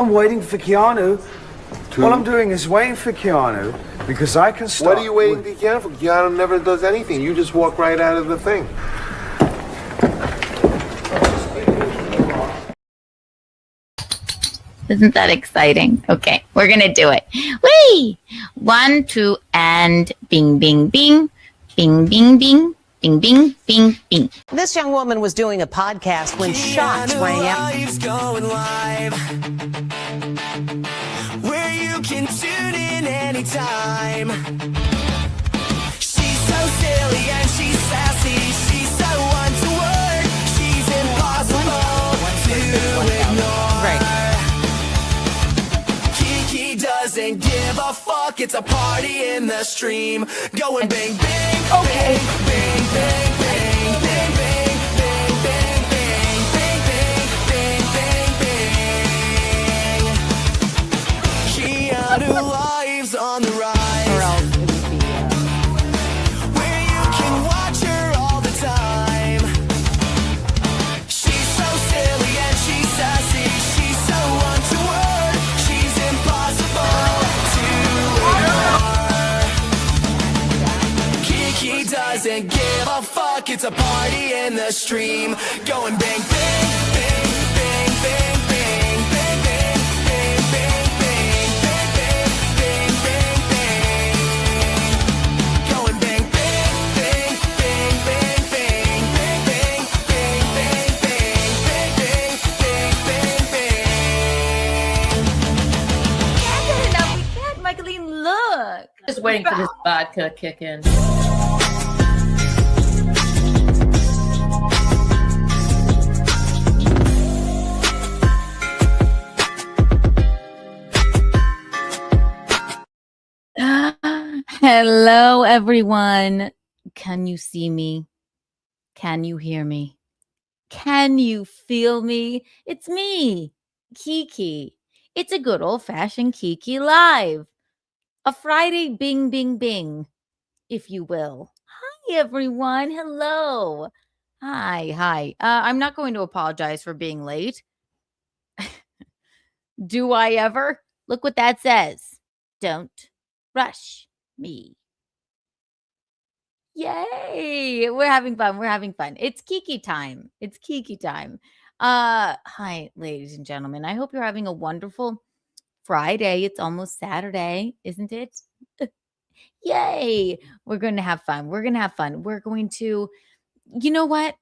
I'm waiting for Keanu. All I'm doing is waiting for Keanu because I can start. What are you waiting for Keanu for? Keanu never does anything. You just walk right out of the thing. Isn't that exciting? Okay, we're going to do it. Whee! 1, 2, and bing, bing, bing. Bing, bing, bing. Bing, bing, bing, bing. This young woman was doing a podcast when shots rang out. Going live, where you can tune in anytime. She's so silly and she's sassy. She's so one-to-word. She's impossible to ignore. Kiki doesn't give a fuck. It's a party in the stream. Going bang, bang, bang, bang, bang, bang, bang, bang, bang, bang, bang, bang, bang, bang, bang. Keanu lives on the rise, where you can watch her all the time. She's so silly and she's sassy. She's so one-to-word. She's impossible to ignore. Kiki doesn't give a fuck. It's a party in the stream. Going bang, bang, bang, bang, bang, bang, bang, bang, bang, bang, bang, bang, bang, bang, bang. Going bang, bang, bang, bang, bang, bang, bang, bang, bang, bang, bang, bang, bang, bang, bang. Can't get enough. We can't. Michaelen, look. Just waiting for this vodka to kick in. Hello, everyone. Can you see me? Can you hear me? Can you feel me? It's me, Kiki. It's a good old-fashioned Kiki Live. A Friday bing, bing, bing, if you will. Hi, everyone. Hello. Hi. I'm not going to apologize for being late. Do I ever? Look what that says. Don't rush me. Yay! We're having fun. It's Kiki time. Hi, ladies and gentlemen. I hope you're having a wonderful Friday. It's almost Saturday, isn't it? Yay! We're going to have fun. We're going to, you know what?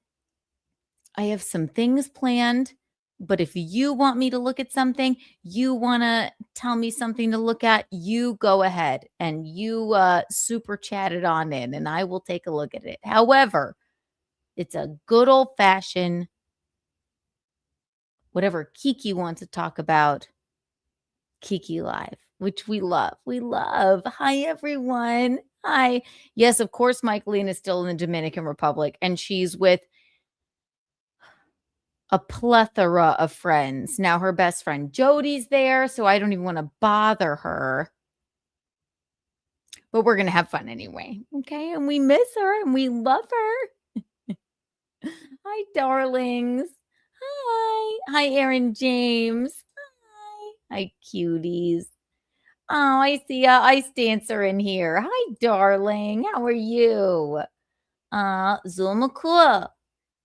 I have some things planned, but if you want me to look at something, you want to tell me something to look at, you go ahead and you super chat it on in and I will take a look at it. However, it's a good old fashioned, whatever Kiki wants to talk about, Kiki Live, which we love. Hi, everyone. Hi. Yes, of course, Michaelen is still in the Dominican Republic and she's with a plethora of friends. Now her best friend Jody's there, so I don't even want to bother her. But we're going to have fun anyway. Okay? And we miss her and we love her. Hi, darlings. Hi, Aaron James. Hi, cuties. Oh, I see a ice dancer in here. Hi, darling. How are you? Zuma cool.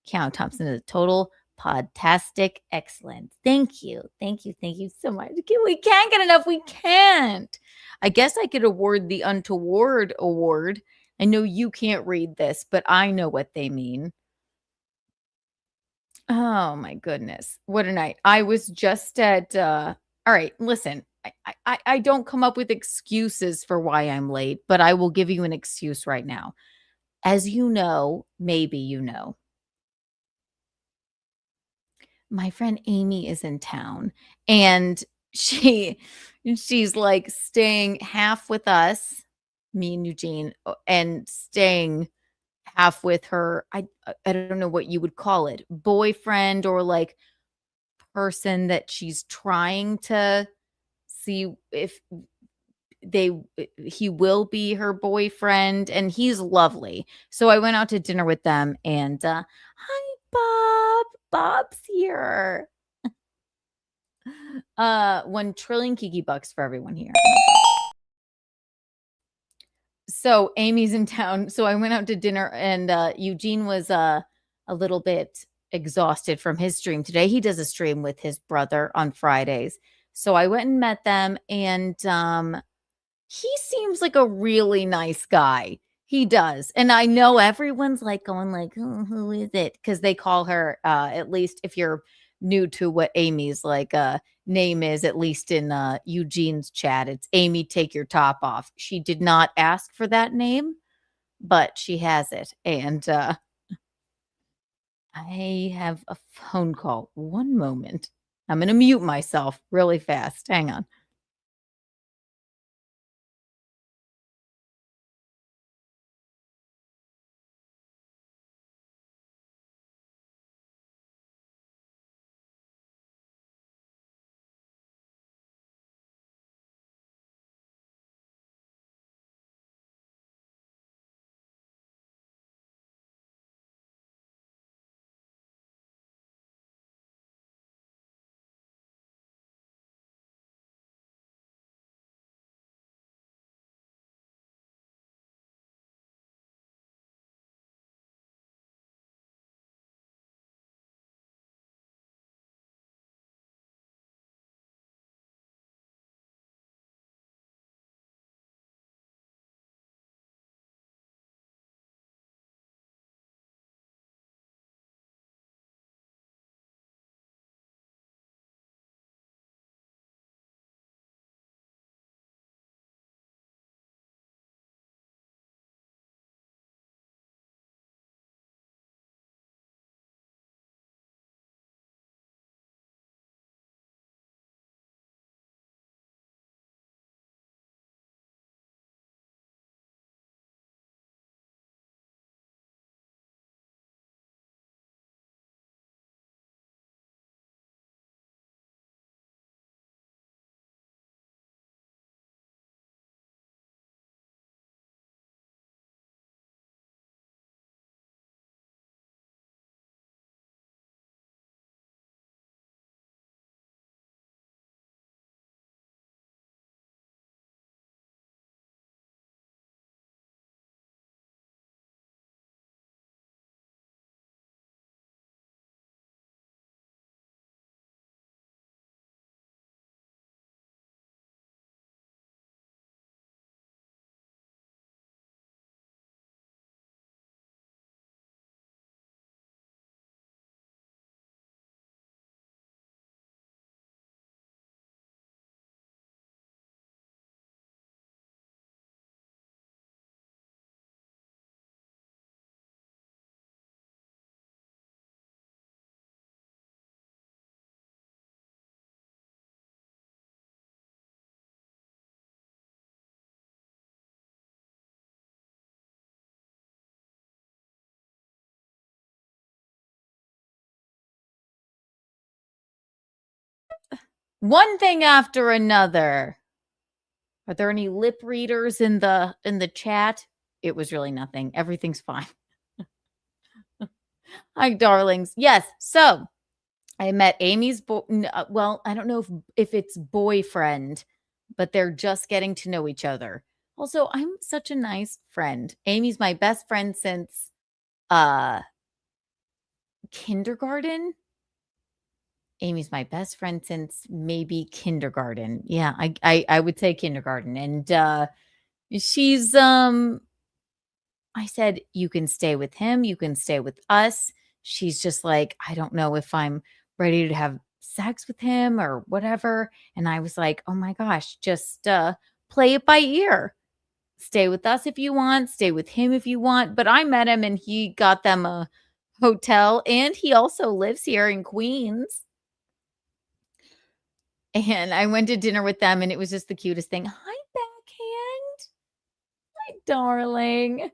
Keanucthompson is a total podtastic excellent. Thank you so much. We can't get enough. We can't. I guess I could award the untoward award. I know you can't read this, but I know what they mean. Oh my goodness, what a night. I was just at all right, listen, I don't come up with excuses for why I'm late, but I will give you an excuse right now. As you know, maybe you know, my friend Amy is in town and she's like staying half with us, me and Eugene, and staying half with her. I don't know what you would call it, boyfriend or like person that she's trying to see if he will be her boyfriend, and he's lovely. So I went out to dinner with them and hi Bob. Bob's here. 1 trillion Kiki bucks for everyone here. So Amy's in town. So I went out to dinner and Eugene was a little bit exhausted from his stream today. He does a stream with his brother on Fridays. So I went and met them and he seems like a really nice guy. He does. And I know everyone's like going like, who is it? Because they call her, at least if you're new to what Amy's like name is, at least in Eugene's chat, it's Amy, take your top off. She did not ask for that name, but she has it. And I have a phone call. One moment. I'm going to mute myself really fast. Hang on. One thing after another. Are there any lip readers in the chat? It was really nothing. Everything's fine. Hi, darlings. Yes. So I met Amy's well, I don't know if it's boyfriend, but they're just getting to know each other. Also, I'm such a nice friend. Amy's my best friend since kindergarten. Amy's my best friend since maybe kindergarten. Yeah, I would say kindergarten. And she's I said, you can stay with him, you can stay with us. She's just like, I don't know if I'm ready to have sex with him or whatever. And I was like, oh my gosh, just play it by ear. Stay with us if you want, stay with him if you want. But I met him and he got them a hotel and he also lives here in Queens. And I went to dinner with them and it was just the cutest thing. Hi, backhand. Hi, darling.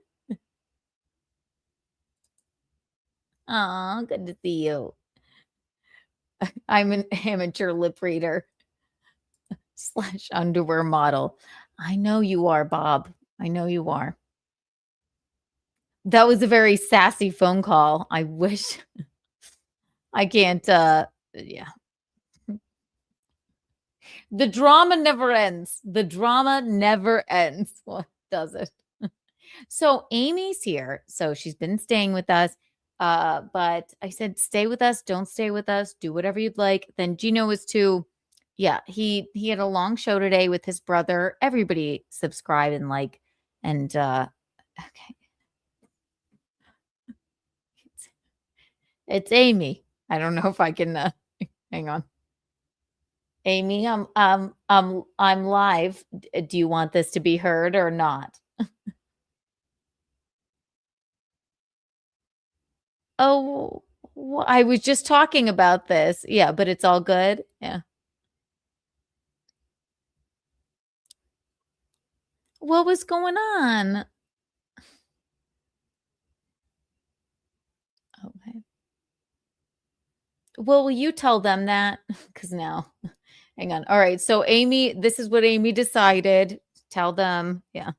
Aw, good to see you. I'm an amateur lip reader / underwear model. I know you are, Bob. I know you are. That was a very sassy phone call. I wish I can't, yeah. The drama never ends. The drama never ends. Well, does it? So Amy's here. So she's been staying with us. But I said, stay with us. Don't stay with us. Do whatever you'd like. Then Geno was too. Yeah, he had a long show today with his brother. Everybody subscribe and like. And okay. It's Amy. I don't know if I can hang on. Amy, I'm live. Do you want this to be heard or not? Oh, I was just talking about this. Yeah, but it's all good. Yeah. What was going on? Okay. Well, will you tell them that? Because now, hang on. All right. So, Amy, this is what Amy decided. Tell them. Yeah.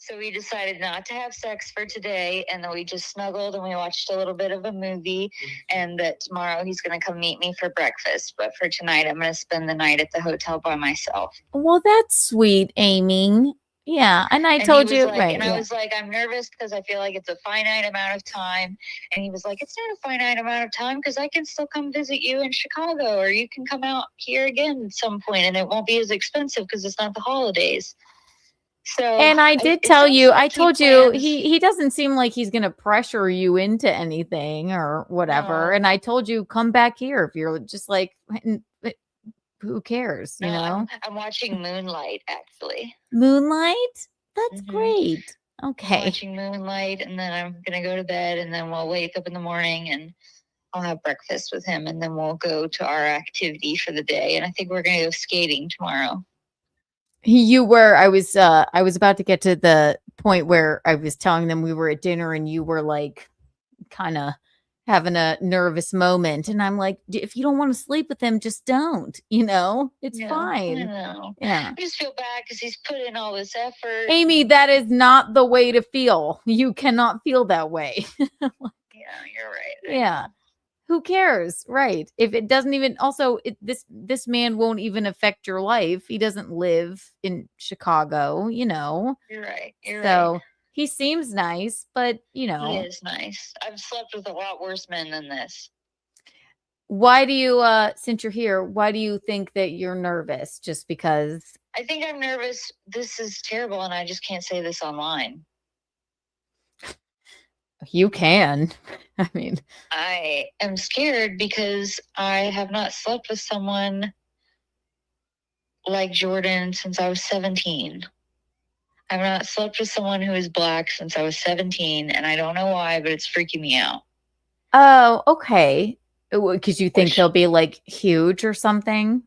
So we decided not to have sex for today, and then we just snuggled and we watched a little bit of a movie, and that tomorrow he's going to come meet me for breakfast. But for tonight, I'm going to spend the night at the hotel by myself. Well, that's sweet, Amy. Yeah. And I told you, right. And I was like, I'm nervous because I feel like it's a finite amount of time. And he was like, it's not a finite amount of time because I can still come visit you in Chicago, or you can come out here again at some point, and it won't be as expensive because it's not the holidays. So, and I did tell you, I told you, he doesn't seem like he's going to pressure you into anything or whatever. No. And I told you, come back here if you're just like, who cares? You know, I'm watching Moonlight, actually. Moonlight? That's great. Okay. I'm watching Moonlight, and then I'm going to go to bed, and then we'll wake up in the morning and I'll have breakfast with him, and then we'll go to our activity for the day. And I think we're going to go skating tomorrow. You were, I was about to get to the point where I was telling them we were at dinner and you were like kind of having a nervous moment. And I'm like, if you don't want to sleep with him, just don't, it's fine. I know. Yeah. I just feel bad because he's put in all this effort. Amy, that is not the way to feel. You cannot feel that way. Yeah, you're right. Yeah. Who cares? Right. If it doesn't even this man won't even affect your life. He doesn't live in Chicago, You're right. So he seems nice, but he is nice. I've slept with a lot worse men than this. Why do you since you're here, why do you think that you're nervous? Just because? I think I'm nervous. This is terrible, and I just can't say this online. You can. I mean, I am scared because I have not slept with someone like Jordan since I was 17. I've not slept with someone who is black since I was 17, and I don't know why, but it's freaking me out. Oh, okay. Because you think he'll be like huge or something?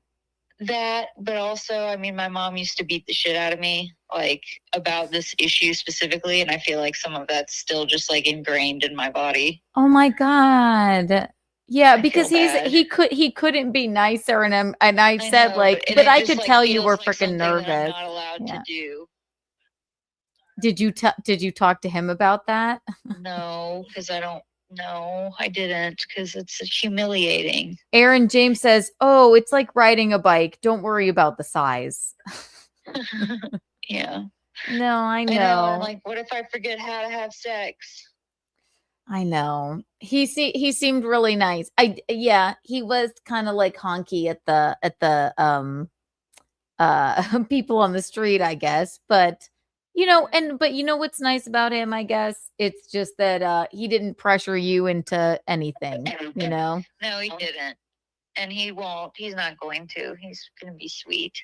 That, but also, I mean, my mom used to beat the shit out of me, like, about this issue specifically, and I feel like some of that's still just, like, ingrained in my body. Oh, my God. Yeah, because he couldn't be nicer, and I said, like, but I could tell you were freaking nervous. I'm not allowed to do. Did you talk to him about that? No, because No, I didn't, because it's humiliating. Aaron James says, oh, it's like riding a bike. Don't worry about the size. Yeah. No, I know. I'm like, what if I forget how to have sex? I know. He seemed really nice. He was kind of like honky at the people on the street, I guess. But but you know what's nice about him, I guess? It's just that he didn't pressure you into anything, No, he didn't. And he won't. He's not going to. He's going to be sweet.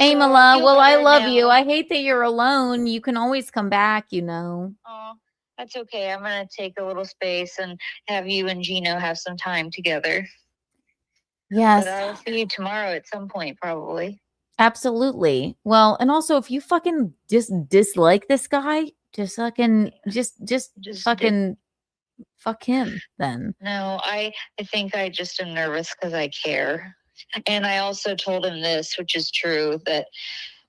Amala, well, I love you. I hate that you're alone. You can always come back, Oh, that's okay. I'm going to take a little space and have you and Geno have some time together. Yes. But I'll see you tomorrow at some point, probably. Absolutely. Well, and also if you fucking just dislike this guy, just fucking fucking fuck him then. No, I think I just am nervous because I care. And I also told him this, which is true, that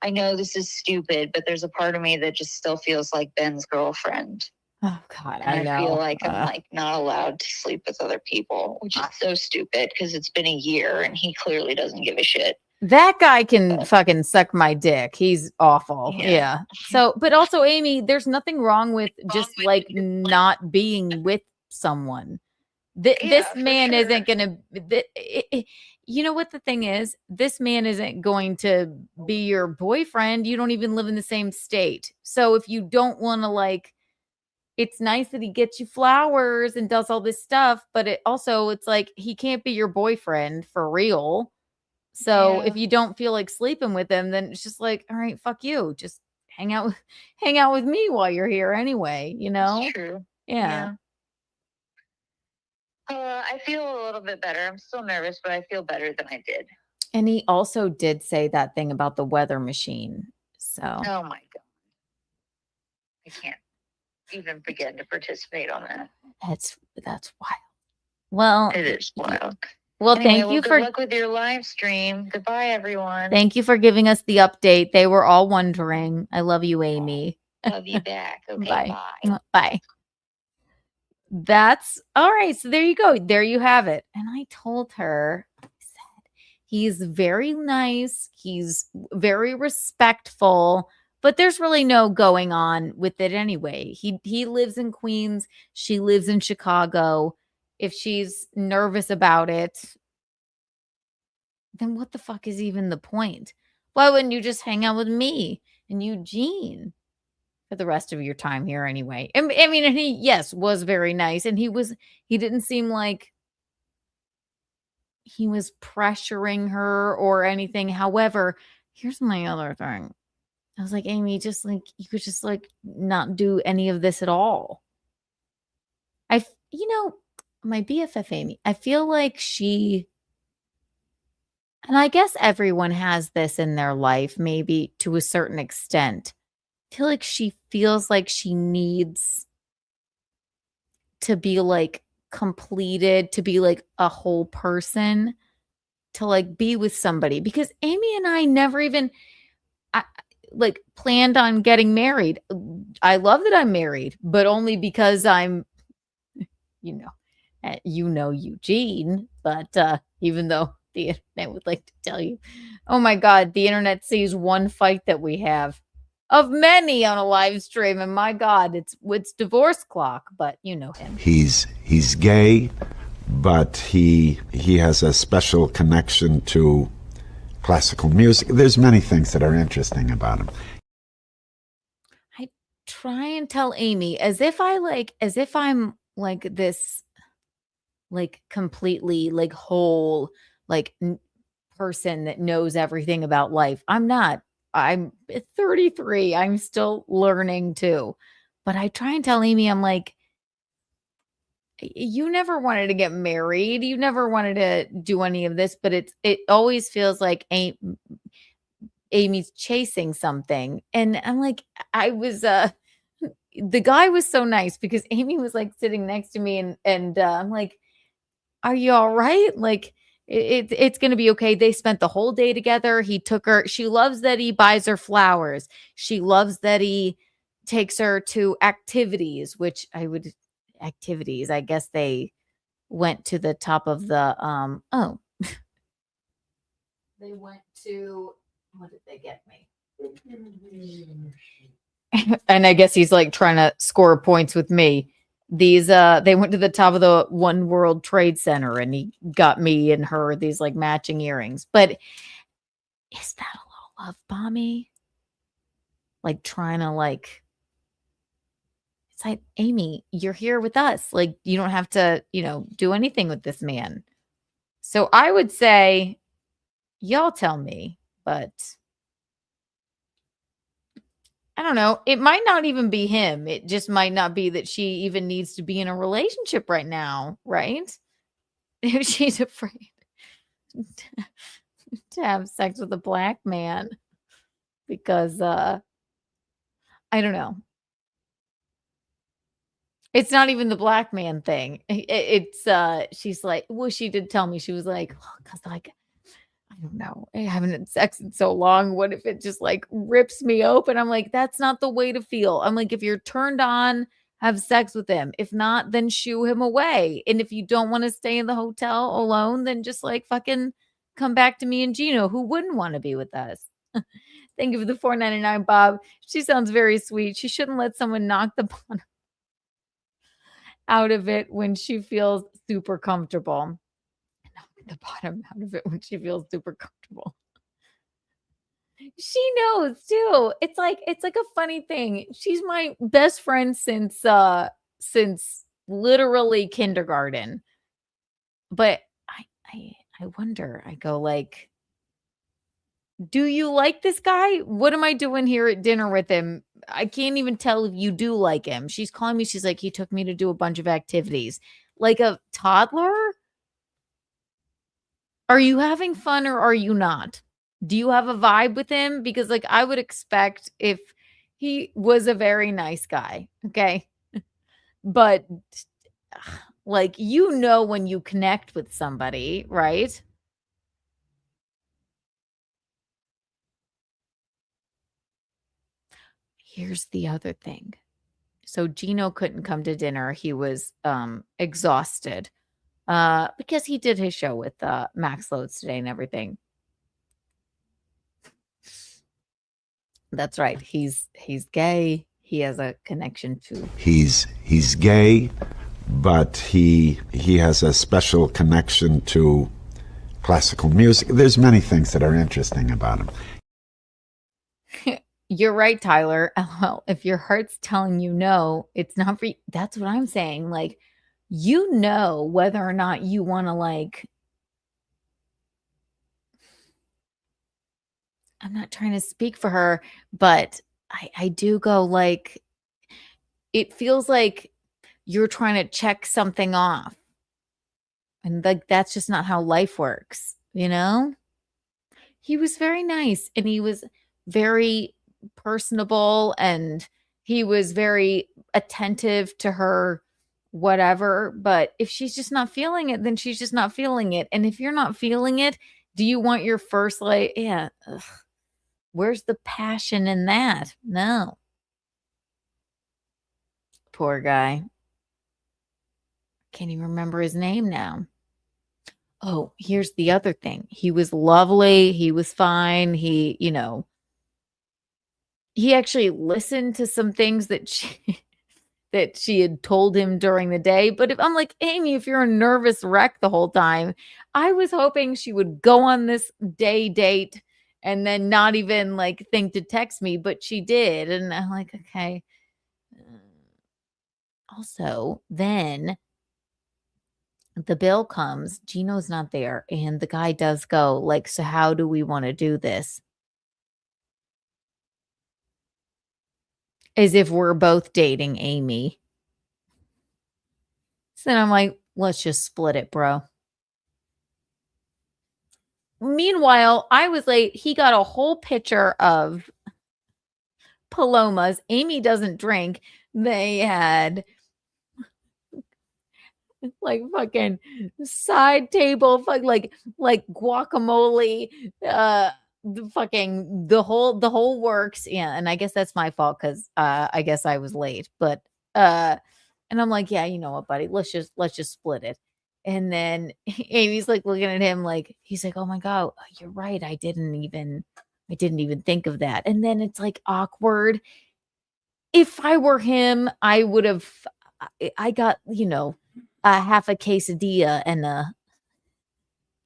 I know this is stupid, but there's a part of me that just still feels like Ben's girlfriend. Oh God, and I feel like I'm like not allowed to sleep with other people, which is so stupid because it's been a year and he clearly doesn't give a shit. That guy can fucking suck my dick. He's awful. Yeah. Yeah. So, but also, Amy, there's nothing wrong with just like not being with someone. This Yeah, for man sure. isn't going to, you know what the thing is? This man isn't going to be your boyfriend. You don't even live in the same state. So if you don't want to like, it's nice that he gets you flowers and does all this stuff, but it's like he can't be your boyfriend for real. So Yeah. if you don't feel like sleeping with him, then it's just like, all right, fuck you. Just hang out with me while you're here anyway, you know? That's true. Yeah. I feel a little bit better. I'm still nervous, but I feel better than I did. And he also did say that thing about the weather machine. So Oh my God. I can't even begin to participate on that. that's wild. Well, It is wild. well, Anyway, thank you good for luck with your live stream. Goodbye, everyone. thank you for giving us the update. They were all wondering. I love you, Amy. Love you back. Okay, Bye. bye. Bye. That's all right. So there you go. There you have it. And I told her, I said, he's very nice. He's very respectful, but there's really no going on with it anyway. He lives in Queens. She lives in Chicago. If she's nervous about it, then what the fuck is even the point? Why wouldn't you just hang out with me and Eugene for the rest of your time here anyway? I mean, and he, yes, was very nice. And he didn't seem like he was pressuring her or anything. However, here's my other thing. I was like, Amy, just like, you could just like not do any of this at all. My BFF Amy, I feel like and I guess everyone has this in their life, maybe to a certain extent. I feel like she feels like she needs to be like completed, to be like a whole person, to like be with somebody. Because Amy and I never even like planned on getting married. I love that I'm married, but only because I'm, Eugene. But even though the internet would like to tell you, oh my God, the internet sees one fight that we have of many on a live stream, and my God, it's divorce clock. But you know him. He's gay, but he has a special connection to classical music. There's many things that are interesting about him. I try and tell Amy as if I'm like this, like completely like whole like person that knows everything about life. I'm not. I'm 33. I'm still learning too. But I try and tell Amy, I'm like, you never wanted to get married. You never wanted to do any of this, but it always feels like Amy's chasing something. And I'm like, the guy was so nice because Amy was like sitting next to me and I'm like, are you all right? Like it's going to be okay. They spent the whole day together. He took her. She loves that he buys her flowers. She loves that he takes her to activities, activities. I guess they went to the top of the, they went to, what did they get me? And I guess he's like trying to score points with me. They went to the top of the One World Trade Center and he got me and her these like matching earrings. But is that a little love bomby? Like trying to like, it's like, Amy, you're here with us. Like you don't have to, do anything with this man. So I would say, y'all tell me, but I don't know. It might not even be him. It just might not be that she even needs to be in a relationship right now, right? If she's afraid to have sex with a black man because I don't know. It's not even the black man thing. She's like, well, she did tell me, she was like, oh, cause like, I don't know. I haven't had sex in so long. What if it just like rips me open? I'm like, that's not the way to feel. I'm like, if you're turned on, have sex with him. If not, then shoo him away. And if you don't want to stay in the hotel alone, then just like fucking come back to me and Geno, who wouldn't want to be with us. Thank you for the $4.99, Bob. She sounds very sweet. She shouldn't let someone knock the bottom out of it when she feels super comfortable. Knock the bottom out of it when she feels super comfortable. She knows too. It's like a funny thing. She's my best friend since literally kindergarten. But I wonder. I go like, do you like this guy? What am I doing here at dinner with him? I can't even tell if you do like him. She's calling me. She's like, he took me to do a bunch of activities. Like a toddler? Are you having fun or are you not? Do you have a vibe with him? Because like I would expect if he was a very nice guy, okay? But like when you connect with somebody, right? Here's the other thing. So Geno couldn't come to dinner. He was exhausted because he did his show with Max Loads today and everything. That's right. He's gay. He has a connection to. He's gay, but he has a special connection to classical music. There's many things that are interesting about him. You're right, Tyler. Well, if your heart's telling you no, it's not for you. That's what I'm saying. Like, whether or not you want to like. I'm not trying to speak for her, but I do go like, it feels like you're trying to check something off. And like, that's just not how life works, you know? He was very nice and he was very personable and he was very attentive to her, whatever. But if she's just not feeling it, then she's just not feeling it. And if you're not feeling it, do you want your first like, yeah, ugh. Where's the passion in that? No. Poor guy. Can't even remember his name now. Oh, here's the other thing. He was lovely. He was fine. He actually listened to some things that she had told him during the day. But if I'm like, Amy, if you're a nervous wreck the whole time, I was hoping she would go on this date and then not even like think to text me, but she did. And I'm like, okay. Also, then the bill comes, Geno's not there, and the guy does go like, so how do we want to do this? As if we're both dating Amy. So then I'm like, let's just split it, bro. Meanwhile, I was late. He got a whole pitcher of Palomas. Amy doesn't drink. They had like fucking side table, like guacamole, the whole works. Yeah, and I guess that's my fault because I guess I was late. But and I'm like, yeah, you know what, buddy? Let's just split it. And then Amy's like looking at him like he's like, oh my God, you're right. I didn't even think of that. And then it's like awkward. If I were him, I would have. I got half a quesadilla and a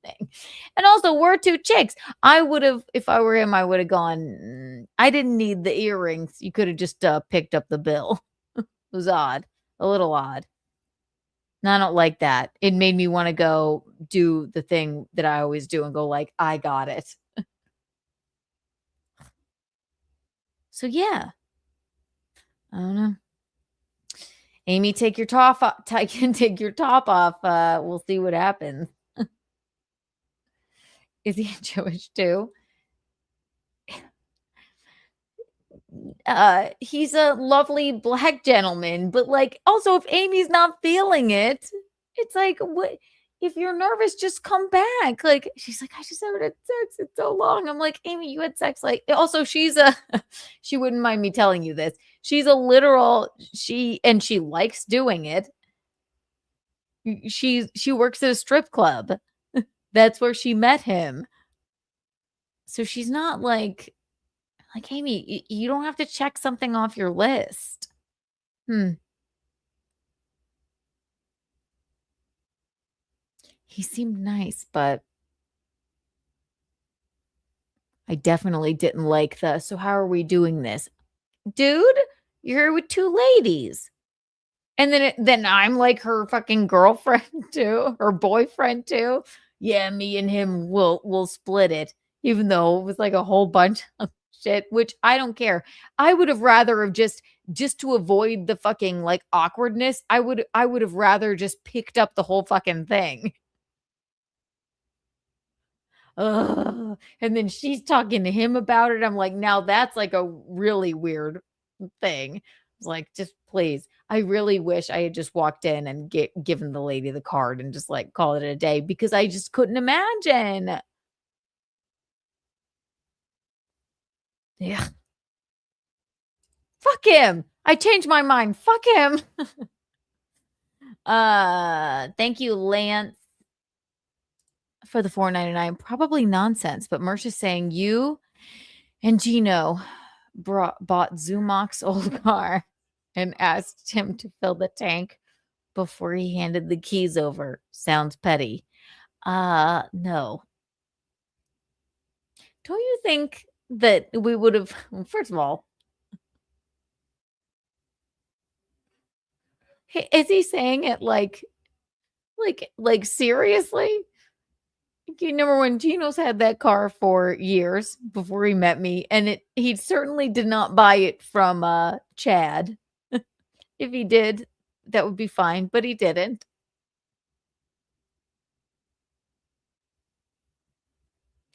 thing. And also, we're two chicks. I would have, if I were him, I would have gone. I didn't need the earrings. You could have just picked up the bill. It was odd, a little odd. And I don't like that. It made me want to go do the thing that I always do and go like, I got it. So yeah, I don't know. Amy, take your top off. Take your top off. We'll see what happens. Is he Jewish too? He's a lovely black gentleman, but like also if Amy's not feeling it, it's like, what if you're nervous, just come back. Like she's like, I just haven't had sex in so long. I'm like, Amy, you had sex like also she wouldn't mind me telling you this. She's a literal she likes doing it. She works at a strip club. That's where she met him. So she's not like Amy, you don't have to check something off your list. He seemed nice, but I definitely didn't like the, so how are we doing this? Dude, you're here with two ladies. And then I'm like her fucking girlfriend too, her boyfriend too. Yeah, me and him will split it, even though it was like a whole bunch of shit, which I don't care. I would have rather have just to avoid the fucking like awkwardness. I would have rather just picked up the whole fucking thing. Ugh. And then she's talking to him about it. I'm like, now that's like a really weird thing. It's like, just please. I really wish I had just walked in and given the lady the card and just like called it a day, because I just couldn't imagine. Yeah. Fuck him. I changed my mind. Fuck him. Thank you, Lance, for the $4.99. Probably nonsense, but Merch is saying you and Geno bought Zumok's old car and asked him to fill the tank before he handed the keys over. Sounds petty. No. Don't you think that we would have, first of all, is he saying it like seriously? Okay, number one, Geno's had that car for years before he met me, and he certainly did not buy it from Chad. If he did, that would be fine, but he didn't.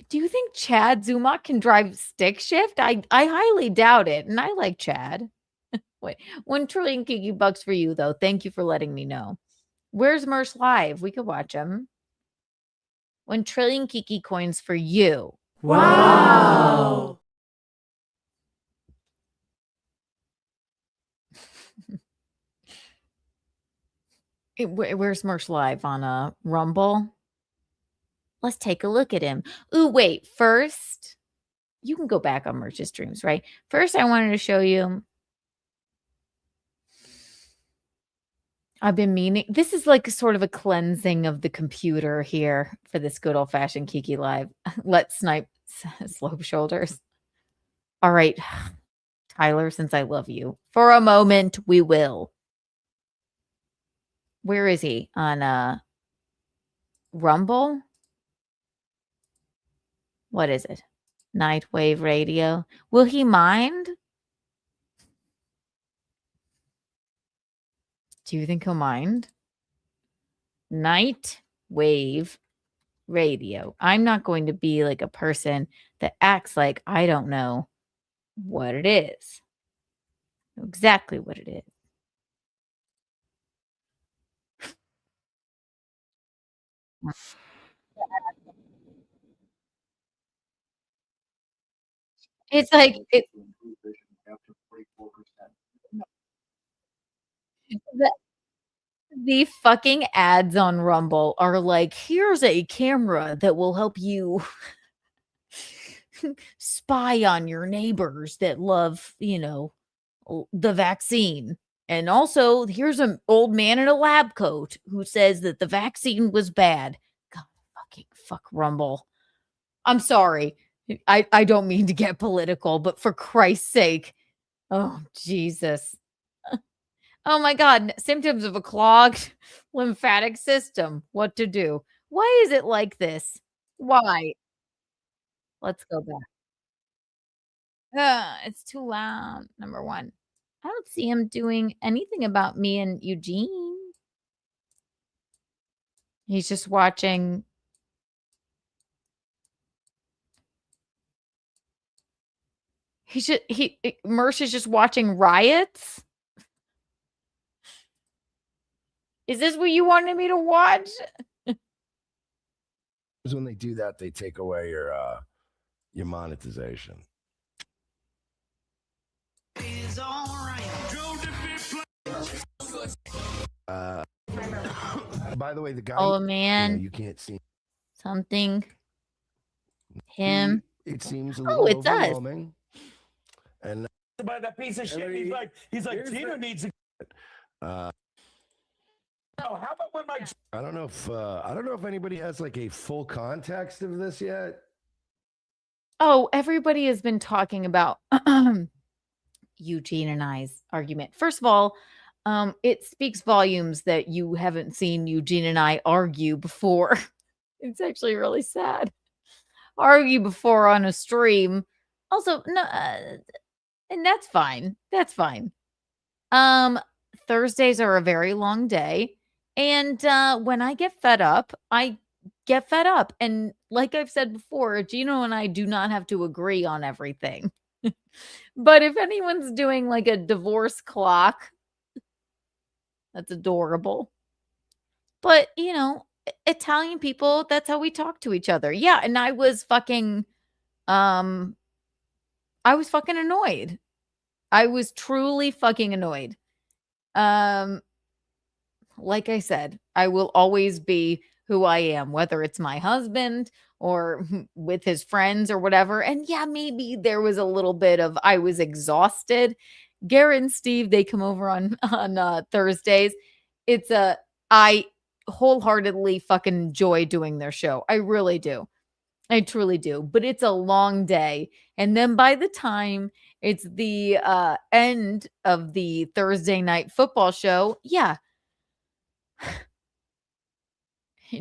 Do you think Chad Zumok can drive stick shift? I highly doubt it, and I like Chad. Wait, 1 trillion Kiki bucks for you, though. Thank you for letting me know. Where's Merch Live? We could watch him. 1 trillion Kiki coins for you. Wow. Where's Merch Live? On Rumble? Let's take a look at him. Ooh, wait. First, you can go back on Merch's streams, right? First, I wanted to show you. I've been meaning. This is like sort of a cleansing of the computer here for this good old-fashioned Kiki Live. Let's snipe slope shoulders. All right, Tyler, since I love you, for a moment, we will. Where is he? On Rumble? What is it? Nightwave Radio. Will he mind? Do you think he'll mind? Nightwave Radio. I'm not going to be like a person that acts like I don't know what it is. I know exactly what it is. It's like the fucking ads on Rumble are like, here's a camera that will help you spy on your neighbors that love, the vaccine. And also, here's an old man in a lab coat who says that the vaccine was bad. God, fuck Rumble. I'm sorry. I don't mean to get political, but for Christ's sake. Oh, Jesus. Oh my God. Symptoms of a clogged lymphatic system. What to do? Why is it like this? Why? Let's go back. It's too loud. Number one. I don't see him doing anything about me and Eugene. He's just watching. Mersh is just watching riots. Is this what you wanted me to watch? When they do that, they take away your monetization. By the way, the guy. Oh man, you can't see. something. Him. It seems a Oh, little it's us. overwhelming. And about that piece of shit. He's like, Geno needs to. uh, Oh, how about when my I don't know if anybody has like a full context of this yet. Oh, everybody has been talking about Eugene and I's argument. First of all, it speaks volumes that you haven't seen Eugene and I argue before. It's actually really sad. Argue before on a stream. Also, no, and that's fine. That's fine. Thursdays are a very long day. And when I get fed up, I get fed up. And like I've said before, Geno and I do not have to agree on everything. But if anyone's doing like a divorce clock, that's adorable. But, you know, Italian people, that's how we talk to each other. Yeah, and I was fucking annoyed. I was truly fucking annoyed. Like I said, I will always be who I am, whether it's my husband or with his friends or whatever. And yeah, maybe there was a little bit of I was exhausted. Garrett and Steve, they come over on Thursdays. It's I wholeheartedly fucking enjoy doing their show. I really do. I truly do. But it's a long day. And then by the time it's the end of the Thursday night football show, yeah,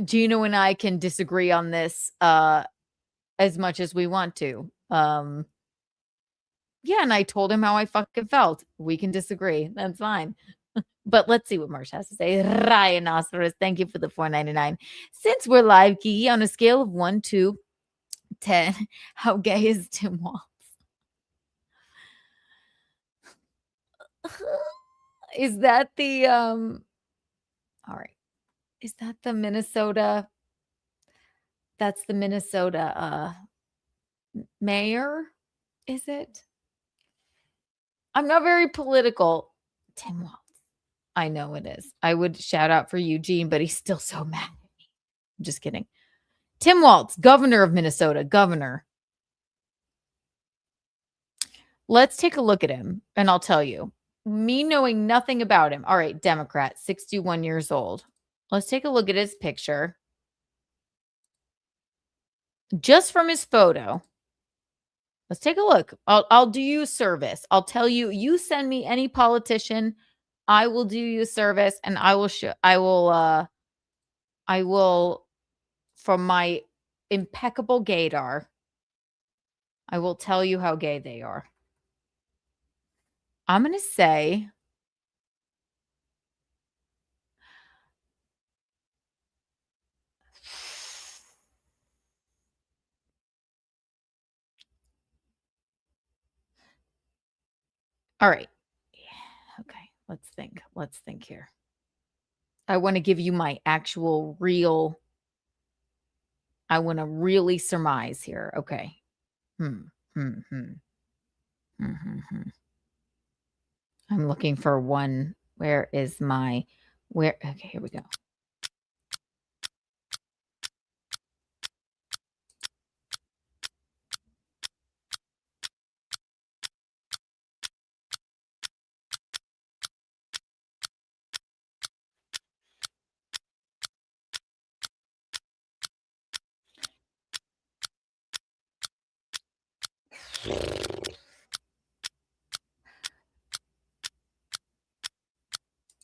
Geno and I can disagree on this as much as we want to. Yeah, and I told him how I fucking felt. We can disagree. That's fine. But let's see what Marsh has to say. Rhinoceros, thank you for the $4.99. Since we're live, Kiki, on a scale of 1 to 10, how gay is Tim Waltz? Is that the all right. Is that the Minnesota? That's the Minnesota mayor, is it? I'm not very political. Tim Waltz. I know it is. I would shout out for Eugene, but he's still so mad at me. I'm just kidding. Tim Waltz, governor of Minnesota, governor. Let's take a look at him, and I'll tell you. Me knowing nothing about him. All right, Democrat, 61 years old. Let's take a look at his picture. Just from his photo. Let's take a look. I'll do you a service. I'll tell you, you send me any politician, I will do you a service, and I will from my impeccable gaydar, I will tell you how gay they are. I'm going to say all right. Okay, let's think. Let's think here. I want to give you my actual real. I want to really surmise here. Okay. I'm looking for one. Where is my where? Okay, here we go.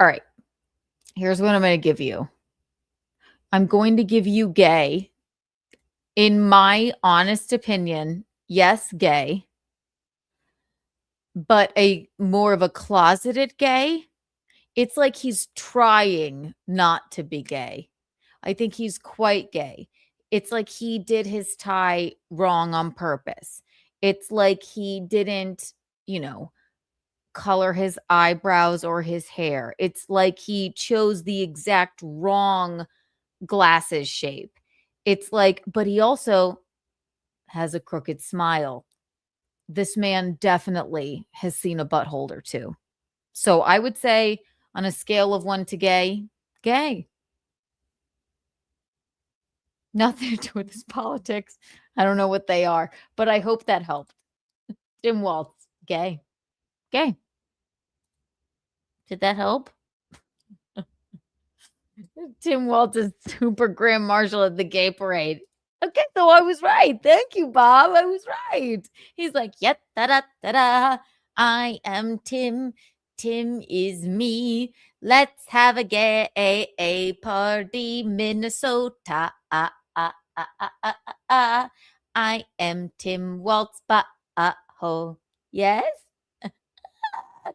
All right. Here's what I'm going to give you. I'm going to give you gay. In my honest opinion, yes, gay. But a more of a closeted gay. It's like he's trying not to be gay. I think he's quite gay. It's like he did his tie wrong on purpose. It's like he didn't, color his eyebrows or his hair. It's like he chose the exact wrong glasses shape. It's like, but he also has a crooked smile. This man definitely has seen a butthole or two. So I would say on a scale of 1 to gay, gay. Nothing to do with his politics. I don't know what they are, but I hope that helped. Tim Waltz, gay. Gay. Did that help? Tim Waltz is super grand marshal at the gay parade. Okay, so I was right. Thank you, Bob. I was right. He's like, yep, da-da-da-da. I am Tim. Tim is me. Let's have a gay party, Minnesota. I am Tim Waltz. Ho. Yes?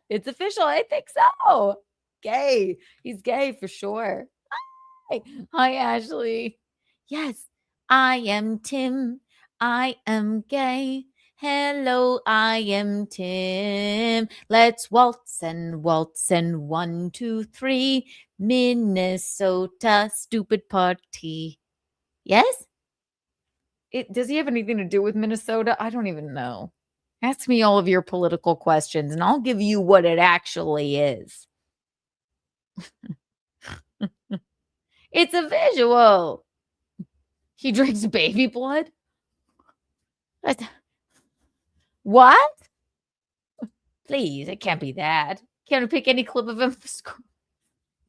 It's official. I think so. Gay. He's gay for sure. Hi, Ashley. Yes, I am Tim. I am gay. Hello, I am Tim. Let's waltz and 1, 2, 3. Minnesota stupid party. Yes? Does he have anything to do with Minnesota? I don't even know. Ask me all of your political questions and I'll give you what it actually is. It's a visual. He drinks baby blood? What? Please, it can't be that. Can't pick any clip of him.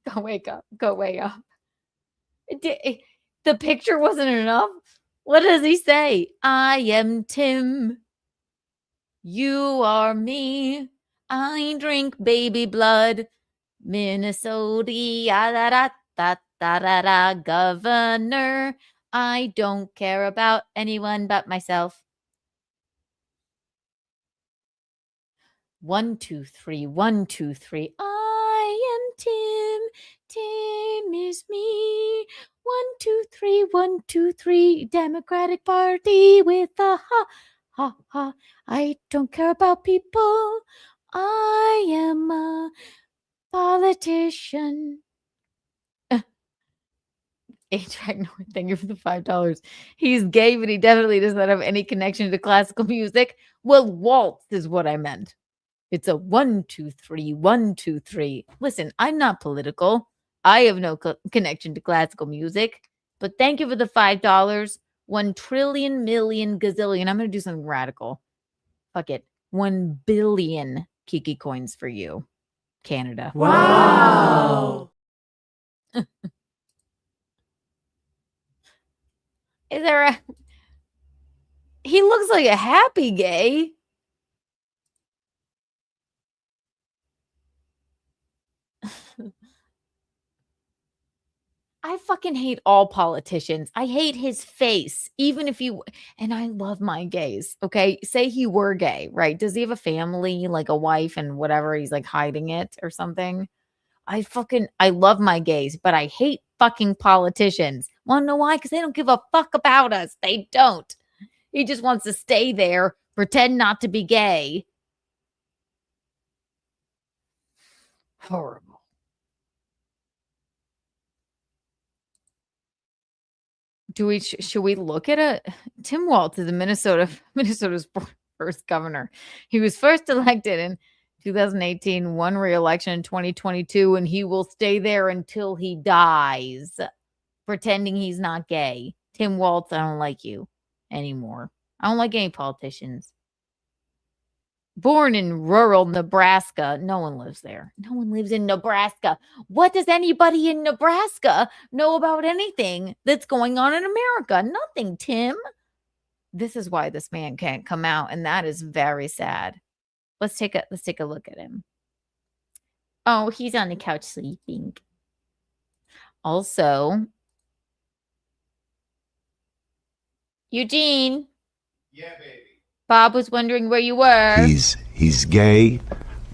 Go wake up. Go way up. The picture wasn't enough? What does he say? I am Tim. You are me. I drink baby blood. Minnesota. Da-da-da, governor. I don't care about anyone but myself. 1, 2, 3. 1, 2, 3. I am Tim. Tim is me. 1, 2, 3. 1, 2, 3. Democratic Party with a ha, ha, ha. I don't care about people. I am a politician. A-Track, no, thank you for the $5. He's gay, but he definitely does not have any connection to classical music. Well, waltz is what I meant. It's a 1, 2, 3, 1, 2, 3. Listen, I'm not political. I have no connection to classical music. But thank you for the $5. 1 trillion million gazillion. I'm going to do something radical. Fuck it. 1 billion Kiki coins for you, Canada. Wow. Is there a... He looks like a happy gay. I fucking hate all politicians. I hate his face. Even if you... And I love my gays, okay? Say he were gay, right? Does he have a family, like a wife and whatever? He's like hiding it or something? I love my gays, but I hate fucking politicians. Wanna know why? Because they don't give a fuck about us. They don't. He just wants to stay there, pretend not to be gay. Horrible. Should we look at it? Tim Waltz is Minnesota's first governor. He was first elected in 2018, won re-election in 2022, and he will stay there until he dies, pretending he's not gay. Tim Waltz, I don't like you anymore. I don't like any politicians. Born in rural Nebraska. No one lives there. No one lives in Nebraska. What does anybody in Nebraska know about anything that's going on in America? Nothing, Tim. This is why this man can't come out, and that is very sad. Let's take a look at him. Oh, he's on the couch sleeping. Also, Eugene. Yeah, baby. Bob was wondering where you were. He's gay,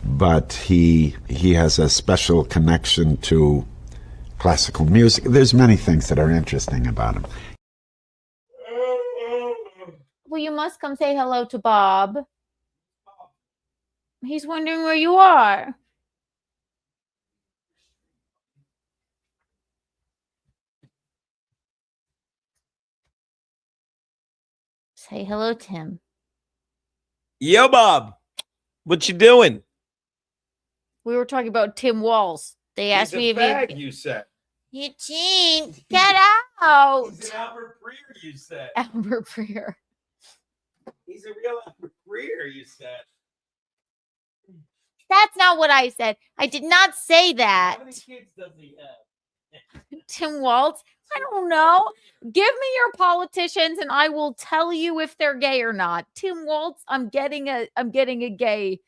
but he has a special connection to classical music. There's many things that are interesting about him. Well, you must come say hello to Bob. He's wondering where you are. Say hello to him. Yo, Bob. What you doing? We were talking about Tim Waltz. They asked me if fag, you said. Eugene, get out. He's an Albert Breer, you said. Albert Breer. He's a real Albert Breer, you said. That's not what I said. I did not say that. How many kids does he have? Tim Waltz? I don't know. Give me your politicians and I will tell you if they're gay or not. Tim Waltz, I'm getting a gay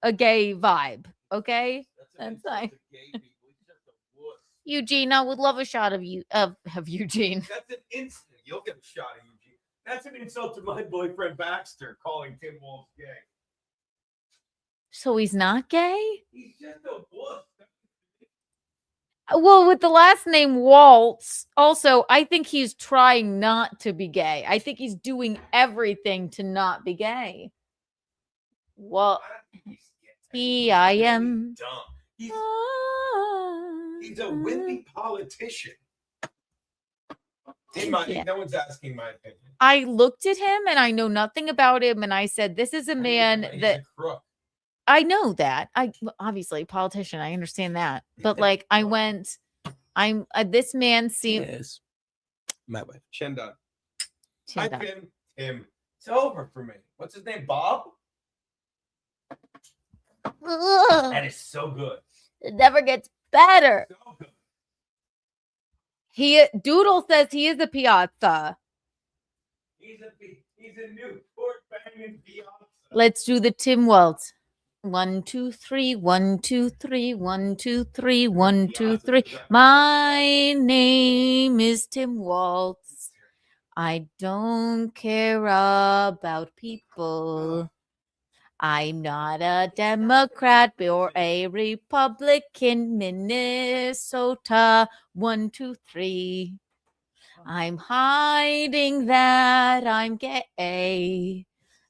vibe. Okay? That's fine. Eugene, I would love a shot of you of Eugene. That's an instant. You'll get a shot of Eugene. That's an insult to my boyfriend Baxter, calling Tim Waltz gay. So he's not gay? He's just a wuss. Well, with the last name Waltz, also, I think he's trying not to be gay. I think he's doing everything to not be gay. Well, I am. Dumb. He's a wimpy politician. No one's asking my opinion. I looked at him and I know nothing about him, and I said, "This is a man that." I know that. Obviously politician. I understand that, but like I went. This man seems. Yes. My wife. Chin done. Chin done. Tim. It's over for me. What's his name? Bob. That is so good. It never gets better. So good. Doodle says he is a piazza. He's a new court banging piazza. Let's do the Tim Waltz. 1, 2, 3, 1, 2, 3, 1, 2, 3, 1, 2, 3. My name is Tim Waltz. I don't care about people. I'm not a Democrat or a Republican. Minnesota. 1, 2, 3. I'm hiding that I'm gay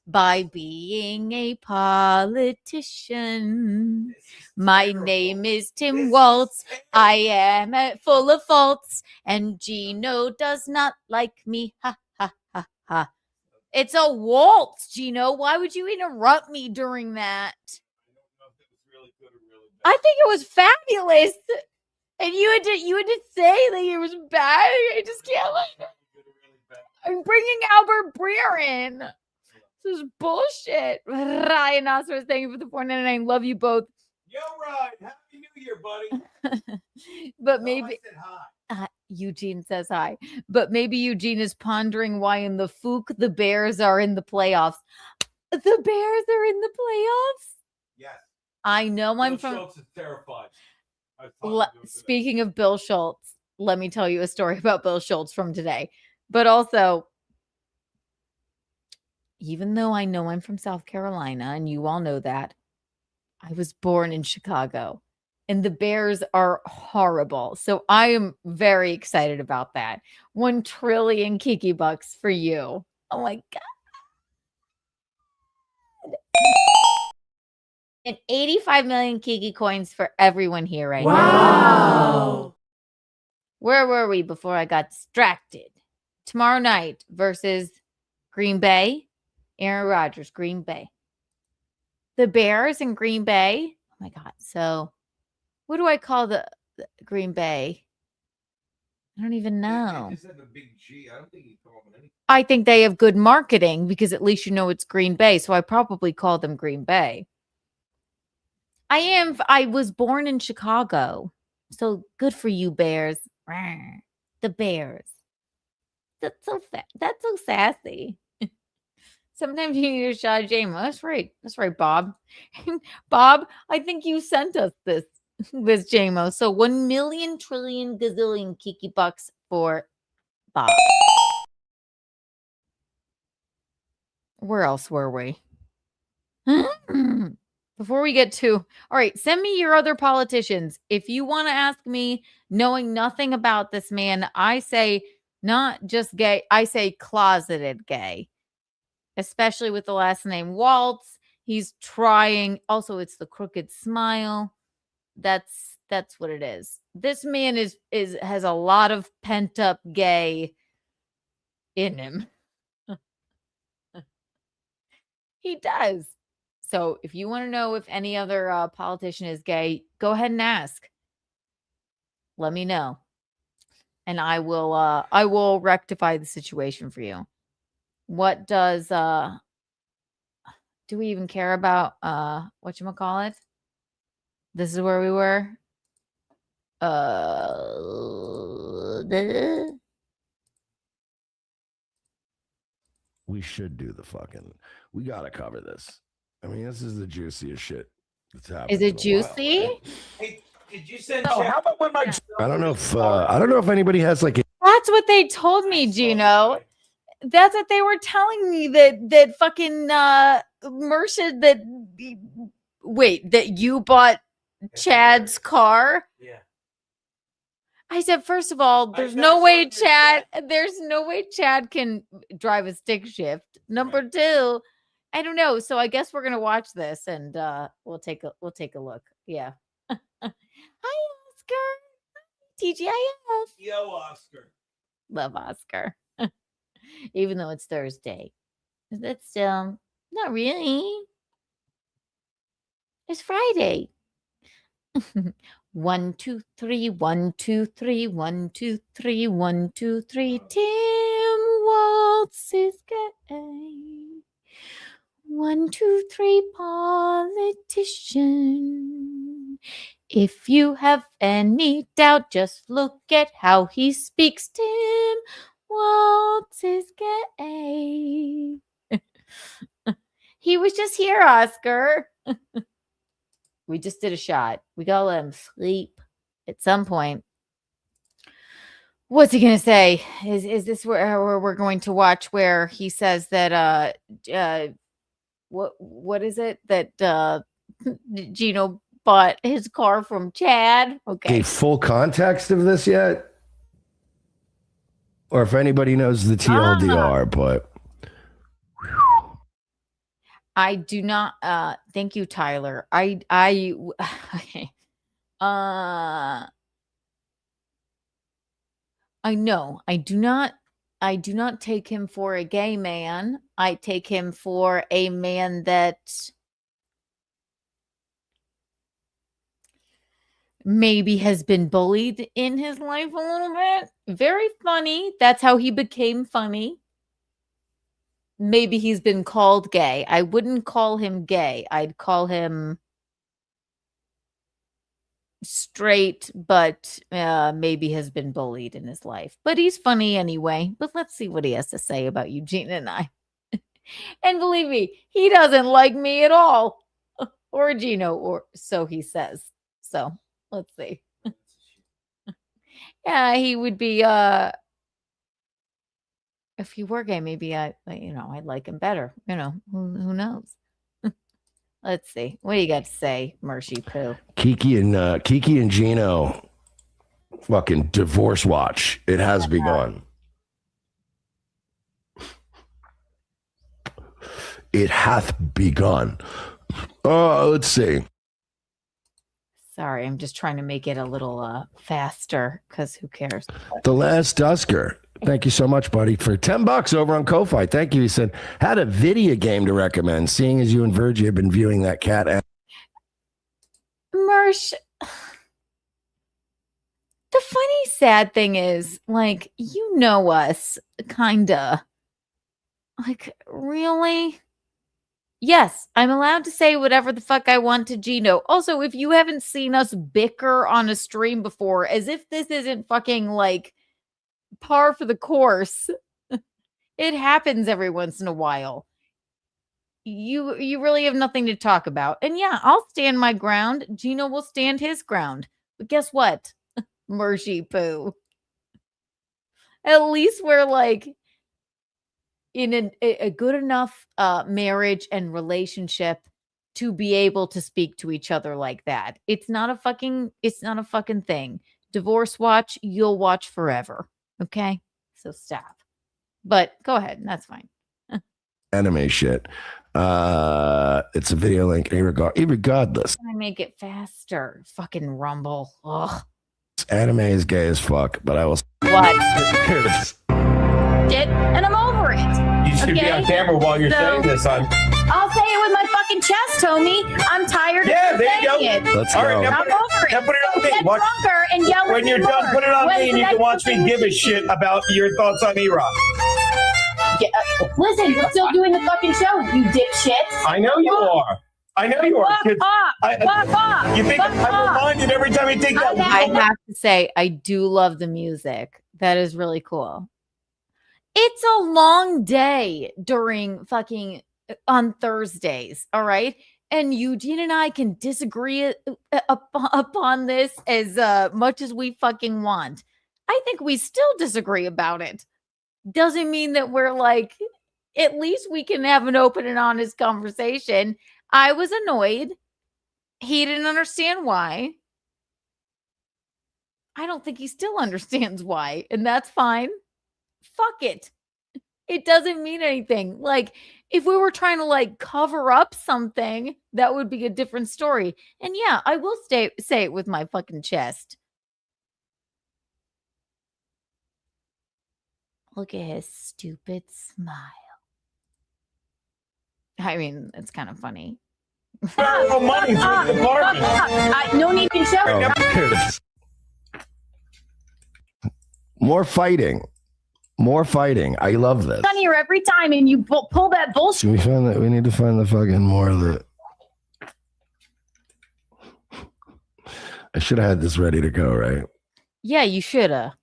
by being a politician. My name is Tim Waltz. I am full of faults, and Geno does not like me. Ha, ha, ha, ha. It's a waltz, Geno. Why would you interrupt me during that? I think it was fabulous. And you had to say that it was bad. I just can't like it. I'm bringing Albert Breer in. This is bullshit. Ryan Oscar, thank you for the $4.99. Love you both. Yo, Ryan. Happy New Year, buddy. But maybe I said hi. Eugene says hi. But maybe Eugene is pondering why in the Fook the Bears are in the playoffs. The Bears are in the playoffs? Yes. I know. I'm from. Schultz is terrified. Speaking of Bill Schultz, let me tell you a story about Bill Schultz from today. But also, even though I know I'm from South Carolina, and you all know that, I was born in Chicago, and the Bears are horrible. So I am very excited about that. 1 trillion Kiki bucks for you. Oh my God. And 85 million Kiki coins for everyone here right now. Wow. Where were we before I got distracted? Tomorrow night versus Green Bay. Aaron Rodgers, Green Bay. The Bears in Green Bay. Oh my God. So what do I call the Green Bay? I don't even know. They just have a big G. I don't think you call them anything. I think they have good marketing because at least you know it's Green Bay. So I probably call them Green Bay. I was born in Chicago. So good for you, Bears. The Bears. That's so sassy. Sometimes you need a shot of JMO. That's right. That's right, Bob. Bob, I think you sent us this JMO. So 1 million trillion gazillion Kiki bucks for Bob. Where else were we? Before we get to, all right, send me your other politicians. If you want to ask me, knowing nothing about this man, I say not just gay, I say closeted gay, especially with the last name Waltz. He's trying. Also, it's the crooked smile. That's what it is. This man has a lot of pent up gay in him. He does. So if you want to know if any other politician is gay, go ahead and ask. Let me know. and I will rectify the situation for you. What does do we even care about whatchamacallit? This is where we were. We should do the fucking. We gotta cover this. I mean, this is the juiciest shit that's happened. Is it juicy? Hey, did you send? Oh, how about when my I don't know if anybody has like. That's what they told me, Geno. That's what they were telling me that fucking Mercia that you bought Chad's car. Yeah. I said, first of all, there's no way Chad can drive a stick shift. Number two, I don't know. So I guess we're gonna watch this and we'll take a look. Yeah. Hi, Oscar. TGIF. Yo, Oscar. Love Oscar. Even though it's Thursday. That's not really. It's Friday. 1, 2, 3, 1, 2, 3, 1, 2, 3, 1, 2, 3. Tim Waltz is gay. 1, 2, 3, politician. If you have any doubt, just look at how he speaks. Tim Waltz is gay. He was just here, Oscar. We just did a shot. We gotta let him sleep at some point. What's he gonna say? Is this where we're going to watch where he says that what is it that Geno bought his car from Chad? Okay. Full context of this yet? Or if anybody knows the TLDR, but I do not thank you, Tyler. Okay. I know. I do not take him for a gay man. I take him for a man that maybe has been bullied in his life a little bit. Very funny. That's how he became funny. Maybe he's been called gay. I wouldn't call him gay. I'd call him straight, but maybe has been bullied in his life. But he's funny anyway. But let's see what he has to say about Eugene and I. And believe me, he doesn't like me at all. Or Geno, or so he says. So let's see. Yeah, he would be if he were gay, maybe I'd like him better. Who knows? Let's see. What do you got to say, Mercy Poo? Kiki and Geno, fucking divorce watch. It has begun. It hath begun. Let's see. Sorry, I'm just trying to make it a little faster because who cares? The Last Dusker. Thank you so much, buddy, for $10 over on Ko-Fi. Thank you. He said, had a video game to recommend, seeing as you and Virgie have been viewing that cat. Mersh, the funny, sad thing is, like, you know us, kinda. Like, really? Yes, I'm allowed to say whatever the fuck I want to Geno. Also, if you haven't seen us bicker on a stream before, as if this isn't fucking, like, par for the course. It happens every once in a while. You really have nothing to talk about. And yeah, I'll stand my ground. Geno will stand his ground. But guess what? Mercy Poo. At least we're like in a good enough marriage and relationship to be able to speak to each other like that. It's not a fucking thing. Divorce watch, you'll watch forever. Okay, so stop. But go ahead. That's fine. Anime shit. It's a video link. Irregardless. Can I make it faster? Fucking Rumble. Ugh. Anime is gay as fuck, but I will. What? Here it is. And I'm over it. You You should be on camera while you're saying this. I'll say it with my fucking chest, Tommy. I'm tired of saying it. Let's All go. right, now I'm over it. Now put it on So me. get Watch- drunker and yell When at you're me done, more. put it on When's me, and the you can next watch me fucking- give a shit about your thoughts on E-Rock. Listen, we're still doing the fucking show, you dipshit. I know you are. I know you are. Fuck off. Fuck off. You think Fuck I'm off. reminded every time you take that? I have to say, I do love the music. That is really cool. It's a long day during fucking on Thursdays, all right? And Eugene and I can disagree upon this as much as we fucking want. I think we still disagree about it. Doesn't mean that we're like, at least we can have an open and honest conversation. I was annoyed. He didn't understand why. I don't think he still understands why, and that's fine. Fuck it. It doesn't mean anything. Like, if we were trying to like cover up something, that would be a different story. And yeah, I will say it with my fucking chest. Look at his stupid smile. I mean, it's kind of funny. No money for the department. No need to show. Oh, here it is. More fighting. More fighting. I love this. On here every time, and you pull that bullshit. Should we find that? We need to find the fucking more of the. I should have had this ready to go, right? Yeah, you shoulda.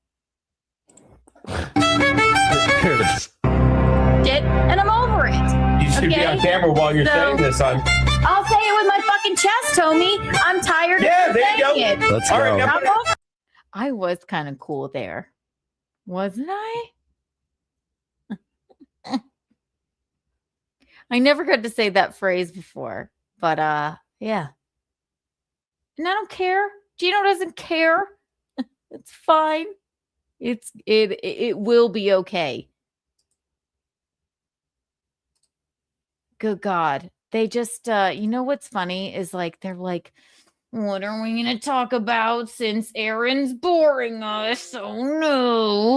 Here it is. And I'm over it. You should be on camera while you're saying this. I'll say it with my fucking chest, Tommy. I'm tired of saying it. Let's go. All right, now I'm over. I was kind of cool there. Wasn't I? I never got to say that phrase before, but yeah. And I don't care. Geno doesn't care. It's fine. It will be okay. Good God. They just you know what's funny is like they're like, what are we going to talk about since Aaron's boring us? Oh no.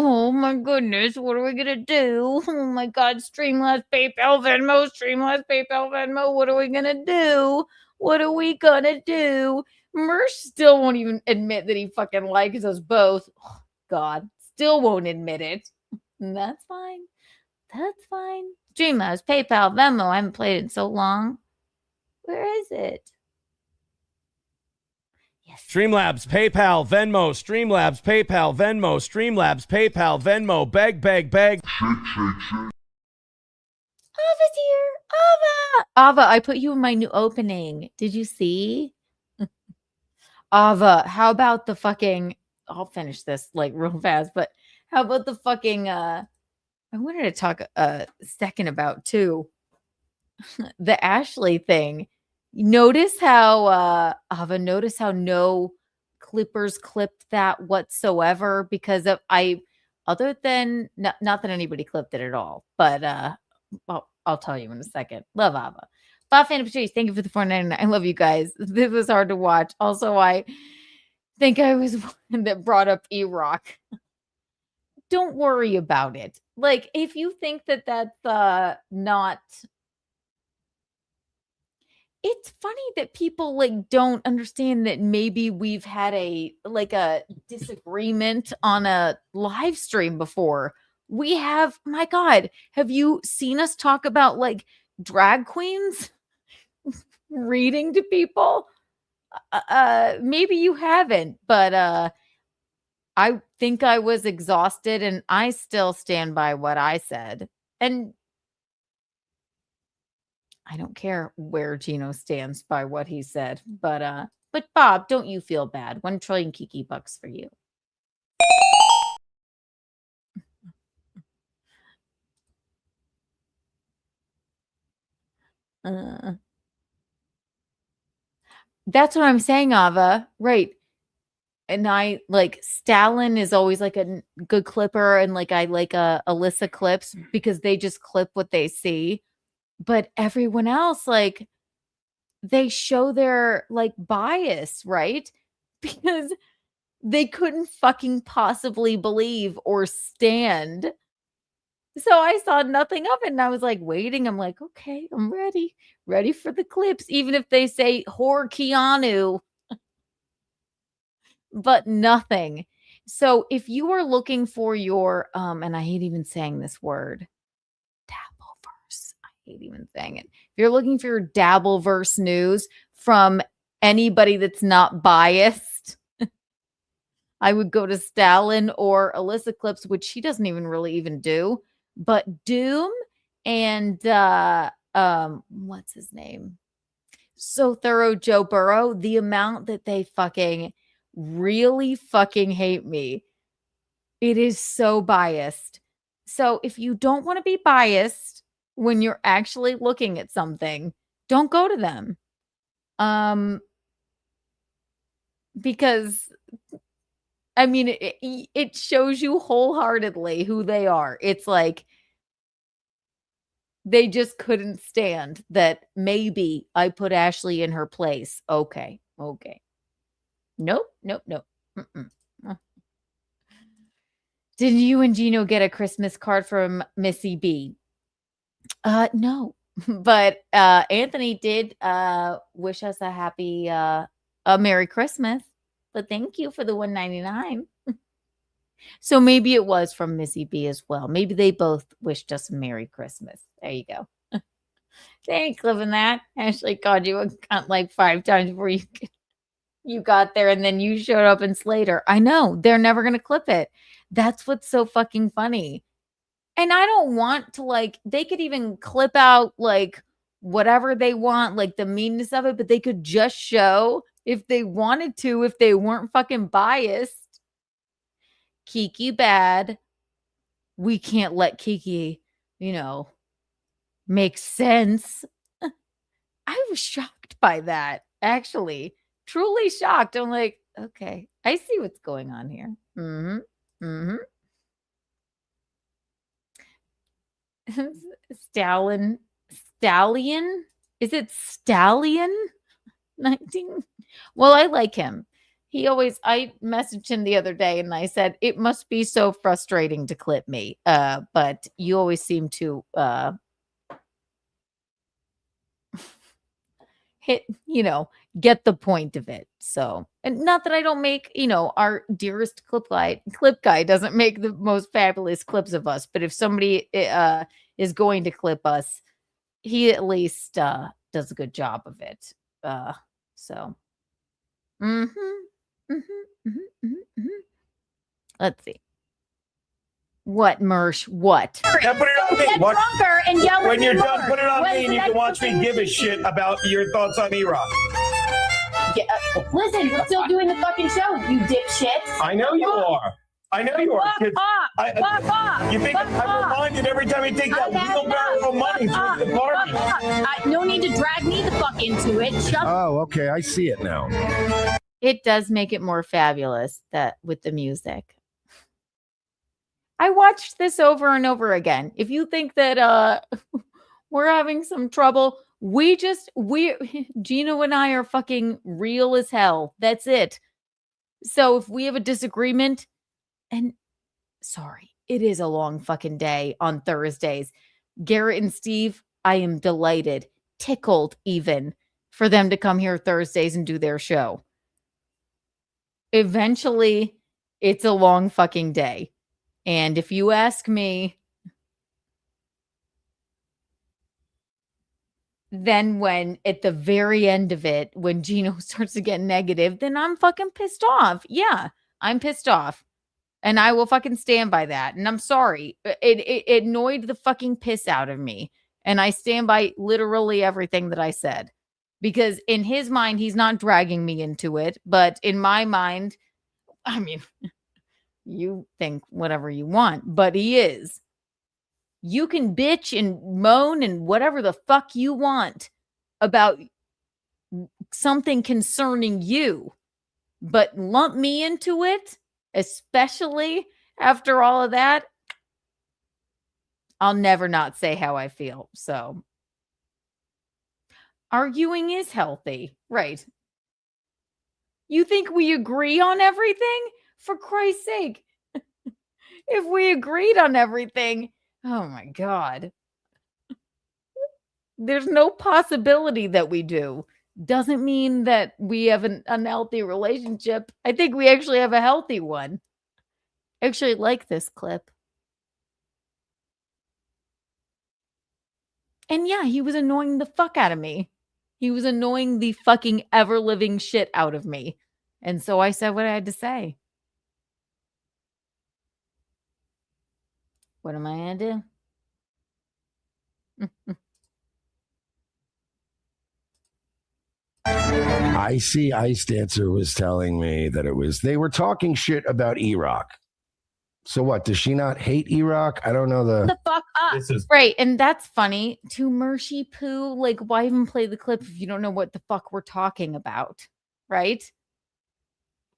Oh my goodness. What are we going to do? Oh my God. Streamlabs, PayPal, Venmo, Streamlabs, PayPal, Venmo. What are we going to do? What are we going to do? Mersh still won't even admit that he fucking likes us both. Oh, God. Still won't admit it. And that's fine. That's fine. Streamlabs, PayPal, Venmo. I haven't played it in so long. Where is it? Streamlabs, PayPal, Venmo, Streamlabs, PayPal, Venmo, Streamlabs, PayPal, Venmo, beg. Ava's here. Ava, I put you in my new opening. Did you see? Ava, how about the fucking, I'll finish this like real fast, but how about the fucking, I wanted to talk a second about too, the Ashley thing. Notice how Ava, notice how no clippers clipped that whatsoever because of other than not that anybody clipped it at all, but I'll tell you in a second. Love Ava. Bob Fan Patrice, thank you for the $4.99. I love you guys. This was hard to watch. Also, I think I was one that brought up E-Rock. Don't worry about it. Like, if you think that that's not, it's funny that people like don't understand that maybe we've had a disagreement on a live stream before. We have, my God, have you seen us talk about like drag queens reading to people? Maybe you haven't, but I think I was exhausted and I still stand by what I said. And I don't care where Geno stands by what he said, but Bob, don't you feel bad? 1 trillion Kiki bucks for you. That's what I'm saying, Ava. Right. And I like Stalin is always like a good clipper, and like I like Alyssa clips because they just clip what they see. But everyone else, like, they show their like bias, right? Because they couldn't fucking possibly believe or stand So I saw nothing of it, and I was like waiting. I'm like, okay, I'm ready for the clips, even if they say horror Keanu, but nothing. So if you are looking for your and I hate even saying this word, Dabbleverse. I hate even saying it. If you're looking for your Dabbleverse news from anybody that's not biased, I would go to Stalin or Alyssa Clips, which she doesn't even really even do. But Doom and what's his name? So Thorough Joe Burrow, the amount that they fucking really fucking hate me. It is so biased. So if you don't want to be biased when you're actually looking at something, don't go to them. Because I mean, it shows you wholeheartedly who they are. It's like they just couldn't stand that maybe I put Ashley in her place. Okay. Nope. Mm-mm. Did you and Geno get a Christmas card from Missy B? No. But Anthony did wish us a happy a Merry Christmas. But thank you for the $1.99. So maybe it was from Missy B as well. Maybe they both wished us a Merry Christmas. There you go. They ain't clipping that. Ashley called you a cunt like 5 times before you got there, and then you showed up in Slater. I know. They're never going to clip it. That's what's so fucking funny. And I don't want to, like, they could even clip out, like, whatever they want, like the meanness of it, but they could just show if they wanted to, if they weren't fucking biased. Kiki bad. We can't let Kiki, make sense. I was shocked by that, actually. Truly shocked. I'm like, okay, I see what's going on here. Stallion? Is it Stallion? 19? Well, I like him. I messaged him the other day and I said, it must be so frustrating to clip me. But you always seem to get the point of it. So, and not that I don't make, our dearest clip guy doesn't make the most fabulous clips of us, but if somebody is going to clip us, he at least does a good job of it. Let's see. What, Mersh? What? Yeah, put it on me. Get drunker and yell when you're done, more. put it on When's me and the you can next watch me fucking give a movie? shit about your thoughts on E-Rock. Yeah, listen, we're still doing the fucking show, you dipshits. I know you are. I know you are. Fuck off. You think I'm reminded every time you take that wheelbarrow of money to the party. No need to drag me the fuck into it. Oh, okay. I see it now. It does make it more fabulous that with the music. I watched this over and over again. If you think that we're having some trouble, Geno and I are fucking real as hell. That's it. So if we have a disagreement, and sorry, it is a long fucking day on Thursdays. Garrett and Steve, I am delighted, tickled even, for them to come here Thursdays and do their show. Eventually, it's a long fucking day. And if you ask me, then when at the very end of it, when Geno starts to get negative, then I'm fucking pissed off. Yeah, I'm pissed off. And I will fucking stand by that. And I'm sorry. It annoyed the fucking piss out of me. And I stand by literally everything that I said. Because in his mind, he's not dragging me into it. But in my mind, I mean, you think whatever you want, but he is. You can bitch and moan and whatever the fuck you want about something concerning you. But lump me into it, especially after all of that, I'll never not say how I feel. So arguing is healthy, right? You think we agree on everything? For Christ's sake. If we agreed on everything, Oh my God. There's no possibility that we do. Doesn't mean that we have an unhealthy relationship. I think we actually have a healthy one. I actually like this clip. And yeah, he was annoying the fuck out of me. He was annoying the fucking ever-living shit out of me. And so I said what I had to say. What am I going to do? Icy Ice Dancer was telling me that they were talking shit about E-Rock. So what? Does she not hate E-Rock? I don't know The fuck up. Right, and that's funny. To Mercy Poo, like, why even play the clip if you don't know what the fuck we're talking about? Right?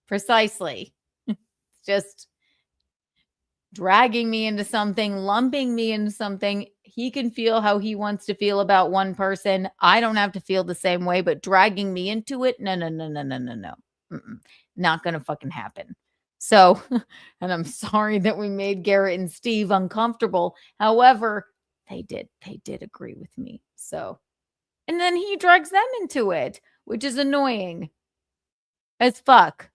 Precisely. Just dragging me into something, lumping me into something. He can feel how he wants to feel about one person. I don't have to feel the same way, but dragging me into it, no. Not gonna fucking happen. So, and I'm sorry that we made Garrett and Steve uncomfortable. However, they did agree with me. So, and then he drags them into it, which is annoying as fuck.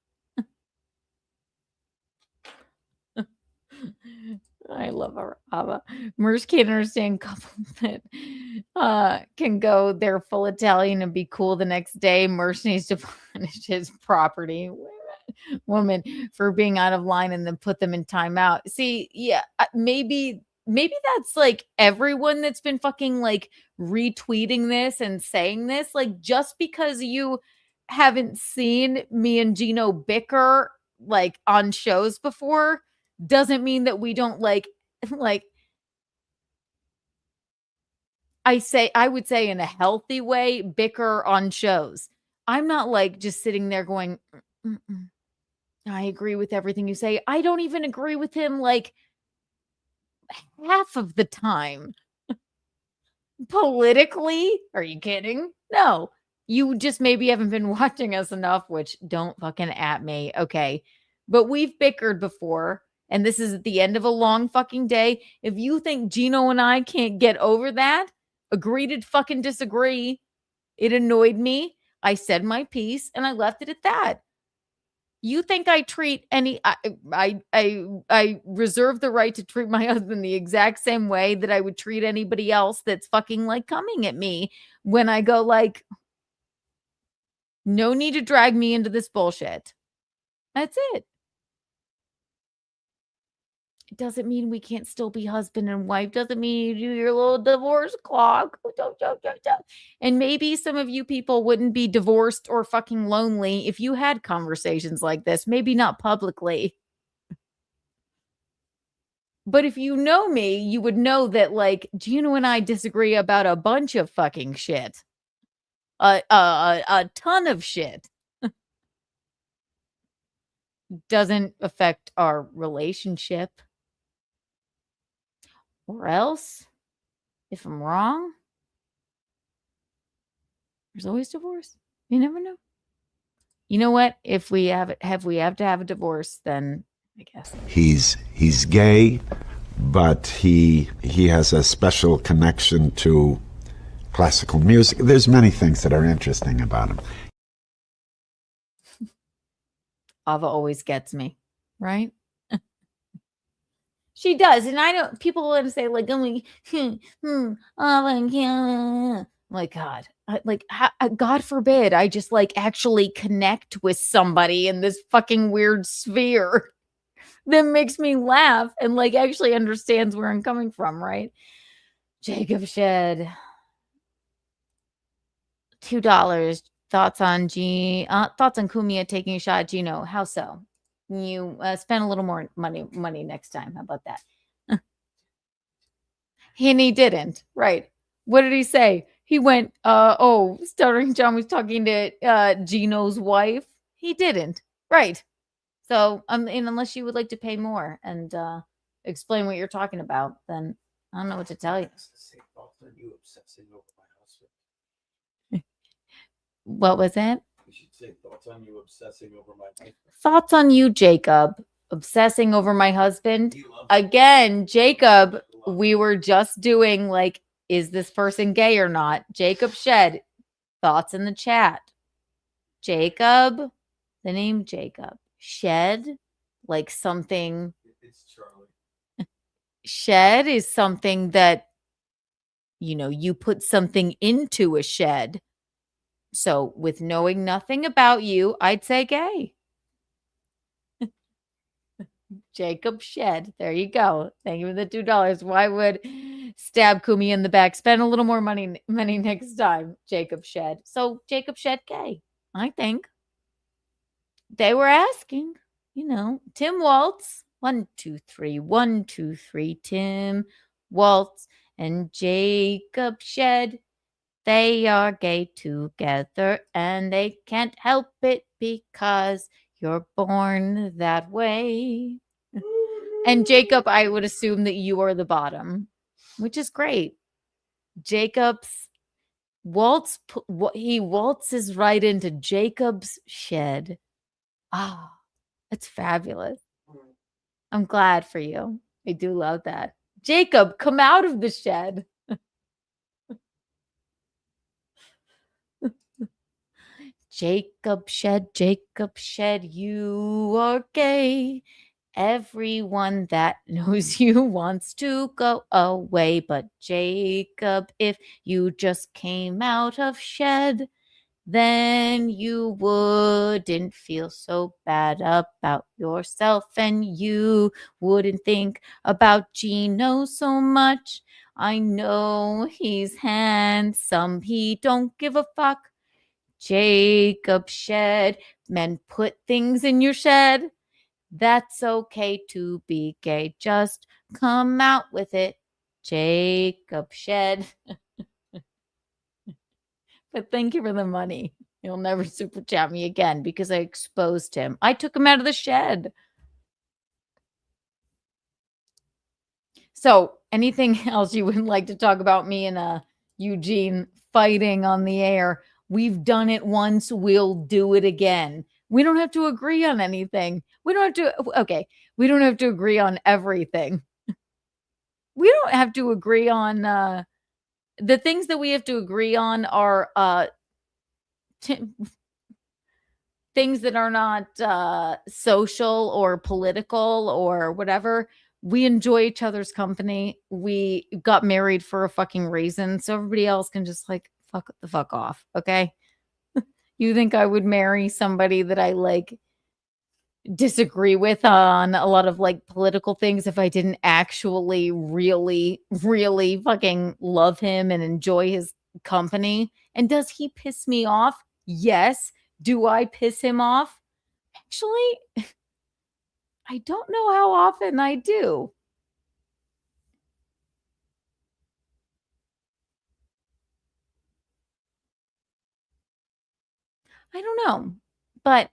I love our Ava. Merce can't understand couples that can go there full Italian and be cool the next day. Merce needs to punish his property woman for being out of line and then put them in timeout. See, yeah, maybe that's like everyone that's been fucking like retweeting this and saying this. Like, just because you haven't seen me and Geno bicker like on shows before doesn't mean that we don't like I would say in a healthy way bicker on shows. I'm not like just sitting there going, I agree with everything you say. I don't even agree with him like half of the time. Politically? Are you kidding? No. You just maybe haven't been watching us enough, which don't fucking at me. Okay. But we've bickered before. And this is at the end of a long fucking day. If you think Geno and I can't get over that, agree to fucking disagree. It annoyed me. I said my piece and I left it at that. You think I treat any I reserve the right to treat my husband the exact same way that I would treat anybody else that's fucking like coming at me when I go like, no need to drag me into this bullshit. That's it. It doesn't mean we can't still be husband and wife. Doesn't mean you do your little divorce clock. And maybe some of you people wouldn't be divorced or fucking lonely if you had conversations like this. Maybe not publicly. But if you know me, you would know that like Geno and I disagree about a bunch of fucking shit. A ton of shit. Doesn't affect our relationship. Or else, if I'm wrong, there's always divorce. You never know. You know what? If we have to have a divorce, then I guess he's gay, but he has a special connection to classical music. There's many things that are interesting about him. Ava always gets me, right? She does, and I don't. People want to say like, "Oh my God!" God forbid I just like actually connect with somebody in this fucking weird sphere that makes me laugh and like actually understands where I'm coming from, right? Jacob Shed, $2. Thoughts on Kumia taking a shot at Geno? How so? You spend a little more money next time. How about that? And he didn't. Right. What did he say? He went, Stuttering John was talking to Geno's wife. He didn't. Right. So, and unless you would like to pay more and explain what you're talking about, then I don't know what to tell you. What was it? You should say thoughts on you obsessing over my husband. Thoughts on you, Jacob, obsessing over my husband. Again, Jacob, we were just doing like, is this person gay or not? Jacob Shed, thoughts in the chat. Jacob, the name Jacob. Shed, like something. It's Charlie. Shed is something that, you know, you put something into a shed. So with knowing nothing about you, I'd say gay. Jacob Shed. There you go. Thank you for the $2. Why would stab Kumi in the back? Spend a little more money next time. Jacob Shed. So Jacob Shed gay, I think. They were asking, you know, Tim Waltz. 1, 2, 3, 1, 2, 3. Tim Waltz and Jacob Shed. They are gay together and they can't help it because you're born that way. And Jacob, I would assume that you are the bottom, which is great. Jacob's waltz, he waltzes right into Jacob's shed. Ah, that's fabulous. I'm glad for you. I do love that. Jacob, come out of the shed. Jacob Shed, you are gay. Everyone that knows you wants to go away. But Jacob, if you just came out of shed, then you wouldn't feel so bad about yourself and you wouldn't think about Geno so much. I know he's handsome. He don't give a fuck. Jacob Shed, men put things in your shed. That's okay to be gay. Just come out with it. Jacob Shed. But thank you for the money. You'll never super chat me again because I exposed him. I took him out of the shed. So anything else you would like to talk about me and Eugene fighting on the air? We've done it once. We'll do it again. We don't have to agree on anything. We don't have to. Okay. We don't have to agree on everything. We don't have to agree on the things that we have to agree on are things that are not social or political or whatever. We enjoy each other's company. We got married for a fucking reason. So everybody else can just like fuck the fuck off. Okay. You think I would marry somebody that I like disagree with on a lot of like political things if I didn't actually really fucking love him and enjoy his company? And does he piss me off? Yes. Do I piss him off? Actually, I don't know how often I do. I don't know, but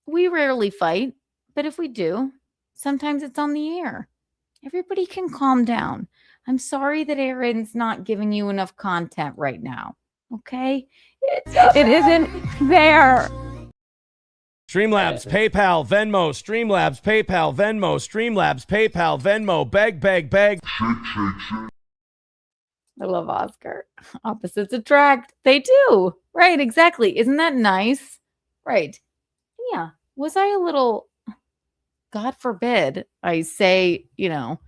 we rarely fight. But if we do, sometimes it's on the air. Everybody can calm down. I'm sorry that Aaron's not giving you enough content right now. Okay? It isn't fair. Streamlabs, PayPal, Venmo, Streamlabs, PayPal, Venmo, Streamlabs, PayPal, Venmo, beg. I love Oscar. Opposites attract. They do. Right, exactly. Isn't that nice? Right. Yeah. Was I a little, God forbid, I say, you know,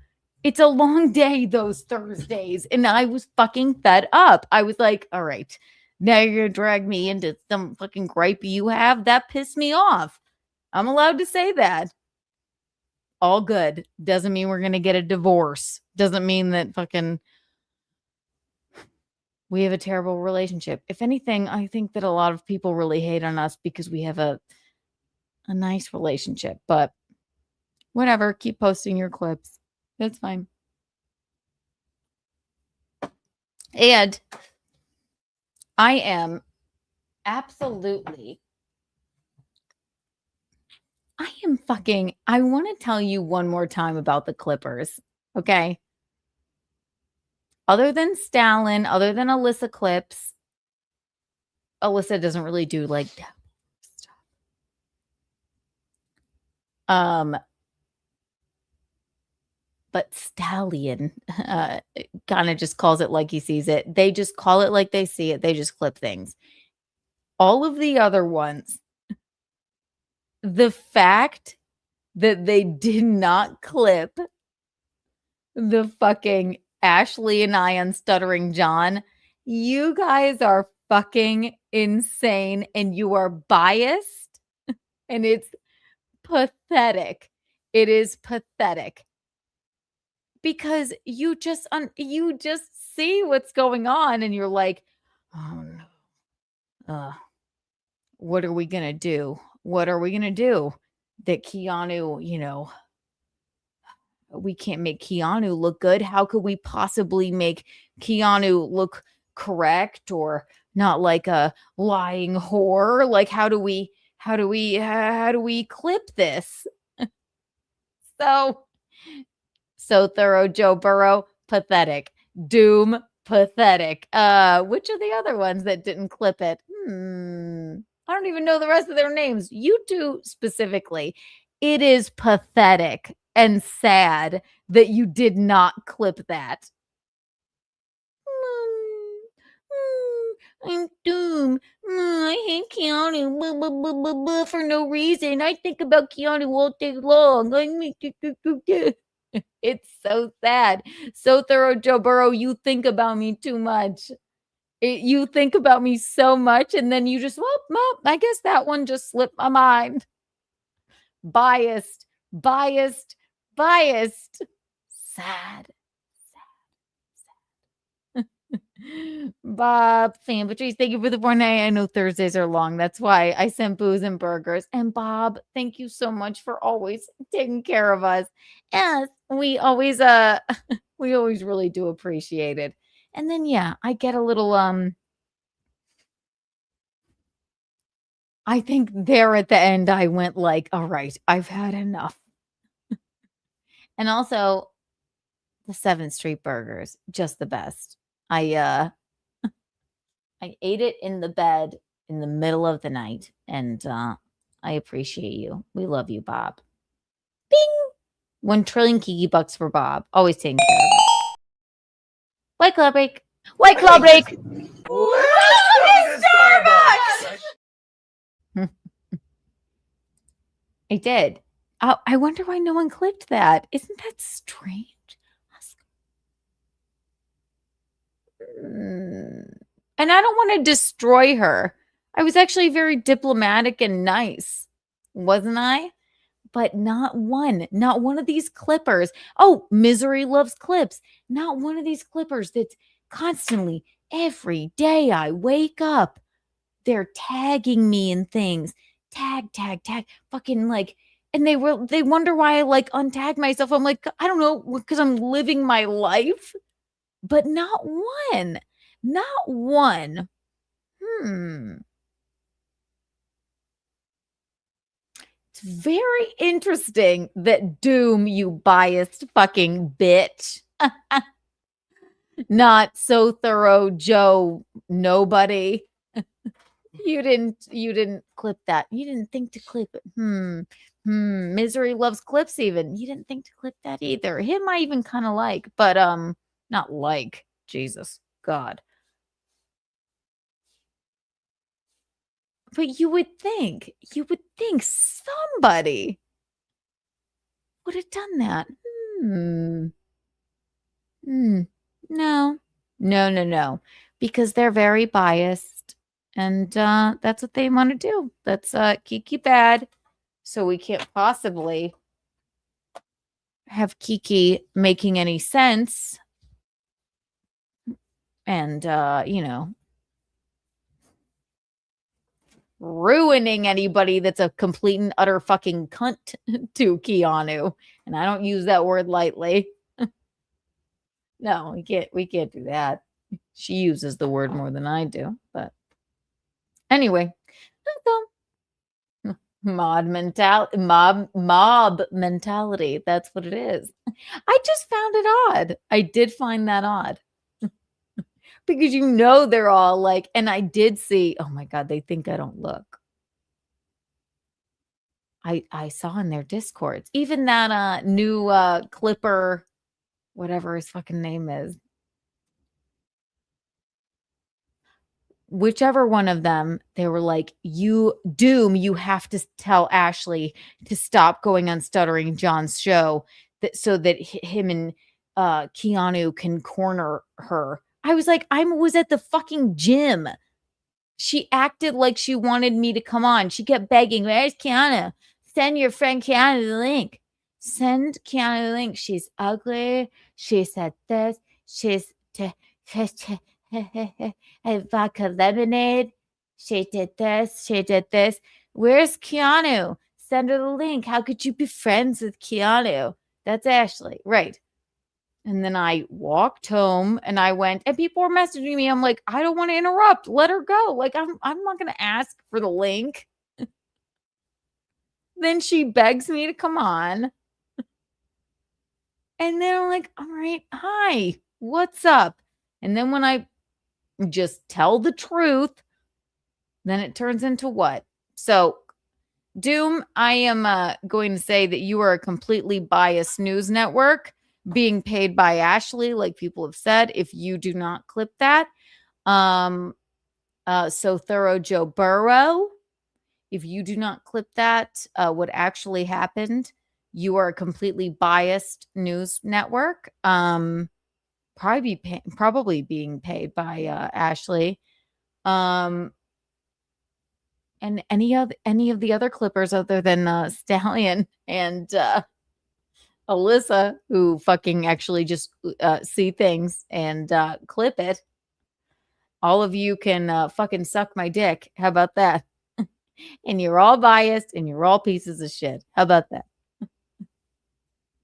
it's a long day those Thursdays, and I was fucking fed up. I was like, all right, now you're going to drag me into some fucking gripe you have? That pissed me off. I'm allowed to say that. All good. Doesn't mean we're going to get a divorce. Doesn't mean that fucking we have a terrible relationship. If anything, I think that a lot of people really hate on us because we have a nice relationship. But whatever. Keep posting your clips. That's fine. And I am absolutely, I want to tell you one more time about the Clippers. Okay. Other than Stalin, other than Alyssa clips, Alyssa doesn't really do like stuff. but stallion kind of just calls it like he sees it. They just call it like they see it. They just clip things. All of the other ones, the fact that they did not clip the fucking Ashley and I on Stuttering John, you guys are fucking insane and you are biased and it's pathetic. It is pathetic. Because you just see what's going on and you're like, oh no. What are we going to do? What are we going to do? That Keanu, we can't make Keanu look good. How could we possibly make Keanu look correct or not like a lying whore? Like, how do we clip this? So thorough, Joe Burrow, pathetic. Doom, pathetic. Which are the other ones that didn't clip it? I don't even know the rest of their names. You two specifically. It is pathetic and sad that you did not clip that. I'm Doom. I hate Keanu. Blah, blah, blah, blah, blah, for no reason. I think about Keanu all day long. It's so sad. So thorough, Joe Burrow. You think about me too much. You think about me so much, and then you just, well, I guess that one just slipped my mind. Biased. Sad. Bob, Fan Patrice, thank you for the 4 night. I know Thursdays are long. That's why I sent booze and burgers. And Bob, thank you so much for always taking care of us. Yes, we always really do appreciate it. And then yeah, I get a little I think there at the end I went like, all right, I've had enough. And also the 7th Street burgers, just the best. I ate it in the bed in the middle of the night, and I appreciate you. We love you, Bob. Bing! 1 trillion Kiki bucks for Bob. Always taking care of it. White Claw break. White Claw break. Starbucks. I did. I wonder why no one clipped that. Isn't that strange? And I don't want to destroy her. I was actually very diplomatic and nice, wasn't I? But not one of these clippers. Oh, Misery loves clips. Not one of these clippers that's constantly, every day I wake up, they're tagging me in things. Tag. Fucking like, and they wonder why I like untag myself. I'm like, I don't know, because I'm living my life. But not one. It's very interesting that Doom, you biased fucking bitch. Not so thorough, Joe. Nobody. You didn't clip that. You didn't think to clip it. Misery loves clips even. You didn't think to clip that either. Him I even kind of like, but not like. Jesus God. But you would think somebody would have done that. No. Because they're very biased. And that's what they want to do. That's Kiki bad. So we can't possibly have Kiki making any sense. And, ruining anybody that's a complete and utter fucking cunt to Keanu. And I don't use that word lightly. No, we can't do that. She uses the word more than I do. But anyway, mob mentality. That's what it is. I just found it odd. I did find that odd. Because they're all like, and I did see, oh my God, they think I don't look. I saw in their Discords, even that new clipper whatever his fucking name is. Whichever one of them, they were like, you have to tell Ashley to stop going on Stuttering John's show so that him and Keanu can corner her. I was like, I was at the fucking gym. She acted like she wanted me to come on. She kept begging, where's Keanu? Send your friend Keanu the link. Send Keanu the link. She's ugly. She said this. She's vodka lemonade. She did this. She did this. Where's Keanu? Send her the link. How could you be friends with Keanu? That's Ashley. Right. And then I walked home and I went, and people were messaging me. I'm like, I don't want to interrupt. Let her go. Like, I'm not going to ask for the link. Then she begs me to come on. And then I'm like, all right, hi, what's up? And then when I just tell the truth, then it turns into what? So, Doom, I am going to say that you are a completely biased news network being paid by Ashley, like people have said, if you do not clip that. So Thorough Joe Burrow, if you do not clip that, what actually happened, you are a completely biased news network. Probably being paid by Ashley. And any of the other clippers other than Stallion and Alyssa, who fucking actually just see things and clip it. All of you can fucking suck my dick. How about that? And you're all biased and you're all pieces of shit. How about that?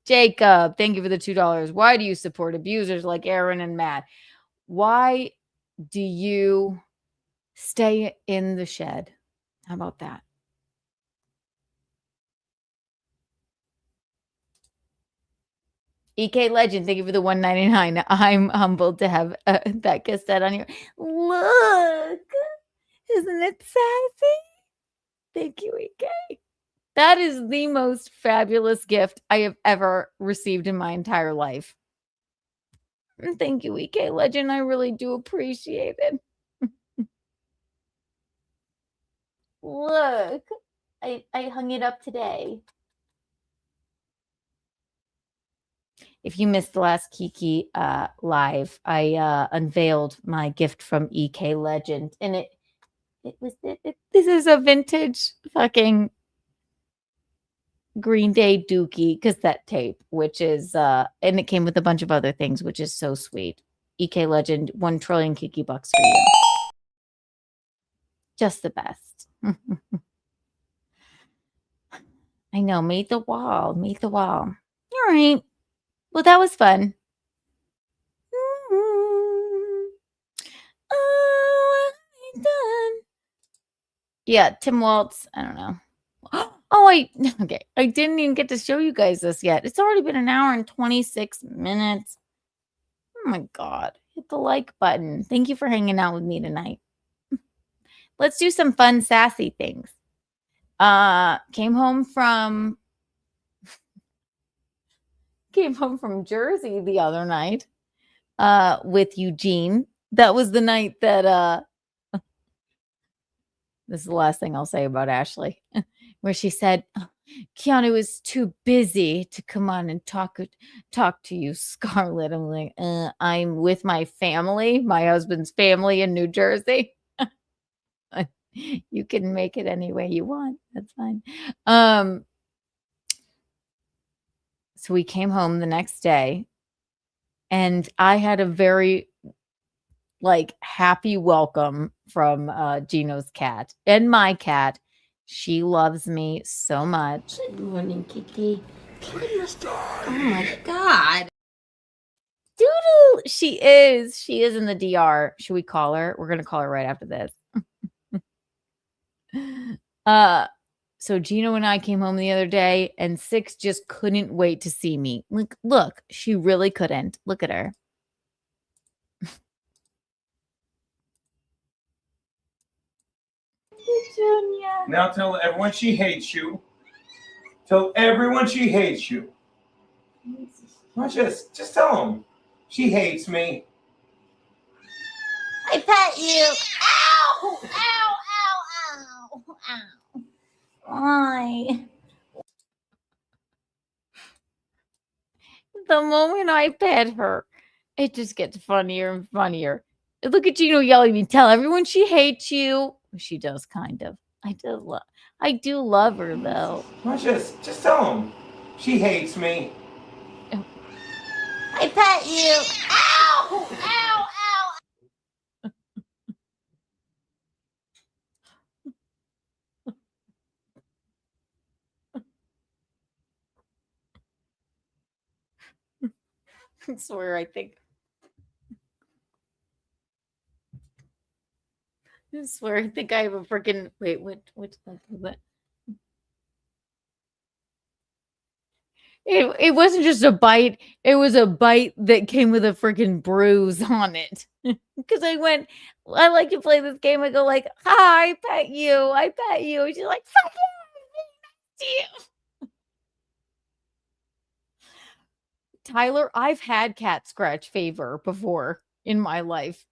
Jacob, thank you for the $2. Why do you support abusers like Aaron and Matt? Why do you stay in the shed? How about that? EK Legend, thank you for the $1.99. I'm humbled to have that cassette on here. Look, isn't it sassy? Thank you, EK. That is the most fabulous gift I have ever received in my entire life. Thank you, EK Legend. I really do appreciate it. Look, I hung it up today. If you missed the last Kiki live, I unveiled my gift from EK Legend, and this is a vintage fucking Green Day Dookie cassette tape, which is and it came with a bunch of other things, which is so sweet. EK Legend, 1 trillion Kiki bucks for you. Just the best. I know, made the wall. All right. Well, that was fun. Oh, I'm done. Yeah, Tim Waltz. I don't know. Okay. I didn't even get to show you guys this yet. It's already been 1 hour and 26 minutes. Oh my God. Hit the like button. Thank you for hanging out with me tonight. Let's do some fun, sassy things. Came home from Jersey the other night with Eugene. That was the night that this is the last thing I'll say about Ashley, where she said, Keanu is too busy to come on and talk to you, Scarlet. I'm like, I'm with my family, my husband's family in New Jersey. You can make it any way you want. That's fine. So we came home the next day, and I had a very happy welcome from Geno's cat and my cat. She loves me so much. Good morning, Kiki. Oh my God. Doodle. She is in the DR. Should we call her? We're going to call her right after this. So Geno and I came home the other day, and Six just couldn't wait to see me. Look, she really couldn't. Look at her. Now tell everyone she hates you. Tell everyone she hates you. Just tell him. She hates me. I pet you. Ow! Ow! Ow! Ow! Ow! Why? The moment I pet her, it just gets funnier and funnier. Look at Geno yelling at me. Tell everyone she hates you. She does kind of. I do love her though. Just tell him. She hates me. I pet you. Ow! Ow! Ow! I swear, I think I have a freaking wait. Which was that? It wasn't just a bite. It was a bite that came with a freaking bruise on it. Because I like to play this game. I go like, hi, I pet you. I pet you. And she's like, fuck you. I'm being nice to you. Tyler, I've had cat scratch fever before in my life.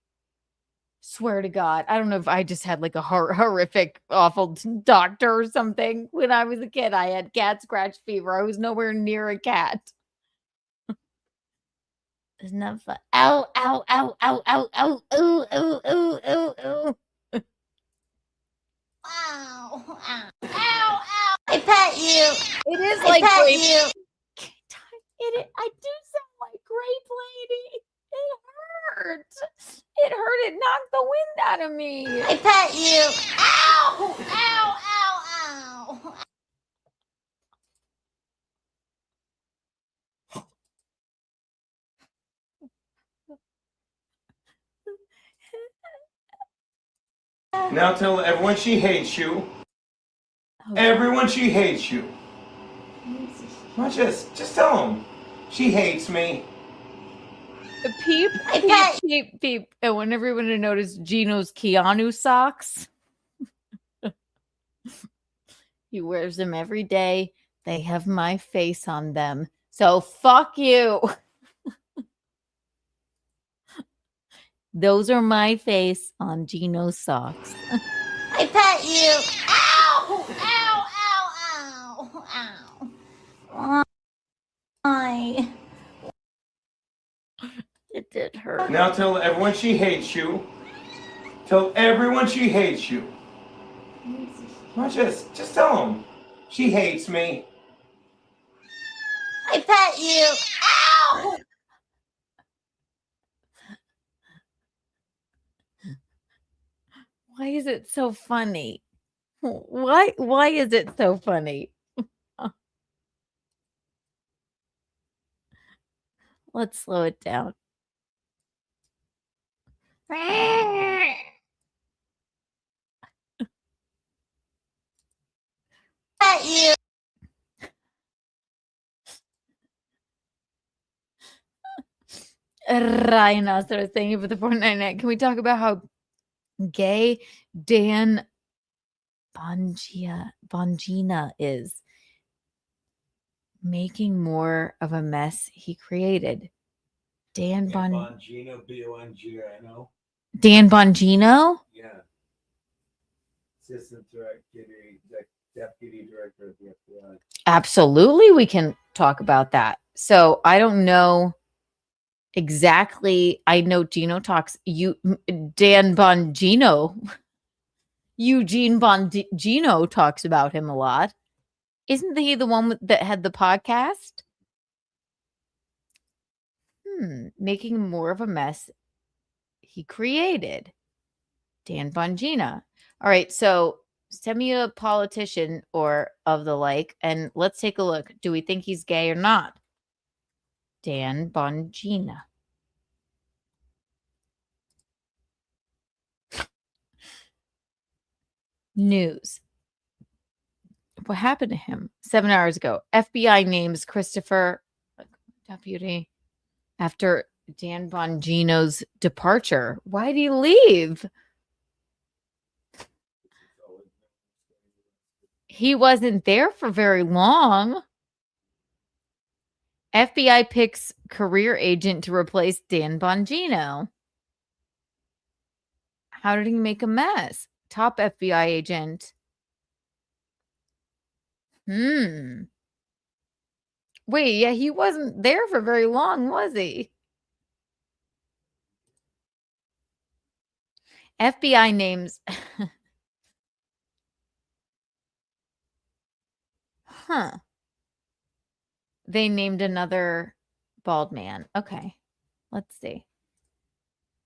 Swear to God. I don't know if I just had like a horrific, awful doctor or something. When I was a kid, I had cat scratch fever. I was nowhere near a cat. Isn't that fun? Ow, ow, ow, ow, ow, ow, ooh, ooh, ooh, ooh, ooh. Ow! Ow! Ow! Ow! I pet you. It is I like pet grape. you. I do sound like grape lady. It hurt. It hurt. It knocked the wind out of me. I pet you. Ow! Ow! Ow! Ow! Now tell everyone she hates you. Everyone she hates you. Just tell him. She hates me. Peep, peep, peep. I want everyone to notice Geno's Keanu socks. He wears them every day. They have my face on them. So fuck you. Those are my face on Geno's socks. I pet you. Ow! Ow! Ow! Ow! Ow! Why? It did hurt. Now tell everyone she hates you. Tell everyone she hates you. Just tell him. She hates me. I pet you. Ow! Why is it so funny? Why is it so funny? Let's slow it down. Pet you. Rhinoceros, thank you for the 499. Can we talk about how gay Dan Bongina is making more of a mess he created? Dan Bongino, B-O-N-G-I-N-O. Dan Bongino? Yeah. Assistant Deputy Director of the FBI. Absolutely, we can talk about that. So I don't know exactly. I know Geno talks. Dan Bongino, Eugene Bongino talks about him a lot. Isn't he the one that had the podcast? Making more of a mess he created. Dan Bongina. All right, so send me a politician or of the like, and let's take a look. Do we think he's gay or not? Dan Bongina. News. What happened to him? 7 hours ago. FBI names Christopher deputy after Dan Bongino's departure. Why did he leave? He wasn't there for very long. FBI picks career agent to replace Dan Bongino. How did he make a mess? Top FBI agent. Wait, yeah, he wasn't there for very long, was he? FBI names. Huh. They named another bald man. Okay. Let's see.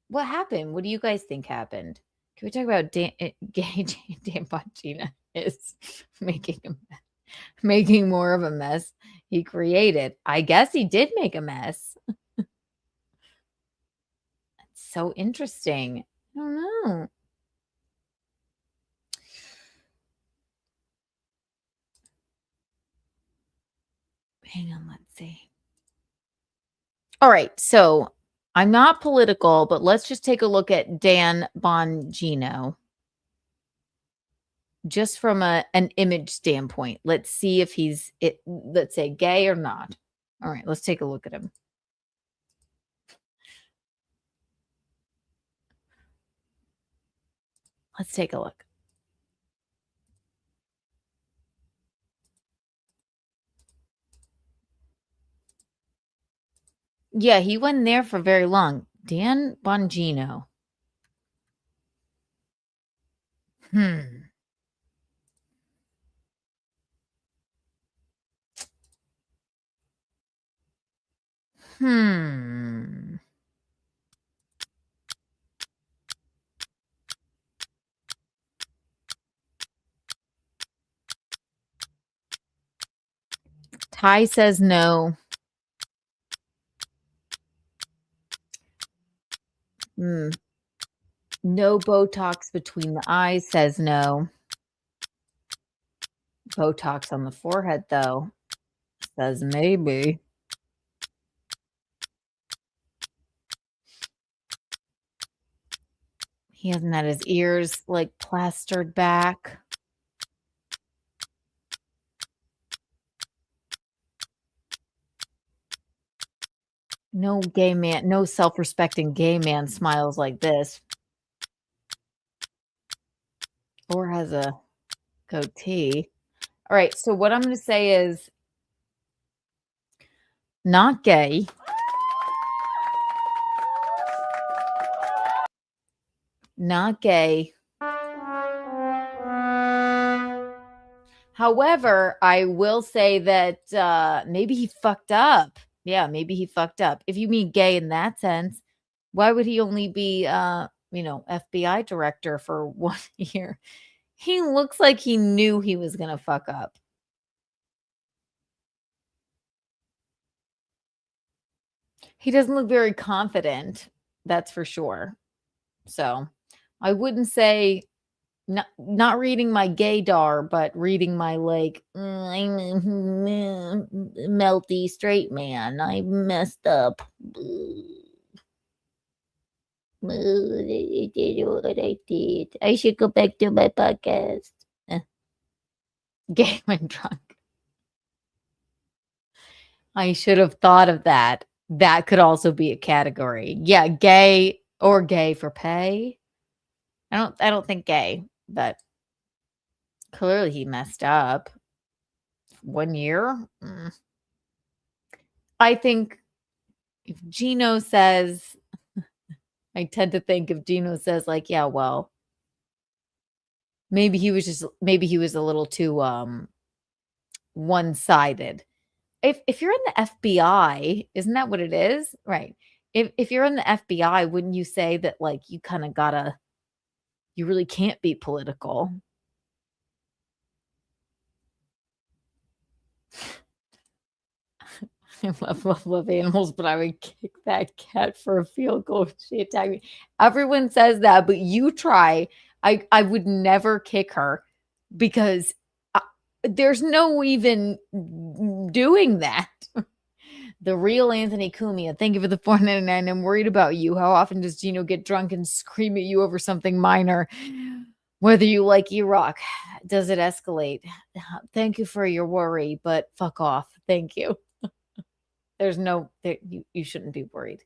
What happened? What do you guys think happened? Can we talk about Dan Bongino is making more of a mess he created? I guess he did make a mess. That's so interesting. I don't know. Hang on, let's see. All right, so I'm not political, but let's just take a look at Dan Bongino. Just from an image standpoint. Let's see if he's, let's say, gay or not. All right, let's take a look at him. Let's take a look. Yeah, he wasn't there for very long. Dan Bongino. Ty says no. No Botox between the eyes, says no. Botox on the forehead, though, says maybe. He hasn't had his ears, like, plastered back. No gay man, no self-respecting gay man smiles like this. Or has a goatee. All right, so what I'm going to say is not gay. Not gay. However, I will say that maybe he fucked up. Yeah, maybe he fucked up. If you mean gay in that sense, why would he only be, FBI director for 1 year? He looks like he knew he was going to fuck up. He doesn't look very confident. That's for sure. So I wouldn't say not reading my gaydar, but reading my like I'm a melty straight man. I messed up. I did what I did. I should go back to my podcast. Gay when drunk. I should have thought of that. That could also be a category. Yeah, gay or gay for pay. I don't think gay, but clearly he messed up. 1 year. I think if Geno says, I tend to think if Geno says like, yeah, well, maybe he was a little too one-sided. If you're in the FBI, isn't that what it is? Right. If you're in the FBI, wouldn't you say that like you kind of you really can't be political? I love animals, but I would kick that cat for a field goal if she attacked me. Everyone says that, but you try. I would never kick her because there's no even doing that. The real Anthony Cumia. Thank you for the $4.99. I'm worried about you. How often does Geno get drunk and scream at you over something minor? Whether you like Iraq, does it escalate? Thank you for your worry, but fuck off. Thank you. There's no, you shouldn't be worried.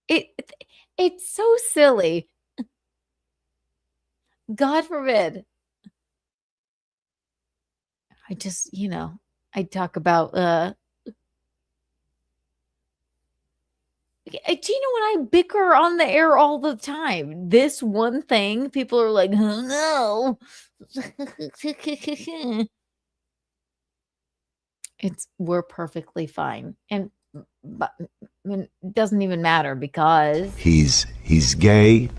It's so silly. God forbid. I just, I talk about, Gino and I bicker on the air all the time. This one thing, people are like, oh no. We're perfectly fine. But it doesn't even matter because He's gay,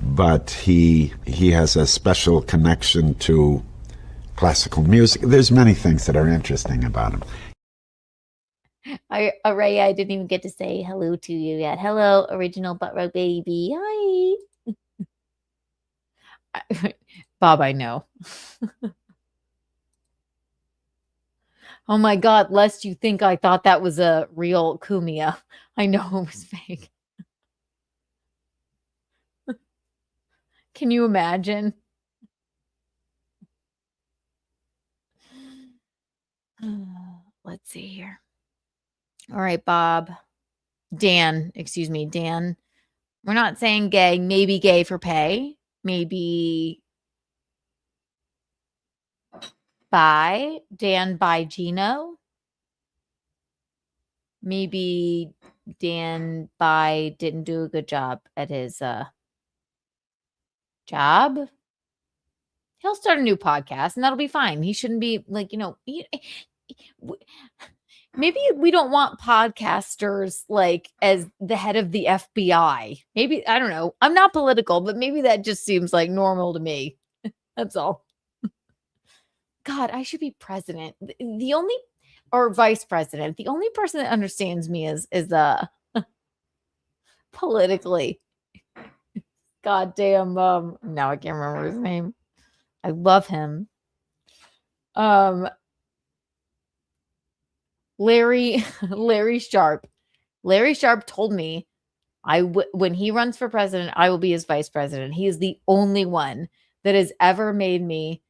but he has a special connection to classical music. There's many things that are interesting about him. Ray, I didn't even get to say hello to you yet. Hello, original butt rug baby. Hi. Bob, I know. Oh my God, lest you think I thought that was a real Kumia. I know it was fake. Can you imagine? Let's see here. All right, Bob. Dan, excuse me, Dan. We're not saying gay, maybe gay for pay. Maybe bi. Dan by Geno. Maybe Dan by didn't do a good job at his job. He'll start a new podcast and that'll be fine. He shouldn't be like, maybe we don't want podcasters like as the head of the FBI. Maybe, I don't know. I'm not political, but maybe that just seems like normal to me. That's all. God, I should be president. The only, or vice president. The only person that understands me is politically. Goddamn. Now I can't remember his name. I love him. Larry Sharp. Larry Sharp told me when he runs for president, I will be his vice president. He is the only one that has ever made me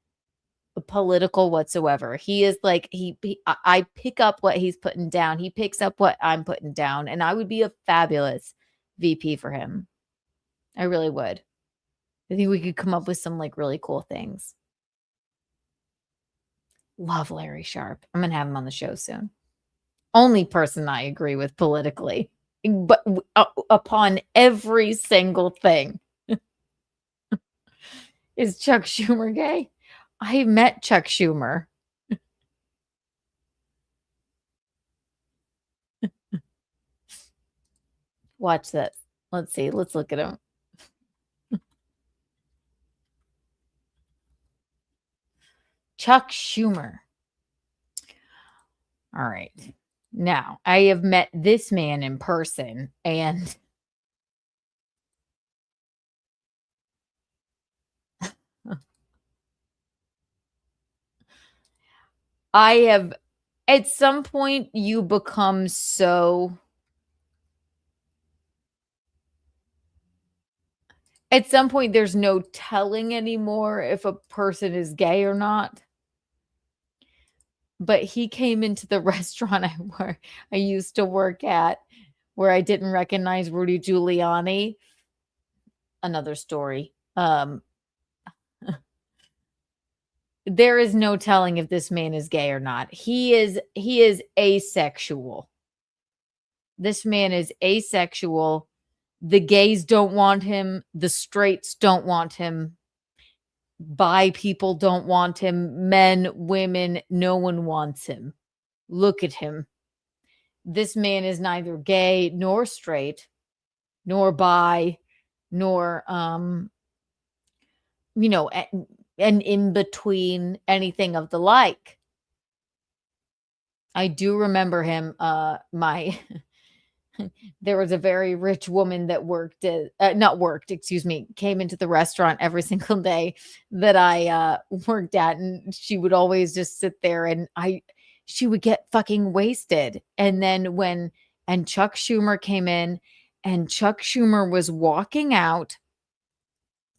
political whatsoever. He is like, I pick up what he's putting down. He picks up what I'm putting down. And I would be a fabulous VP for him. I really would. I think we could come up with some like really cool things. Love Larry Sharp. I'm going to have him on the show soon. Only person I agree with politically, but upon every single thing. Is Chuck Schumer gay? I met Chuck Schumer. Watch this. Let's see. Let's look at him. Chuck Schumer. All right. Now, I have met this man in person and I have, at some point, you become so, at some point, there's no telling anymore if a person is gay or not. But he came into the restaurant I used to work at where I didn't recognize Rudy Giuliani. Another story. There is no telling if this man is gay or not. He is asexual. This man is asexual. The gays don't want him. The straights don't want him. Bi people don't want him. Men, women, no one wants him. Look at him. This man is neither gay nor straight, nor bi, nor and in between, anything of the like. I do remember him. There was a very rich woman that came into the restaurant every single day that I worked at. And she would always just sit there and she would get fucking wasted. And then and Chuck Schumer came in and Chuck Schumer was walking out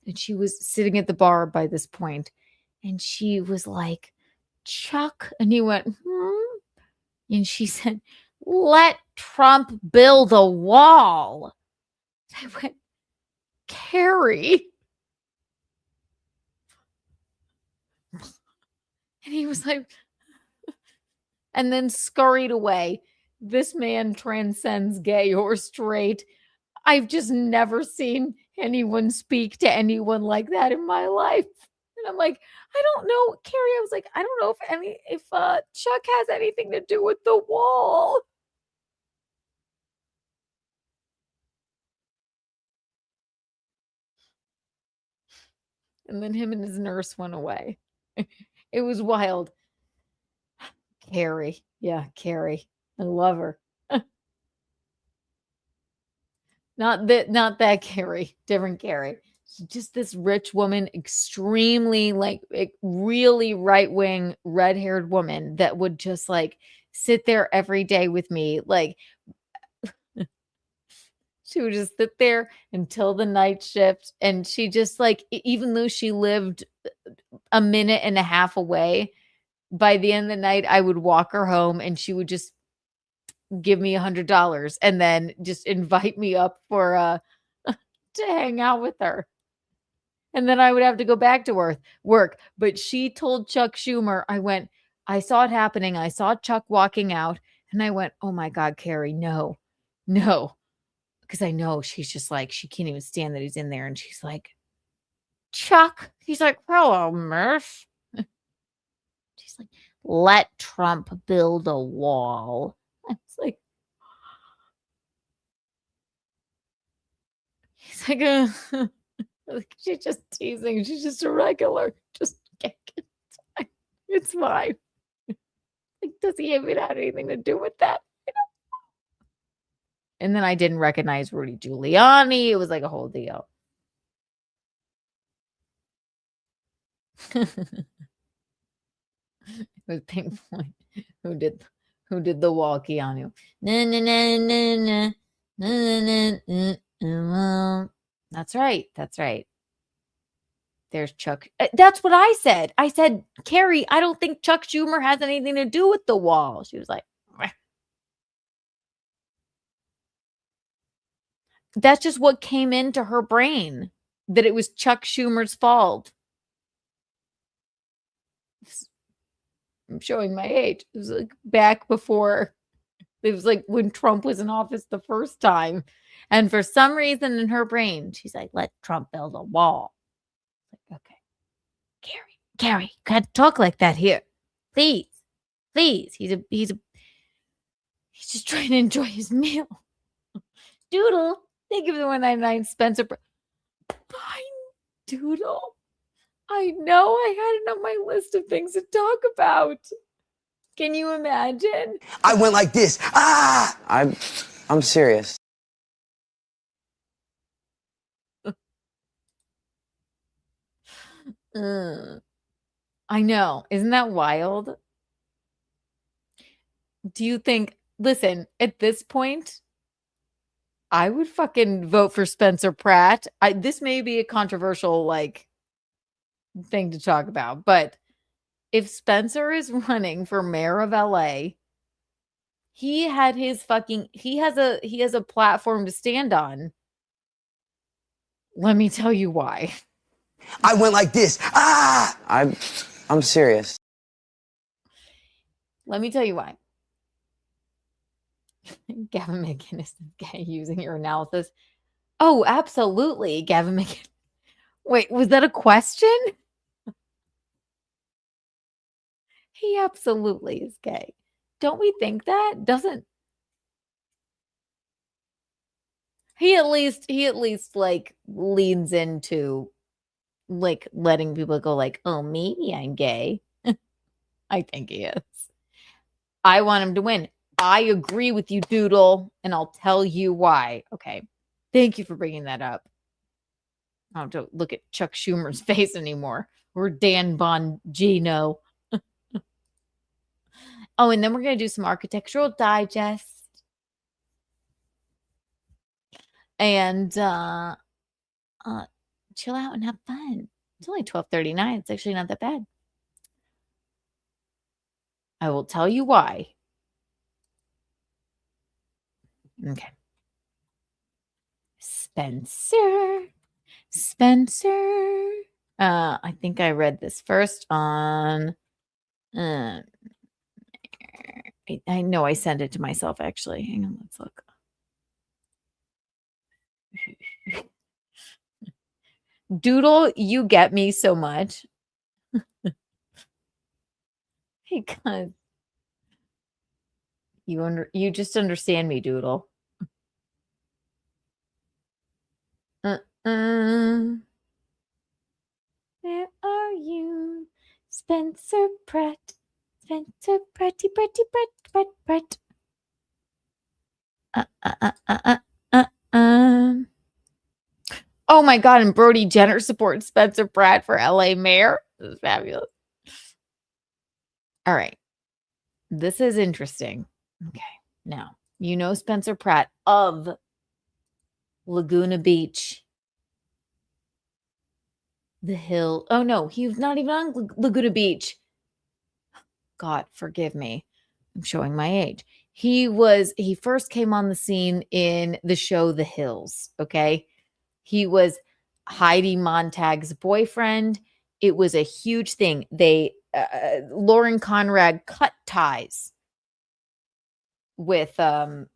and she was sitting at the bar by this point and she was like, Chuck, and he went, and she said, let Trump build a wall. I went, Carrie. And he was like, and then scurried away. This man transcends gay or straight. I've just never seen anyone speak to anyone like that in my life. And I'm like, I don't know, Carrie. I was like, I don't know if Chuck has anything to do with the wall. And then him and his nurse went away. It was wild. Carrie. Yeah, Carrie. I love her. Not that Carrie. Different Carrie. Just this rich woman, extremely really right-wing, red-haired woman that would just sit there every day with me. She would just sit there until the night shift. And she just even though she lived a minute and a half away, by the end of the night, I would walk her home and she would just give me $100 and then just invite me up for to hang out with her. And then I would have to go back to work. But she told Chuck Schumer, I saw it happening. I saw Chuck walking out and I went, oh my God, Carrie, no. Because I know she's just she can't even stand that he's in there. And she's like, Chuck. He's like, hello, Murph. She's like, let Trump build a wall. It's like, he's like, she's just teasing. She's just a regular. Just it's fine. Does he even have anything to do with that? And then I didn't recognize Rudy Giuliani. It was a whole deal. It was Pink Floyd who did the wall, Keanu. Na, na, na, na, na, na, na, na, na. That's right. There's Chuck. That's what I said. I said, Carrie, I don't think Chuck Schumer has anything to do with the wall. She was like, meh. That's just what came into her brain, that it was Chuck Schumer's fault. I'm showing my age. It was back before, it was when Trump was in office the first time. And for some reason in her brain, she's like, let Trump build a wall. Okay. Carrie, you can't talk like that here. Please. He's just trying to enjoy his meal. Doodle. Thank you for the 199, Spencer. Fine, Doodle. I know I had it on my list of things to talk about. Can you imagine? I went like this. Ah! I'm serious. I know. Isn't that wild? Do you think, listen, at this point, I would fucking vote for Spencer Pratt. This may be a controversial thing to talk about, but if Spencer is running for mayor of LA, he has a platform to stand on. Let me tell you why. I went like this. Ah! I'm serious. Let me tell you why. Gavin McInnes, using your analysis. Oh, absolutely, Gavin McInnes. Wait, was that a question? He absolutely is gay. Don't we think that? Doesn't he at least leans into letting people go oh, maybe I'm gay. I think he is. I want him to win. I agree with you, Doodle, and I'll tell you why. Okay. Thank you for bringing that up. I don't have to look at Chuck Schumer's face anymore. Or Dan Bongino. Oh, and then we're going to do some Architectural Digest. And chill out and have fun. It's only 12:39. It's actually not that bad. I will tell you why. Okay. Spencer. I think I read this first on. I know I sent it to myself actually. Hang on, let's look. Doodle, you get me so much. Because you just understand me, Doodle. Where are you, Spencer Pratt? Spencer Pratty. Oh my God! And Brody Jenner supports Spencer Pratt for LA mayor. This is fabulous. All right, this is interesting. Okay, now you know Spencer Pratt of Laguna Beach. The Hill. Oh no, he's not even on Laguna Beach. God, forgive me. I'm showing my age. He first came on the scene in the show The Hills, okay? He was Heidi Montag's boyfriend. It was a huge thing. Lauren Conrad cut ties with Heidi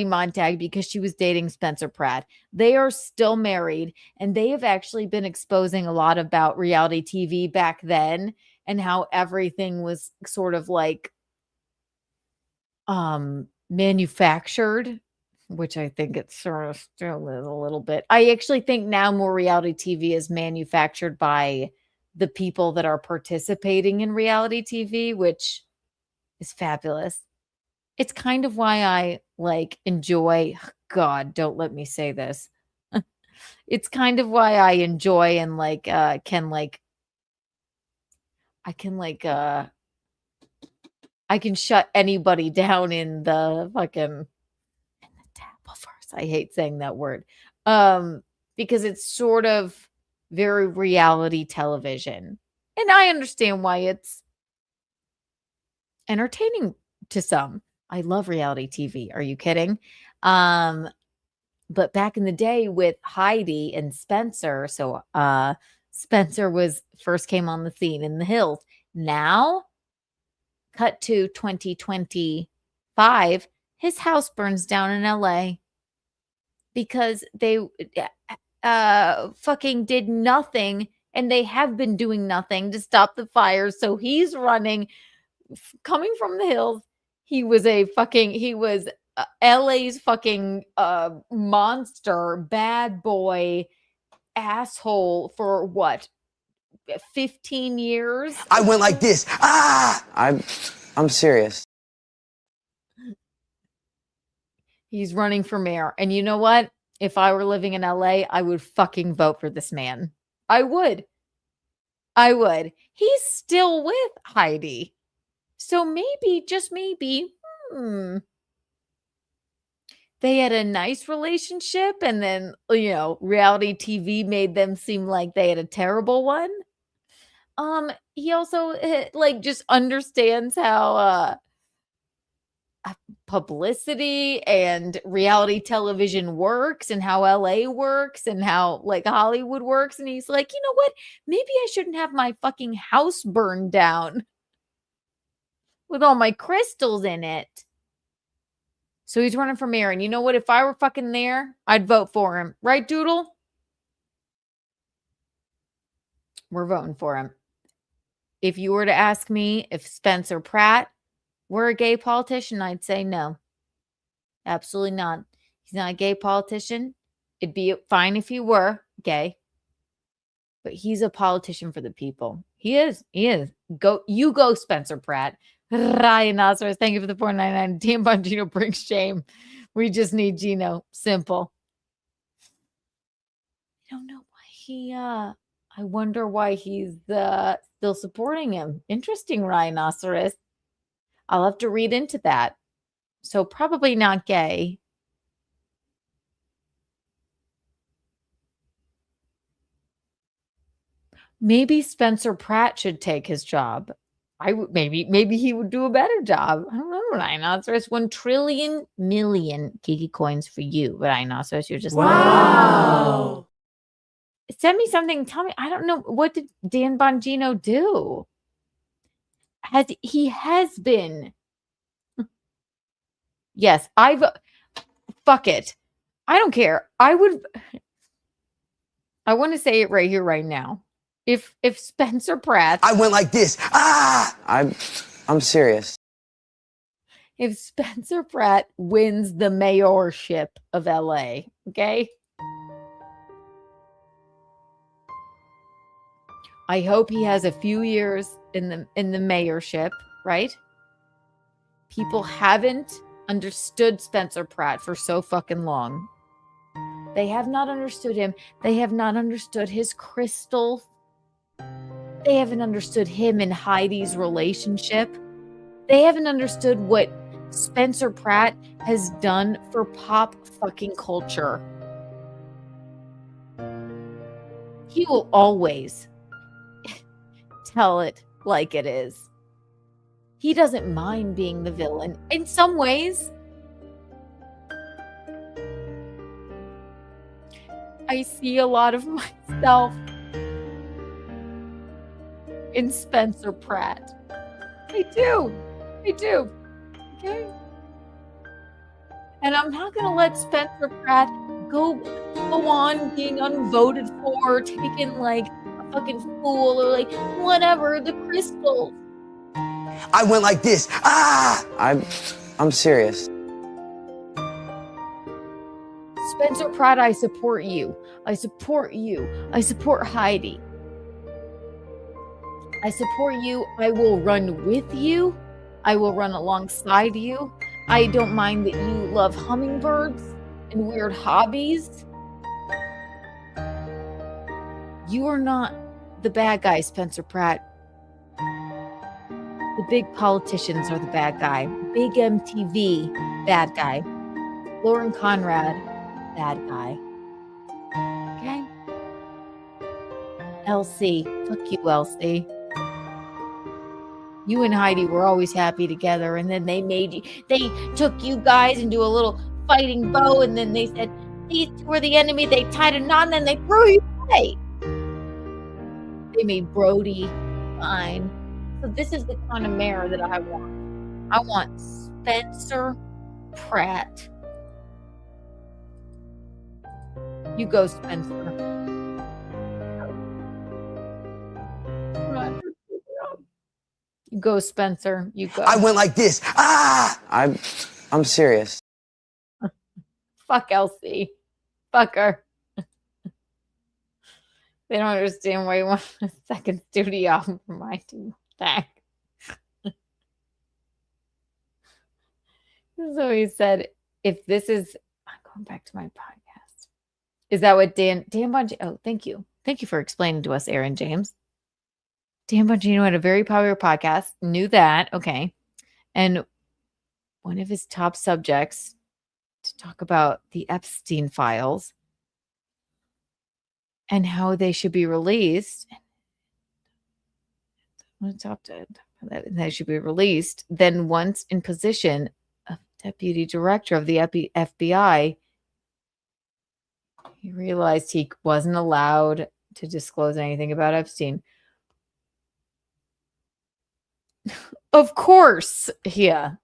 Montag because she was dating Spencer Pratt. They are still married, and they have actually been exposing a lot about reality TV back then and how everything was sort of like manufactured, which I think it sort of still is a little bit. I actually think now more reality TV is manufactured by the people that are participating in reality TV, which is fabulous. It's kind of why I enjoy, God, don't let me say this. It's kind of why I enjoy and I can shut anybody down in the Tappleverse. I hate saying that word. Because it's sort of very reality television. And I understand why it's entertaining to some. I love reality TV. Are you kidding? But back in the day with Heidi and Spencer, so Spencer first came on the scene in The Hills. Now, cut to 2025, his house burns down in LA because they fucking did nothing, and they have been doing nothing to stop the fires. So he's running, coming from The Hills. He was LA's fucking monster, bad boy, asshole for what, 15 years? I went like this. Ah! I'm serious. He's running for mayor. And you know what? If I were living in LA, I would fucking vote for this man. I would. He's still with Heidi. So maybe, just maybe, they had a nice relationship, and then, reality TV made them seem like they had a terrible one. He also just understands how publicity and reality television works and how LA works and how Hollywood works. And he's like, you know what? Maybe I shouldn't have my fucking house burned down with all my crystals in it. So he's running for mayor. And you know what? If I were fucking there, I'd vote for him. Right, Doodle? We're voting for him. If you were to ask me if Spencer Pratt were a gay politician, I'd say no. Absolutely not. He's not a gay politician. It'd be fine if he were gay. But he's a politician for the people. He is. You go, Spencer Pratt. Ryan Oscar, thank you for the $4.99. Team Bongino brings shame. We just need Geno. Simple. I don't know why he I wonder why he's still supporting him. Interesting, Rhinoceros. I'll have to read into that. So probably not gay. Maybe Spencer Pratt should take his job. maybe he would do a better job. I don't know, Rhinoceros. 1 trillion million Kiki coins for you, Rhinoceros. You're just Wow. Send me something. Tell me. I don't know. What did Dan Bongino do? He has been. Yes, fuck it. I don't care. I want to say it right here, right now. If Spencer Pratt, I went like this. I'm serious. If Spencer Pratt wins the mayorship of LA, okay? I hope he has a few years in the mayorship, right? People haven't understood Spencer Pratt for so fucking long. They have not understood him. They have not understood his crystals. They haven't understood him and Heidi's relationship. They haven't understood what Spencer Pratt has done for pop fucking culture. He will always tell it like it is. He doesn't mind being the villain. In some ways, I see a lot of myself in Spencer Pratt. I do. Okay? And I'm not going to let Spencer Pratt go on being unvoted for, taken like a fucking fool, or like whatever, the crystals. I went like this. I'm serious. Spencer Pratt, I support you. I support you. I support Heidi. I support you. I will run with you. I will run alongside you. I don't mind that you love hummingbirds and weird hobbies. You are not the bad guy, Spencer Pratt. The big politicians are the bad guy. Big MTV, bad guy. Lauren Conrad, bad guy. Okay? Elsie, fuck you, Elsie. You and Heidi were always happy together, and then they took you guys into a little fighting bow, and then they said, these two were the enemy, they tied a knot, and then they threw you away. They made Brody fine. So this is the kind of mayor that I want. I want Spencer Pratt. You go, Spencer. You go, Spencer. You go. I went like this. I'm serious. Fuck Elsie. Fuck her. They don't understand why you want a second studio album for my two back. So he said, if this is, I'm going back to my podcast. Is that what Dan Bongino? Oh, thank you. Thank you for explaining to us, Aaron James. Dan Bongino had a very popular podcast. Knew that. Okay. And one of his top subjects to talk about the Epstein files and how they should be released. They should be released. Then once in position of deputy director of the FBI, he realized he wasn't allowed to disclose anything about Epstein. Of course. Yeah,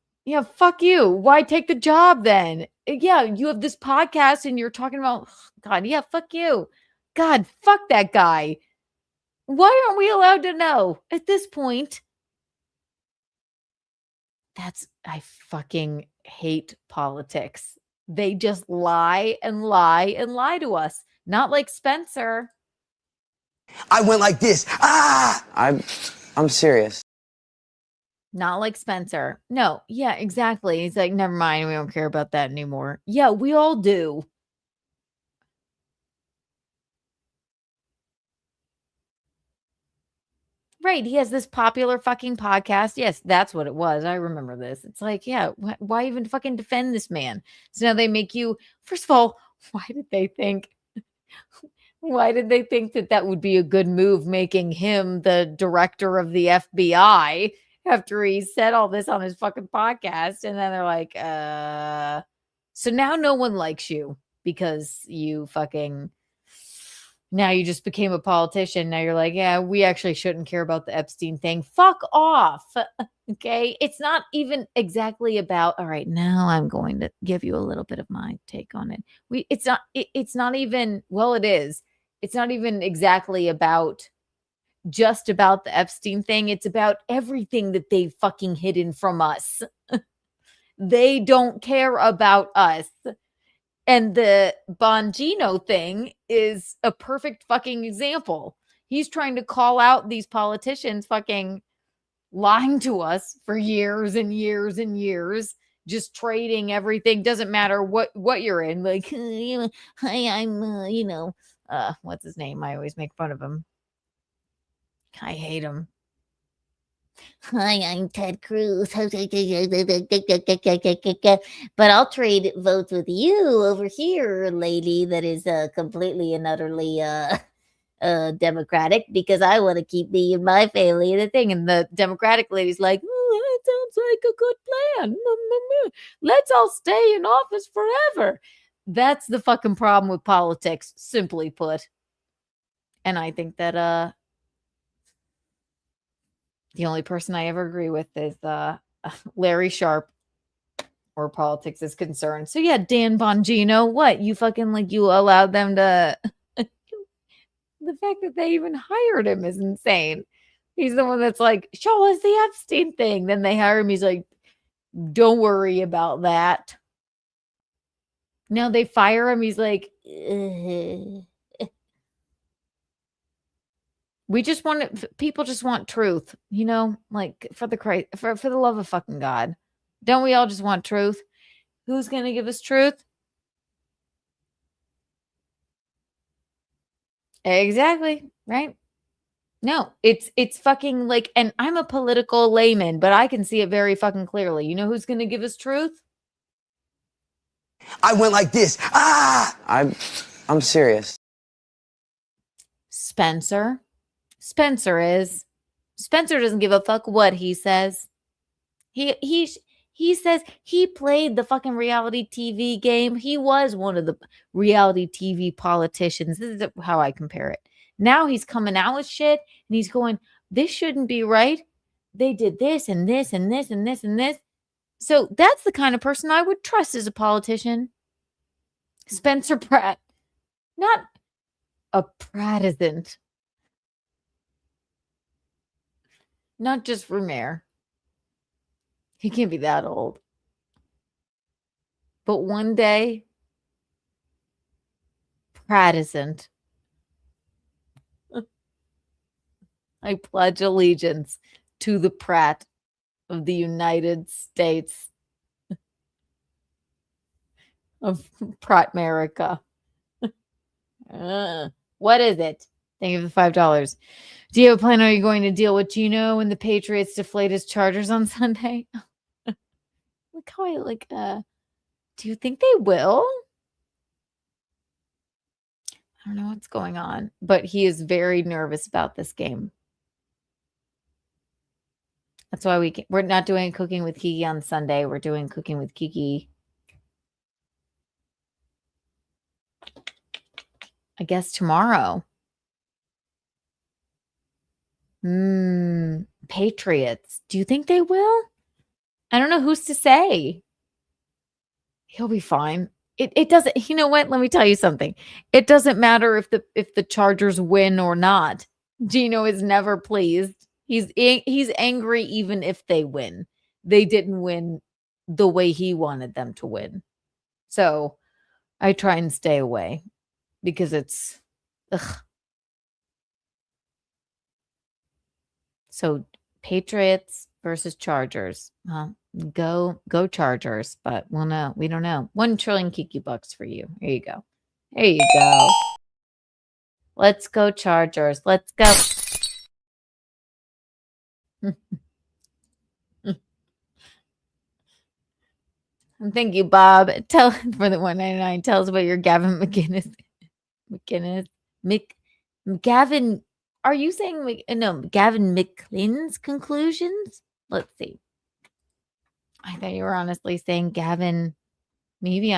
fuck you. Why take the job then? Yeah, you have this podcast and you're talking about, God, yeah, fuck you. God, fuck that guy. Why aren't we allowed to know at this point? I fucking hate politics. They just lie and lie and lie to us. Not like Spencer. I went like this. I'm serious. Not like Spencer. No, yeah, exactly. He's like, never mind. We don't care about that anymore. Yeah, we all do. Right. He has this popular fucking podcast. Yes, that's what it was. I remember this. It's like, yeah, why even fucking defend this man? So now they make you, first of all, why did they think that would be a good move, making him the director of the FBI after he said all this on his fucking podcast. And then they're like, so now no one likes you because you fucking, now you just became a politician. Now you're like, yeah, we actually shouldn't care about the Epstein thing. Fuck off. Okay. It's not even exactly about, all right, now I'm going to give you a little bit of my take on it. It's not even, well, it is. It's not even exactly about just about the Epstein thing. It's about everything that they've fucking hidden from us. They don't care about us. And the Bongino thing is a perfect fucking example. He's trying to call out these politicians fucking lying to us for years and years and years, just trading everything. Doesn't matter what you're in. Like, hi, I'm, what's his name? I always make fun of him. I hate him. Hi, I'm Ted Cruz. But I'll trade votes with you over here, lady, that is completely and utterly Democratic, because I want to keep me and my family and the thing. And the Democratic lady's like, that sounds like a good plan. Let's all stay in office forever. That's the fucking problem with politics, simply put. And I think that the only person I ever agree with is Larry Sharp, where politics is concerned. So yeah, Dan Bongino, what? You fucking like you allowed them to the fact that they even hired him is insane. He's the one that's like, show us the Epstein thing. Then they hire him. He's like, don't worry about that. Now they fire him. He's like, we just want people just want truth, like for the love of fucking God. Don't we all just want truth? Who's going to give us truth? Exactly. Right. No, it's fucking like, and I'm a political layman, but I can see it very fucking clearly. You know who's going to give us truth? I went like this. I'm serious. Spencer doesn't give a fuck what he says. He says he played the fucking reality TV game. He was one of the reality TV politicians. This is how I compare it. Now he's coming out with shit and he's going, this shouldn't be right. They did this and this and this and this and this. So that's the kind of person I would trust as a politician. Spencer Pratt. Not a Prattisant. Not just for mayor. He can't be that old. But one day, Prattisant. I pledge allegiance to the Pratt of the United States of Pratt-America. What is it? Thank you for the $5. Do you have a plan? Are you going to deal with Geno when the Patriots deflate his Chargers on Sunday? Look how do you think they will? I don't know what's going on, but he is very nervous about this game. That's why we're not doing cooking with Kiki on Sunday. We're doing cooking with Kiki, I guess, tomorrow. Patriots. Do you think they will? I don't know who's to say. He'll be fine. It doesn't, you know what? Let me tell you something. It doesn't matter if the Chargers win or not. Geno is never pleased. He's angry even if they win. They didn't win the way he wanted them to win. So I try and stay away because it's So Patriots versus Chargers. Go Chargers, but we don't know. 1 trillion Kiki bucks for you. Here you go. There you go. Let's go Chargers. Let's go. Thank you, Bob. Tell for the $1.99. Tell us about your Gavin McInnes. Gavin. Are you saying no? Gavin McInnes conclusions? Let's see. I thought you were honestly saying, Gavin, maybe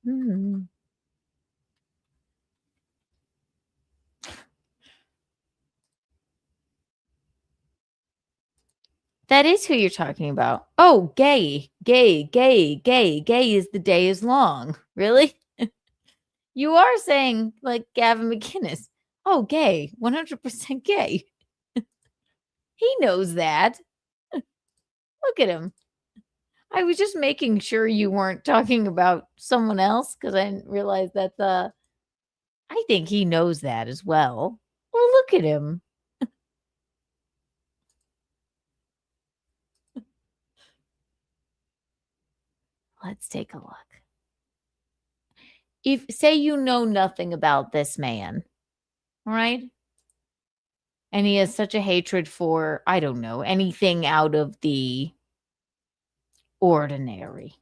hmm. That is who you're talking about. Oh, gay is the day is long. Really? You are saying like Gavin McInnes. Oh, gay, 100% gay. He knows that. Look at him. I was just making sure you weren't talking about someone else because I didn't realize that's I think he knows that as well. Well, look at him. Let's take a look. If say you know nothing about this man, all right? And he has such a hatred for, I don't know, anything out of the ordinary.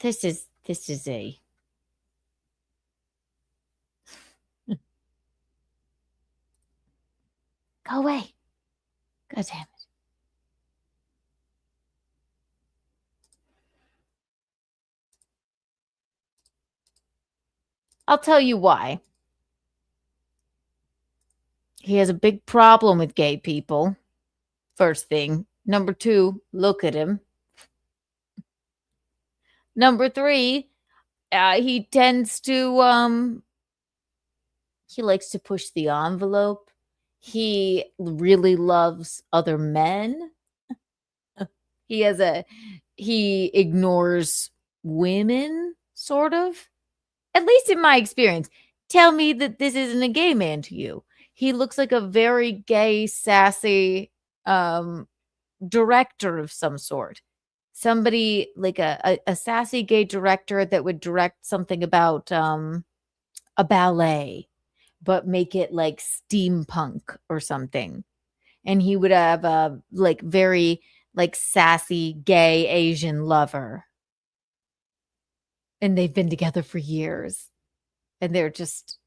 This is a go away. God damn it. I'll tell you why. He has a big problem with gay people. First thing. Number 2, look at him. Number 3, he tends to he likes to push the envelope. He really loves other men. He ignores women, sort of. At least in my experience. Tell me that this isn't a gay man to you. He looks like a very gay, sassy director of some sort. Somebody like a sassy gay director that would direct something about a ballet, but make it like steampunk or something. And he would have a like very like sassy gay Asian lover. And they've been together for years. And they're just...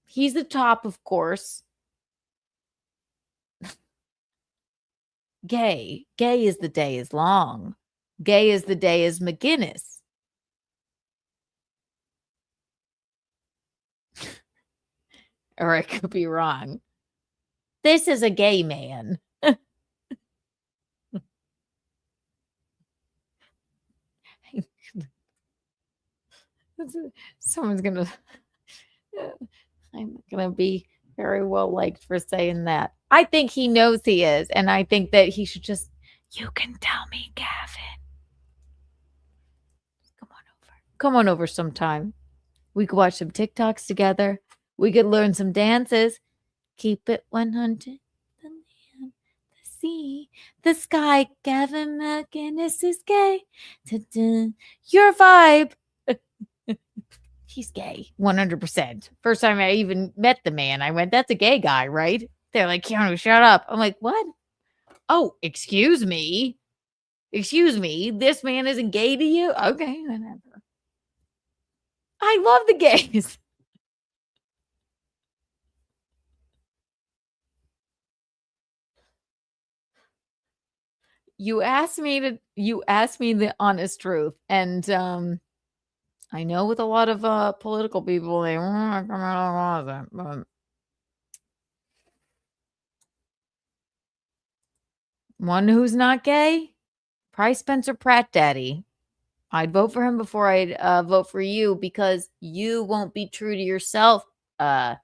He's the top, of course. Gay. Gay is the day is long. Gay is the day is McInnes. Or I could be wrong. This is a gay man. Someone's gonna I'm gonna be very well liked for saying that. I think he knows he is, and I think that he should just, you can tell me, Gavin. Come on over sometime. We could watch some TikToks together. We could learn some dances. Keep it 100. The land, the sea, the sky. Gavin McInnes is gay. Ta-da. Your vibe. He's gay, 100%. First time I even met the man, I went, that's a gay guy, right? They're like, Keanu, shut up. I'm like, what? Oh, excuse me. Excuse me. This man isn't gay to you? Okay, whatever. I love the gays. You asked me the honest truth. And I know with a lot of political people, they one who's not gay, probably Spencer Pratt daddy. I'd vote for him before I'd vote for you because you won't be true to yourself, Gavin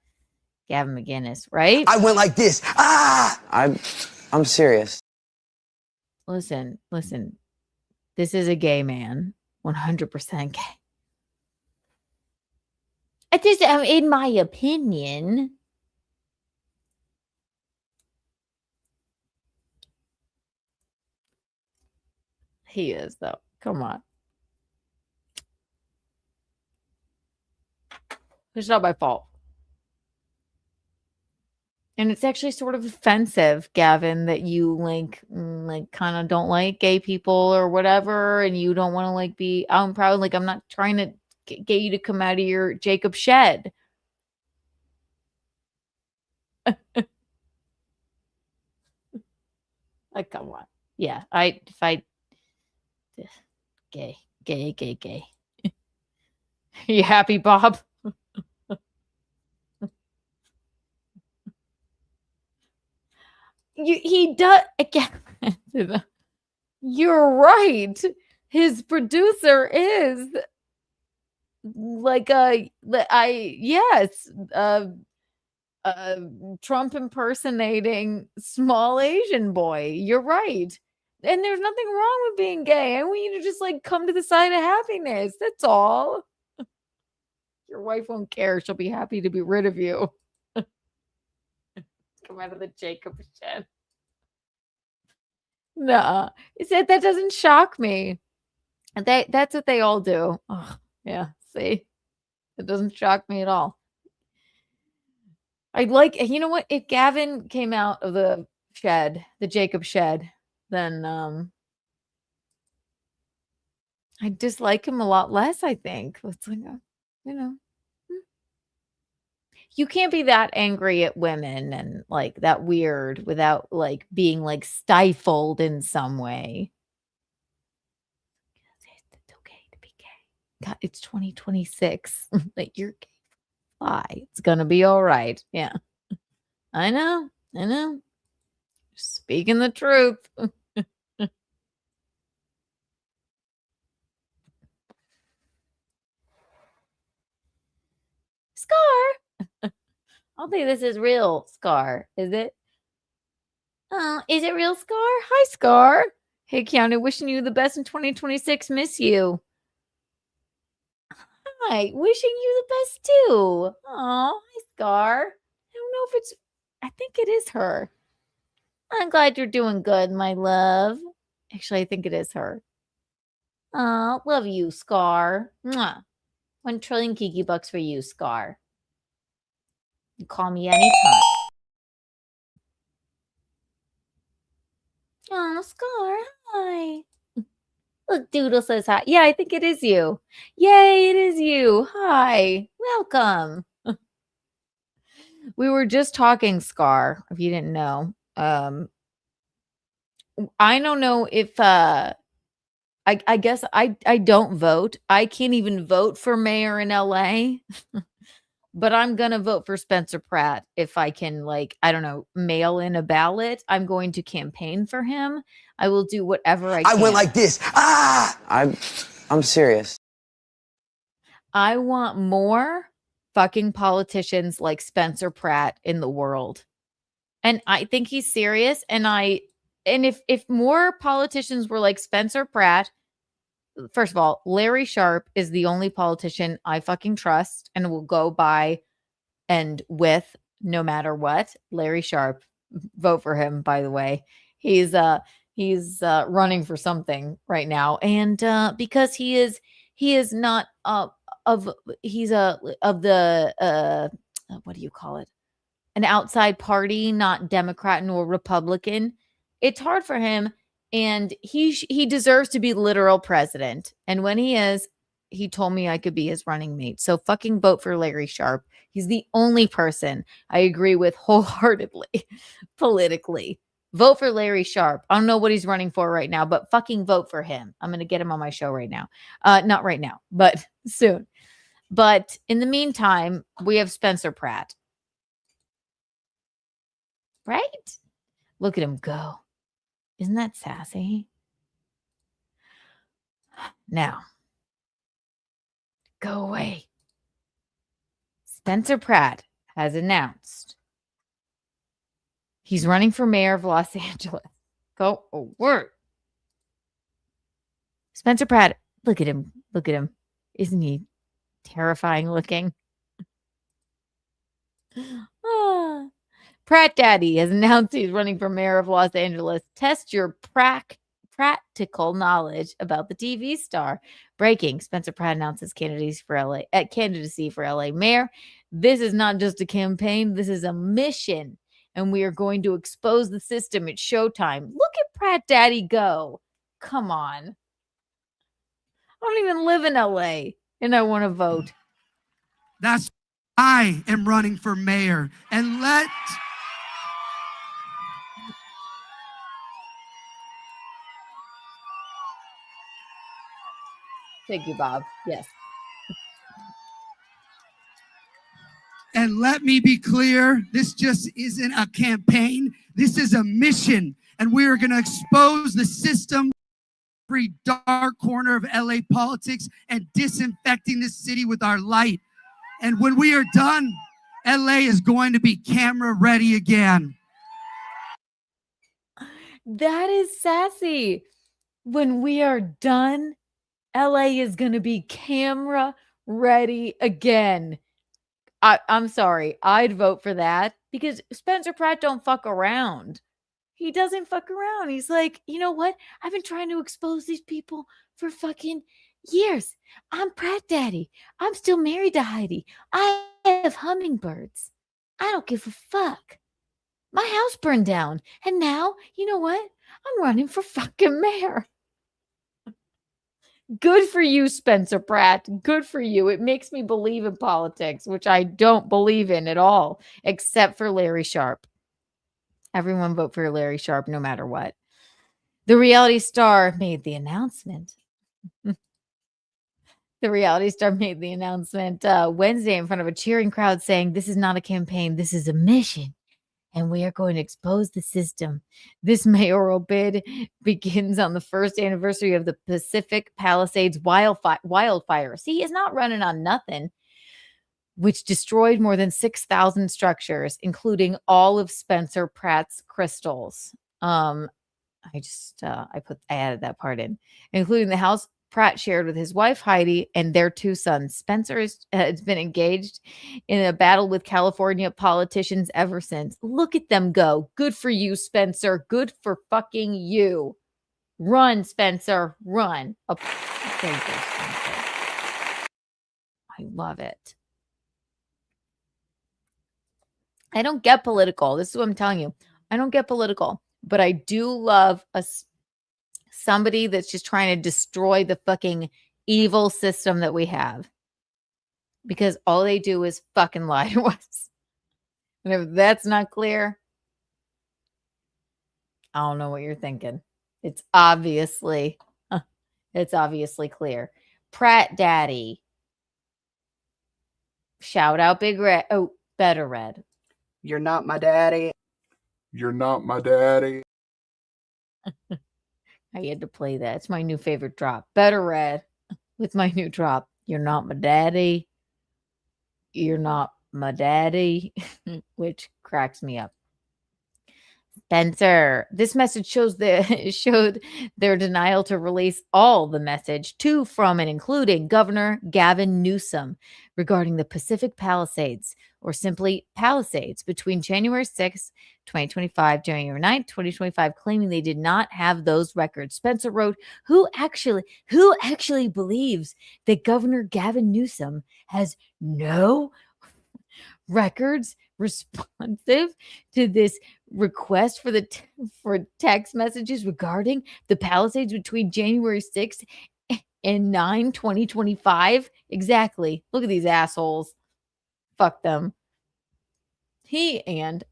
McInnes, right? I went like this. Ah! I'm serious. Listen. This is a gay man, 100% gay. Just, in my opinion. He is, though. Come on. It's not my fault. And it's actually sort of offensive, Gavin, that you kind of don't like gay people or whatever, and you don't want to be out and proud. I'm not trying to get you to come out of your Jacob shed. Like, come on. Yeah, gay. You happy, Bob? He does again. You're right. His producer is like Trump impersonating small Asian boy. You're right. And there's nothing wrong with being gay. I want you to just like come to the side of happiness. That's all. Your wife won't care. She'll be happy to be rid of you. Come out of the Jacob shed. Nah. He said that doesn't shock me. That's what they all do. Oh, yeah. See? It doesn't shock me at all. I'd like, you know what? If Gavin came out of the shed, the Jacob shed, then I dislike him a lot less, I think. It's like, you can't be that angry at women and like that weird without like being like stifled in some way. It's okay to be gay. God, it's 2026. Like you're gay. Fly. It's gonna be all right. Yeah. I know. Speaking the truth. Scar. I'll think this is real, Scar. Is it? Is it real, Scar? Hi, Scar. Hey, Keanu, wishing you the best in 2026. Miss you. Hi, wishing you the best too. Oh, hi, Scar. I don't know if it's. I think it is her. I'm glad you're doing good, my love. Actually, I think it is her. Oh, love you, Scar. Mwah. 1 trillion Kiki bucks for you, Scar. You call me anytime. Oh, Scar, hi. Look, Doodle says hi. Yeah, I think it is you. Yay, it is you. Hi. Welcome. We were just talking, Scar, if you didn't know. I don't know if I guess I don't vote. I can't even vote for mayor in LA. But I'm going to vote for Spencer Pratt if I can, like, I don't know, mail in a ballot. I'm going to campaign for him. I will do whatever I can. I went like this. Ah! I'm serious. I want more fucking politicians like Spencer Pratt in the world. And I think he's serious. And if more politicians were like Spencer Pratt, first of all, Larry Sharpe is the only politician I fucking trust and will go by and with no matter what. Larry Sharpe, vote for him, by the way. He's running for something right now. And because he's not of the what do you call it? An outside party, not Democrat nor Republican. It's hard for him. And he deserves to be literal president. And when he is, he told me I could be his running mate. So fucking vote for Larry Sharpe. He's the only person I agree with wholeheartedly politically. Vote for Larry Sharpe. I don't know what he's running for right now, but fucking vote for him. I'm going to get him on my show right now. Not right now, but soon. But in the meantime, we have Spencer Pratt. Right? Look at him go. Isn't that sassy? Now, go away. Spencer Pratt has announced he's running for mayor of Los Angeles. Go over. Spencer Pratt, look at him. Look at him. Isn't he terrifying looking? Ah. Pratt Daddy has announced he's running for mayor of Los Angeles. Test your practical knowledge about the TV star. Breaking: Spencer Pratt announces candidacy for LA mayor. This is not just a campaign. This is a mission. And we are going to expose the system. It's showtime. Look at Pratt Daddy go. Come on. I don't even live in LA and I want to vote. I am running for mayor. And let Thank you, Bob. Yes. And let me be clear, this just isn't a campaign. This is a mission. And we are going to expose the system, every dark corner of LA politics, and disinfecting this city with our light. And when we are done, LA is going to be camera ready again. That is sassy. When we are done, LA is going to be camera ready again. I'm sorry. I'd vote for that because Spencer Pratt don't fuck around. He doesn't fuck around. He's like, you know what? I've been trying to expose these people for fucking years. I'm Pratt Daddy. I'm still married to Heidi. I have hummingbirds. I don't give a fuck. My house burned down. And now, you know what? I'm running for fucking mayor. Good for you, Spencer Pratt. Good for you. It makes me believe in politics, which I don't believe in at all, except for Larry Sharpe. Everyone vote for Larry Sharpe no matter what. The reality star made the announcement. The reality star made the announcement Wednesday in front of a cheering crowd saying, this is not a campaign. This is a mission. And we are going to expose the system. This mayoral bid begins on the first anniversary of the Pacific Palisades wildfire. See, he's not running on nothing, which destroyed more than 6,000 structures, including all of Spencer Pratt's crystals. I added that part in, including the house Pratt shared with his wife, Heidi, and their 2 sons. Spencer has been engaged in a battle with California politicians ever since. Look at them go. Good for you, Spencer. Good for fucking you. Run, Spencer. Run. Oh, thank you, Spencer. I love it. I don't get political. This is what I'm telling you. I don't get political, but I do love somebody that's just trying to destroy the fucking evil system that we have. Because all they do is fucking lie to us. And if that's not clear, I don't know what you're thinking. It's obviously clear. Pratt Daddy. Shout out Big Red. Oh, Better Red. You're not my daddy. You're not my daddy. I had to play that. It's my new favorite drop. Better Red with my new drop. You're not my daddy. You're not my daddy, which cracks me up. Spencer, this message showed their denial to release all the message to, from, and including Governor Gavin Newsom regarding the Pacific Palisades, or simply Palisades, between January 6th, 2025, January 9th, 2025, claiming they did not have those records. Spencer wrote, who actually believes that Governor Gavin Newsom has no records responsive to this request for text messages regarding the Palisades between January 6th and 9, 2025? Exactly. Look at these assholes. Fuck them. He and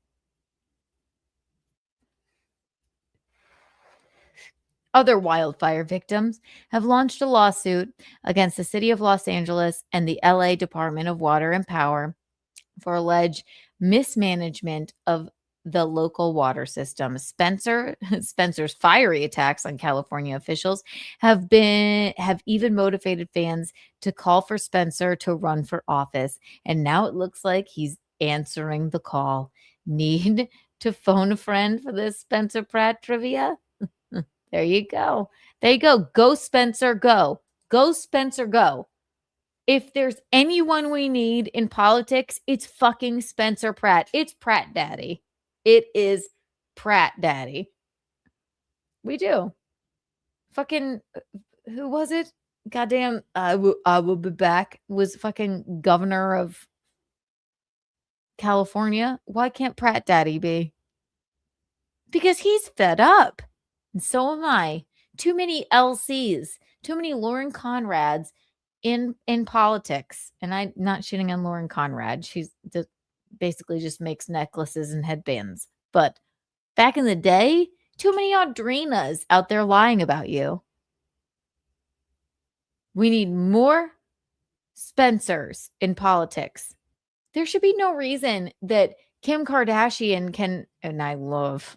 other wildfire victims have launched a lawsuit against the city of Los Angeles and the LA Department of Water and Power for alleged mismanagement of the local water system. Spencer's fiery attacks on California officials have even motivated fans to call for Spencer to run for office. And now it looks like he's answering the call. Need to phone a friend for this Spencer Pratt trivia? There you go. There you go. Go, Spencer, go. Go, Spencer, go. If there's anyone we need in politics, it's fucking Spencer Pratt. It's Pratt Daddy. It is Pratt Daddy. We do. Fucking, who was it? Goddamn, I will be back. Was fucking governor of California. Why can't Pratt Daddy be? Because he's fed up. And so am I. Too many LCs. Too many Lauren Conrads in politics. And I'm not shitting on Lauren Conrad. She's basically just makes necklaces and headbands. But Back in the day, too many Audrinas out there lying about you. We need more Spencers in politics. There should be no reason that Kim Kardashian can, and I love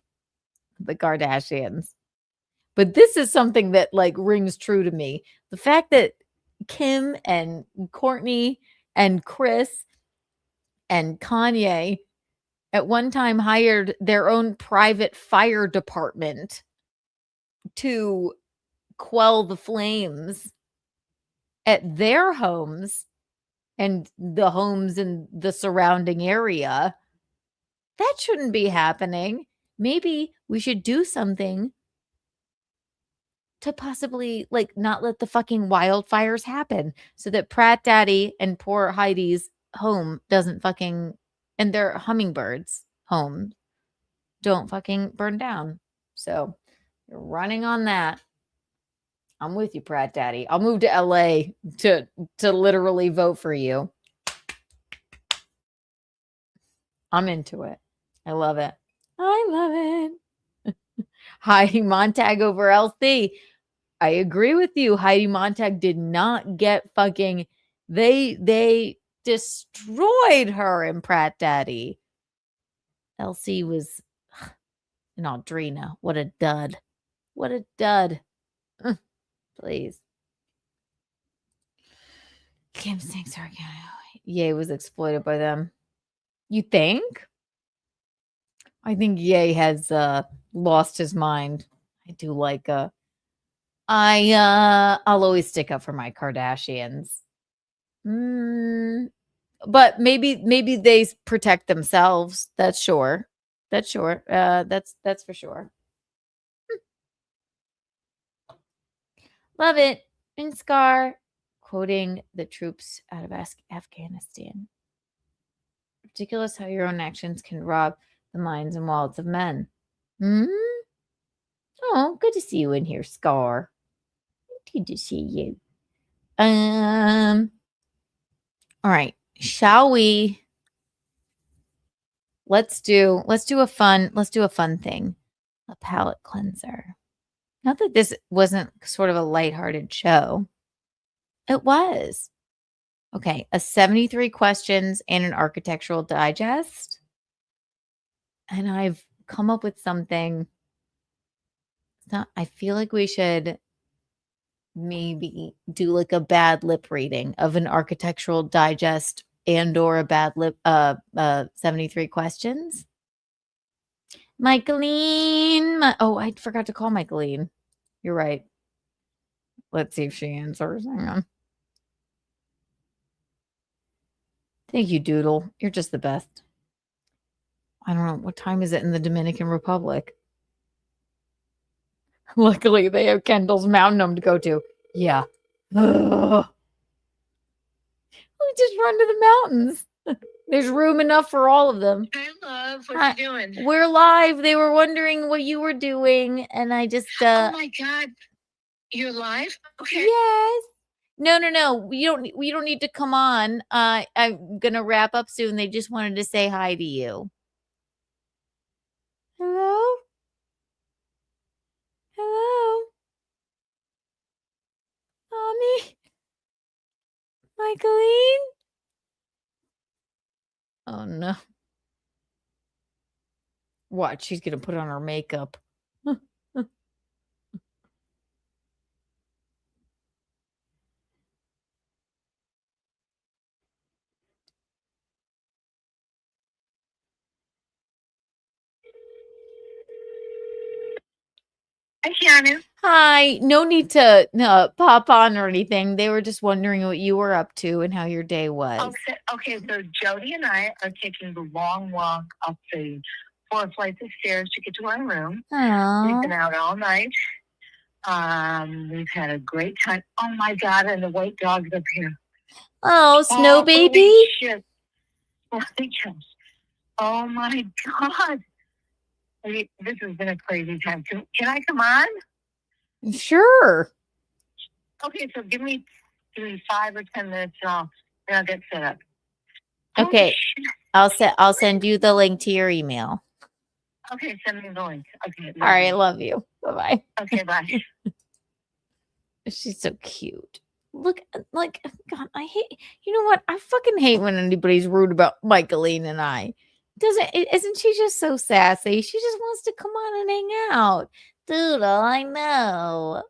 the Kardashians, but this is something that like rings true to me. The fact that Kim and Kourtney and Kris and Kanye at one time hired their own private fire department to quell the flames at their homes and the homes in the surrounding area. That shouldn't be happening. Maybe we should do something to possibly like not let the fucking wildfires happen so that Pratt Daddy and poor Heidi's home doesn't fucking, and their hummingbirds home don't fucking burn down. So you're running on that. I'm with you, Pratt Daddy. I'll move to LA to literally vote for you. I'm into it. I love it. I love it. Heidi Montag over LC. I agree with you. Heidi Montag did not get fucking, they destroyed her in Pratt Daddy. LC was an Audrina. What a dud. What a dud. Please. Kim thinks Ye was exploited by them. You think? I think Ye has lost his mind. I do like I'll always stick up for my Kardashians. But maybe they protect themselves. That's sure. That's sure. That's for sure. Love it. And Scar quoting the troops out of Afghanistan. Ridiculous how your own actions can rob the minds and wallets of men. Oh, good to see you in here, Scar. Good to see you. All right. Shall we? Let's do a fun thing. A palate cleanser. Not that this wasn't sort of a lighthearted show. It was. Okay, a 73 questions and an architectural digest. And I've come up with something. I feel like we should maybe do like a bad lip reading of an architectural digest and or a bad lip 73 questions. Michaelen. Oh, I forgot to call Michaelen. You're right. Let's see if she answers. Hang on. Thank you, Doodle. You're just the best. I don't know. What time is it in the Dominican Republic? Luckily, they have Kendall's Mountain Home to go to. Yeah. Ugh. We just run to the mountains. There's room enough for all of them. Hey, love. What you doing? We're live. They were wondering what you were doing, and I just Oh my God. You're live? Okay. Yes. No. We don't need to come on. I'm gonna wrap up soon. They just wanted to say hi to you. Hello? Hello? Mommy? Michaelen? Oh no. What? She's gonna put on her makeup. Hi, Keanu. Hi. No need to pop on or anything. They were just wondering what you were up to and how your day was. Okay, so Jody and I are taking the long walk up the 4 flights of stairs to get to our room. Aww. We've been out all night. We've had a great time. Oh my God, and the white dog's up here. Oh, Snow Baby? Holy shit. Oh my God. This has been a crazy time. Can I come on? Sure. Okay, so give me 5 or 10 minutes and I'll get set up. Okay. I'll send you the link to your email. Okay, send me the link. Okay. All right, love you. Bye-bye. Okay, bye. She's so cute. Look, like, God, I hate, you know what? I fucking hate when anybody's rude about Michaelen and I. Isn't she just so sassy? She just wants to come on and hang out. Doodle, I know.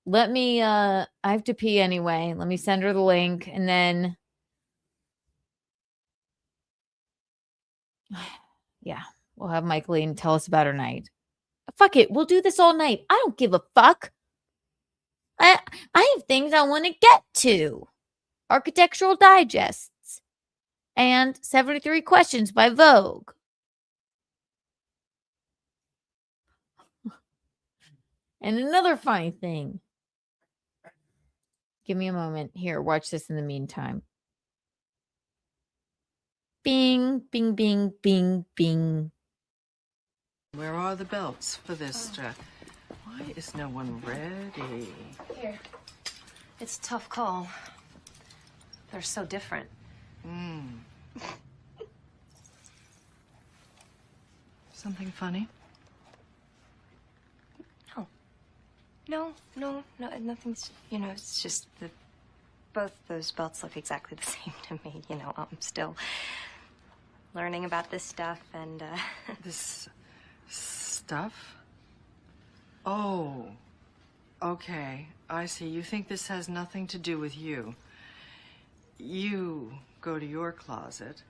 Let me, I have to pee anyway. Let me send her the link and then, yeah, we'll have Michaelen tell us about her night. Fuck it. We'll do this all night. I don't give a fuck. I have things I want to get to. Architectural Digests and 73 Questions by Vogue. And another funny thing. Give me a moment. Here, watch this in the meantime. Bing, bing, bing, bing, bing. Where are the belts for this dress? Why is no one ready? Here. It's a tough call. They're so different. Something funny? No, nothing's, it's just that both those belts look exactly the same to me. I'm still learning about this stuff and, This stuff? Oh, okay. I see. You think this has nothing to do with you. You go to your closet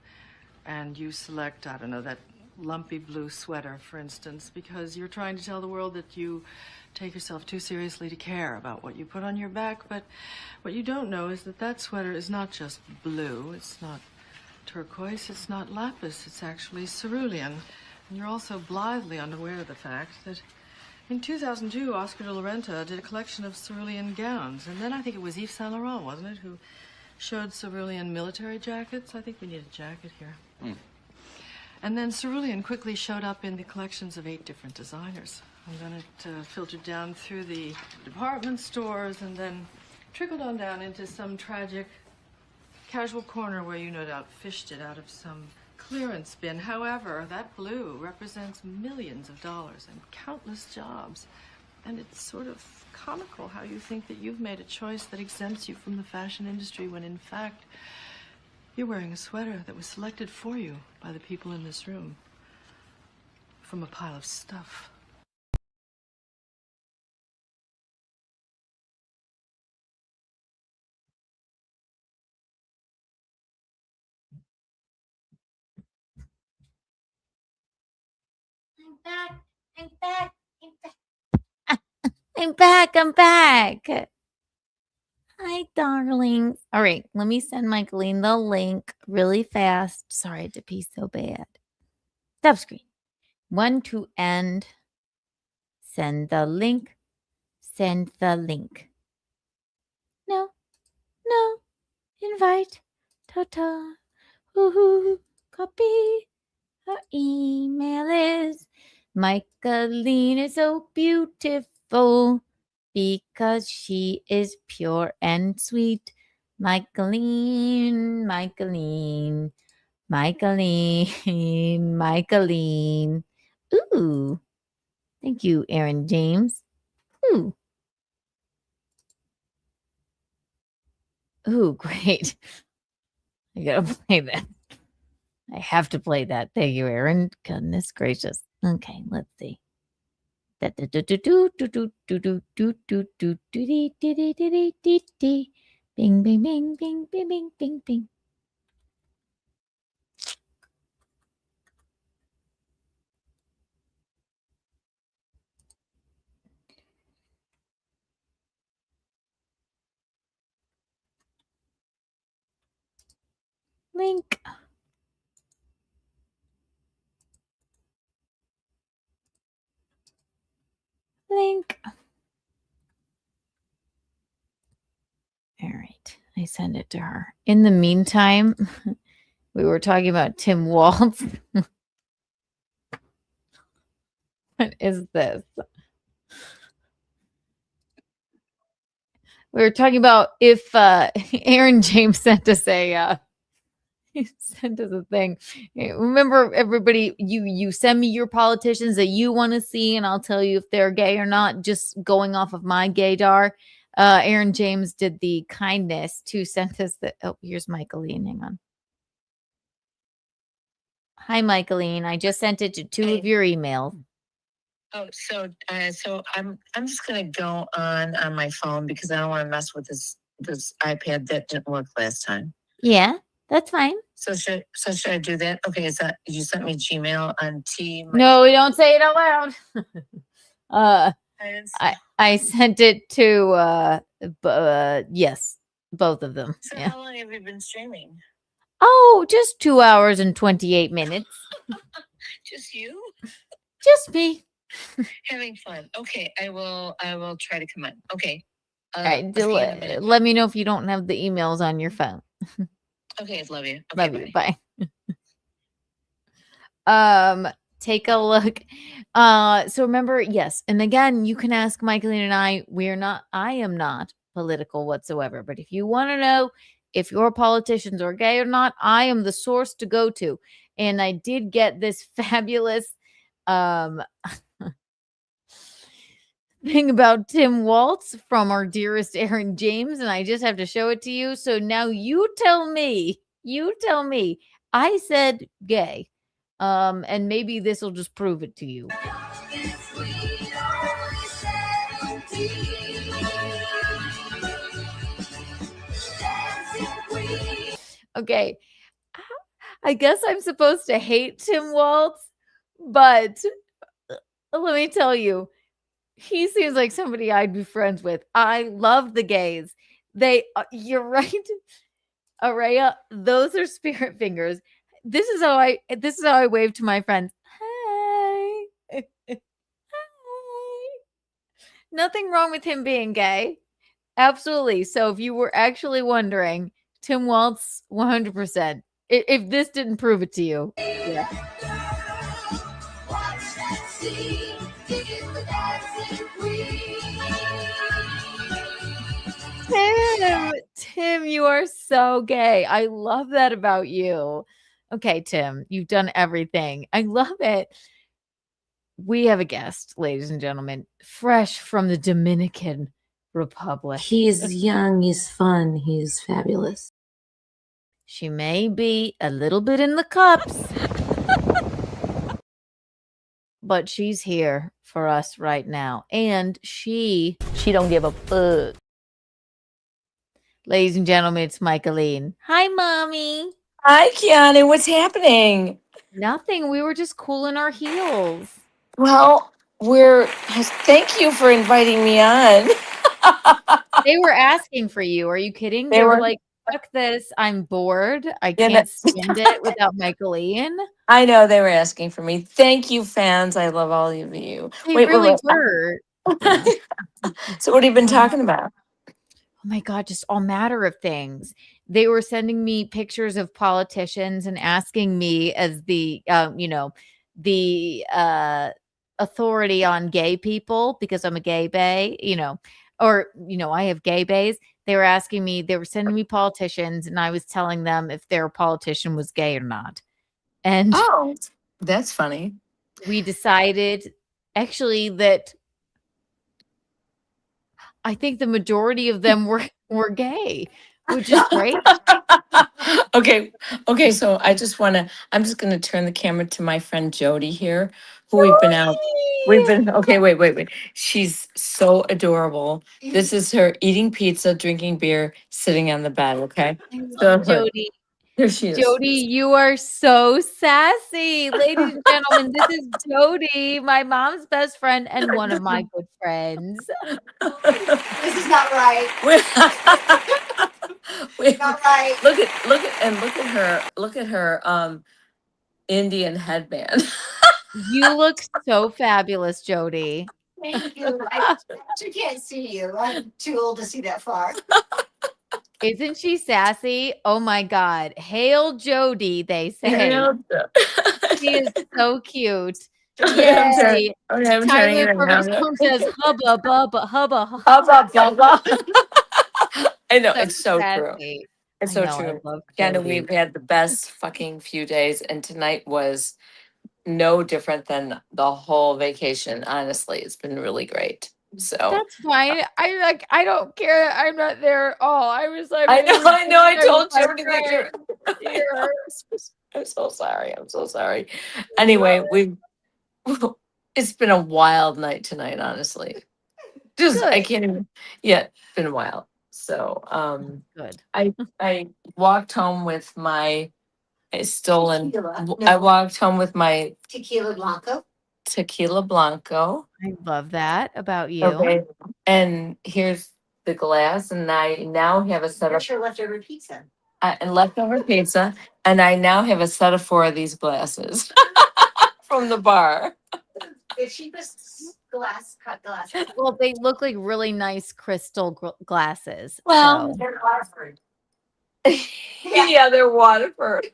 and you select, I don't know, that lumpy blue sweater, for instance, because you're trying to tell the world that you take yourself too seriously to care about what you put on your back. But what you don't know is that that sweater is not just blue. It's not turquoise. It's not lapis. It's actually cerulean. And you're also blithely unaware of the fact that in 2002, Oscar de la Renta did a collection of cerulean gowns. And then I think it was Yves Saint Laurent, wasn't it, who showed cerulean military jackets? I think we need a jacket here. And then cerulean quickly showed up in the collections of 8 different designers. And then it filtered down through the department stores and then trickled on down into some tragic casual corner where you no doubt fished it out of some clearance bin. However, that blue represents millions of dollars and countless jobs. And it's sort of comical how you think that you've made a choice that exempts you from the fashion industry when in fact you're wearing a sweater that was selected for you by the people in this room from a pile of stuff. I'm back. Hi, darlings. All right, let me send Michaelen the link really fast. Sorry I had to pee so bad. Stop screen. 1 to end. Send the link. Send the link. No. Invite. Ta-ta. Woohoo. Copy. Her email is Michaelen is so beautiful because she is pure and sweet. Michaelen. Ooh. Thank you, Aaron James. Ooh, great. I gotta play that. I have to play that. Thank you, Aaron. Goodness gracious. Okay, let's see. Bing, bing, bing, bing, bing, bing, bing, bing. Link. All right. I send it to her. In the meantime, we were talking about Tim Waltz. What is this? We were talking about if Aaron James sent us a He sent us a thing. Remember, everybody, you send me your politicians that you want to see, and I'll tell you if they're gay or not, just going off of my gaydar. Aaron James did the kindness to send us the. Oh, here's Michaelen. Hang on. Hi, Michaelen. I just sent it to 2 of your emails. Oh, so I'm just gonna go on my phone because I don't want to mess with this iPad that didn't work last time. Yeah, that's fine. So should I do that? Okay, is that you sent me Gmail on T? No, we don't say it out loud. I sent it to yes, both of them. So Yeah. how long have you been streaming? Oh, just 2 hours and 28 minutes. Just you? Just me. Having fun. Okay, I will try to come on. Okay. All right, I'll see you in a minute. let me know if you don't have the emails on your phone. Okay, love you. Okay, Love you. Bye. Take a look. So remember, yes, and again, you can ask Michaelen and I. I am not political whatsoever. But if you want to know if your politicians are gay or not, I am the source to go to. And I did get this fabulous thing about Tim Waltz from our dearest Aaron James, and I just have to show it to you. So now you tell me. I said gay. And maybe this will just prove it to you. Okay. I guess I'm supposed to hate Tim Waltz, but let me tell you, he seems like somebody I'd be friends with. I love the gays. You're right. Araya, those are spirit fingers. This is how I wave to my friends. Hey. Hi. Nothing wrong with him being gay. Absolutely. So if you were actually wondering, Tim Waltz, 100%. If this didn't prove it to you. Yeah. Tim, you are so gay. I love that about you. Okay, Tim, you've done everything. I love it. We have a guest, ladies and gentlemen, fresh from the Dominican Republic. He's young, he's fun, he's fabulous. She may be a little bit in the cups, but she's here for us right now. And she don't give a fuck. Ladies and gentlemen, it's Michaelen. Hi, Mommy. Hi, Keanu. What's happening? Nothing. We were just cooling our heels. Well, thank you for inviting me on. They were asking for you. Are you kidding? They were like, fuck this. I'm bored. I can't stand it without Michaelen. I know they were asking for me. Thank you, fans. I love all of you. They really were. So what have you been talking about? Oh my God, just all matter of things. They were sending me pictures of politicians and asking me as the, authority on gay people because I'm a gay bae, I have gay bays. They were sending me politicians and I was telling them if their politician was gay or not. And oh, that's funny. We decided actually that I think the majority of them were gay, which is great. Okay. So I'm just going to turn the camera to my friend Jody here, who wait. She's so adorable. This is her eating pizza, drinking beer, sitting on the bed. Okay. So Jody. Here she is. Jody, you are so sassy. Ladies and gentlemen, this is Jody, my mom's best friend and one of my good friends. This is not right. Not right. Look at her Indian headband. You look so fabulous, Jody. Thank you. I can't see you. I'm too old to see that far. Isn't she sassy? Oh my God. Hail Jody, they say. She is so cute. Yay. Tyler First says hubba bubba. I know, it's so sassy. true. It's I so know, I true. love Keanu, Jody. we've had the best fucking few days, and tonight was no different than the whole vacation. Honestly, it's been really great. So That's fine. I don't care. I'm not there at all. I was like, I know, I know. I told my Jody that you're. friend I'm so sorry. I'm so sorry. Anyway, we it's been a wild night tonight, honestly. Just I Good. can't even yeah, it's been a while. So Good. I walked home with my stolen I walked home with my Tequila Blanco. tequila blanco. I love that about you. Okay. And here's the glass, and I now have a set of That's your leftover pizza. and leftover pizza, and I now have a set of 4 of these glasses from the bar. The cheapest cut glass. Well, they look like really nice crystal glasses. Well, So. They're Waterford. Yeah, they're Waterford.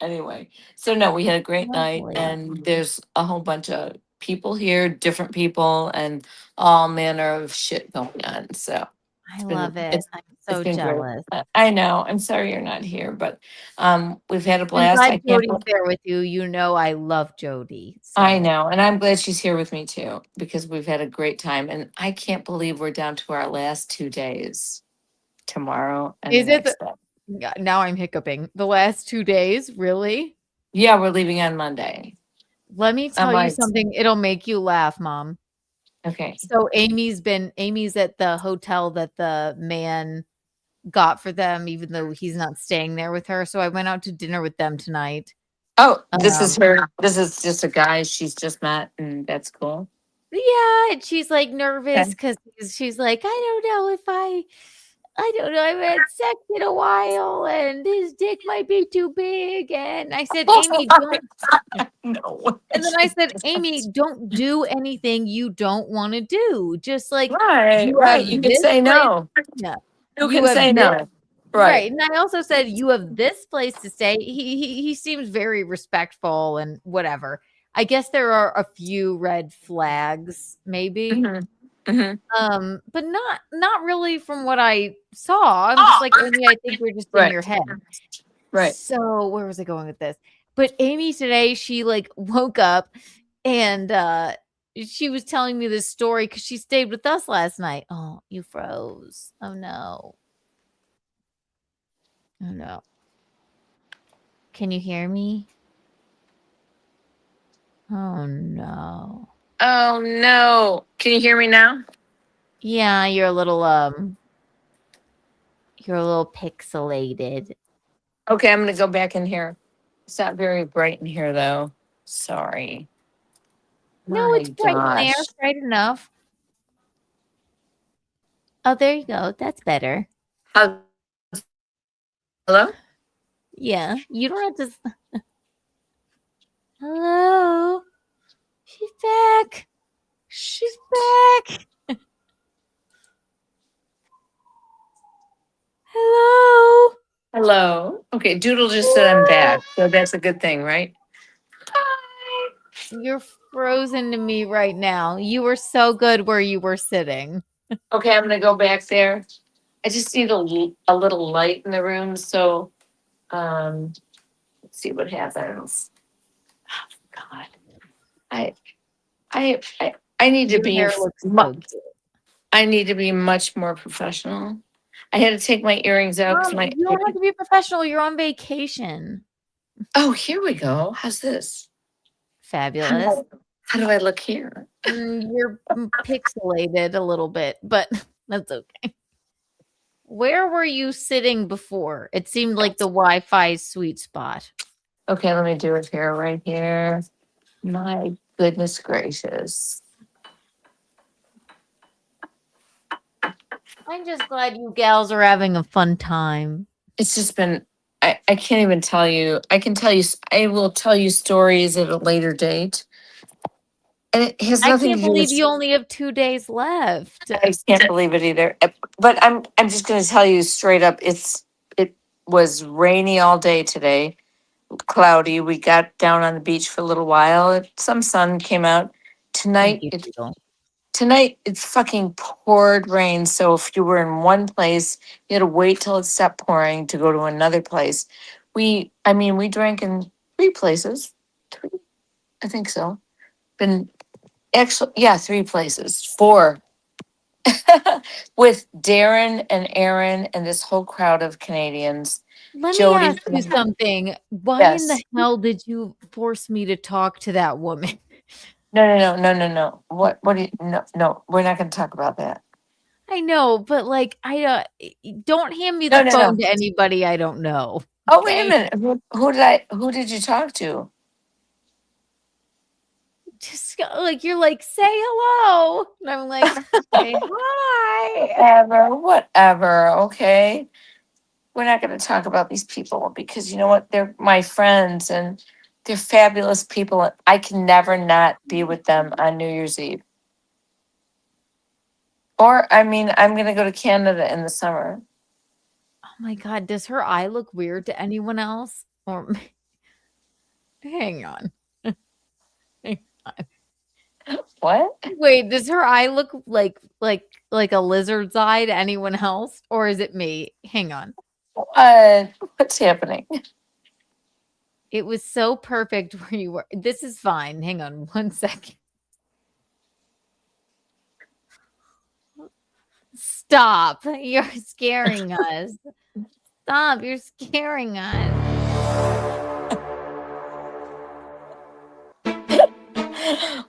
Anyway, so no, we had a great night, Lovely. and there's a whole bunch of people here, different people, and all manner of shit going on. So I love it. I'm so been great. jealous. I know. I'm sorry you're not here, but we've had a I'm blast. glad I can't. Jody's there with you. You know I love Jody. I so. know, and I'm glad she's here with me too, because we've had a great time, and I can't believe we're down to our last 2 days, tomorrow and Is the it next the, day. yeah, now I'm hiccuping. The last 2 days, really? Yeah, we're leaving on Monday. Let me tell you like- something. It'll make you laugh, Mom. Okay. So Amy's at the hotel that the man got for them, even though he's not staying there with her. So I went out to dinner with them tonight. Oh, this is her. This is just a guy she's just met, and that's cool. Yeah, and she's like nervous Okay. because she's like, I don't know if I don't know. I haven't had sex in a while, and his dick might be too big. And I said, Amy, don't. No. And then I said, Amy, don't do anything you don't want to do. Just like Right, you right. have You can this say place- no. Yeah. You can have say this- no. Right. And I also said, you have this place to stay. He seems very respectful and whatever. I guess there are a few red flags, maybe. But not really from what I saw. I'm just like, Amy, I think we're just in Right. your head. Right. So where was I going with this? But Amy today, she like woke up and she was telling me this story because she stayed with us last night. Oh, you froze. Oh no. Oh no. Can you hear me? Oh no. Oh no. Can you hear me now? Yeah, you're a little pixelated. Okay, I'm gonna go back in here. It's not very bright in here though. Sorry. No, My it's bright in there, gosh. bright enough. Oh, there you go. That's better. Hello? Yeah, you don't have to. Hello, she's back. She's back. Hello. Hello. Okay, Doodle just said I'm back, so that's a good thing, right? You're frozen to me right now. You were so good where you were sitting. Okay, I'm gonna go back there. I just need a little light in the room, so let's see what happens. Oh, God, I need to Your be. hair looks so cute. I need to be much more professional. I had to take my earrings out because Mom, my. you don't have to be professional. You're on vacation. Oh, here we go. How's this? Fabulous. How do I look here? You're pixelated a little bit, but that's okay. Where were you sitting before? It seemed like the Wi-Fi sweet spot. Okay, let me do it here, right here. My goodness gracious. I'm just glad you gals are having a fun time. It's just been, I can't even tell you. I will tell you stories at a later date. And it has I nothing can't to do believe with. you only have 2 days left. I can't believe it either. But I'm just gonna tell you straight up, it was rainy all day today, cloudy. We got down on the beach for a little while. Some sun came out. Thank Tonight you, it Beetle. Tonight it's fucking poured rain. So if you were in one place, you had to wait till it stopped pouring to go to another place. We drank in 3 places. 3, I think so. Been actually, yeah, 3 places. 4. With Darren and Aaron and this whole crowd of Canadians. Let me Jody. ask you something. Why in the Yes. hell did you force me to talk to that woman? No. What do you, no, we're not going to talk about that. I know, but like, don't hand me No, the no, phone no. to anybody I don't know. Oh, wait a Okay? minute. Who did you talk to? Just like, you're like, say hello. And I'm like, say hi. Whatever, okay? We're not going to talk about these people because you know what? They're my friends and they're fabulous people. I can never not be with them on New Year's Eve. Or, I'm going to go to Canada in the summer. Oh my God. Does her eye look weird to anyone else? Or hang on. Hang on. What? Wait, does her eye look like a lizard's eye to anyone else? Or is it me? Hang on. What's happening? It was so perfect where you were. This is fine. Hang on 1 second. Stop. You're scaring us. Stop. You're scaring us.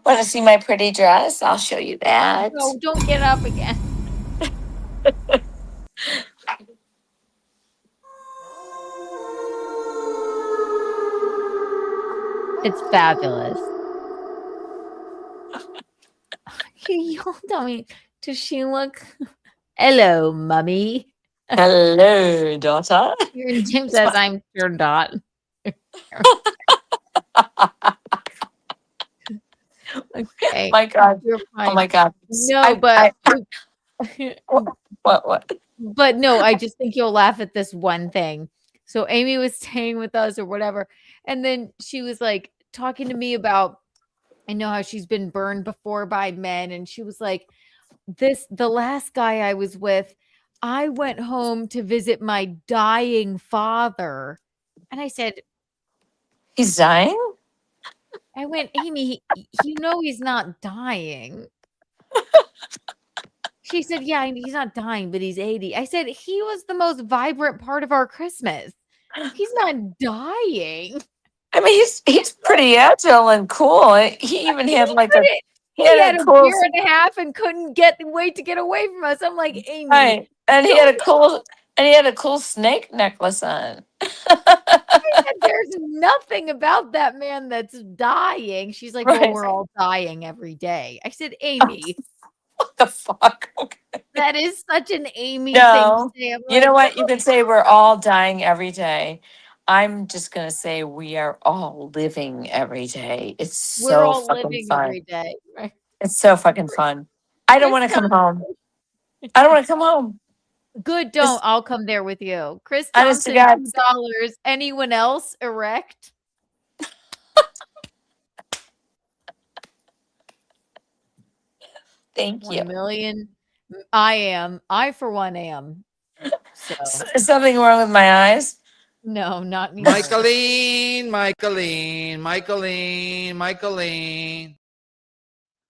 Want to see my pretty dress? I'll show you that. No, don't get up again. It's fabulous. Y'all tell me, does she look? Hello, mummy. Hello, daughter. Jim says I'm your dot. Okay. My God. You're fine. Oh my God. No, but What? But no, I just think you'll laugh at this one thing. So Amy was staying with us or whatever, and then she was like talking to me about, I know how she's been burned before by men, and she was like, the last guy I was with, I went home to visit my dying father. And I said, he's dying? I went, Amy, you know he's not dying. She said, yeah, he's not dying, but he's 80. I said, he was the most vibrant part of our Christmas. He's not dying. I mean, he's pretty agile and cool. He even had like he had a cool, year and a half and couldn't wait to get away from us. I'm like, Amy. right. And he had a cool snake necklace on. I said, there's nothing about that man that's dying. She's like, well, Right. we're all dying every day. I said, Amy. What the fuck? Okay. That is such an Amy No. thing to say. I'm You know like, what? You can say we're all dying every day. I'm just gonna say we are all living every day. It's we're so all fucking living fun. every day. Right? It's so fucking fun. I don't want to come home. I don't want to come home. Good, don't. I'll come there with you. Chris Honest to Thompson, God. $2. Anyone else erect? Thank you. 1 million. I am. I for one am. So Is something wrong with my eyes? no, not anymore. Michaelen.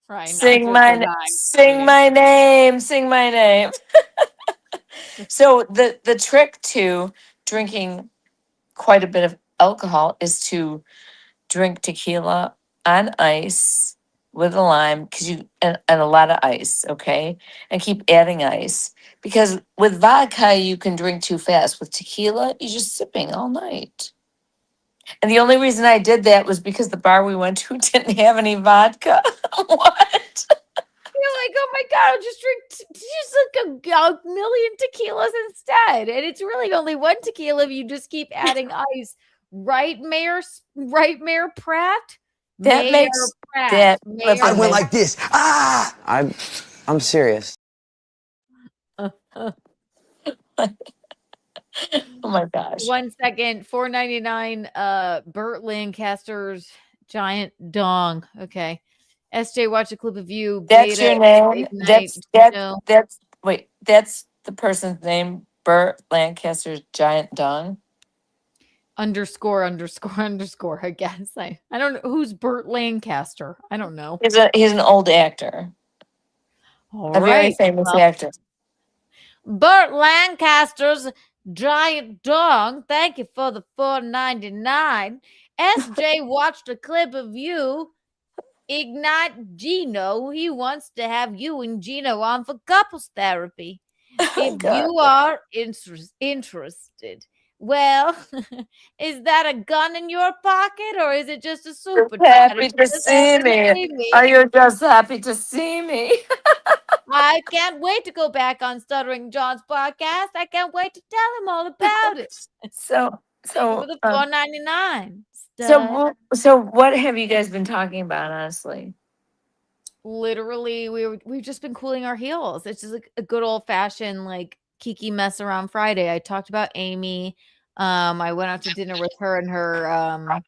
Right. Sing my name. So the trick to drinking quite a bit of alcohol is to drink tequila on ice with a lime and a lot of ice, okay? And keep adding ice. Because with vodka you can drink too fast. With tequila, you're just sipping all night. And the only reason I did that was because the bar we went to didn't have any vodka. What? You're like, oh my God, I'll just drink just like a million tequilas instead. And it's really only one tequila if you just keep adding ice. Right, Mayor Pratt? That Mayor makes Pratt. that Mayor I went Pratt. this. I'm serious. Oh my gosh. 1 second, $4.99. Burt Lancaster's giant dong. Okay. SJ watched a clip of you. That's Beta your name. ignite. Geno. That's the person's name. Burt Lancaster's giant dung. Underscore. I guess I don't know who's Burt Lancaster. I don't know. He's an old actor, All a very right. famous Well, actor. Burt Lancaster's giant dong. Thank you for the $4.99. SJ watched a clip of you. Ignite Geno. He wants to have you and Geno on for couples therapy. If you are interested. Well, is that a gun in your pocket or is it just a super chat? Happy to see me. Are you just happy to see me? I can't wait to go back on Stuttering John's podcast. I can't wait to tell him all about it. So For the $4.99. So what have you guys been talking about, honestly? Literally, we've just been cooling our heels. It's just like a good old fashioned like Kiki mess around Friday. I talked about Amy. I went out to dinner with her and her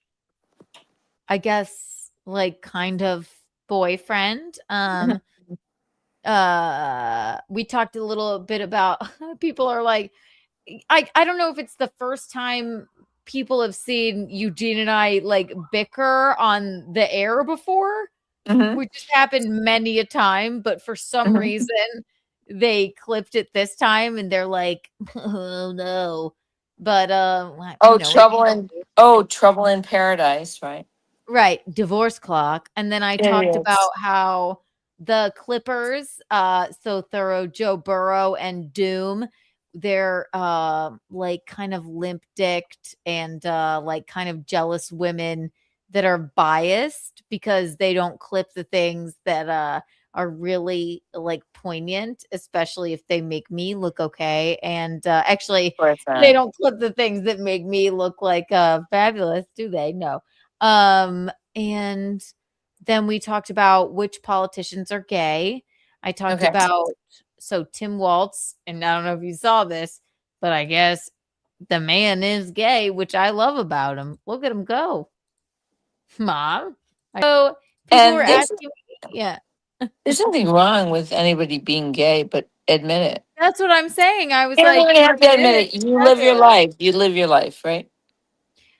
I guess like kind of boyfriend. We talked a little bit about people are like I don't know if it's the first time people have seen Eugene and I like bicker on the air before, which has happened many a time, but for some reason they clipped it this time and they're like, oh no. But Trouble in Paradise, right? Right, divorce clock. And then I talked Yes. about how the Clippers, so thorough Joe Burrow and Doom, they're like kind of limp-dicked and like kind of jealous women that are biased because they don't clip the things that are really like poignant, especially if they make me look okay. And actually, they don't clip the things that make me look like fabulous, do they? No. And then we talked about which politicians are gay. I talked about Tim Walz, and I don't know if you saw this, but I guess the man is gay, which I love about him. Look at him go, Mom. So people were asking me, yeah. There's nothing wrong with anybody being gay, but admit it. That's what I'm saying. I was You don't like, even have to admit it. You live your life. You live your life, right?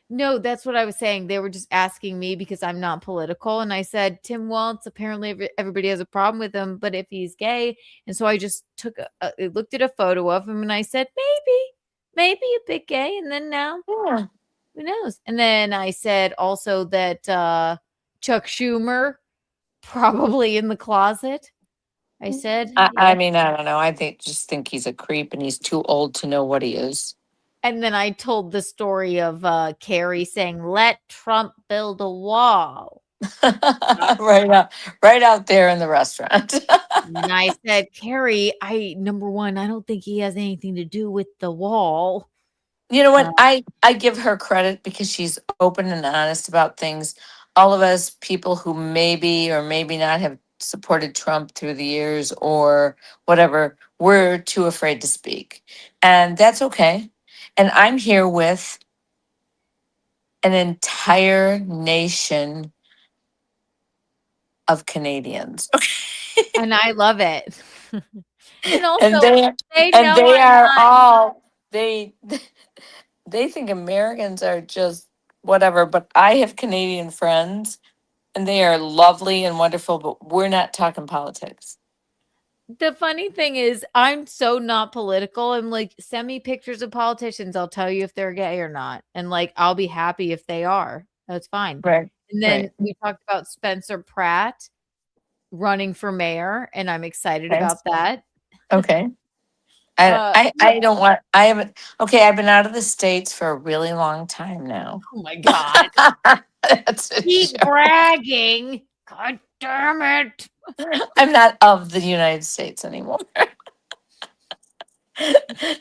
No, that's what I was saying. They were just asking me because I'm not political. And I said, Tim Walz, apparently everybody has a problem with him, but if he's gay. And so I just looked at a photo of him and I said, maybe a bit gay. And then now, who knows? And then I said also that Chuck Schumer, probably in the closet. I said, I mean, I don't know. I just think he's a creep and he's too old to know what he is. And then I told the story of Carrie saying, let Trump build a wall. right out there in the restaurant. And I said, Carrie, number one, I don't think he has anything to do with the wall. You know what? I give her credit because she's open and honest about things. All of us people who maybe or maybe not have supported Trump through the years or whatever, we're too afraid to speak. And that's okay. And I'm here with an entire nation of Canadians. And I love it. And also, they think Americans are just whatever, but I have Canadian friends and they are lovely and wonderful, but we're not talking politics. The funny thing is, I'm so not political. I'm like, send me pictures of politicians. I'll tell you if they're gay or not. And like, I'll be happy if they are. That's fine. Right. And then we talked about Spencer Pratt running for mayor, and I'm excited about that. Okay. I've been out of the States for a really long time now. Oh my God. Keep bragging. God damn it. I'm not of the United States anymore.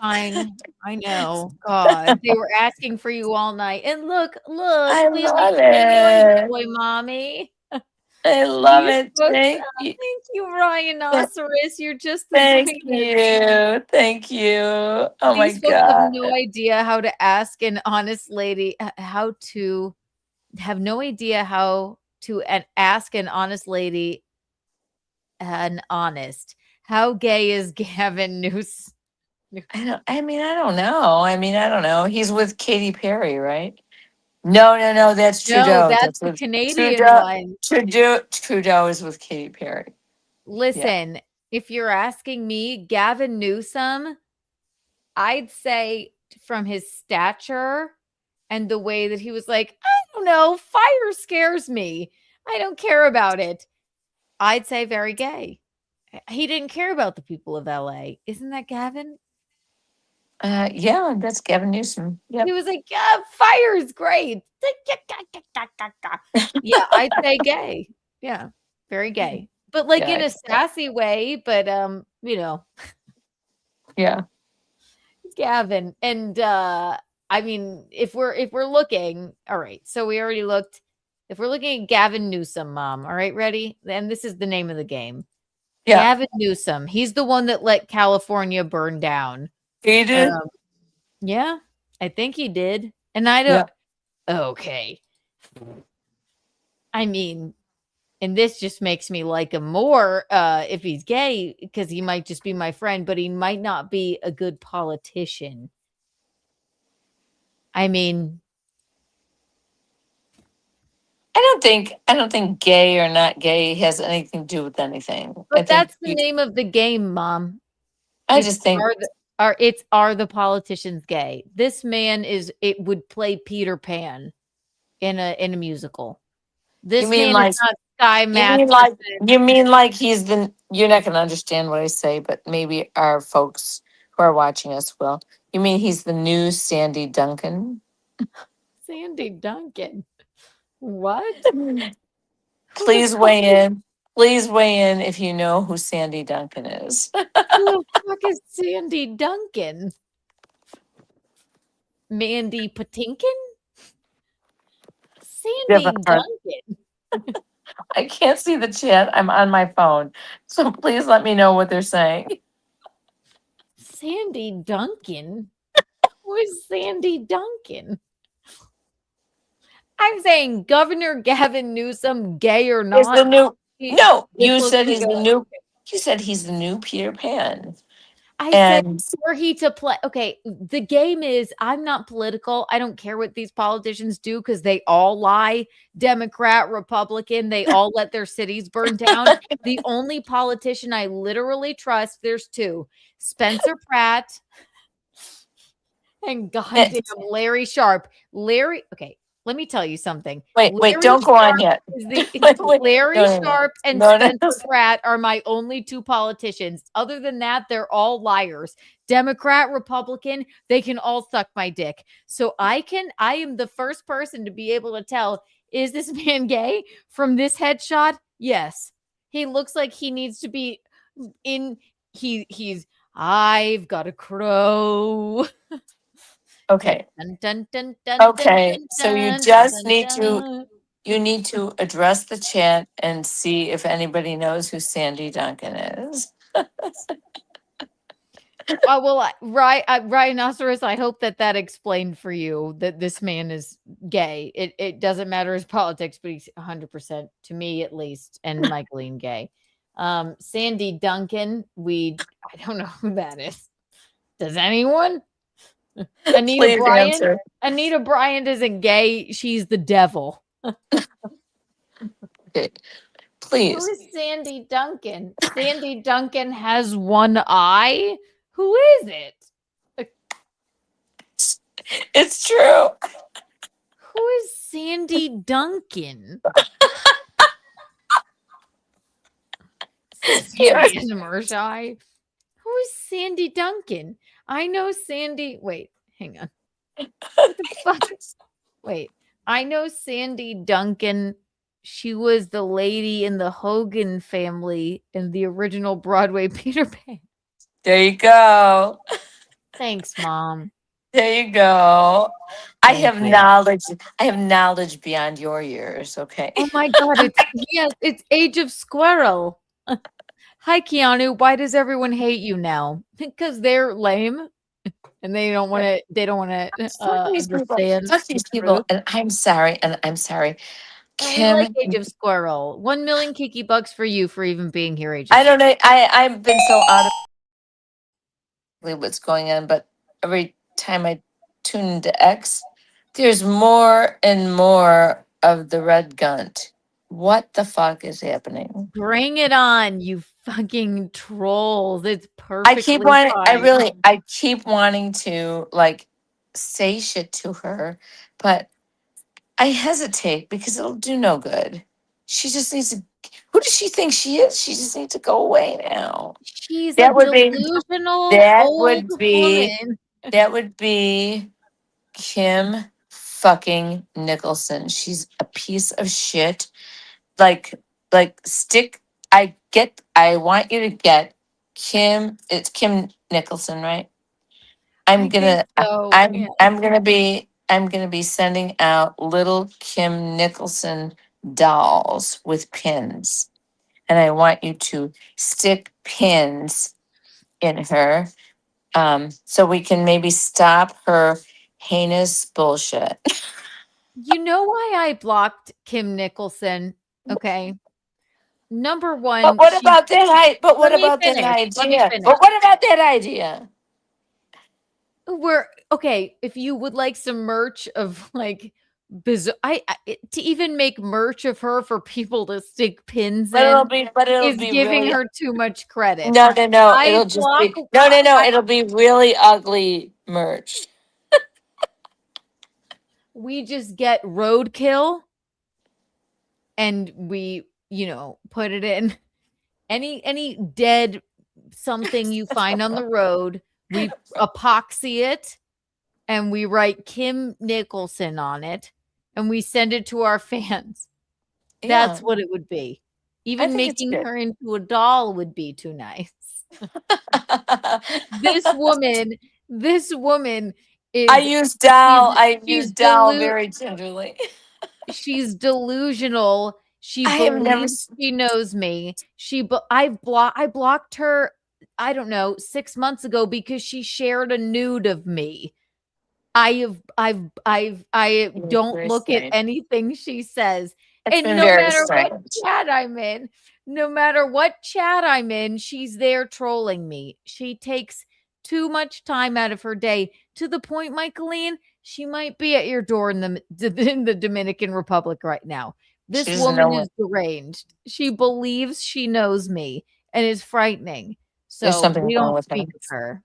Fine. I know. God. They were asking for you all night. And look, I we love like it. boy, mommy. I love it. Thank you. Thank you, Rhinoceros. You're just the Thank sweetest. you. Thank you. Oh my These folks God. have no idea how to ask an honest lady how to have no idea how to ask an honest lady, how gay is Gavin Newsom? I don't know. I don't know. He's with Katy Perry, right? No, that's No, Trudeau. that's the with Canadian one. Trudeau is with Katy Perry. Listen, if you're asking me, Gavin Newsom, I'd say from his stature and the way that he was like, I don't know, fire scares me. I don't care about it. I'd say very gay. He didn't care about the people of LA. Isn't that Gavin? Yeah, that's Gavin Newsom. Yep. He was like, yeah, fire is great. Yeah, I'd say gay. Yeah, very gay. But like in a sassy way, but you know. Yeah. Gavin. And I mean, if we're looking, all right, so we already looked. If we're looking at Gavin Newsom, Mom, all right, ready? And this is the name of the game. Yeah. Gavin Newsom. He's the one that let California burn down. He did? Yeah, I think he did. And I don't. Okay. I mean, and this just makes me like him more if he's gay, because he might just be my friend, but he might not be a good politician. I mean, I don't think gay or not gay has anything to do with anything. but that's the name of the game, Mom. I just think are the politicians gay? This man would play Peter Pan in a musical. This man is not Sky Masterson. You mean like he's you're not going to understand what I say, but maybe our folks who are watching us will. You mean he's the new Sandy Duncan? Sandy Duncan. What? Please weigh in. Please weigh in if you know who Sandy Duncan is. Who the fuck is Sandy Duncan? Mandy Patinkin? Sandy Duncan. I can't see the chat. I'm on my phone. So please let me know what they're saying. Sandy Duncan? Who is Sandy Duncan? I'm saying Governor Gavin Newsom, gay or not. You said he's the new. You said he's the new Peter Pan. I said, were he to play? Okay, the game is, I'm not political. I don't care what these politicians do because they all lie. Democrat, Republican, they all let their cities burn down. The only politician I literally trust, there's two, Spencer Pratt and goddamn Larry Sharp. Okay. Let me tell you something. Wait, don't go on yet. Larry Sharp and Spencer Pratt are my only two politicians. Other than that, they're all liars. Democrat, Republican, they can all suck my dick. So I am the first person to be able to tell, is this man gay? From this headshot? Yes. He looks like he needs to be he's I've got a crow. Okay. Okay. So you just need to address the chat and see if anybody knows who Sandy Duncan is. Rhinoceros, I hope that explained for you that this man is gay. It doesn't matter his politics, but he's 100%, to me at least, and Michaelen gay. Sandy Duncan, I don't know who that is. Does anyone? Anita Bryant. Answer. Anita Bryant isn't gay. She's the devil. Okay. Please. Who is Sandy Duncan? Sandy Duncan has one eye. Who is it? It's true. Who is Sandy Duncan? Mershai. Who is Sandy Duncan? I know Sandy. Wait, hang on. What the fuck? Wait, I know Sandy Duncan. She was the lady in the Hogan family in the original Broadway Peter Pan. There you go. Thanks, Mom. There you go. I have knowledge. I have knowledge beyond your years. Okay. Oh my God! It's Age of Squirrel. Hi, Keanu. Why does everyone hate you now? Because they're lame and they don't want to. They don't want to understand. Fuck these people. And I'm sorry. And we like Kim. Age of Squirrel. 1 million Kiki bucks for you for even being here, Age of I don't know. I've been so out of what's going on, but every time I tune into X, there's more and more of the red gunt. What the fuck is happening? Bring it on, you fucking trolls. It's perfectly I keep wanting to like say shit to her, but I hesitate because it'll do no good. She just needs to. Who does she think she is? She just needs to go away now. She's That a would be. delusional That old would be. woman. That would be Kim fucking Nicholson. She's a piece of shit. Like stick. I want you to get Kim. It's Kim Nicholson, right? I'm gonna be sending out little Kim Nicholson dolls with pins. And I want you to stick pins in her. So we can maybe stop her heinous bullshit. You know why I blocked Kim Nicholson? Okay. Number one, But what about that? But what Let me about that finish. Let me idea? finish. But what about that idea? We're okay. If you would like some merch of like bizarre, to even make merch of her for people to stick pins But it'll in is be giving really her too much credit. no. I It'll just block. be no. It'll be really ugly merch. We just get roadkill, and we put it in any dead something you find on the road. We epoxy it. And we write Kim Nicholson on it, and we send it to our fans. That's Yeah. what it would be. I Even think it's making good. her into a doll would be too nice. This woman is. I use doll very tenderly. She's delusional. She I have never believes she knows me. I blocked her. I don't know 6 months ago because she shared a nude of me. I don't very look at strange. anything she says. It's And been no very matter what strange. chat I'm in, she's there trolling me. She takes too much time out of her day to the point, Michaelen, she might be at your door in the Dominican Republic right now. This She's woman nowhere. is deranged. She believes she knows me and is frightening. There's So something we wrong don't with speak her. of her.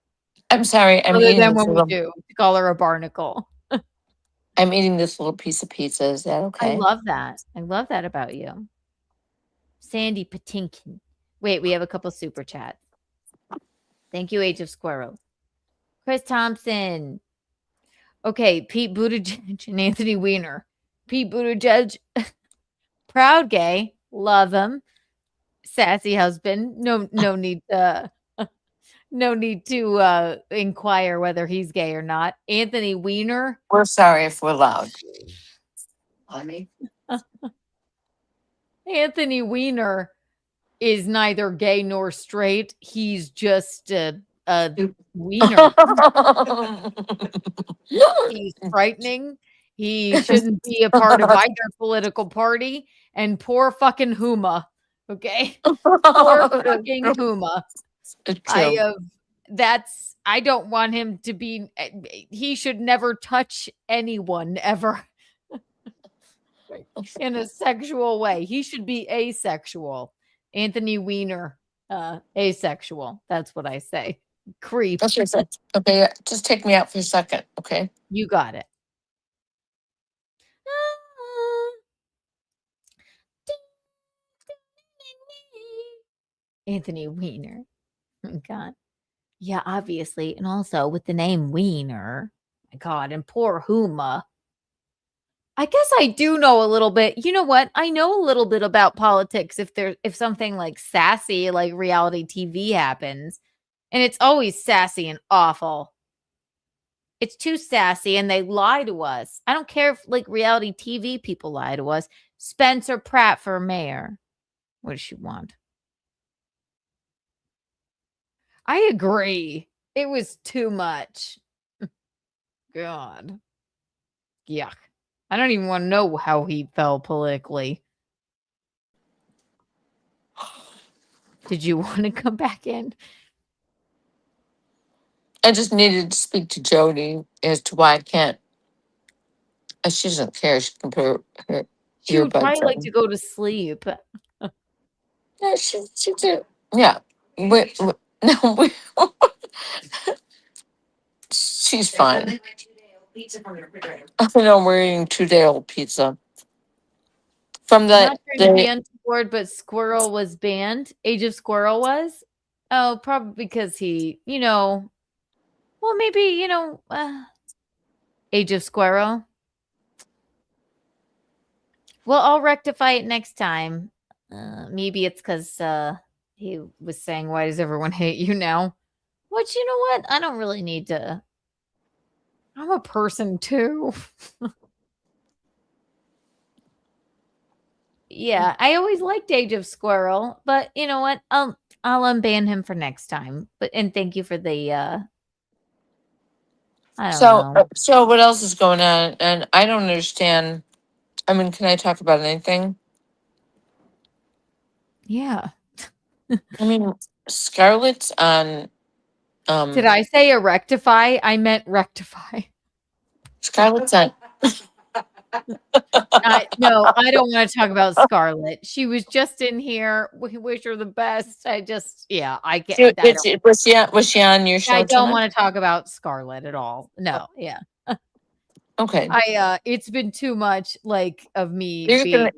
I'm sorry. Other than when we do, call her a barnacle. I'm eating this little piece of pizza. Is that okay? I love that. I love that about you. Sandy Patinkin. Wait, we have a couple super chats. Thank you, Age of Squirrel. Chris Thompson. Okay, Pete Buttigieg and Anthony Weiner. Pete Buttigieg, proud gay, love him. Sassy husband. No need no need to inquire whether he's gay or not. Anthony Weiner. We're sorry if we're loud. Honey. Anthony Weiner is neither gay nor straight. He's just a wiener. He's frightening. He shouldn't be a part of either political party. And poor fucking Huma. Okay. Poor fucking Huma. I don't want him to be. He should never touch anyone ever in a sexual way. He should be asexual. Anthony Weiner, asexual. That's what I say. Creep. Okay, just take me out for a second, okay? You got it. Anthony Weiner. Oh, God. Yeah, obviously. And also with the name Weiner. My God. And poor Huma. I guess I do know a little bit. You know what? I know a little bit about politics if something like sassy, like reality TV happens. And it's always sassy and awful. It's too sassy and they lie to us. I don't care if like reality TV people lie to us. Spencer Pratt for mayor. What does she want? I agree. It was too much. God. Yuck. I don't even want to know how he fell politically. Did you want to come back in? I just needed to speak to Jody as to why I can't. She doesn't care. She can put her She would earbuds probably like in. to go to sleep. Yeah, she did. Yeah. No, she's fine. I know we're eating 2-day-old pizza. From I'm the, not trying to be untoward, but Squirrel was banned. Age of Squirrel was? Oh, probably because he, well, maybe, Age of Squirrel. Well, I'll rectify it next time. Maybe it's because he was saying, why does everyone hate you now? Which, you know what? I don't really need to. I'm a person too. Yeah, I always liked Age of Squirrel, but you know what? I'll unban him for next time. And thank you for the I don't know. So what else is going on? And I don't understand. I mean, can I talk about anything? Yeah. I mean, Scarlet's on. Did I say a rectify? I meant rectify. Scarlet's on. No, I don't want to talk about Scarlet. She was just in here. We wish her the best. I get. Was she on your show? I don't tonight? want to talk about Scarlet at all. No, yeah. Okay. It's been too much of me You're being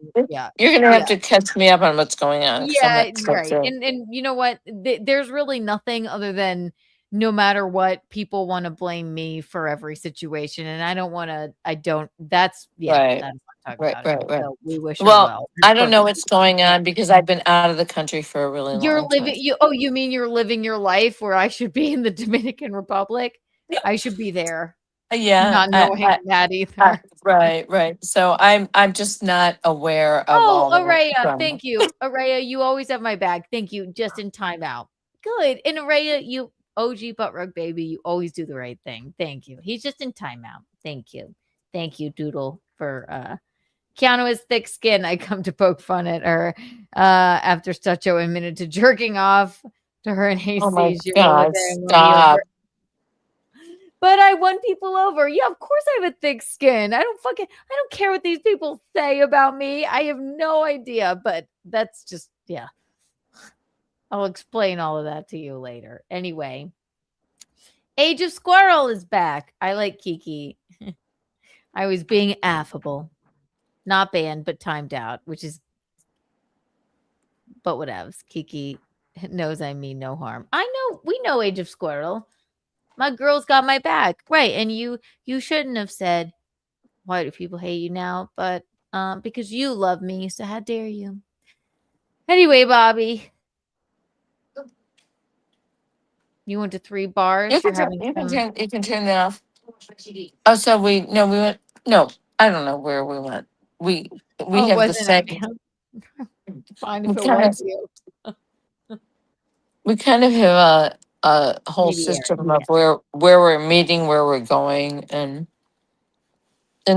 gonna have to catch me up on what's going on. 'Cause I'm Yeah, not so right. sure. And you know what? There's really nothing other than no matter what, people want to blame me for every situation, and I don't want to. I don't. That's Right. That's what I'm talking Right. about. So we wish her Well, well. I don't know what's going on because I've been out of the country for a really You're long time. living. You mean you're living your life where I should be in the Dominican Republic? I should be there. Yeah, Not knowing that either. right. So I'm just not aware of all the Araya, drama. thank you. Araya, you always have my back. Thank you. Just in time out. Good. And Araya, you OG butt rug baby, you always do the right thing. Thank you. He's just in timeout. Thank you. Thank you, Doodle, for Keanu has thick skin. I come to poke fun at her after such a minute to jerking off to her and Oh my Hayes. God, stop. But I won people over. Yeah, of course I have a thick skin. I don't care what these people say about me. I have no idea, but that's just, yeah. I'll explain all of that to you later. Anyway, Age of Squirrel is back. I like Kiki. I was being affable. Not banned, but timed out, but whatevs. Kiki knows I mean no harm. We know Age of Squirrel. My girl's got my back. Right. And you shouldn't have said, why do people hate you now? But because you love me, so how dare you? Anyway, Bobby. You went to 3 bars. You can turn that off. Oh, so we went. No, I don't know where we went. We have the same. Fine if it was you. We kind of have a whole system of where we're meeting, where we're going, and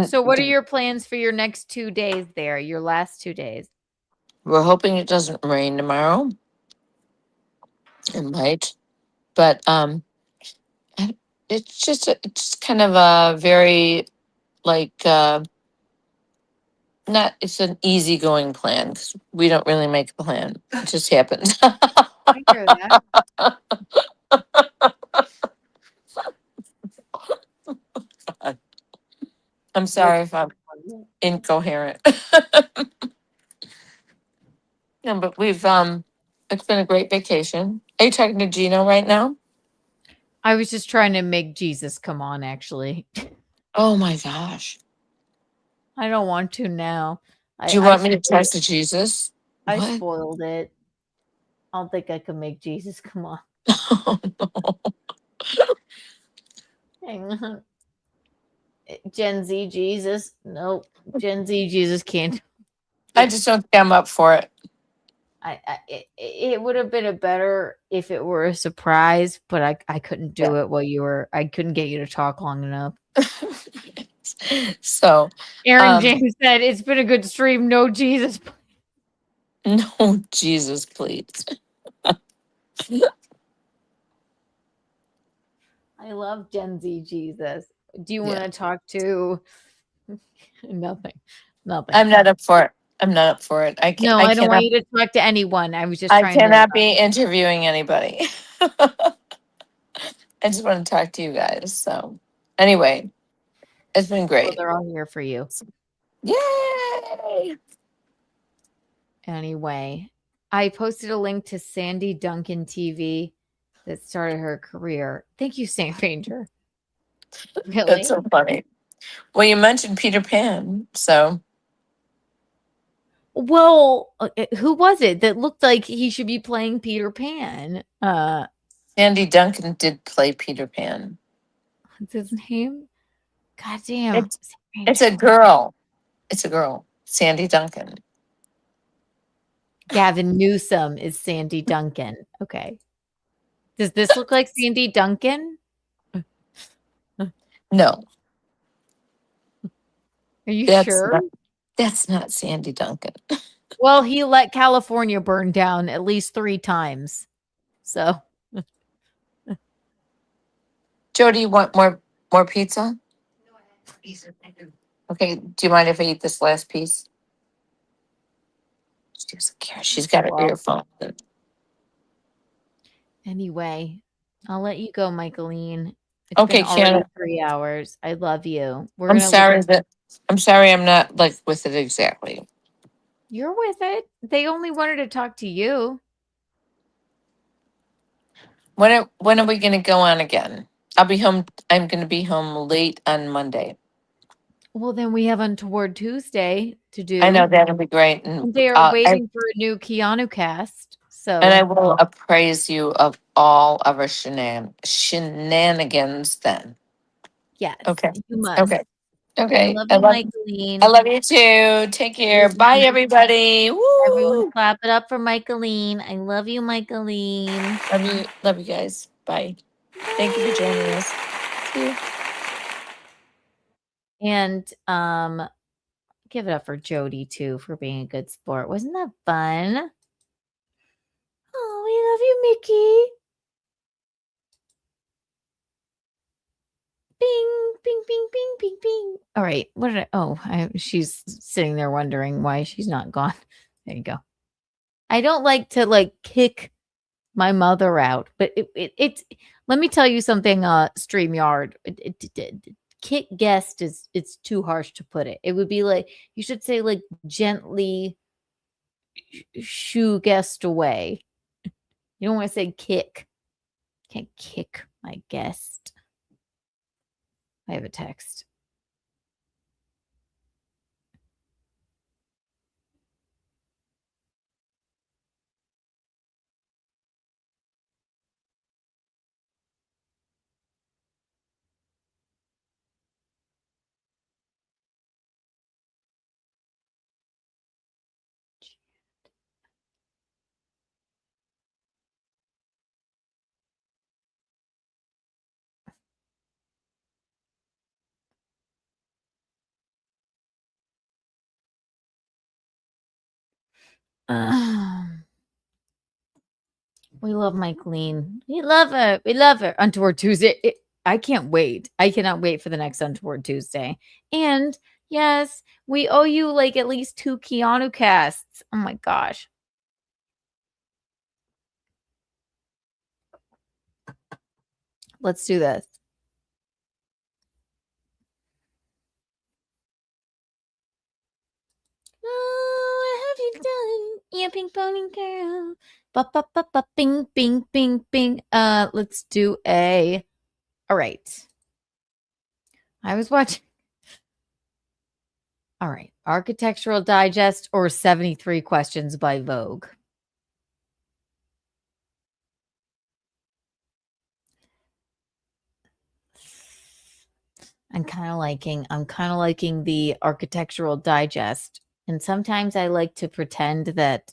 so what are your plans for your next 2 days there? Your last 2 days? we're hoping it doesn't rain tomorrow. It might, but it's kind of a very it's an easygoing plan because we don't really make a plan. It just happens. I hear that. I'm sorry if I'm incoherent. No, but we've it's been a great vacation. Are you talking to Geno right now? I was just trying to make Jesus come on, actually. Oh my gosh. I don't want to now. Do you want me to text Jesus? I What? spoiled it. I don't think I can make Jesus come on. Oh, no. Hang on. Gen Z Jesus. Nope. Gen Z Jesus can't. I just don't think I'm up for it. It would have been a better if it were a surprise, but I couldn't do it while I couldn't get you to talk long enough. So, Aaron James said, "It's been a good stream. No Jesus." no, Jesus, please. I love Gen Z Jesus. Do you want to talk to nothing? Nothing. I'm not up for it. I'm not up for it. I can't. No, I don't want cannot, you to talk to anyone. I was just I trying cannot be interviewing anybody. I just want to talk to you guys. So, anyway, it's been Well, great. they're all here for you. Yay! Anyway, I posted a link to Sandy Duncan TV that started her career. Thank you, Saint Ranger. Really? That's so funny. Well, you mentioned Peter Pan, so Well, who was it that looked like he should be playing Peter Pan? Sandy Duncan did play Peter Pan. What's his name? God damn. It's a girl. It's a girl. Sandy Duncan. Gavin Newsom is Sandy Duncan. Okay. Does this look like Sandy Duncan? No. Are you That's sure? That's not Sandy Duncan. Well, he let California burn down at least 3 times. So, Jody, you want more pizza? Okay. Do you mind if I eat this last piece? She doesn't care. She's got her earphone. anyway, I'll let you go, Michaelen. It's Okay, been already Keanu. 3 hours. I love you. We're I'm gonna sorry look- that I'm sorry I'm not like with it exactly. You're with it. They only wanted to talk to you. When are we gonna go on again? I'll be home. I'm gonna be home late on Monday. Well, then we have Untoward Tuesday to do. I know that'll be great. And They are waiting for a new Keanu cast. So and I will appraise you of all of our shenanigans then. yes, Okay. you must. Okay. Okay. I love you, Michaelen. I love you too. Take care. Bye, everybody. Everyone Woo! clap it up for Michaelen. I love you, Michaelen. Love you guys. Bye. Thank you for joining us. See you. And give it up for Jody too for being a good sport. Wasn't that fun? Oh, we love you, Mickey. Bing, bing, bing, bing, bing, bing. All right. What did she's sitting there wondering why she's not gone. There you go. I don't like to kick my mother out, but it's let me tell you something, StreamYard. Kick guest it's too harsh to put it. It would be like you should say gently shoo guest away. You don't want to say kick. Can't kick my guest. I have a text. We love Michaelen. We love her. We love her. Untoward Tuesday. I can't wait. I cannot wait for the next Untoward Tuesday. And yes, we owe you at least 2 Keanu casts. Oh my gosh. Let's do this. Oh, what have you done? Yeah, ping ponging girl. Bing, bing, bing, bing. Let's do a. All right. I was watching. All right. Architectural Digest or 73 Questions by Vogue. I'm kind of liking the Architectural Digest. And sometimes I like to pretend that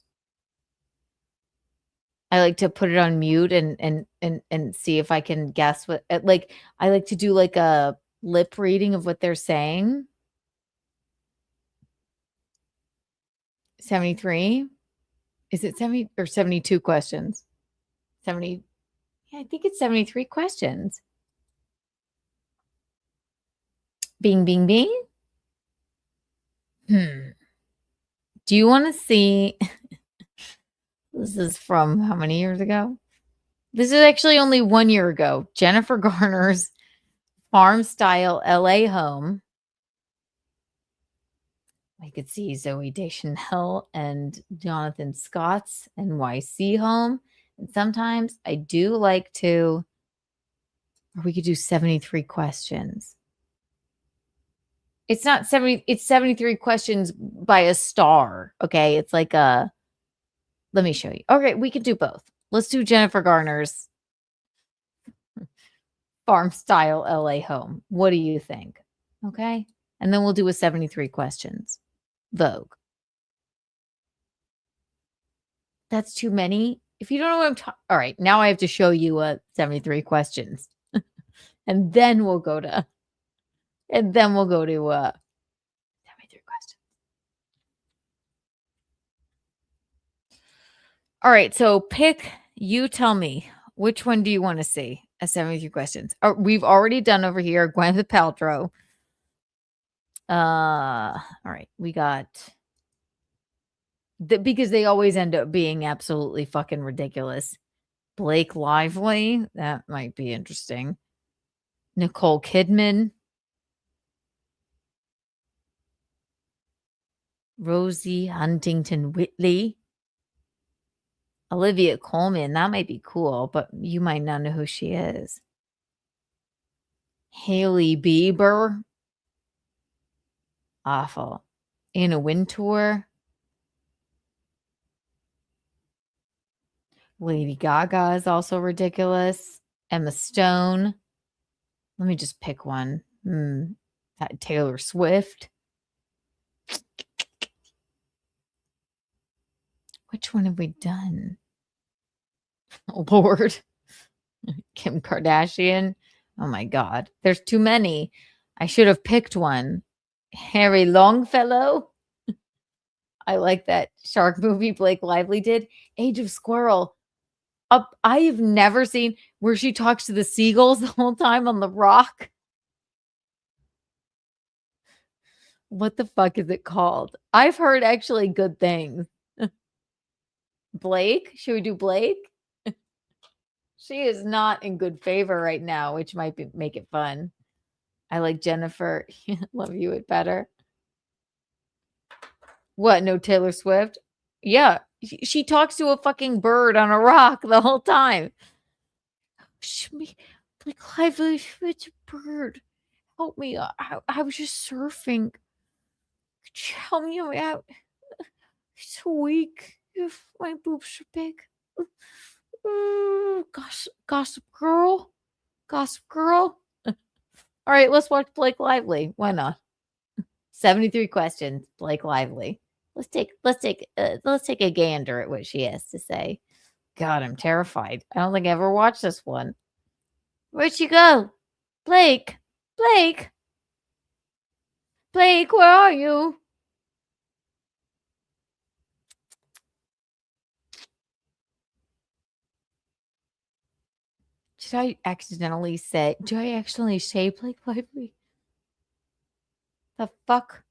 I like to put it on mute and see if I can guess what like I like to do like a lip reading of what they're saying. 73? Is it 70 or 72 questions? 70. Yeah, I think it's 73 questions. Bing, bing, bing. Do you want to see? This is from how many years ago? This is actually only 1 year ago. Jennifer Garner's farm style LA home. I could see Zoe Deschanel and Jonathan Scott's NYC home. And sometimes I do like to, or we could do 73 questions. It's not 70, it's 73 questions by a star. Okay. It's like a, let me show you. Okay, we can do both. Let's do Jennifer Garner's farm style LA home. What do you think? Okay. And then we'll do a 73 questions. Vogue. That's too many. If you don't know what I'm talking, all right, now I have to show you 73 questions. And then we'll go to 73 questions. All right, so you tell me, which one do you want to see? 73 questions. We've already done over here Gwyneth Paltrow. All right, we got because they always end up being absolutely fucking ridiculous. Blake Lively, that might be interesting. Nicole Kidman. Rosie Huntington Whiteley. Olivia Colman, that might be cool, but you might not know who she is. Hailey Bieber. Awful. Anna Wintour. Lady Gaga is also ridiculous. Emma Stone. Let me just pick one. Taylor Swift. Which one have we done? Lord. Kim Kardashian. Oh my God. There's too many. I should have picked one. Harry Longfellow. I like that shark movie Blake Lively did. Age of Squirrel. I've never seen where she talks to the seagulls the whole time on the rock. What the fuck is it called? I've heard actually good things. Blake? Should we do Blake? She is not in good favor right now, which might make it fun. I like Jennifer. Love you it better. What? No Taylor Swift? Yeah. She talks to a fucking bird on a rock the whole time. Blake Lively, it's a bird. Help me. I was just surfing. Could you help me out? It's so weak. If my boobs are big. Gossip Girl. Gossip Girl. All right, let's watch Blake Lively. Why not? 73 questions, Blake Lively. Let's take a gander at what she has to say. God, I'm terrified. I don't think I ever watched this one. Where'd she go? Blake, where are you? Did I accidentally say Blake Lively? The fuck?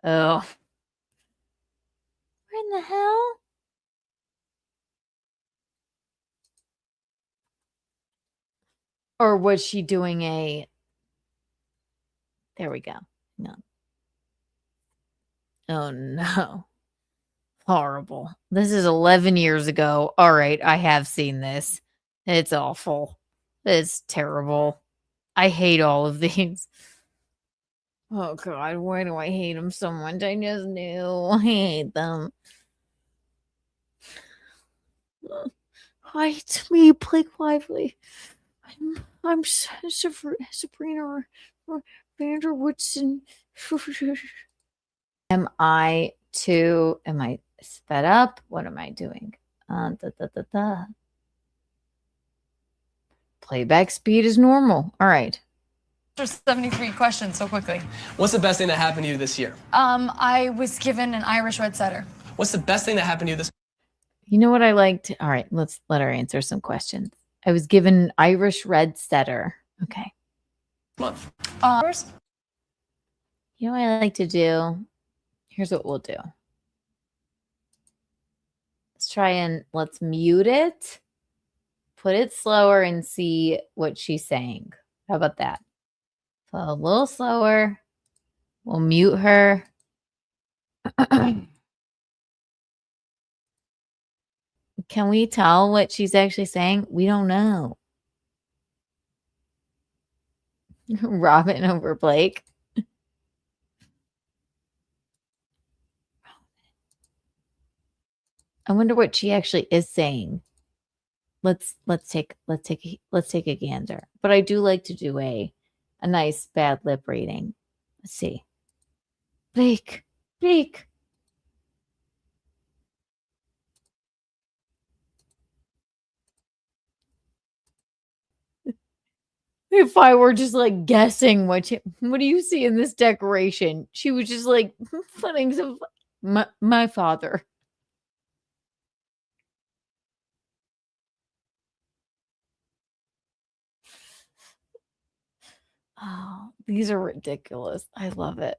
Oh. Where in the hell? Or was she doing a... There we go. No. Oh, no. Horrible. This is 11 years ago. All right, I have seen this. It's awful. It's terrible. I hate all of these. Oh God, why do I hate them so much? I just do. I hate them. Hi, it's me, Blake Lively. I'm Sabrina or Vanderwoodson. Am I sped up? What am I doing? Playback speed is normal. All right. There's 73 questions so quickly. What's the best thing that happened to you this year? I was given an Irish red setter. What's the best thing that happened to you this You know what I liked? All right, let's let her answer some questions. I was given an Irish red setter. Okay. month? First, You know what I like to do? Here's what we'll do. Let's mute it, put it slower, and see what she's saying. How about that? So a little slower. We'll mute her. Can we tell what she's actually saying? We don't know. Robin over Blake. I wonder what she actually is saying. Let's take a gander. But I do like to do a nice bad lip reading. Let's see. Blake. If I were just like guessing what do you see in this decoration? She was just like putting some my father. Oh, these are ridiculous. I love it.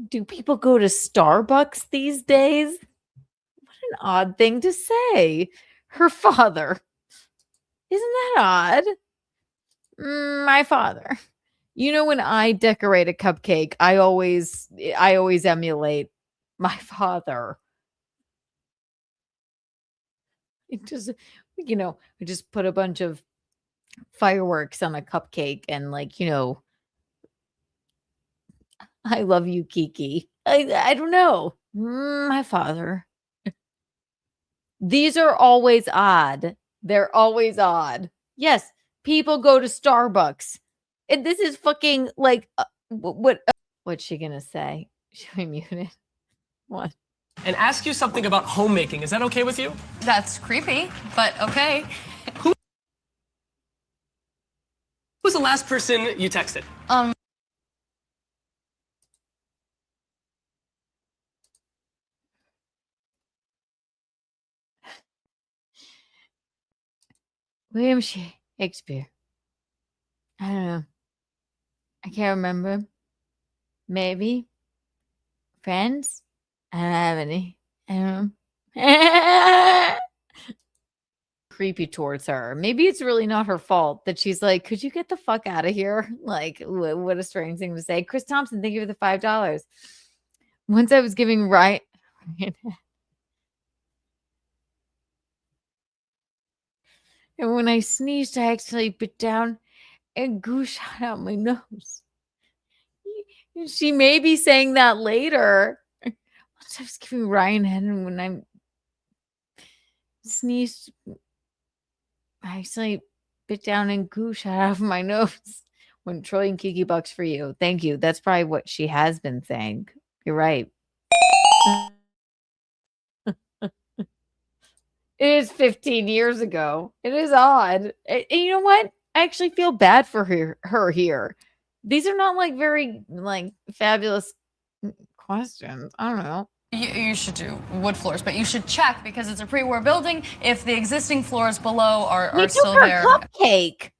Do people go to Starbucks these days? What an odd thing to say. Her father. Isn't that odd? My father. You know, when I decorate a cupcake, I always emulate my father. It just, we just put a bunch of fireworks on a cupcake and I love you, Kiki. I don't know. My father. These are always odd. They're always odd. Yes, people go to Starbucks. And this is fucking like what's she gonna say? Should we mute it? What? And ask you something about homemaking. Is that okay with you? that's creepy, but okay. Who was the last person you texted? William Shakespeare. I don't know. I can't remember. Maybe. Friends? I don't have any. I don't know. Creepy towards her. Maybe it's really not her fault that she's like, could you get the fuck out of here? Like, what a strange thing to say. Chris Thompson, thank you for the $5. Once I was giving and when I sneezed, I actually bit down and goo shot out my nose. She may be saying that later. Once I was giving Ryan head, and when I sneezed, I actually bit down and goo shot out of my nose. When Troy and Kiki bucks for you. Thank you. That's probably what she has been saying. You're right. It is 15 years ago. It is odd. And you know what? I actually feel bad for her here. These are not like very fabulous questions. I don't know. You should do wood floors, but you should check because it's a pre-war building if the existing floors below are still there. Cupcake.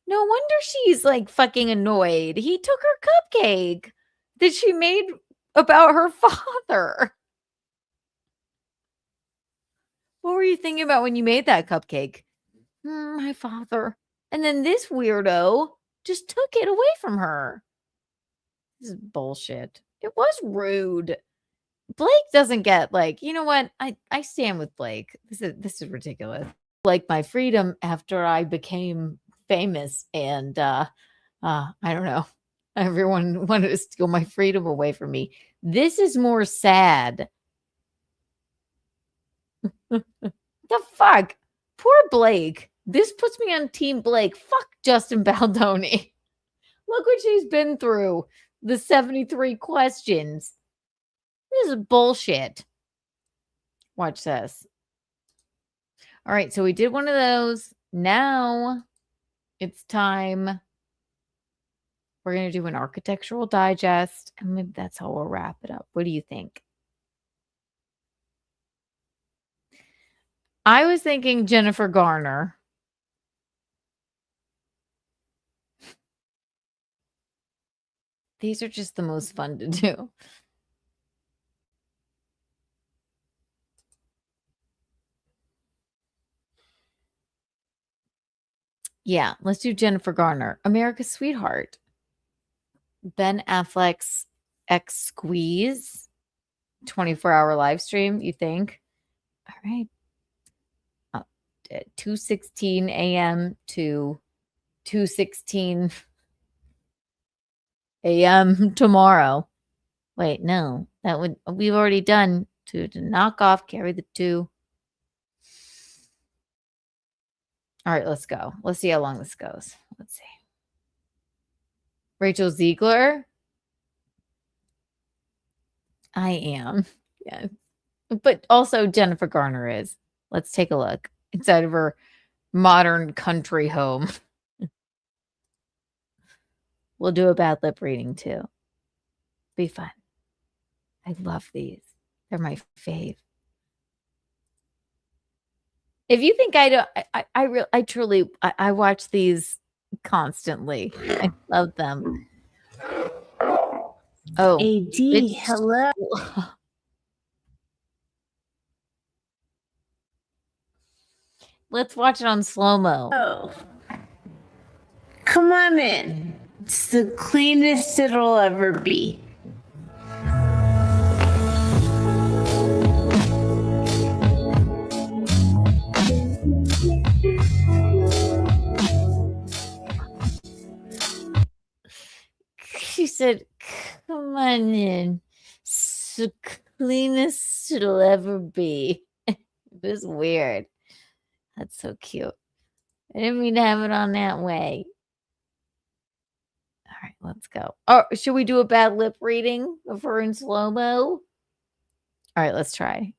No wonder she's like fucking annoyed. He took her cupcake that she made about her father. What were you thinking about when you made that cupcake? My father. And then this weirdo just took it away from her. This is bullshit. It was rude. Blake doesn't get you know what? I stand with Blake. This is ridiculous. Like my freedom after I became famous and I don't know. Everyone wanted to steal my freedom away from me. This is more sad. The fuck? Poor Blake. This puts me on Team Blake. Fuck Justin Baldoni. Look what she's been through. The 73 questions. This is bullshit. Watch this. All right, so we did one of those. Now it's time. We're going to do an architectural digest, and maybe that's how we'll wrap it up. What do you think? I was thinking Jennifer Garner. These are just the most fun to do. Yeah, let's do Jennifer Garner. America's Sweetheart. Ben Affleck's ex-squeeze. 24-hour live stream, you think? All right. 2:16 a.m. to 2:16 a.m. tomorrow. Wait, no. We've already done to knock off, carry the 2. All right, let's go. Let's see how long this goes. Let's see. Rachel Ziegler. I am. Yes. But also Jennifer Garner is. Let's take a look inside of her modern country home. We'll do a bad lip reading too. Be fun. I love these. They're my fave. If you think I don't, I truly watch these constantly. I love them. Oh, AD, hello. Let's watch it on slow-mo. Oh. Come on in. It's the cleanest it'll ever be. She said, come on in. It's the cleanest it'll ever be. It was weird. That's so cute. I didn't mean to have it on that way. All right, let's go. Oh, should we do a bad lip reading of her in slow-mo? All right, let's try.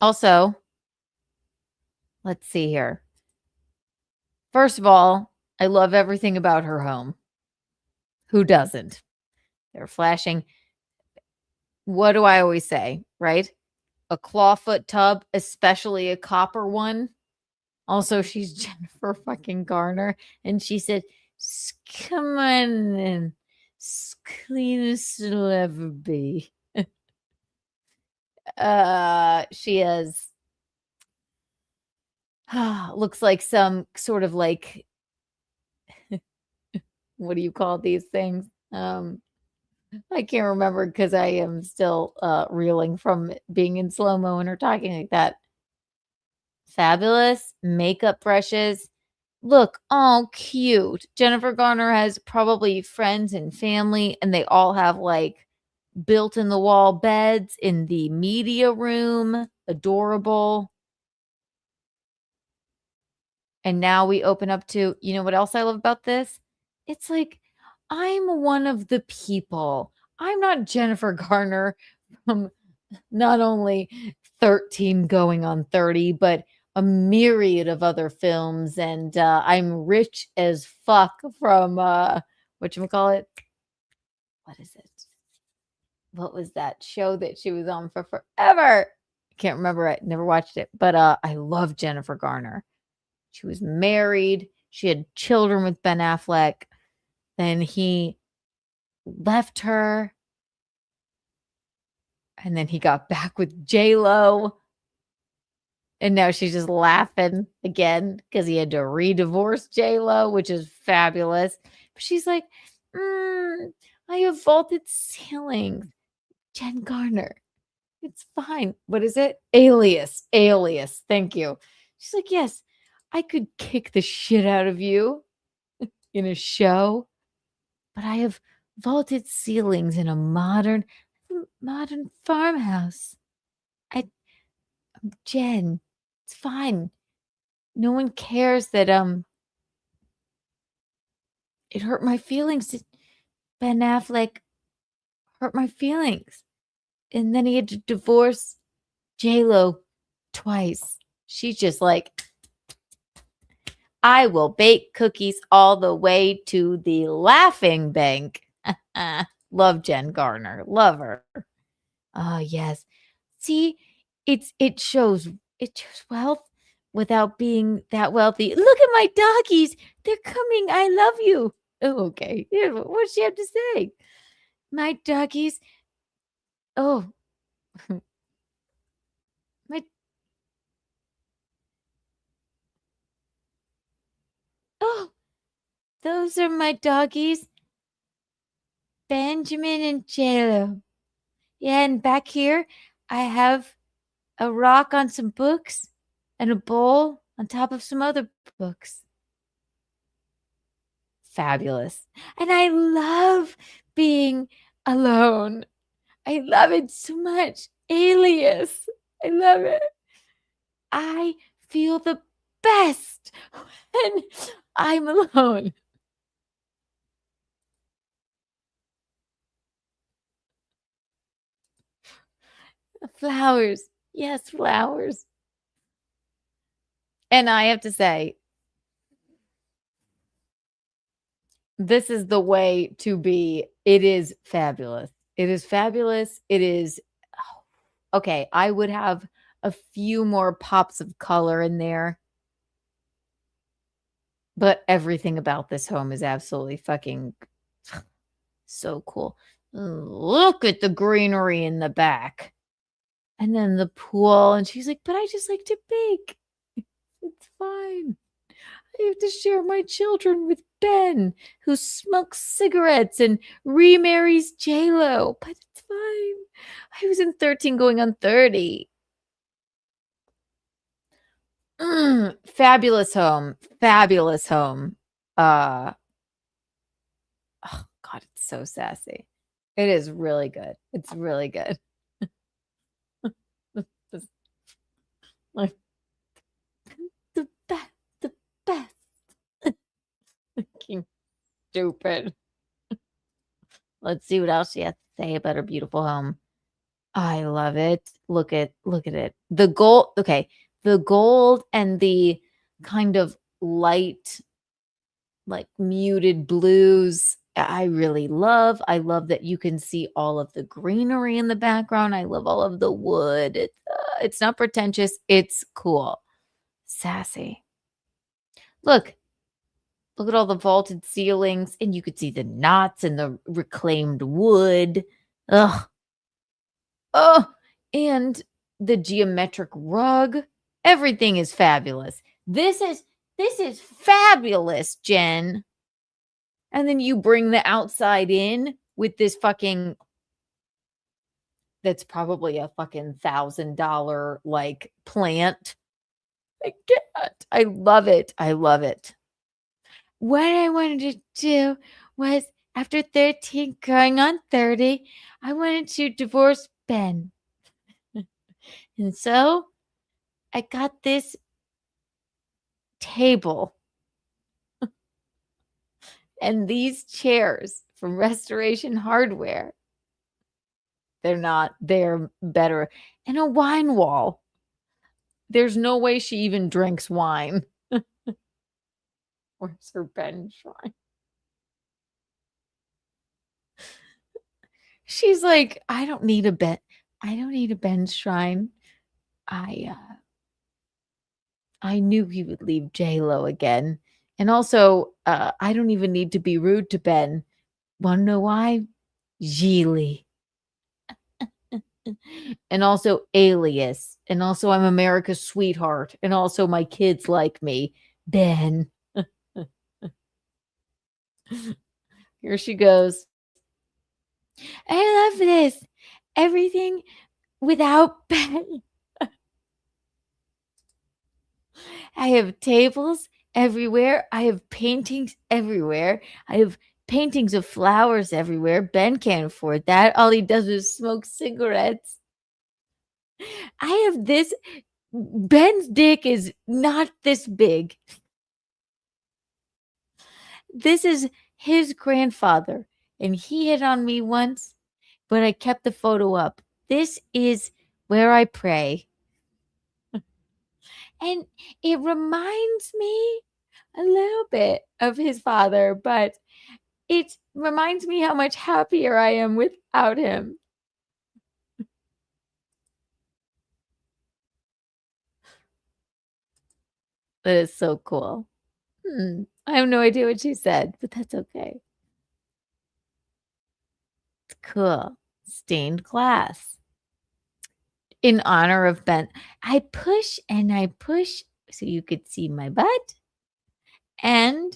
Also, let's see here. First of all, I love everything about her home. Who doesn't? They're flashing. What do I always say, right? A clawfoot tub, especially a copper one. Also, she's Jennifer fucking Garner. And she said, come on in. Clean as it'll ever be. She is. Looks like some sort of like, what do you call these things? I can't remember because I am still reeling from being in slow-mo and her talking like that. Fabulous makeup brushes. Look, all cute. Jennifer Garner has probably friends and family, and they all have like built-in-the-wall beds in the media room. Adorable. And now we open up to, you know what else I love about this? It's like, I'm one of the people. I'm not Jennifer Garner from not only 13 going on 30, but a myriad of other films. And I'm rich as fuck from, whatchamacallit? What is it? What was that show that she was on for forever? I can't remember it. Never watched it. But I love Jennifer Garner. She was married. She had children with Ben Affleck. Then he left her. And then he got back with J-Lo. And now she's just laughing again because he had to re-divorce J-Lo, which is fabulous. But she's like, I have vaulted ceilings. Jen Garner. It's fine. What is it? Alias. Thank you. She's like, yes, I could kick the shit out of you in a show. but I have vaulted ceilings in a modern farmhouse. Jen, it's fine. No one cares that it hurt my feelings. Ben Affleck hurt my feelings. And then he had to divorce J-Lo twice. She's just like, I will bake cookies all the way to the laughing bank. Love Jen Garner. Love her. Oh, yes. See, it shows wealth without being that wealthy. Look at my doggies. They're coming. I love you. Oh, okay. Yeah, what does she have to say? My doggies. Oh. Oh, those are my doggies. Benjamin and JLo. Yeah, and back here, I have a rock on some books and a bowl on top of some other books. Fabulous. And I love being alone. I love it so much. Alias. I love it. I feel the best when I'm alone. Flowers. Yes, flowers. And I have to say, this is the way to be. It is fabulous. It is fabulous. It is. Okay, I would have a few more pops of color in there. But everything about this home is absolutely fucking so cool. Look at the greenery in the back. And then the pool. And she's like, but I just like to bake. It's fine. I have to share my children with Ben, who smokes cigarettes and remarries J-Lo. But it's fine. I was in 13 going on 30. Fabulous home. Fabulous home. Oh, God, it's so sassy. It is really good. It's really good. Like, the best. Fucking stupid. Let's see what else she has to say about her beautiful home. I love it. Look at it. The gold. Okay, the gold and the kind of light, like muted blues. I really love. I love that you can see all of the greenery in the background. I love all of the wood. It's not pretentious. It's cool. Sassy. Look at all the vaulted ceilings, and you could see the knots and the reclaimed wood. Ugh. Oh, and the geometric rug. Everything is fabulous. This is fabulous, Jen. And then you bring the outside in with this fucking, that's probably a fucking $1,000 like plant. I can't. I love it. I love it. What I wanted to do was, after 13 going on 30, I wanted to divorce Ben. And so I got this table and these chairs from Restoration Hardware. They're better. And a wine wall. There's no way she even drinks wine. Where's her Ben shrine? She's like, I don't need a Ben shrine. I knew he would leave J-Lo again. And also, I don't even need to be rude to Ben. Wanna know why? Geely. And also Alias. And also I'm America's sweetheart. And also my kids like me. Ben. Here she goes. I love this. Everything without Ben. I have tables everywhere. I have paintings everywhere. I have paintings of flowers everywhere. Ben can't afford that. All he does is smoke cigarettes. I have this. Ben's dick is not this big. This is his grandfather, and he hit on me once, but I kept the photo up. This is where I pray. And it reminds me a little bit of his father, but it reminds me how much happier I am without him. That is so cool. I have no idea what she said, but that's okay. It's cool. Stained glass. In honor of Ben. I push and I push so you could see my butt. And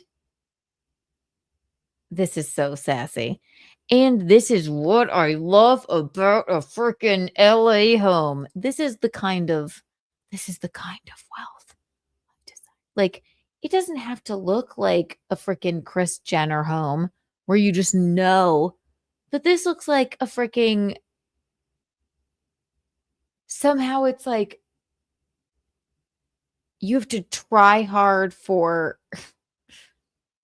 this is so sassy. And this is what I love about a freaking LA home. This is the kind of wealth. Like, it doesn't have to look like a freaking Kris Jenner home where you just know. But this looks like a freaking, somehow it's like you have to try hard for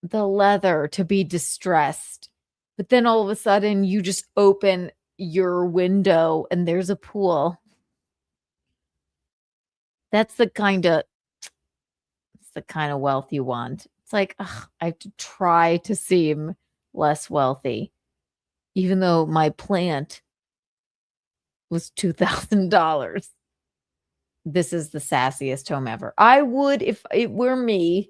the leather to be distressed. But then all of a sudden you just open your window and there's a pool. That's the kind of wealth you want. It's like, ugh, I have to try to seem less wealthy, even though my plant was $2,000. This is the sassiest home ever. I would, if it were me,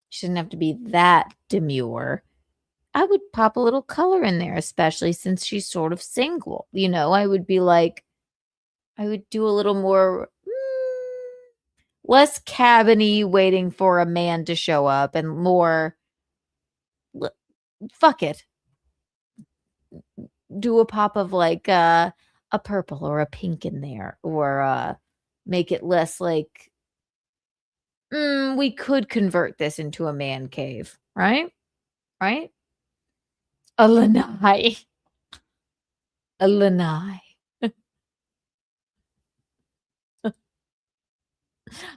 shouldn't have to be that demure. I would pop a little color in there, especially since she's sort of single. You know, I would be like, I would do a little more, less cabiny waiting for a man to show up and more, fuck it. Do a pop of like a purple or a pink in there, or make it less like, we could convert this into a man cave, right? Right? A lanai. A lanai.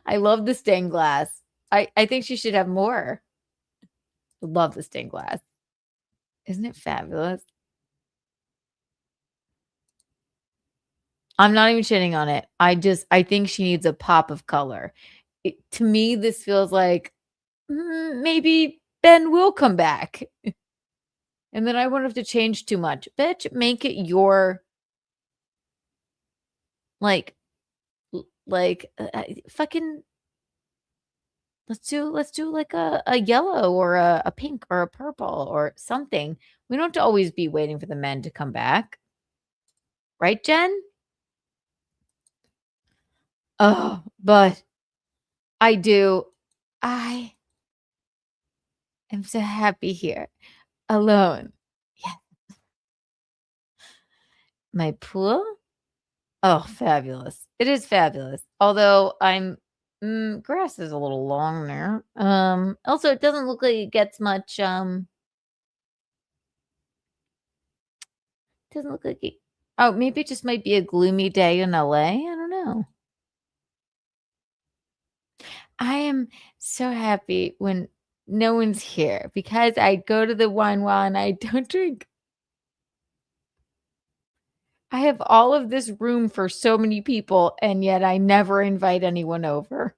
I love the stained glass. I think she should have more. I love the stained glass. Isn't it fabulous? I'm not even shitting on it. I think she needs a pop of color. To me, this feels like maybe Ben will come back. And then I won't have to change too much. Bitch, make it your fucking let's do like a yellow or a pink or a purple or something. We don't have to always be waiting for the men to come back. Right, Jen? Oh, but I am so happy here. Alone. Yeah. My pool? Oh, fabulous. It is fabulous. Although grass is a little long there. Also it doesn't look like it gets much doesn't look like it. Oh, maybe it just might be a gloomy day in LA. I don't know. I am so happy when no one's here because I go to the wine while and I don't drink. I have all of this room for so many people, and yet I never invite anyone over.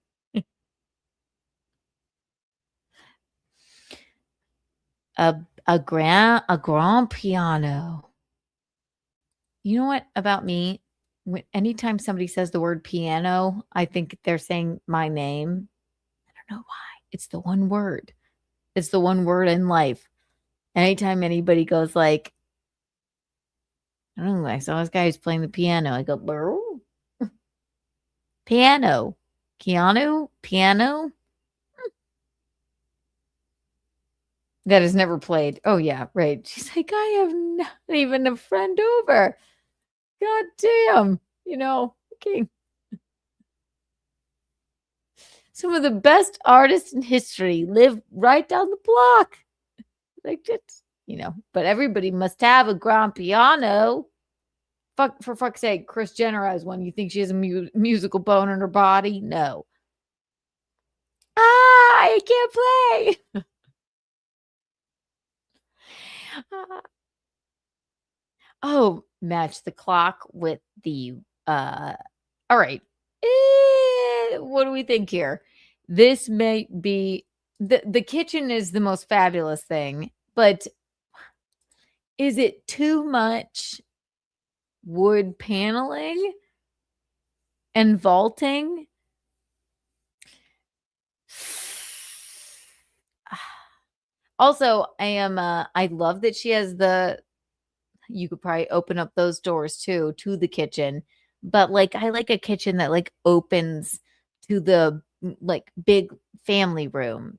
A grand piano. You know what about me? Anytime somebody says the word piano, I think they're saying my name. I don't know why. It's the one word. It's the one word in life. Anytime anybody goes like, I don't know, I saw this guy who's playing the piano. I go, burr. Piano. Keanu? Piano? That is never played. Oh, yeah, right. She's like, I have not even a friend over. God damn. You know, okay. Some of the best artists in history live right down the block. Like, just, but everybody must have a grand piano. For fuck's sake, Kris Jenner has one. You think she has a musical bone in her body? No. I can't play. Oh, match the clock with the all right. What do we think here? This may be the kitchen is the most fabulous thing, but is it too much wood paneling and vaulting? Also, I love that she has you could probably open up those doors too to the kitchen, but like I like a kitchen that like opens to the like big family room,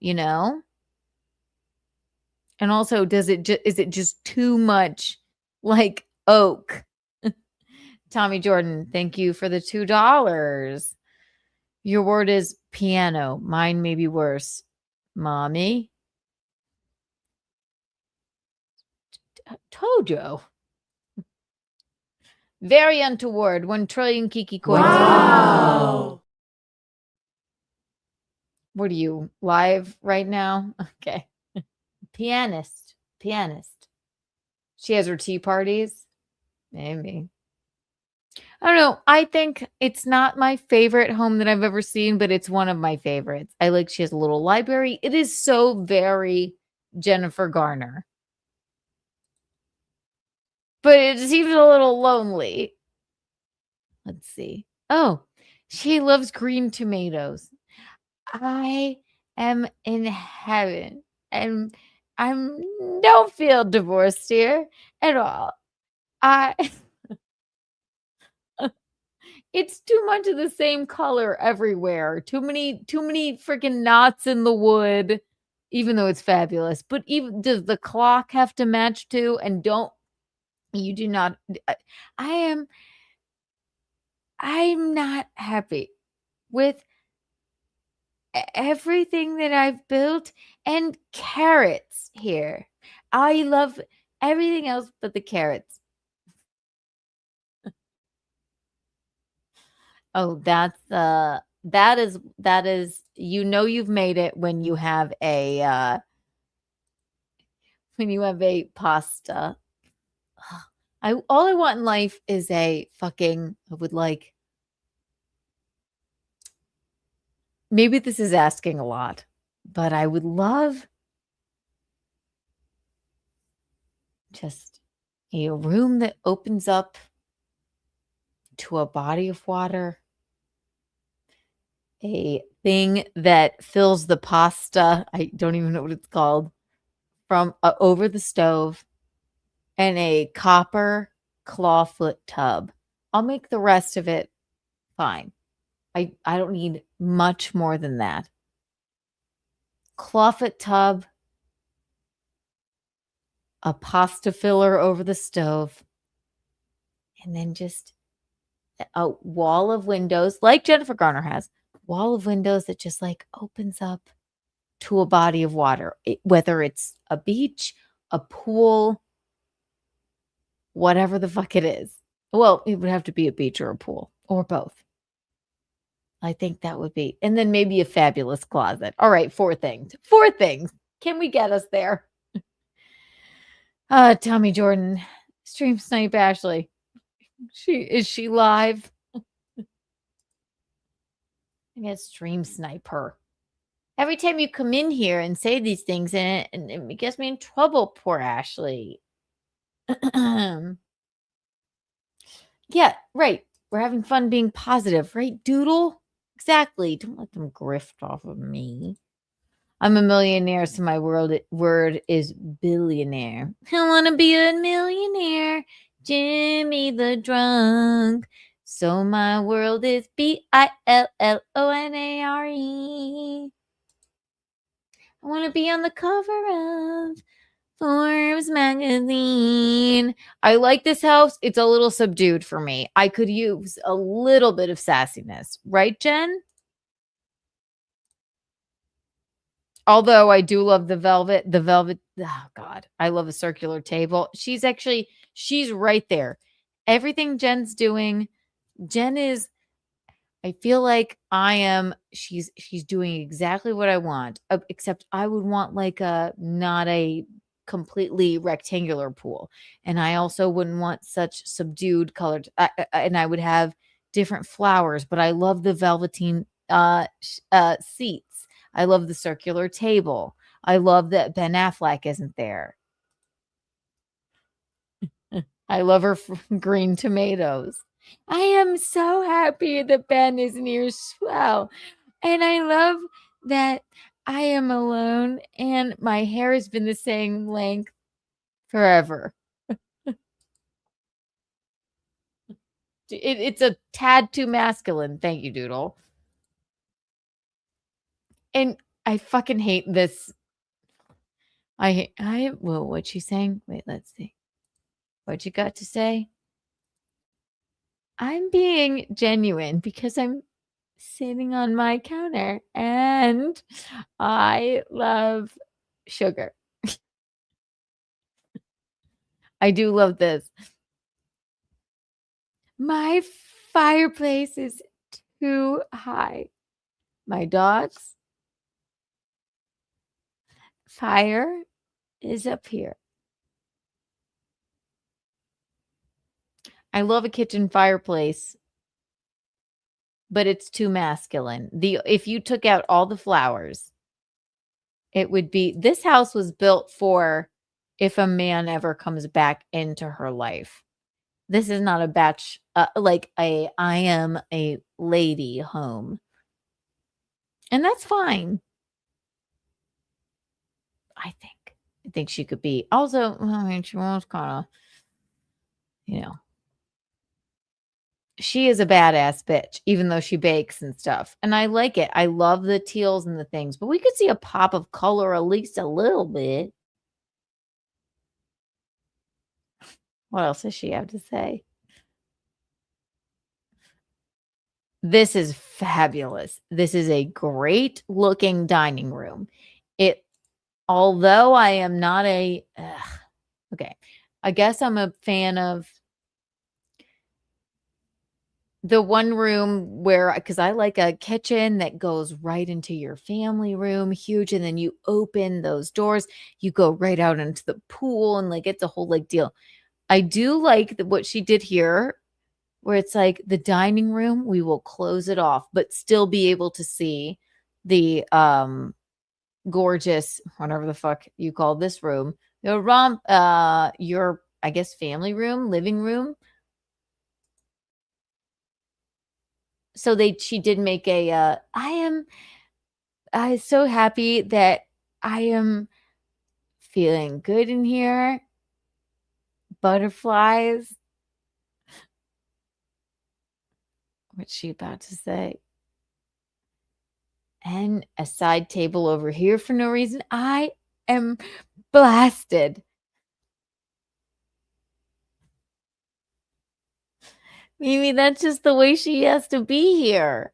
And also, is it just too much like oak? Tommy Jordan, thank you for the $2. Your word is piano. Mine may be worse. Mommy. Tojo. Very untoward. 1 trillion Kiki coins. Wow. What are you, live right now? Okay. Pianist. She has her tea parties. Maybe. I don't know. I think it's not my favorite home that I've ever seen, but it's one of my favorites. I like she has a little library. It is so very Jennifer Garner. But it seems a little lonely. Let's see. Oh, she loves green tomatoes. I am in heaven. And I don't feel divorced here at all. It's too much of the same color everywhere. Too many freaking knots in the wood, even though it's fabulous. But even does the clock have to match too? And you do not. I'm not happy with everything that I've built and carrots here. I love everything else but the carrots. Oh, that is you've made it when you have a pasta. All I want in life is I would like, maybe this is asking a lot, but I would love just a room that opens up to a body of water, a thing that fills the pasta. I don't even know what it's called, from over the stove, and a copper clawfoot tub. I'll make the rest of it fine. I don't need much more than that. Clawfoot tub, a pasta filler over the stove, and then just a wall of windows, like Jennifer Garner has, wall of windows that just like opens up to a body of water, whether it's a beach, a pool, whatever the fuck it is. Well, it would have to be a beach or a pool or both. I think that would be, and then maybe a fabulous closet. All right, 4 things. 4 things. Can we get us there? Tommy Jordan, stream snipe Ashley. Is she live? I guess stream snipe her. Every time you come in here and say these things, and it gets me in trouble, poor Ashley. Yeah, right. We're having fun being positive, right, Doodle? Exactly. Don't let them grift off of me. I'm a millionaire, so my word is billionaire. I want to be a millionaire. Jimmy the drunk. So my world is BILLONARE. I want to be on the cover of Forbes magazine. I like this house. It's a little subdued for me. I could use a little bit of sassiness. Right, Jen? Although I do love the velvet oh God, I love a circular table. She's right there. Everything Jen's doing, Jen is, I feel like she's doing exactly what I want, except I would want like not a completely rectangular pool. And I also wouldn't want such subdued colored, and I would have different flowers, but I love the velveteen seats. I love the circular table. I love that Ben Affleck isn't there. I love her green tomatoes. I am so happy that Ben isn't here as well. And I love that I am alone and my hair has been the same length forever. It's a tad too masculine. Thank you, Doodle. And I fucking hate this. Well, what's she saying? Wait, let's see. What you got to say? I'm being genuine because I'm sitting on my counter and I love sugar. I do love this. My fireplace is too high. My dog's fire is up here. I love a kitchen fireplace, but it's too masculine. If you took out all the flowers, it would be, this house was built for if a man ever comes back into her life. This is not a I am a lady home. And that's fine. I think she could be. Also, I mean, she was kind of, she is a badass bitch, even though she bakes and stuff. And I like it. I love the teals and the things, but we could see a pop of color at least a little bit. What else does she have to say? This is fabulous. This is a great looking dining room. Although I am not okay, I guess I'm a fan of the one room where, because I like a kitchen that goes right into your family room, huge, and then you open those doors, you go right out into the pool, and like it's a whole like deal. I do like what she did here, where it's like the dining room, we will close it off, but still be able to see the gorgeous, whatever the fuck you call this room, your I guess family room, living room. So she did make a I'm so happy that I am feeling good in here. Butterflies. What's she about to say? And a side table over here for no reason. I am blasted. Maybe that's just the way she has to be here.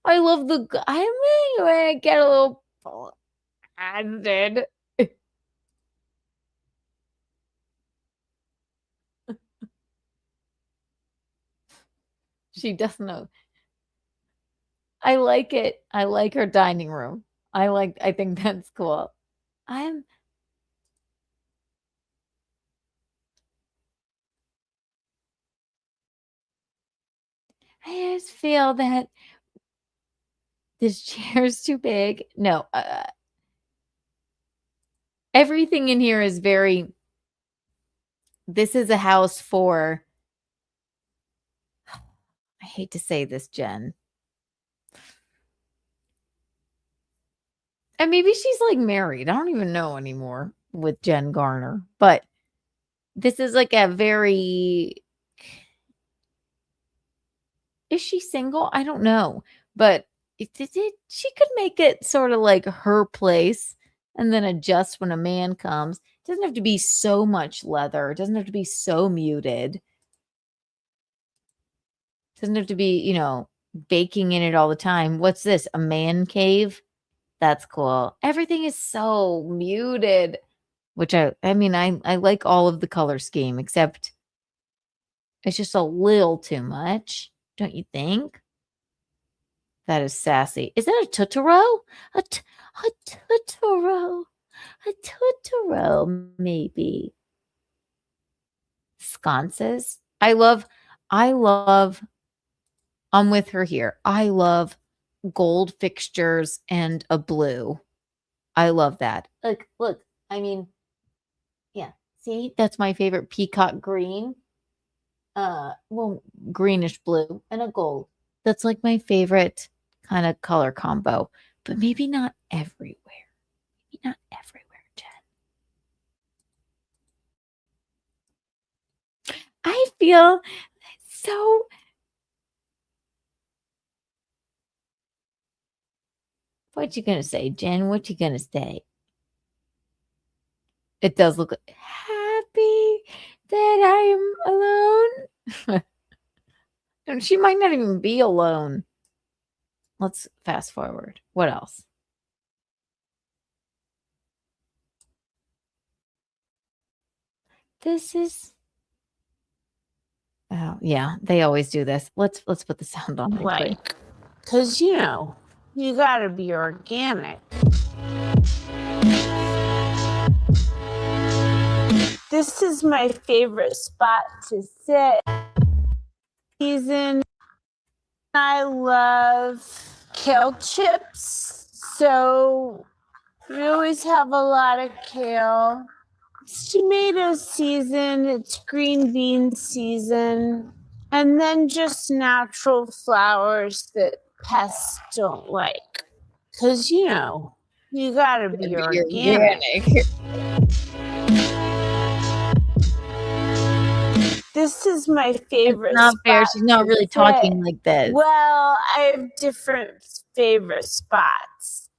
I love I'm going to get a little blasted. She doesn't know. I like it. I like her dining room. I think that's cool. I just feel that this chair is too big. No, everything in here is very, this is a house for, I hate to say this, Jen. And maybe she's like married. I don't even know anymore with Jen Garner. But this is like a very, is she single? I don't know. But she could make it sort of like her place and then adjust when a man comes. It doesn't have to be so much leather. It doesn't have to be so muted. It doesn't have to be, baking in it all the time. What's this? A man cave? That's cool. Everything is so muted, which I mean, I like all of the color scheme, except it's just a little too much, don't you think? That is sassy. Is that a Totoro? A Totoro. A Totoro, maybe. Sconces. I love, I'm with her here. I love gold fixtures and a blue. I love that. Look, I mean, yeah. See, that's my favorite peacock green. Well, greenish blue and a gold. That's like my favorite kind of color combo, but maybe not everywhere. Maybe not everywhere, Jen. I feel so. What you gonna say, Jen? What you gonna say? It does look happy that I am alone. And she might not even be alone. Let's fast forward. What else? This is. Oh yeah, they always do this. Let's put the sound on. Like, because you know, you gotta be organic. This is my favorite spot to sit. Season. I love kale chips, so we always have a lot of kale. It's tomato season, it's green bean season, and then just natural flowers that pests don't like. Because, you know, you gotta be organic. This is my favorite. It's not fair. spot She's not to really sit. talking like this. Well, I have different favorite spots.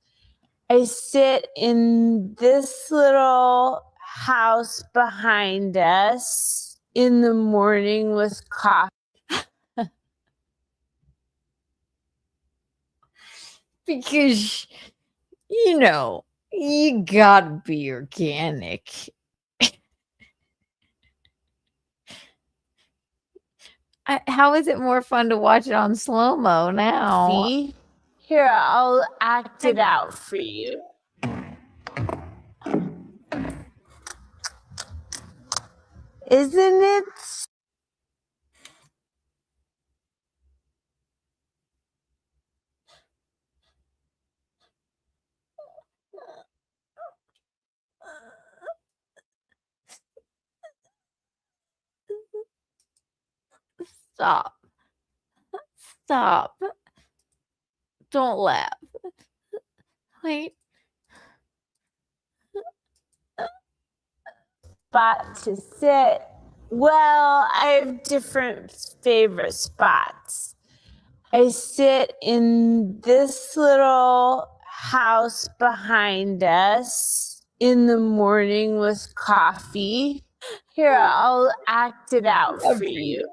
I sit in this little house behind us in the morning with coffee. Because, you know, you gotta be organic. How is it more fun to watch it on slow-mo now? See? Here, I'll act it out for you. Isn't it? Stop. Stop. Don't laugh. Wait. Spot to sit. Well, I have different favorite spots. I sit in this little house behind us in the morning with coffee. Here, I'll act it out for you.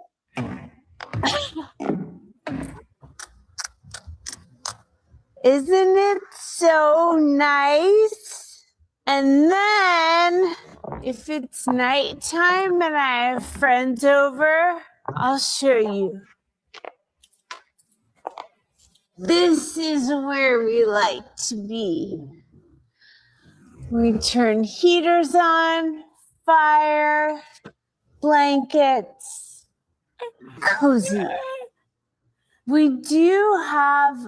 Isn't it so nice? And then, if it's nighttime and I have friends over, I'll show you. This is where we like to be. We turn heaters on, fire, blankets, cozy. We do have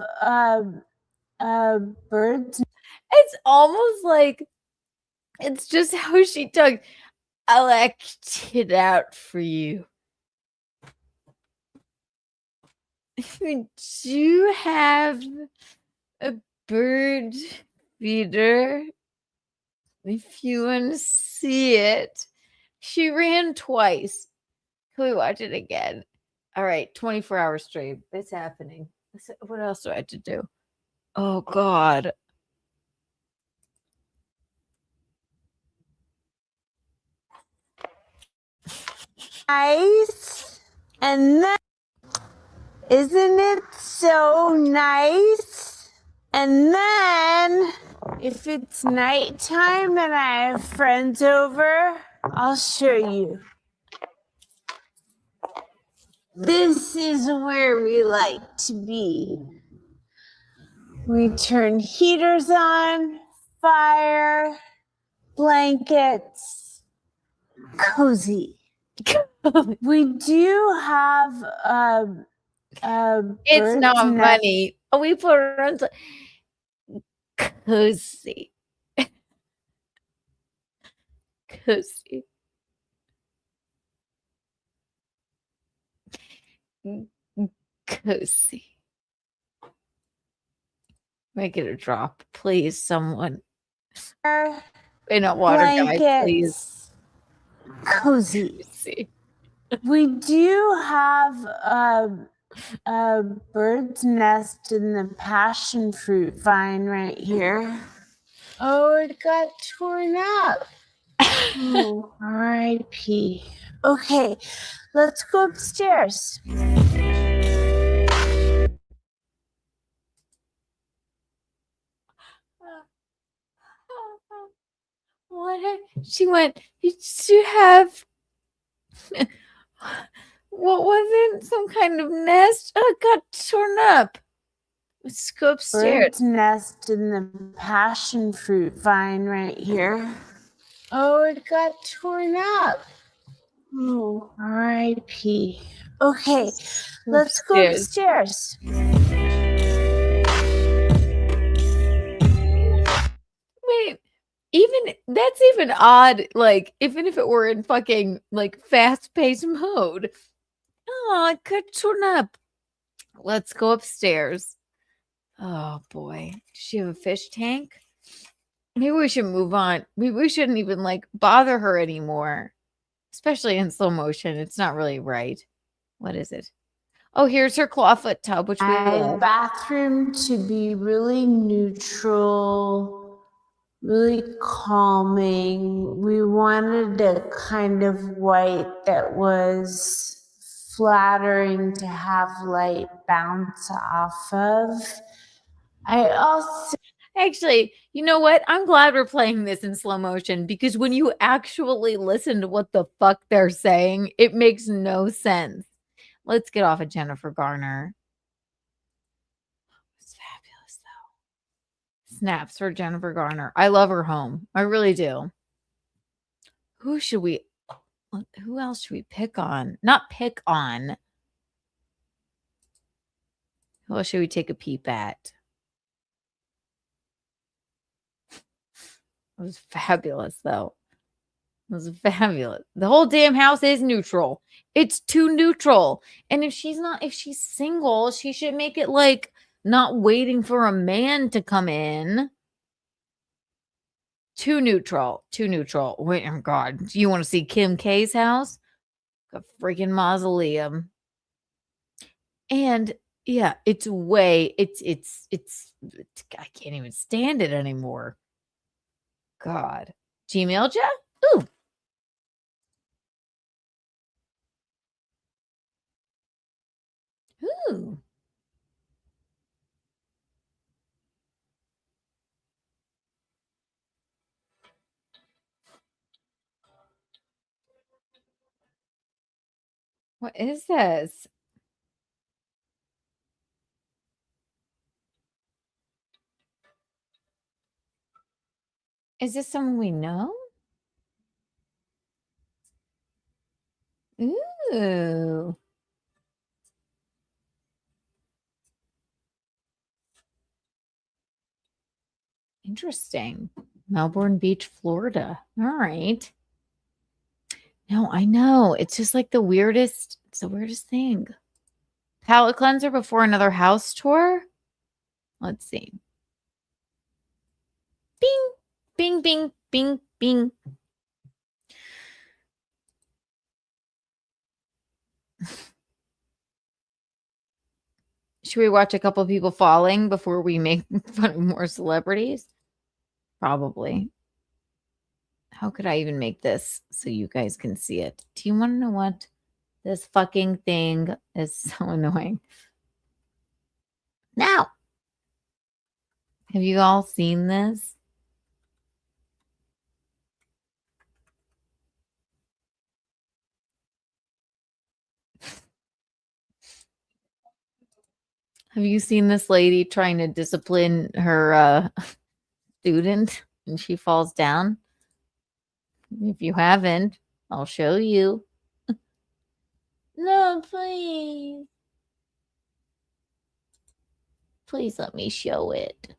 birds. It's almost like it's just how she talks. I'll act it out for you. We do have a bird feeder. If you want to see it, she ran twice. Can we watch it again? All right, 24-hour stream. It's happening. What else do I have to do? Oh, God. Nice. And then, isn't it so nice? And then, if it's nighttime and I have friends over, I'll show you. This is where we like to be. We turn heaters on, fire, blankets, cozy. We do have It's not bird's nest. funny. We put her on cozy. Cozy. Cozy. Make it a drop, please, someone. In a water guy, please. Cozy. We do have a bird's nest in the passion fruit vine right here. Oh, it got torn up. Oh, R.I.P. Okay, let's go upstairs. What? She went, you have. What was it? Some kind of nest? Oh, it got torn up. Let's go upstairs. Bird's nest in the passion fruit vine right here. Oh, it got torn up. Oh, R.I.P. Okay, let's go upstairs. Wait, even that's even odd. Like, even if it were in fucking like fast-paced mode. Oh, it got torn up. Let's go upstairs. Oh boy, does she have a fish tank? Maybe we should move on. We shouldn't even like bother her anymore, especially in slow motion. It's not really right. What is it? Oh, here's her clawfoot tub, which we love. Bathroom to be really neutral, really calming. We wanted a kind of white that was flattering to have light bounce off of. I also Actually, you know what? I'm glad we're playing this in slow motion because when you actually listen to what the fuck they're saying, it makes no sense. Let's get off of Jennifer Garner. It's fabulous, though. Snaps for Jennifer Garner. I love her home. I really do. Who else should we pick on? Not pick on. Who else should we take a peep at? It was fabulous, though. It was fabulous. The whole damn house is neutral. It's too neutral. And if she's single, she should make it like not waiting for a man to come in. Too neutral. Too neutral. Wait, oh God. Do you want to see Kim K's house? A freaking mausoleum. And yeah, I can't even stand it anymore. God. Gmail chat? Ooh. Ooh. What is this? Is this someone we know? Ooh. Interesting. Melbourne Beach, Florida. All right. No, I know. It's just like the weirdest. It's the weirdest thing. Palette cleanser before another house tour. Let's see. Bing, bing, bing, bing, bing. Should we watch a couple of people falling before we make fun of more celebrities? Probably. How could I even make this so you guys can see it? Do you want to know what? This fucking thing is so annoying. Now. Have you all seen this? Have you seen this lady trying to discipline her student and she falls down? If you haven't, I'll show you. No, please. Please let me show it.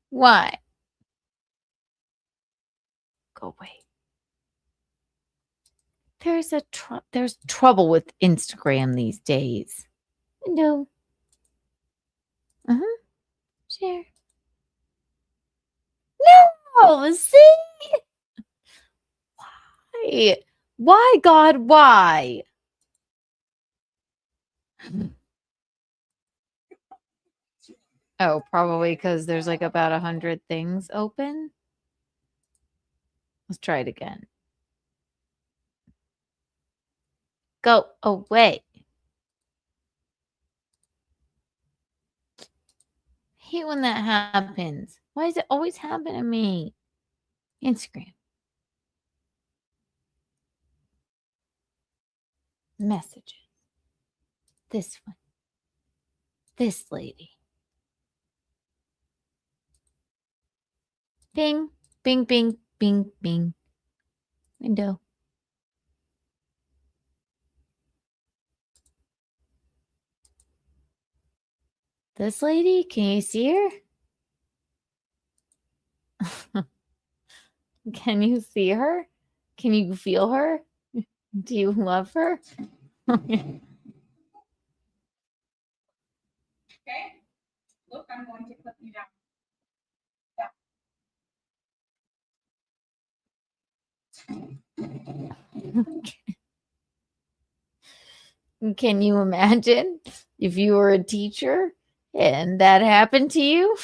Why? Go away. There's trouble with Instagram these days. No. Share. No, see? Why? Why, God, why? Oh, probably because there's like about 100 things open. Let's try it again. Go away. I hate when that happens. Why does it always happen to me? Instagram. Messages. This one. This lady. Bing, bing, bing, bing, bing. Window. This lady, can you see her? Can you see her? Can you feel her? Do you love her? Okay. Look, I'm going to clip you down. Can you imagine if you were a teacher and that happened to you?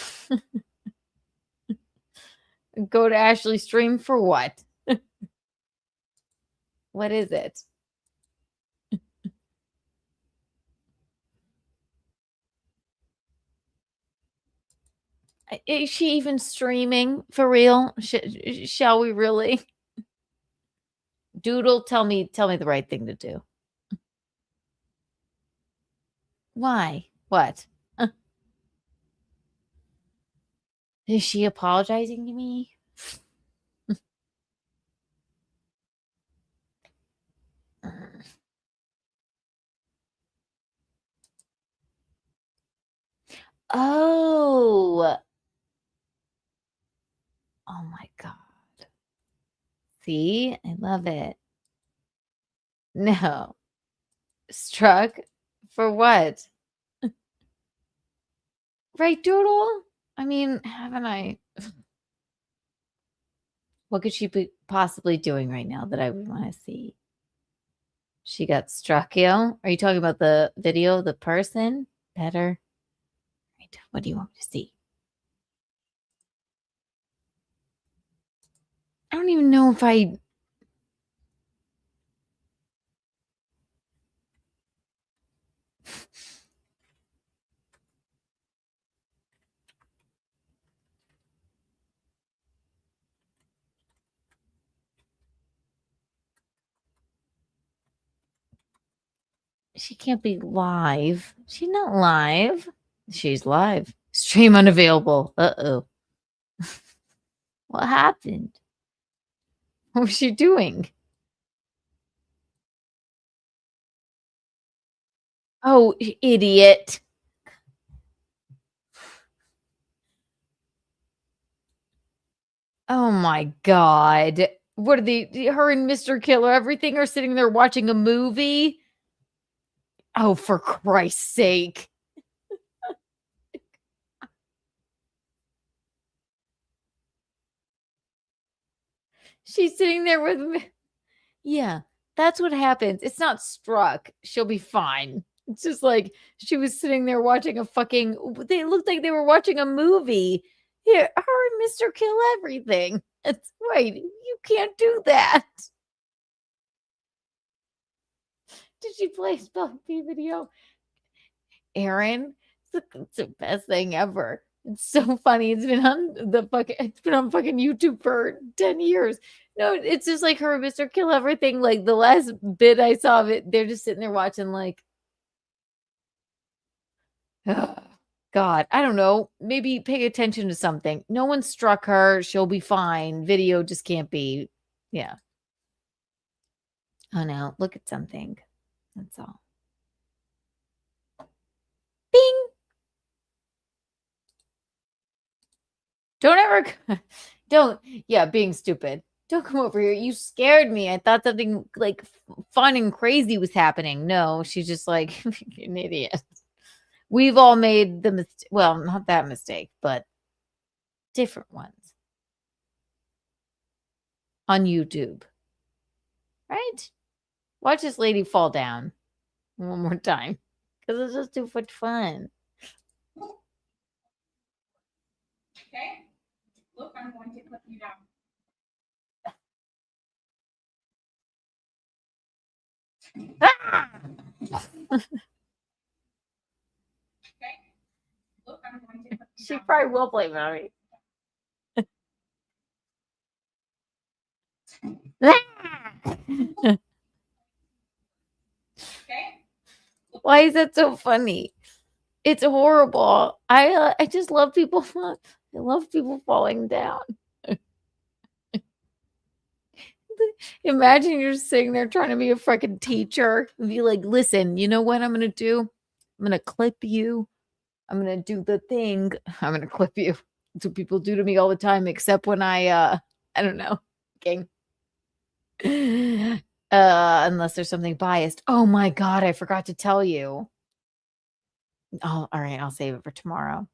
Go to Ashley's stream for what? What is it? Is she even streaming for real? Shall we really? Doodle, tell me the right thing to do. Why? What? Is she apologizing to me? Oh. Oh my God. See? I love it. No. Struck? For what? Right, Doodle? I mean, haven't I? What could she be possibly doing right now that I would want to see? She got struck, yo? Are you talking about the video, the person? Better. Right. What do you want me to see? I don't even know if I... She can't be live. She's not live. She's live. Stream unavailable. Uh-oh. What happened? What was she doing? Oh, idiot. Oh my God. What are her and Mr. Killer, everything are sitting there watching a movie? Oh, for Christ's sake. She's sitting there with me. Yeah, that's what happens. It's not struck. She'll be fine. It's just like she was sitting there watching a fucking... They looked like they were watching a movie. Here, her and Mr. Kill Everything. It's wait, you can't do that. Did she play a spelling bee video? Aaron, it's the best thing ever. It's so funny. It's been on fucking YouTube for 10 years. No, it's just like her, Mr. Kill Everything. Like the last bit I saw of it, they're just sitting there watching like, God, I don't know. Maybe pay attention to something. No one struck her. She'll be fine. Video just can't be. Yeah. Oh no, look at something. That's all. Bing. Being stupid. Don't come over here. You scared me. I thought something like fun and crazy was happening. No, she's just like an idiot. We've all made the mistake. Well, not that mistake, but different ones on YouTube. Right? Watch this lady fall down one more time because it's just too much fun. Okay? Look, I'm going to clip you down. Okay? Look, I'm going to clip you She down. probably will play mommy. Okay? Why is that so funny? It's horrible. I just love people. I love people falling down. Imagine you're sitting there trying to be a freaking teacher and be like, listen, you know what I'm gonna do? I'm gonna clip you. I'm gonna do the thing. I'm gonna clip you. That's what people do to me all the time, except when I don't know. Okay. Unless there's something biased. Oh my god, I forgot to tell you. Oh, all right, I'll save it for tomorrow.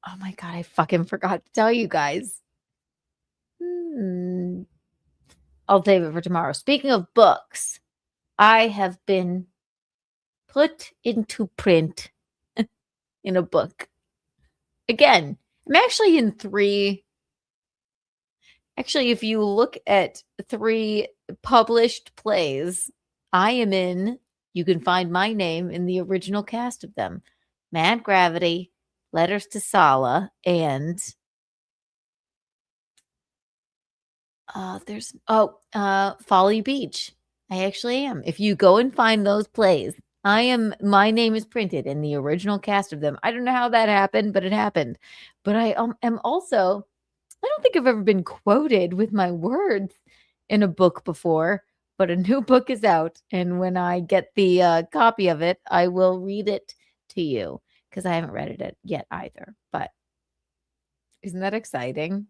Oh my god, I fucking forgot to tell you guys. I'll save it for tomorrow. Speaking of books, I have been put into print in a book. Again, I'm actually in 3. Actually, if you look at 3 published plays, I am in, you can find my name in the original cast of them. Mad Gravity, Letters to Sala, and Folly Beach. I actually am. If you go and find those plays, my name is printed in the original cast of them. I don't know how that happened, but it happened. But I am also, I don't think I've ever been quoted with my words in a book before, but a new book is out. And when I get the copy of it, I will read it to you because I haven't read it yet either. But isn't that exciting?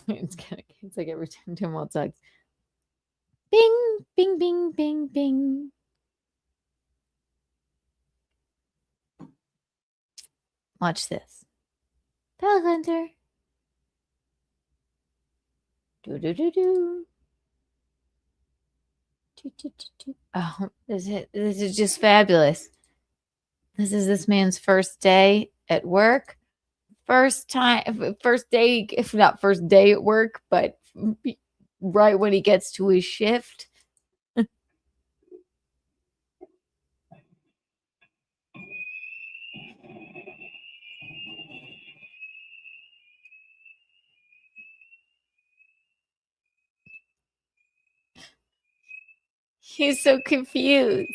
It's like every time Tim Walt talks. Bing, bing, bing, bing, bing. Watch this. Dog Hunter. Do do do do. Oh, this is just fabulous. This is this man's first day at work. First day, if not first day at work, but right when he gets to his shift. He's so confused.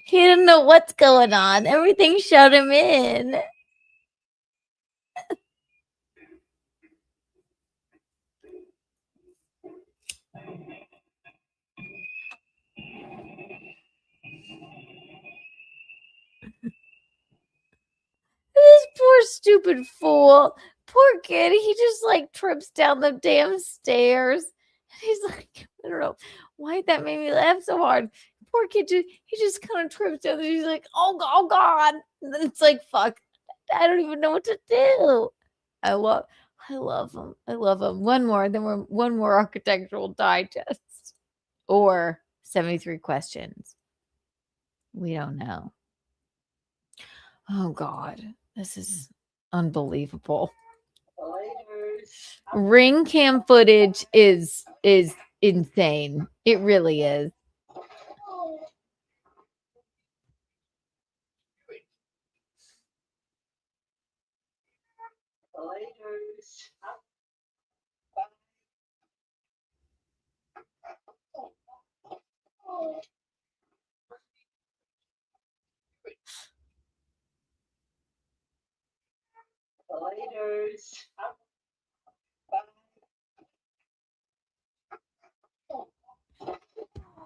He didn't know what's going on. Everything shut him in. This poor stupid fool. Poor kid. He just like trips down the damn stairs. He's like, I don't know why that made me laugh so hard. Poor kid, he just kind of trips down. He's like, oh God. And then it's like, fuck, I don't even know what to do. I I love them. I love them. One more, then we're one more architectural digest or 73 questions. We don't know. Oh God, this is unbelievable. Ring cam footage is insane. It really is.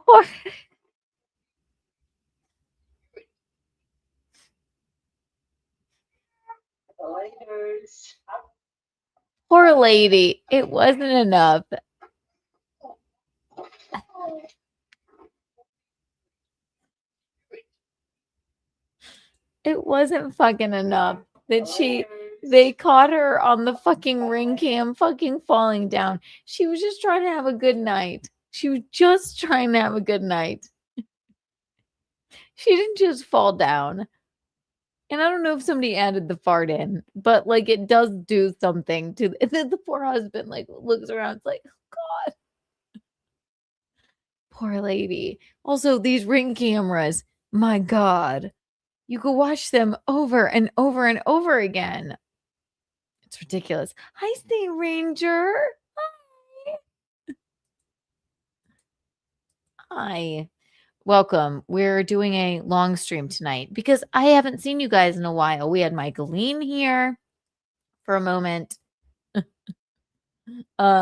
Poor, poor lady. It wasn't enough. It wasn't fucking enough that they caught her on the fucking ring cam fucking falling down. She was just trying to have a good night. She was just trying to have a good night. She didn't just fall down. And I don't know if somebody added the fart in, but like it does do something to and then the poor husband like looks around, it's like, oh, God. Poor lady. Also, these ring cameras, my God. You could watch them over and over and over again. It's ridiculous. Hi, State Ranger. Hi. Hi. Welcome. We're doing a long stream tonight because I haven't seen you guys in a while. We had Michaelen here for a moment. They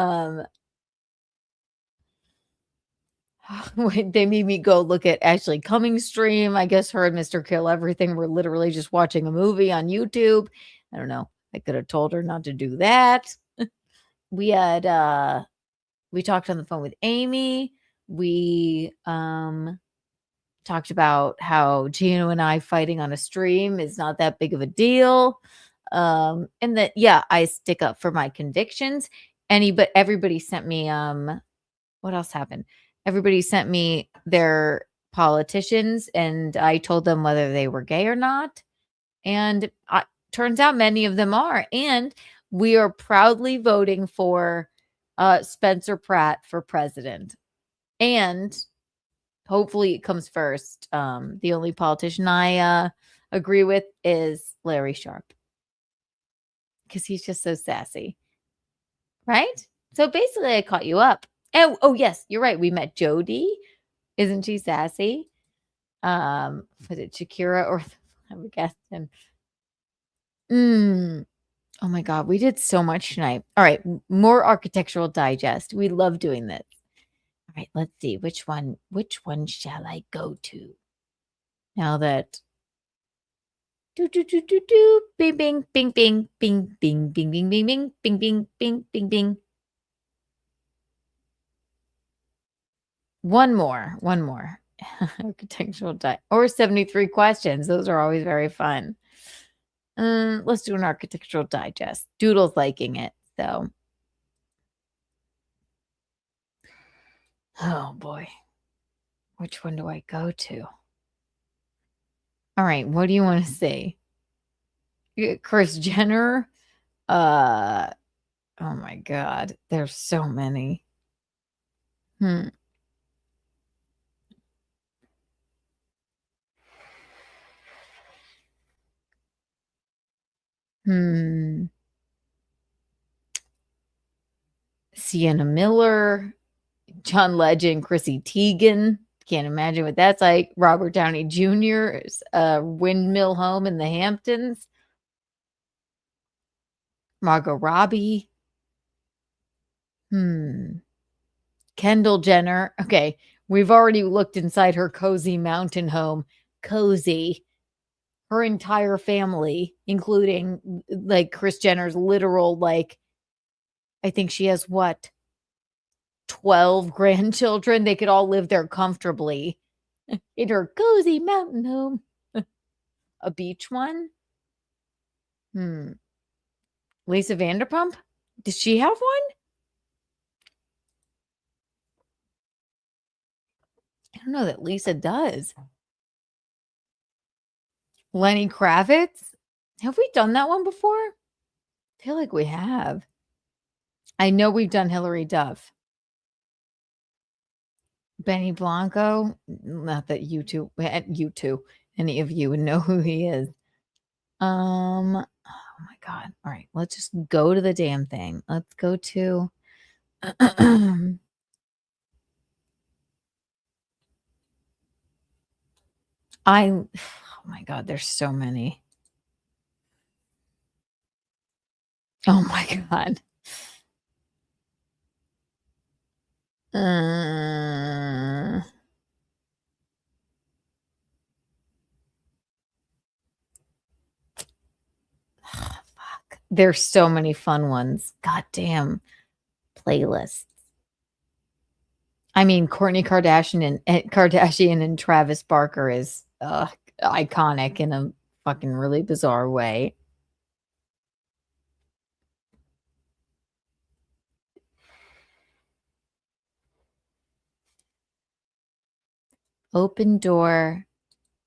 made me go look at Ashley Cummings' stream. I guess her and Mr. Kill Everything were literally just watching a movie on YouTube. I don't know. I could have told her not to do that. We had we talked on the phone with Amy. We talked about how Geno and I fighting on a stream is not that big of a deal. And that I stick up for my convictions. But everybody sent me what else happened? Everybody sent me their politicians and I told them whether they were gay or not. And turns out many of them are. And we are proudly voting for Spencer Pratt for president. And hopefully it comes first. The only politician I agree with is Larry Sharp. Because he's just so sassy. Right? So basically I caught you up. Oh yes, you're right. We met Jody. Isn't she sassy? Was it Shakira or Flabbergaston? Oh my God, we did so much tonight. All right, more architectural digest. We love doing this. All right, let's see which one shall I go to? Now that bing bing bing bing bing bing bing bing bing bing bing bing bing bing bing. One more. Architectural or 73 questions. Those are always very fun. Let's do an architectural digest. Doodle's liking it, so. Oh boy. Which one do I go to? All right, what do you want to say? Kris Jenner? Oh my God. There's so many. Sienna Miller, John Legend, Chrissy Teigen. Can't imagine what that's like. Robert Downey Jr.'s windmill home in the Hamptons. Margot Robbie. Kendall Jenner. Okay, we've already looked inside her cozy mountain home. Cozy. Her entire family, including like Kris Jenner's literal, like, I think she has 12 grandchildren. They could all live there comfortably in her cozy mountain home. A beach one? Lisa Vanderpump? Does she have one? I don't know that Lisa does. Lenny Kravitz? Have we done that one before? I feel like we have. I know we've done Hillary Duff. Benny Blanco? Not that you two, any of you would know who he is. Oh my God. All right, let's just go to the damn thing. Let's go to oh my God, there's so many. Oh my God. Fuck. There's so many fun ones. God damn playlists. I mean, Kourtney Kardashian and Travis Barker is iconic in a fucking really bizarre way. Open door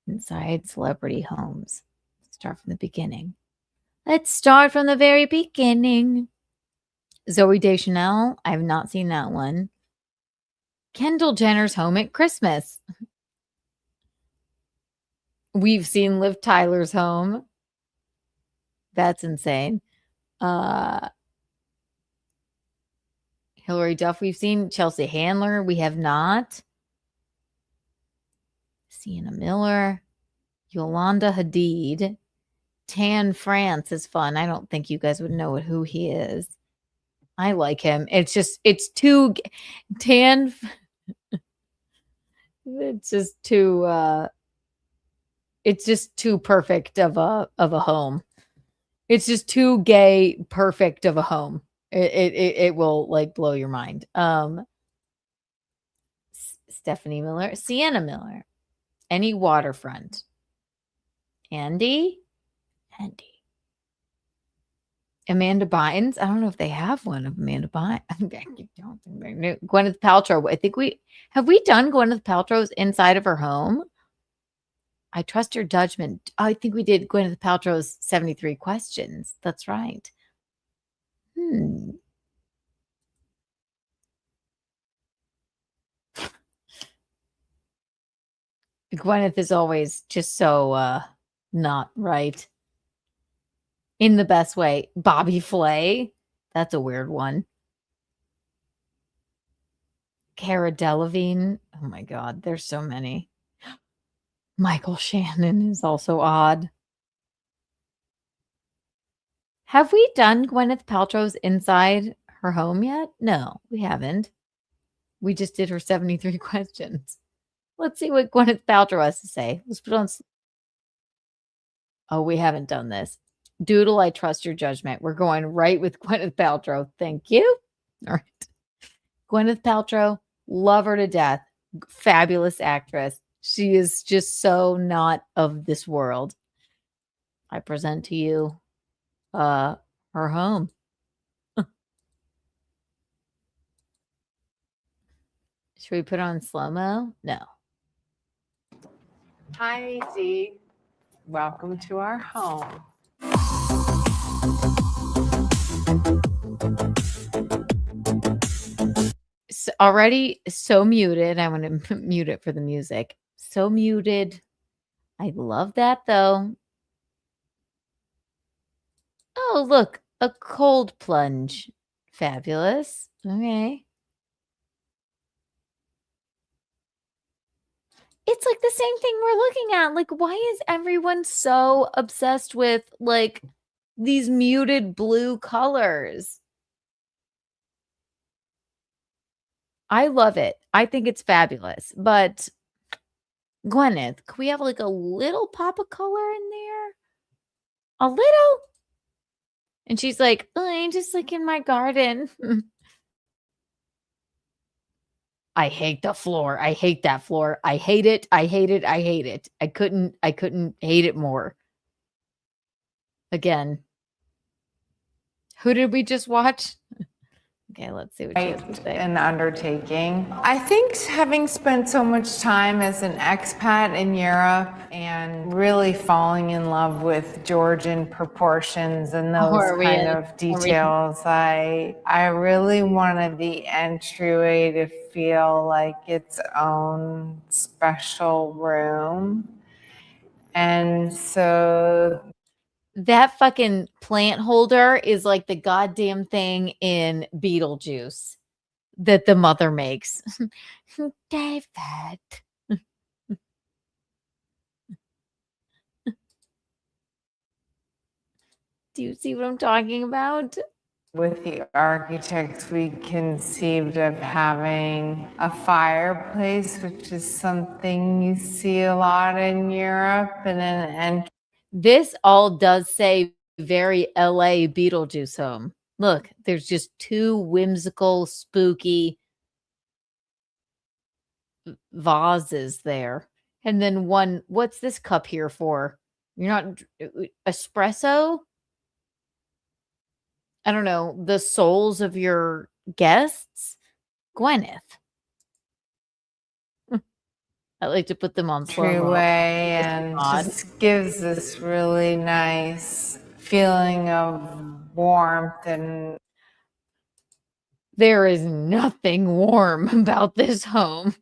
inside celebrity homes. Let's start from the beginning. Let's start from the very beginning. Zoe Deschanel. I have not seen that one. Kendall Jenner's home at Christmas. We've seen Liv Tyler's home. That's insane. Hillary Duff, we've seen. Chelsea Handler, we have not. Sienna Miller. Yolanda Hadid. Tan France is fun. I don't think you guys would know who he is. I like him. It's too tan. It's just too perfect of a home. It's just too gay, perfect of a home. It will like blow your mind. Stephanie Miller, Sienna Miller, any waterfront. Andy. Amanda Bynes. I don't know if they have one of Amanda Bynes. Gwyneth Paltrow. I think we done Gwyneth Paltrow's inside of her home. I trust your judgment. I think we did Gwyneth Paltrow's 73 questions. That's right. Gwyneth is always just so not right. In the best way. Bobby Flay. That's a weird one. Cara Delevingne. Oh my God. There's so many. Michael Shannon is also odd. Have we done Gwyneth Paltrow's inside her home yet? No, we haven't. We just did her 73 questions. Let's see what Gwyneth Paltrow has to say. Let's put on. Oh, we haven't done this. Doodle, I trust your judgment. We're going right with Gwyneth Paltrow. Thank you. All right. Gwyneth Paltrow, love her to death. Fabulous actress. She is just so not of this world. I present to you her home. Should we put on slow-mo? No. Hi, Dee. Welcome to our home. Already so muted. I want to mute it for the music. So muted. I love that though. Oh, look, a cold plunge. Fabulous. Okay. It's like the same thing we're looking at. Like, why is everyone so obsessed with like these muted blue colors? I love it. I think it's fabulous. But Gwyneth, can we have like a little pop of color in there? A little? And she's like, oh, I'm just like in my garden. I hate the floor. I hate that floor. I hate it. I hate it. I hate it. I couldn't hate it more. Again. Who did we just watch? Okay, let's see what she has to say. An undertaking. I think having spent so much time as an expat in Europe and really falling in love with Georgian proportions and those kind of details, I really wanted the entryway to feel like its own special room. And so that fucking plant holder is like the goddamn thing in Beetlejuice that the mother makes. David. Do you see what I'm talking about? with the architects, we conceived of having a fireplace, which is something you see a lot in Europe, and an This all does say very LA Beetlejuice home. Look, there's just two whimsical, spooky vases there. And then one, what's this cup here for? You're not espresso? I don't know, the souls of your guests? Gwyneth. I like to put them on slow-mo. entryway, and just gives this really nice feeling of warmth. And there is nothing warm about this home.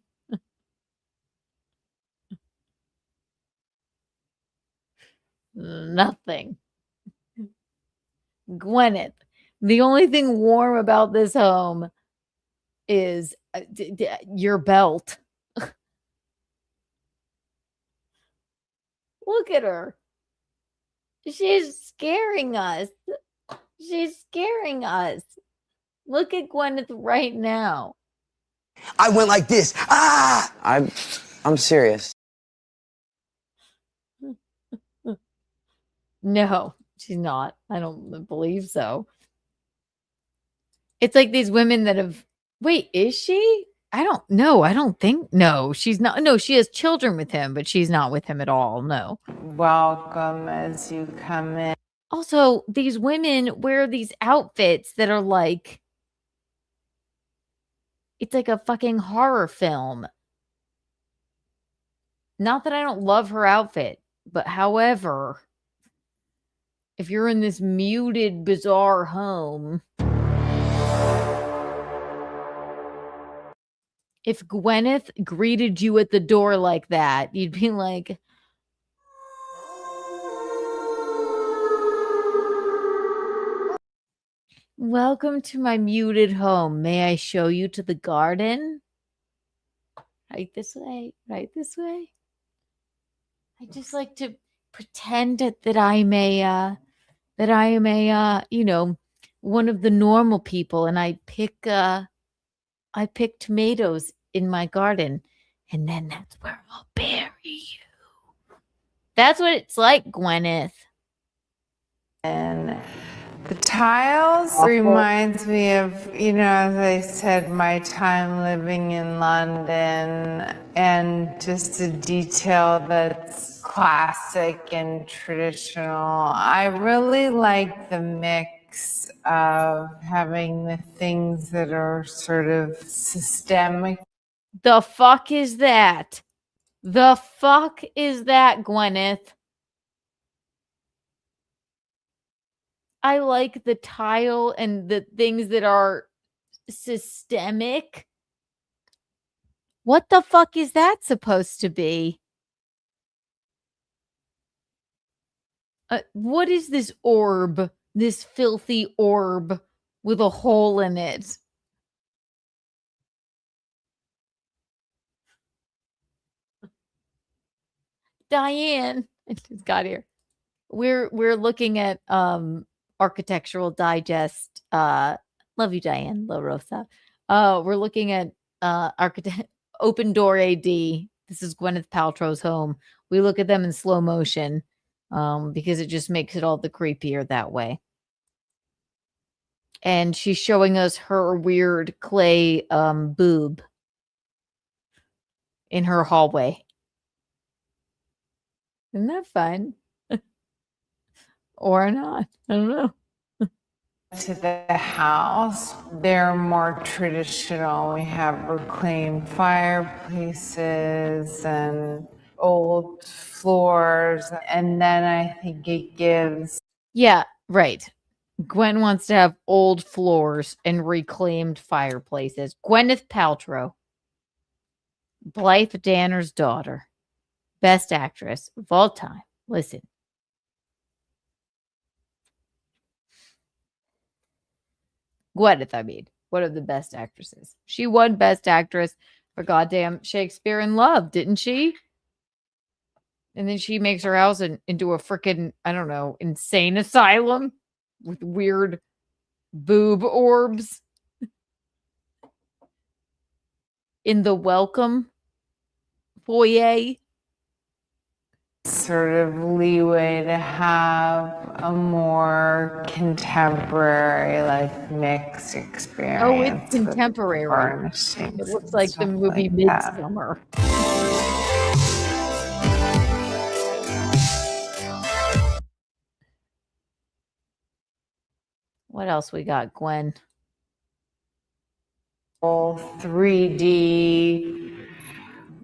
Nothing. Gwyneth, the only thing warm about this home is your belt. Look at her. She's scaring us. She's scaring us. Look at Gwyneth right now. I went like this. Ah! I'm serious. No, she's not. I don't believe so. It's like these women that have... Wait, is she? I don't know. I don't think... No, she's not. No, she has children with him, but she's not with him at all. No. welcome as you come in. Also, these women wear these outfits that are like... It's like a fucking horror film. Not that I don't love her outfit, but however... If you're in this muted, bizarre home, if Gwyneth greeted you at the door like that, you'd be like, welcome to my muted home. May I show you to the garden? Right this way, right this way. I just like to pretend that I am a you know, one of the normal people, and I pick tomatoes in my garden, and then that's where I'll bury you. That's what it's like, Gwyneth. And the tiles reminds me of, you know, as I said, my time living in London, and just a detail that's classic and traditional. I really like the mix of having the things that are sort of systemic. The fuck is that? The fuck is that, Gwyneth? I like the tile and the things that are systemic. What the fuck is that supposed to be? What is this orb? This filthy orb with a hole in it? Diane, I just got here. We're looking at Architectural Digest. Love you, Diane La Rosa. We're looking at Open Door AD. This is Gwyneth Paltrow's home. We look at them in slow motion because it just makes it all the creepier that way. And she's showing us her weird clay boob in her hallway. Isn't that fun? Or not? I don't know. to the house, they're more traditional. We have reclaimed fireplaces and old floors, and then I think it gives. Yeah, right. Gwen wants to have old floors and reclaimed fireplaces. Gwyneth Paltrow, Blythe Danner's daughter, best actress of all time. Listen. Gwyneth, I mean, one of the best actresses. She won Best Actress for goddamn Shakespeare in Love, didn't she? And then she makes her house into a freaking, I don't know, insane asylum with weird boob orbs. In the welcome foyer. Sort of leeway to have a more contemporary, like mixed experience. Oh, it's contemporary. It looks like the movie Midsummer. What else we got, Gwen? 3D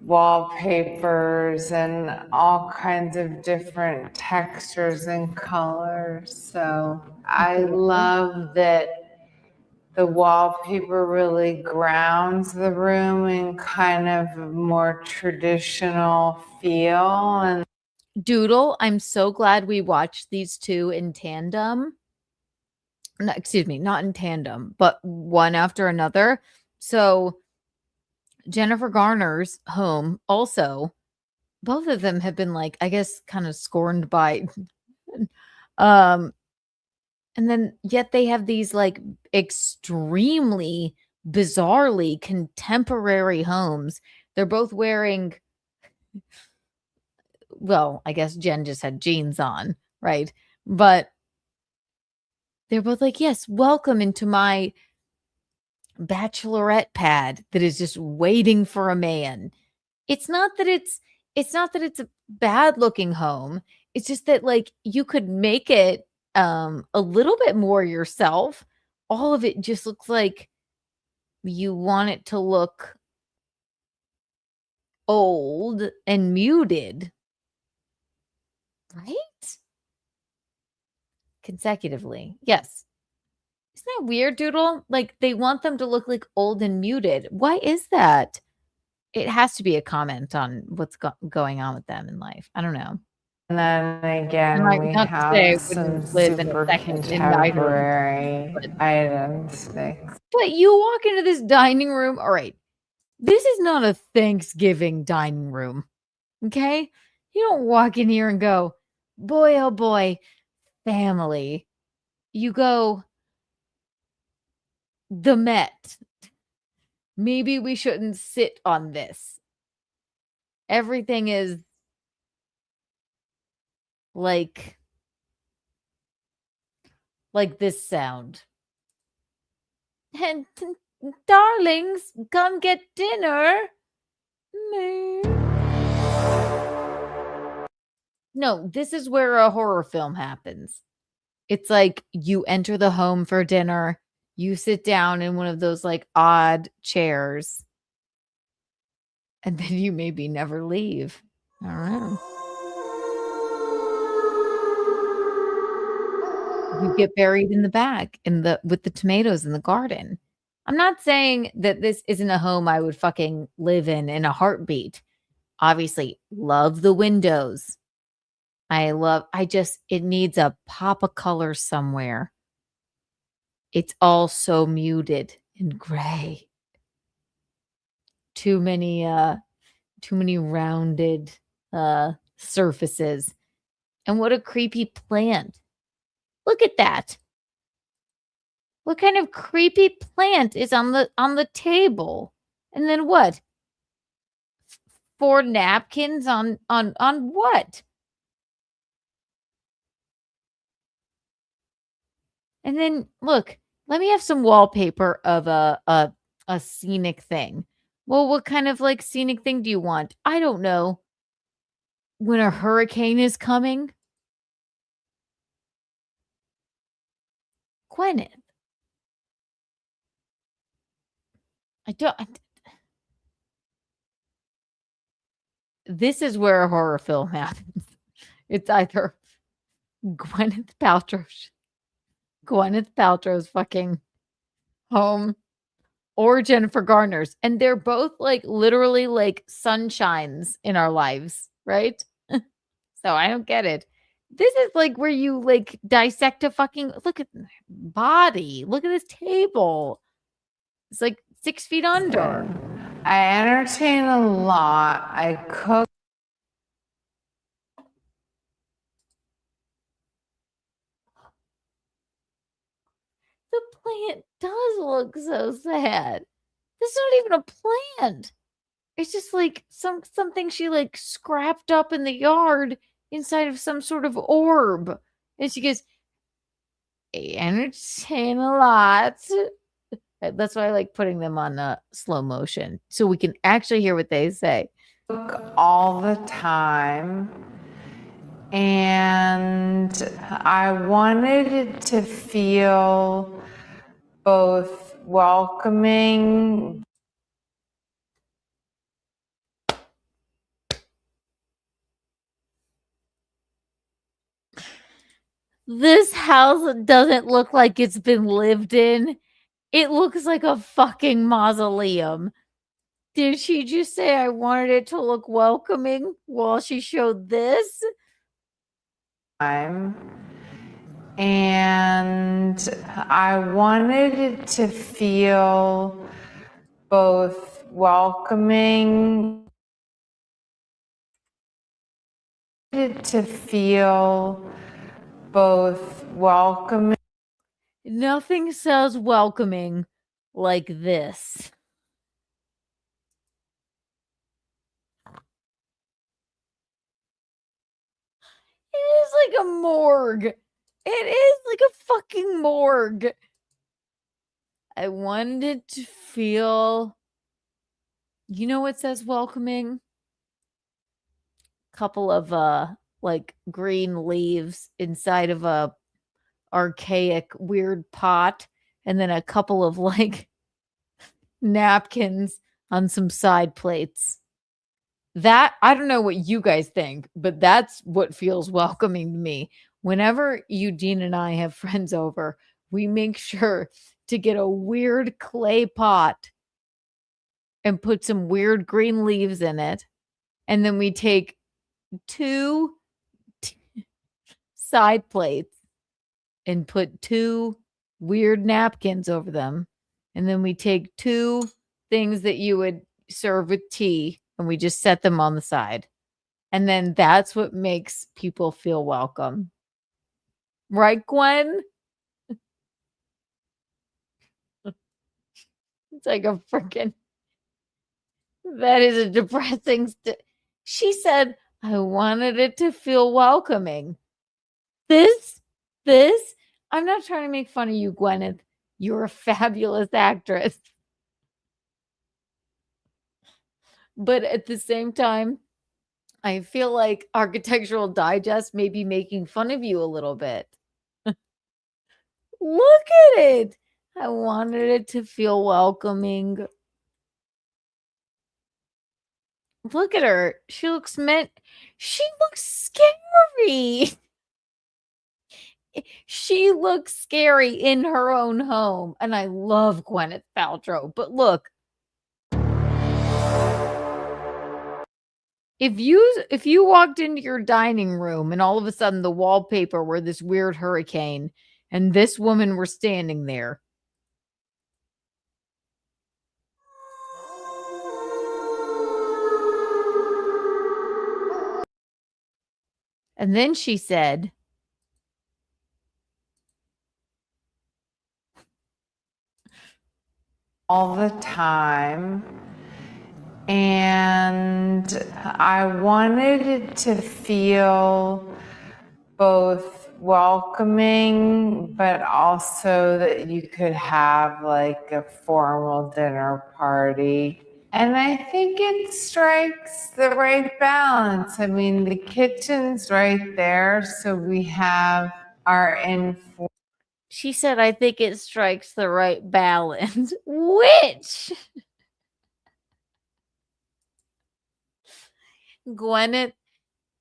wallpapers and all kinds of different textures and colors. So I love that the wallpaper really grounds the room in kind of a more traditional feel. And Doodle, I'm so glad we watched these two in tandem. No, excuse me, not in tandem, but one after another. So Jennifer Garner's home also, both of them have been like, I guess, kind of scorned by and then yet they have these like extremely bizarrely contemporary homes. They're both wearing, well, I guess Jen just had jeans on, right? But they're both like, yes, welcome into my bachelorette pad that is just waiting for a man. It's not that it's a bad looking home. It's just that like you could make it a little bit more yourself. All of it just looks like you want it to look old and muted. Right? Consecutively. Yes. Isn't that weird, Doodle? Like they want them to look like old and muted. Why is that? It has to be a comment on what's going on with them in life. I don't know. And then again, we have some super contemporary items. But you walk into this dining room. All right. This is not a Thanksgiving dining room. Okay? You don't walk in here and go, boy, oh boy, family. You go, the Met. Maybe we shouldn't sit on this. Everything is like this sound. And darlings, come get dinner. No, this is where a horror film happens. It's like you enter the home for dinner. You sit down in one of those like odd chairs. And then you maybe never leave. I don't know. You get buried in the back with the tomatoes in the garden. I'm not saying that this isn't a home I would fucking live in a heartbeat. Obviously, love the windows. It needs a pop of color somewhere. It's all so muted and gray. Too many rounded surfaces. And what a creepy plant. Look at that. What kind of creepy plant is on the table? And then what? 4 napkins on what? And then look, let me have some wallpaper of a scenic thing. Well, what kind of like scenic thing do you want? I don't know. When a hurricane is coming? Gwyneth. This is where a horror film happens. It's either Gwyneth Paltrow's fucking home or Jennifer Garner's. And they're both like literally like sunshines in our lives, right? So I don't get it. This is like where you like dissect a fucking look at body. Look at this table. It's like 6 feet under. I entertain a lot. I cook. The plant does look so sad. This is not even a plant. It's just like something she like scrapped up in the yard inside of some sort of orb. And she goes, I entertain a lot. That's why I like putting them on slow motion so we can actually hear what they say. All the time. And I wanted it to feel both welcoming. This house doesn't look like it's been lived in. It looks like a fucking mausoleum. Did she just say I wanted it to look welcoming while she showed this? And I wanted it to feel both welcoming. To feel both welcoming. Nothing says welcoming like this. It is like a morgue. It is like a fucking morgue. I wanted it to feel, you know what says welcoming? Couple of like green leaves inside of a archaic weird pot, and then a couple of like napkins on some side plates. That, I don't know what you guys think, but that's what feels welcoming to me. Whenever Eugene and I have friends over, we make sure to get a weird clay pot and put some weird green leaves in it. And then we take 2 side plates and put 2 weird napkins over them. And then we take 2 things that you would serve with tea and we just set them on the side. And then that's what makes people feel welcome. Right, Gwen? It's like a freaking... That is a depressing... She said, I wanted it to feel welcoming. This, I'm not trying to make fun of you, Gwyneth. You're a fabulous actress. But at the same time, I feel like Architectural Digest may be making fun of you a little bit. Look at it. I wanted it to feel welcoming. Look at her. She looks scary. She looks scary in her own home. And I love Gwyneth Paltrow. But look. If you walked into your dining room and all of a sudden the wallpaper were this weird hurricane and this woman were standing there. And then she said, all the time. And I wanted it to feel both welcoming, but also that you could have like a formal dinner party. And I think it strikes the right balance. I mean, the kitchen's right there, so we have our informal. She said, I think it strikes the right balance. Which? Gwyneth,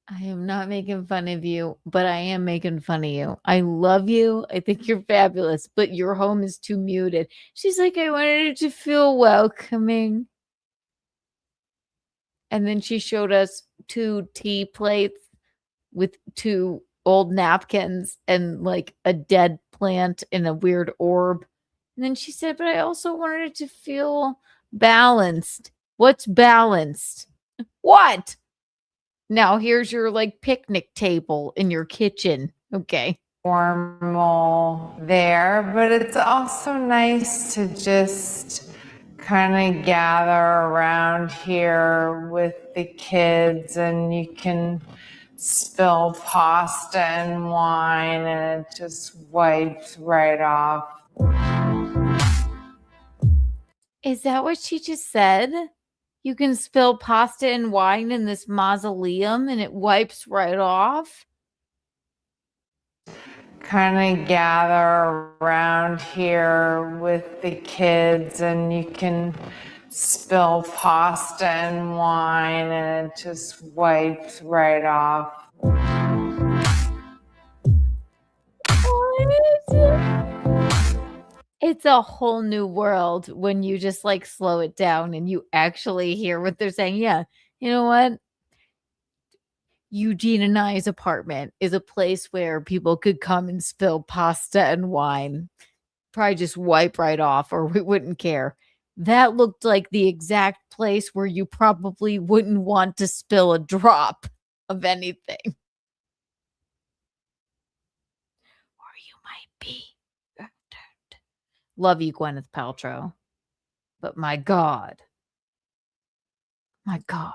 I am not making fun of you, but I am making fun of you. I love you. I think you're fabulous, but your home is too muted. She's like, I wanted it to feel welcoming. And then she showed us 2 tea plates with 2 old napkins and like a dead plant in a weird orb. And then she said, but I also wanted it to feel balanced. What's balanced? What? Now here's your like picnic table in your kitchen. Okay. Formal there, but it's also nice to just kind of gather around here with the kids, and you can spill pasta and wine and it just wipes right off. Is that what she just said? You can spill pasta and wine in this mausoleum and it wipes right off? Kind of gather around here with the kids, and you can spill pasta and wine and it just wipes right off. It's a whole new world when you just like slow it down and you actually hear what they're saying. Yeah, you know what? Eugene and I's apartment is a place where people could come and spill pasta and wine. Probably just wipe right off, or we wouldn't care. That looked like the exact place where you probably wouldn't want to spill a drop of anything. Or you might be. Love you, Gwyneth Paltrow. But my God. My God.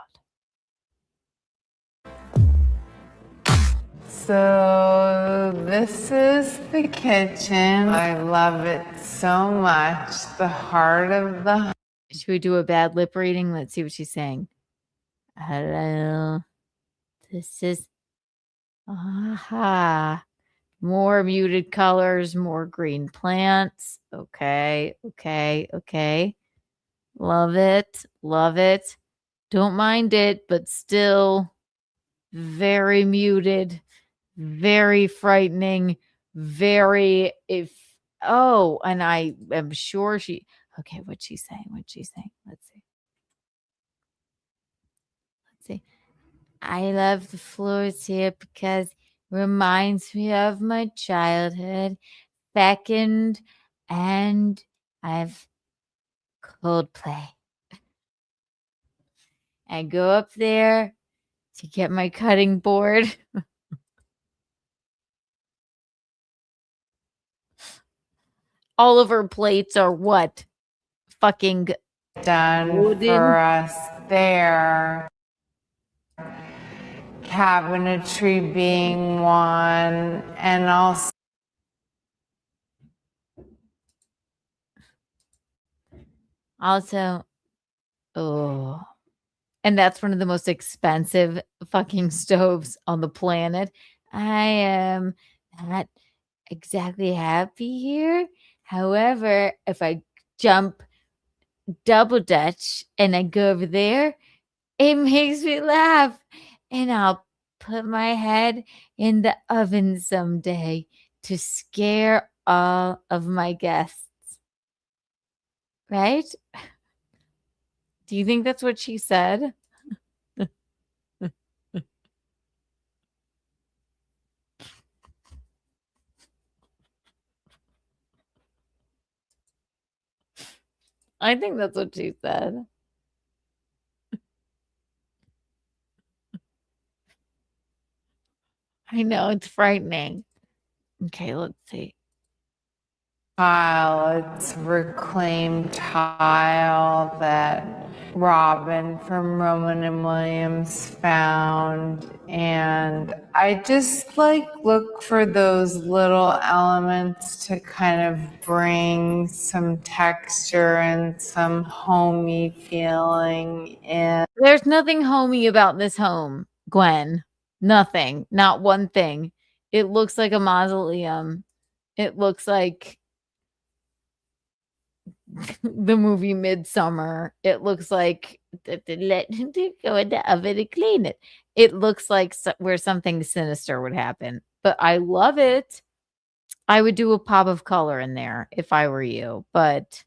So this is the kitchen. I love it so much. The heart of the... Should we do a bad lip reading? Let's see what she's saying. Hello. This is... Aha. More muted colors, more green plants. Okay, okay, okay. Love it. Love it. Don't mind it, but still very muted. Very frightening, very oh, and I am sure she okay, what's she saying? What's she saying? Let's see. Let's see. I love the floors here because it reminds me of my childhood. Second, and I've Coldplay. I go up there to get my cutting board. All of her plates are what? Fucking done wooden. For us there. Cabinetry being one, and also oh, and that's one of the most expensive fucking stoves on the planet. I am not exactly happy here. However, if I jump double dutch and I go over there, it makes me laugh. And I'll put my head in the oven someday to scare all of my guests. Right? Do you think that's what she said? I think that's what she said. I know, it's frightening. Okay, let's see. tile. It's reclaimed tile that Robin from Roman and Williams found. And I just like look for those little elements to kind of bring some texture and some homey feeling in. There's nothing homey about this home, Gwen. Nothing. Not one thing. It looks like a mausoleum. It looks like the movie Midsummer. It looks like let him go in the oven and clean it. It looks like where something sinister would happen, but I love it. I would do a pop of color in there if I were you, but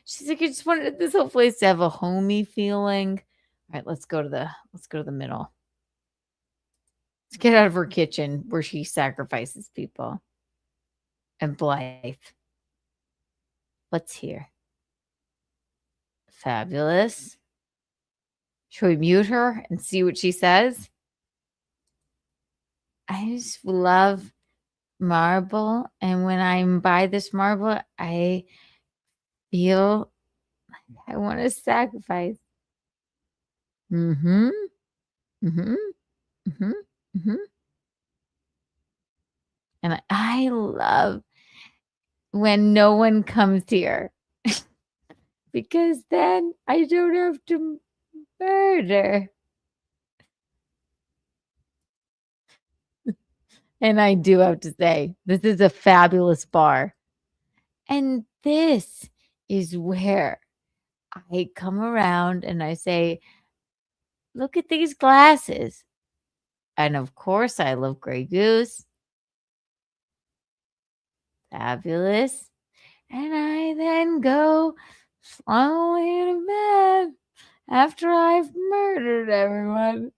she's like, I just wanted this whole place to have a homey feeling. All right, let's go to the middle. Let's get out of her kitchen where she sacrifices people. And Blythe. Let's hear. Fabulous. Should we mute her and see what she says? I just love marble. And when I'm by this marble, I feel like I want to sacrifice. Mm-hmm. Mm-hmm. Mm-hmm. Mm-hmm. And I love when no one comes here. Because then I don't have to murder. And I do have to say, this is a fabulous bar. And this is where I come around and I say, look at these glasses. And of course, I love Grey Goose. Fabulous. And I then go slowly to bed after I've murdered everyone.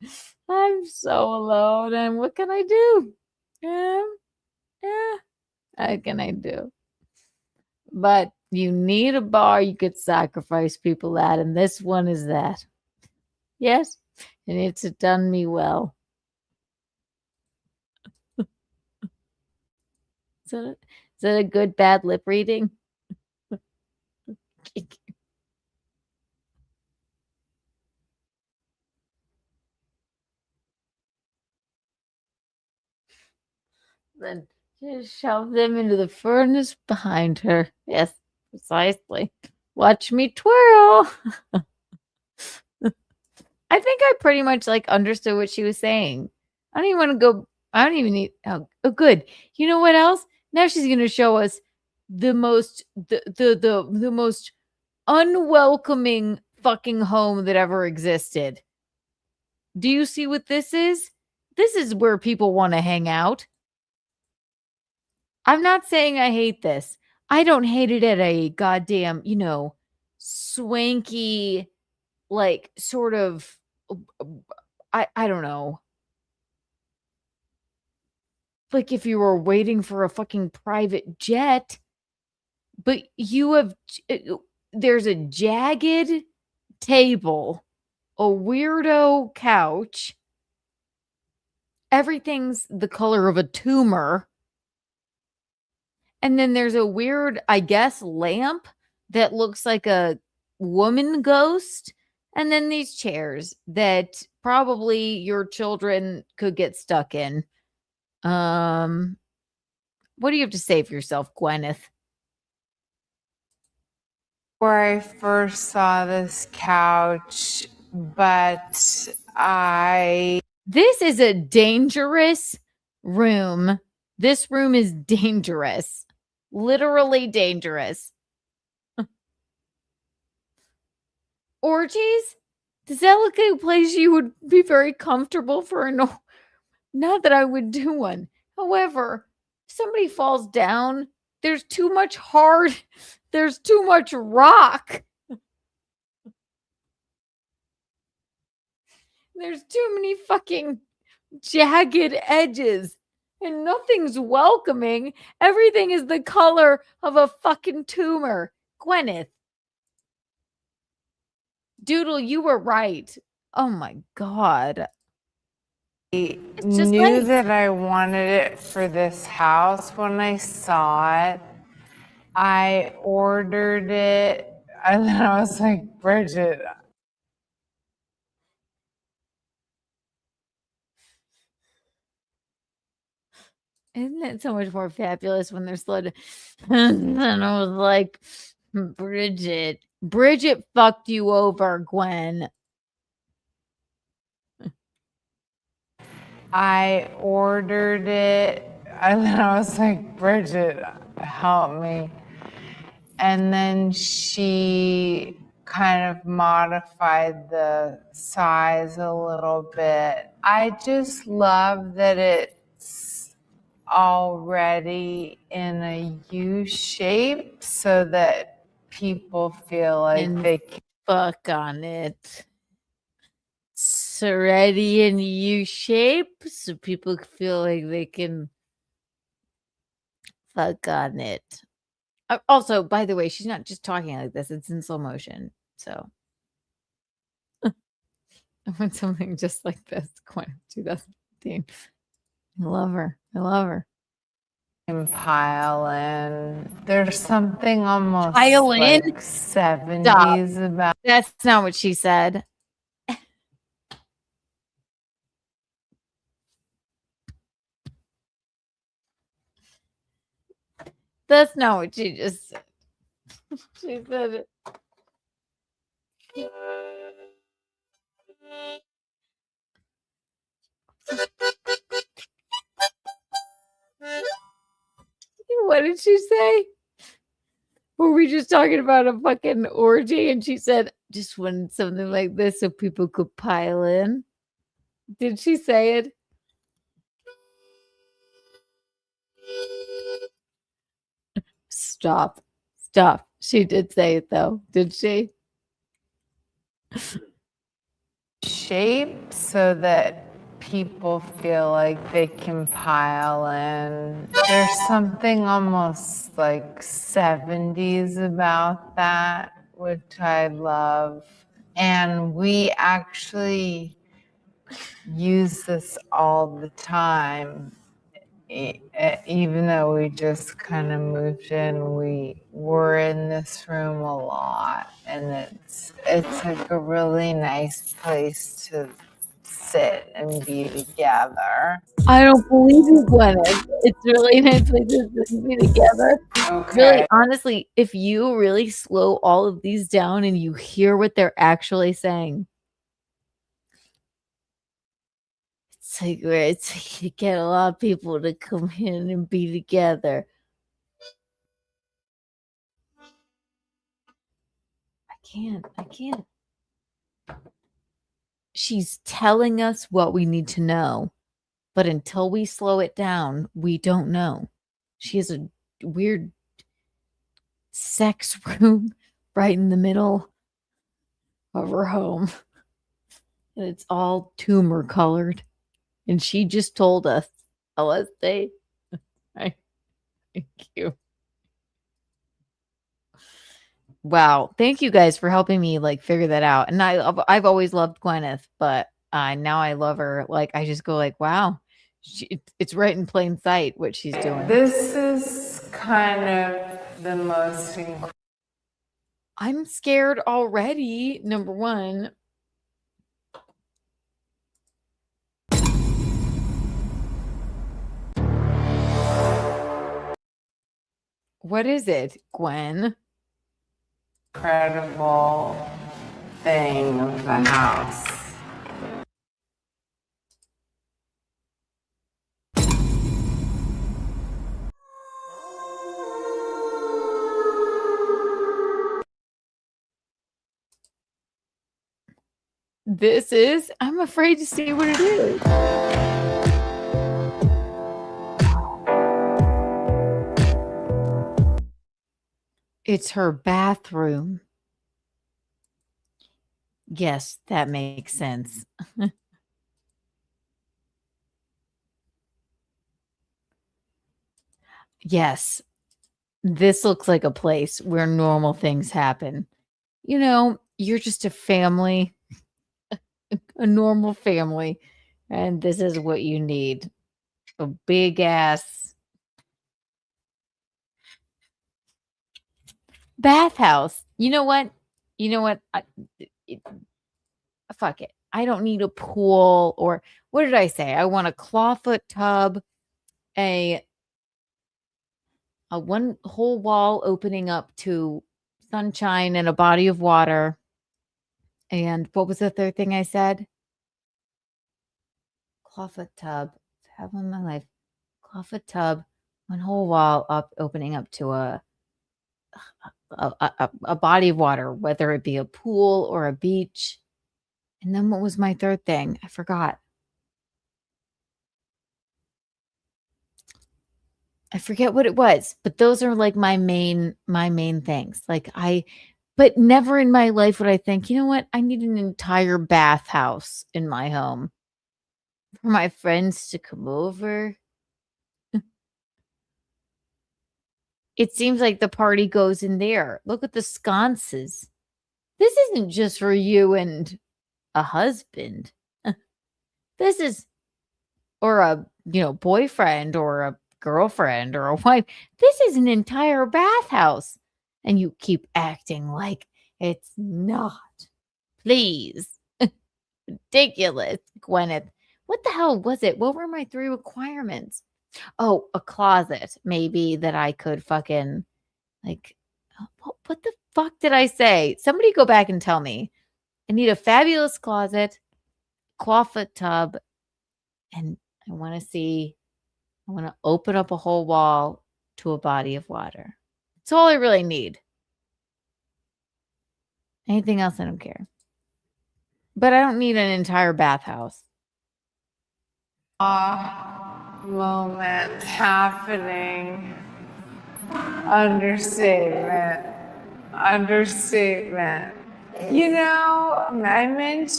I'm so alone. And what can I do? What can I do? But you need a bar you could sacrifice people at, and this one is that. Yes, and it's done me well. Is that a good bad lip reading? Then just shove them into the furnace behind her. Yes, precisely. Watch me twirl. I think I pretty much like understood what she was saying. I don't even want to go. I don't even need. Oh, good. You know what else? Now she's going to show us the most the most unwelcoming fucking home that ever existed. Do you see what this is? This is where people want to hang out. I'm not saying I hate this. I don't hate it at a goddamn, swanky, like sort of, I don't know. Like if you were waiting for a fucking private jet, but there's a jagged table, a weirdo couch. Everything's the color of a tumor. And then there's a weird, I guess, lamp that looks like a woman ghost. And then these chairs that probably your children could get stuck in. What do you have to say for yourself, Gwyneth? Where I first saw this couch, but This is a dangerous room. This room is dangerous. Literally dangerous. Orgies? Does that look like a place you would be very comfortable for? No, not that I would do one. However, if somebody falls down, there's too much there's too much rock. There's too many fucking jagged edges. And nothing's welcoming. Everything is the color of a fucking tumor. Gwyneth. Doodle, you were right. Oh my God. I knew that I wanted it for this house when I saw it. I ordered it. And then I was like, Bridget. Isn't it so much more fabulous when they're slow to... And I was like, Bridget fucked you over, Gwen. I ordered it, and then I was like, Bridget, help me. And then she kind of modified the size a little bit. I just love that it's already in a U shape so that people feel like And they can fuck on it. It's already in U shape, so people feel like they can fuck on it. Also, by the way, she's not just talking like this, it's in slow motion. So I want something just like this. Going 2015. I love her. I love her. pile in. There's something almost Pile in? like 70s about. That's not what she said. That's not what she just said. She said it. What did she say? Were we just talking about a fucking orgy and she said, just wanted something like this so people could pile in? Did she say it? Stop. Stop. She did say it though, did she? Shape so that people feel like they can pile in. There's something almost like 70s about that, which I love. And we actually use this all the time. Even though we just kind of moved in, we were in this room a lot, and it's like a really nice place to sit and be together. I don't believe you, Gwyneth. It's really nice places to be together. Okay. Really, honestly, if you really slow all of these down and you hear what they're actually saying, it's like you get a lot of people to come in and be together. I can't. She's telling us what we need to know, but until we slow it down, we don't know. She has a weird sex room right in the middle of her home, and it's all tumor colored. And she just told us, LSD. Thank you. Wow. Thank you guys for helping me like figure that out. And I've always loved Gwyneth, but now I love her. Like I just go like, wow, it's right in plain sight what she's doing. This is kind of the most I'm scared already. Number one. What is it, Gwen? incredible thing of the house. This is, I'm afraid to see what it is. It's her bathroom. Yes, that makes sense. Yes, this looks like a place where normal things happen. You know, you're just a family, a normal family, and this is what you need. A big ass bathhouse. You know what? Fuck it. I don't need a pool or what did I say? I want a clawfoot tub, a one whole wall opening up to sunshine and a body of water. And what was the third thing I said? clawfoot tub. Have in my life. Clawfoot tub. One whole wall up, opening up to a body of water, whether it be a pool or a beach. And then what was my third thing? I forgot. I forget what it was, but those are like my main things. But never in my life would I think, you know what? I need an entire bathhouse in my home for my friends to come over. It seems like the party goes in there. Look at the sconces. This isn't just for you and a husband. This is, or a, boyfriend or a girlfriend or a wife. This is an entire bathhouse. And you keep acting like it's not. Please. Ridiculous, Gwyneth. What the hell was it? What were my 3 requirements? Oh, a closet, maybe, that I could fucking, what the fuck did I say? Somebody go back and tell me. I need a fabulous closet, clawfoot tub, and I want to open up a whole wall to a body of water. That's all I really need. Anything else, I don't care. But I don't need an entire bathhouse. Moment happening. Understatement. I'm into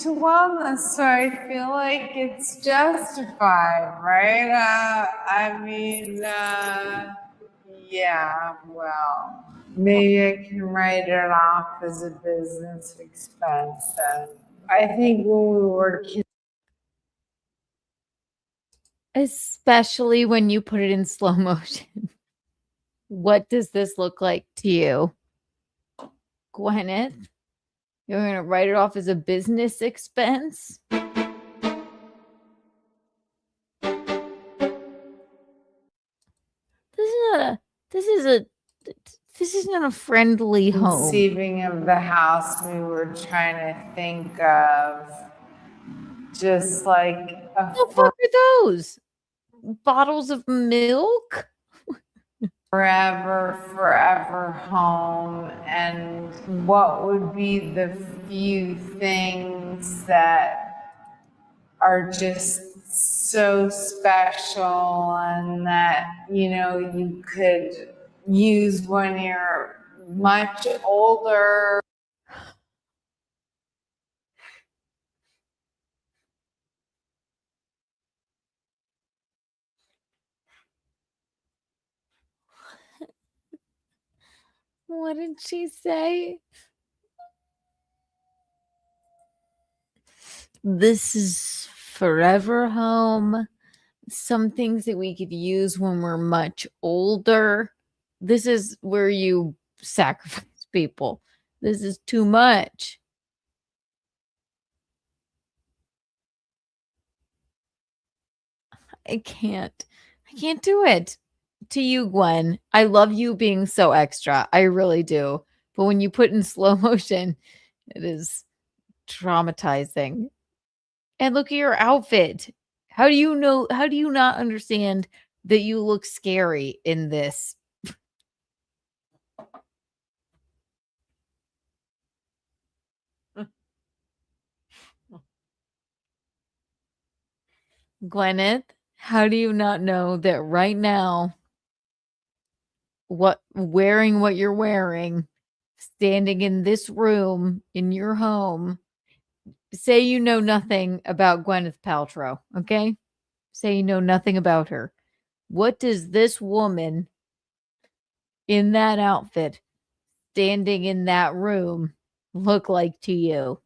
wellness, so I feel like it's justified, right? Yeah, well, maybe I can write it off as a business expense. And I think when we were kids, especially when you put it in slow motion. What does this look like to you, Gwyneth? You're going to write it off as a business expense? This is not a friendly home. conceiving of the house, we were trying to think of just like a What the fuck are those? Bottles of milk? forever home, and what would be the few things that are just so special and that you could use when you're much older. What did she say? This is forever home. Some things that we could use when we're much older. This is where you sacrifice people. This is too much. I can't do it. To you, Gwen, I love you being so extra. I really do. But when you put in slow motion, it is traumatizing. And look at your outfit. How do you not understand that you look scary in this? Gwyneth, how do you not know that right now, wearing what you're wearing, standing in this room in your home, say you know nothing about Gwyneth Paltrow, okay? Say you know nothing about her. What does this woman in that outfit, standing in that room, look like to you?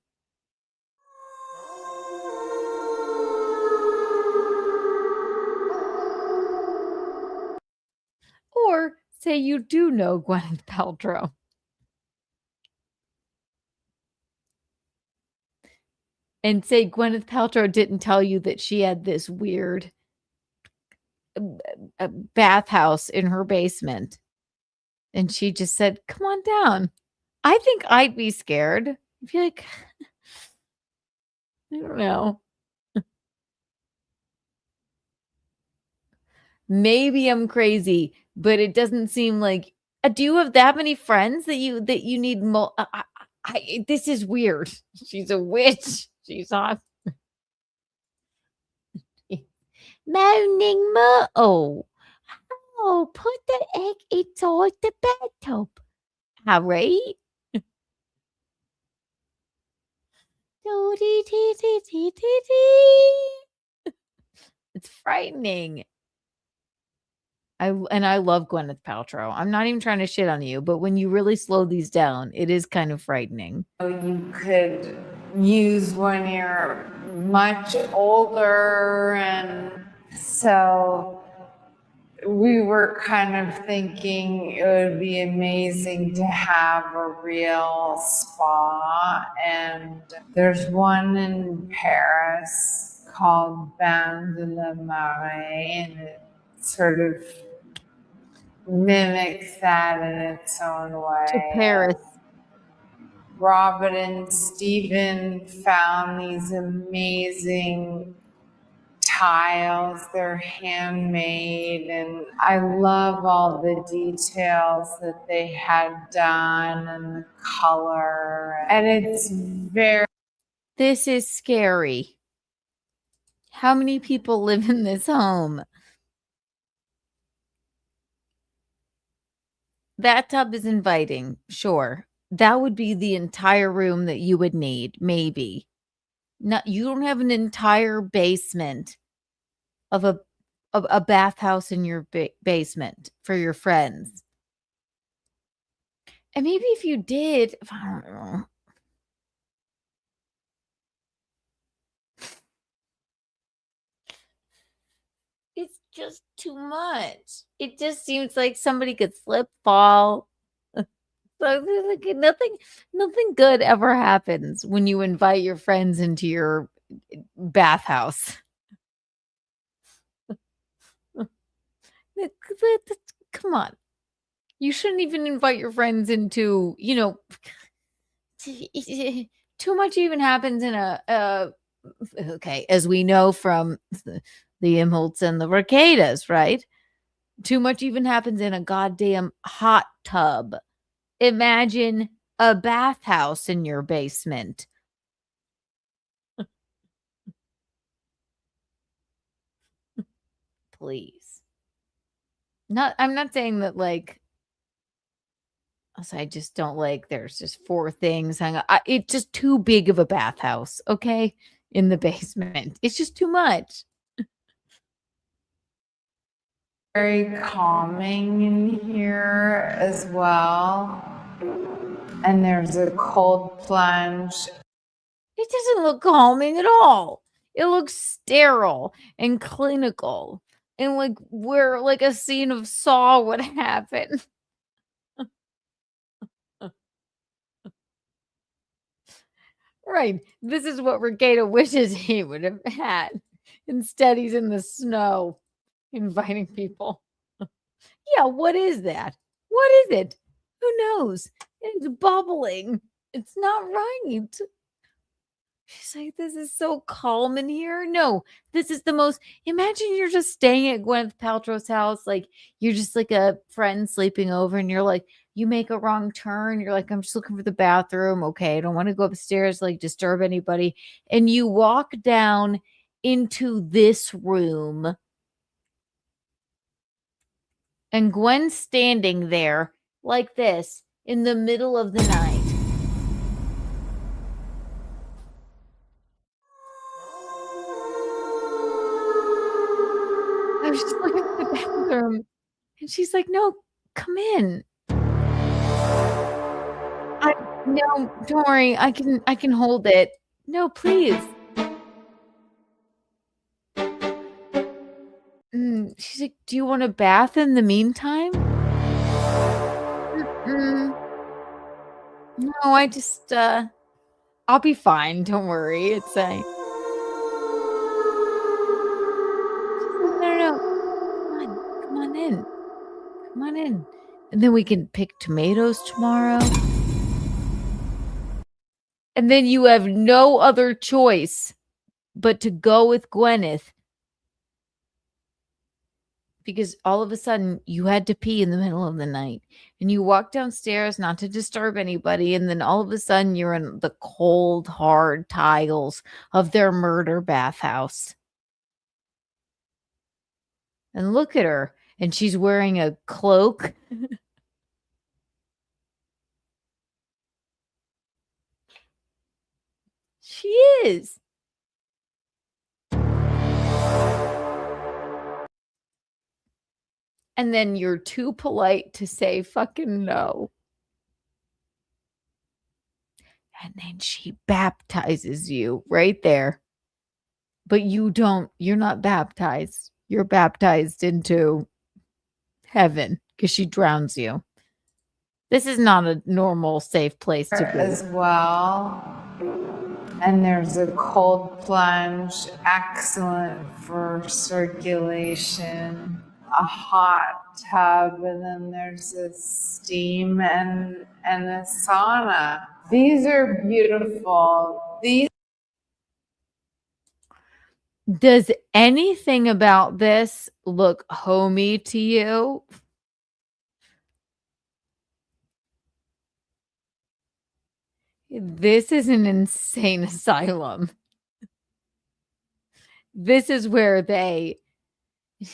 Or say you do know Gwyneth Paltrow. And say Gwyneth Paltrow didn't tell you that she had this weird bathhouse in her basement. And she just said, come on down. I think I'd be scared. I'd be like, I don't know. Maybe I'm crazy, but it doesn't seem like. Do you have that many friends that you need? This is weird. She's a witch. She's on. Moaning Mo. Oh, put the egg inside the bathtub. Harry. It's frightening. I love Gwyneth Paltrow. I'm not even trying to shit on you, but when you really slow these down, it is kind of frightening. You could use when you're much older, and so we were kind of thinking it would be amazing to have a real spa, and there's one in Paris called Bain de la Marée, and it sort of mimics that in its own way. To Paris. Robin and Stephen found these amazing tiles. They're handmade, and I love all the details that they had done and the color. And it's very... This is scary. How many people live in this home? That tub is inviting, sure. That would be the entire room that you would need, maybe. Not, you don't have an entire basement of a bathhouse in your basement for your friends. And maybe if you did, I don't know. It's just too much. It just seems like somebody could slip, fall. So like nothing good ever happens when you invite your friends into your bathhouse. Come on. You shouldn't even invite your friends into, too much even happens in okay, as we know from the Imholtz and the Ricadas, right? Too much even happens in a goddamn hot tub. Imagine a bathhouse in your basement. Please. I'm not saying that like I just don't like there's just 4 things hang on. It's just too big of a bathhouse, okay? In the basement. It's just too much. Very calming in here as well. And there's a cold plunge. It doesn't look calming at all. It looks sterile and clinical. And like where like a scene of Saw would happen. Right. This is what Regatta wishes he would have had. Instead, he's in the snow inviting people. Yeah, what is that? What is it? Who knows? It's bubbling. It's not right. She's like, this is so calm in here. No, this is the most. Imagine you're just staying at Gwyneth Paltrow's house. Like, you're just like a friend sleeping over, and you're like, you make a wrong turn. You're like, I'm just looking for the bathroom. Okay, I don't want to go upstairs, like, disturb anybody. And you walk down into this room, and Gwen's standing there like this in the middle of the night. I was just looking at the bathroom, and she's like, "No, come in." No, don't worry. I can hold it. No, please. She's like, "Do you want a bath in the meantime?" No, I just I'll be fine. Don't worry. It's a no. Come on in. Come on in. And then we can pick tomatoes tomorrow. And then you have no other choice but to go with Gwyneth. because all of a sudden you had to pee in the middle of the night and you walk downstairs not to disturb anybody. And then all of a sudden you're in the cold, hard tiles of their murder bathhouse. And look at her. And she's wearing a cloak. She is. And then you're too polite to say fucking no. And then she baptizes you right there. But you're not baptized. You're baptized into heaven because she drowns you. This is not a normal, safe place to be. As well. And there's a cold plunge, excellent for circulation. A hot tub, and then there's a steam and a sauna. These are beautiful. Does anything about this look homey to you? This is an insane asylum. This is where they...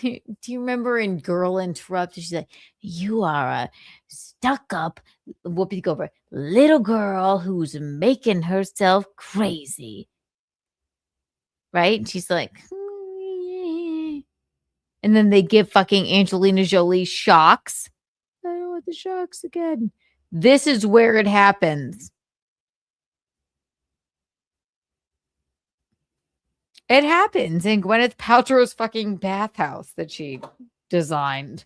Do you remember in Girl Interrupted? She's like, you are a stuck-up, whoopie gober little girl who's making herself crazy. Right? And she's like, and then they give fucking Angelina Jolie shocks. I don't want the shocks again. This is where it happens. It happens in Gwyneth Paltrow's fucking bathhouse that she designed.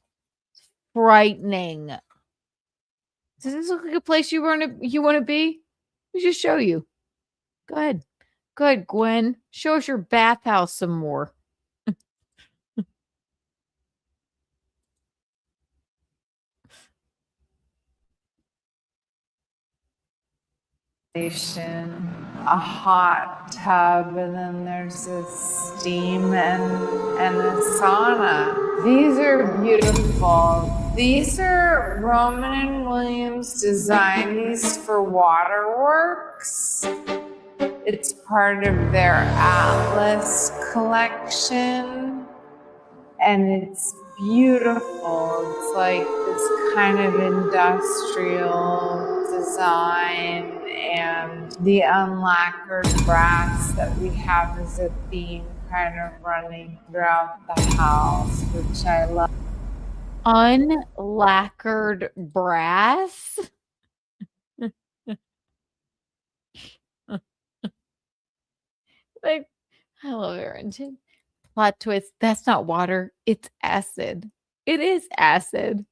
Frightening. Does this look like a place you want to be? We just show you. Go ahead. Go ahead, Gwen. Show us your bathhouse some more. A hot tub, and then there's a steam and a sauna. These are beautiful. These are Roman and Williams designed these for Waterworks. It's part of their Atlas collection, and it's beautiful. It's like this kind of industrial design, and the unlacquered brass that we have as a theme kind of running throughout the house, which I love. Unlacquered brass? Like, I love Aaron. Plot twist. That's not water. It's acid. It is acid.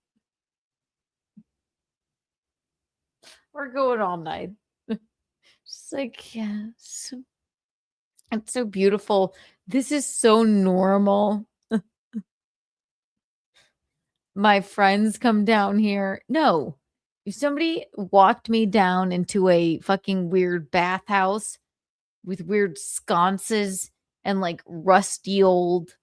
We're going all night. Just like, yeah. It's so beautiful. This is so normal. My friends come down here. No. If somebody walked me down into a fucking weird bathhouse with weird sconces and like rusty old,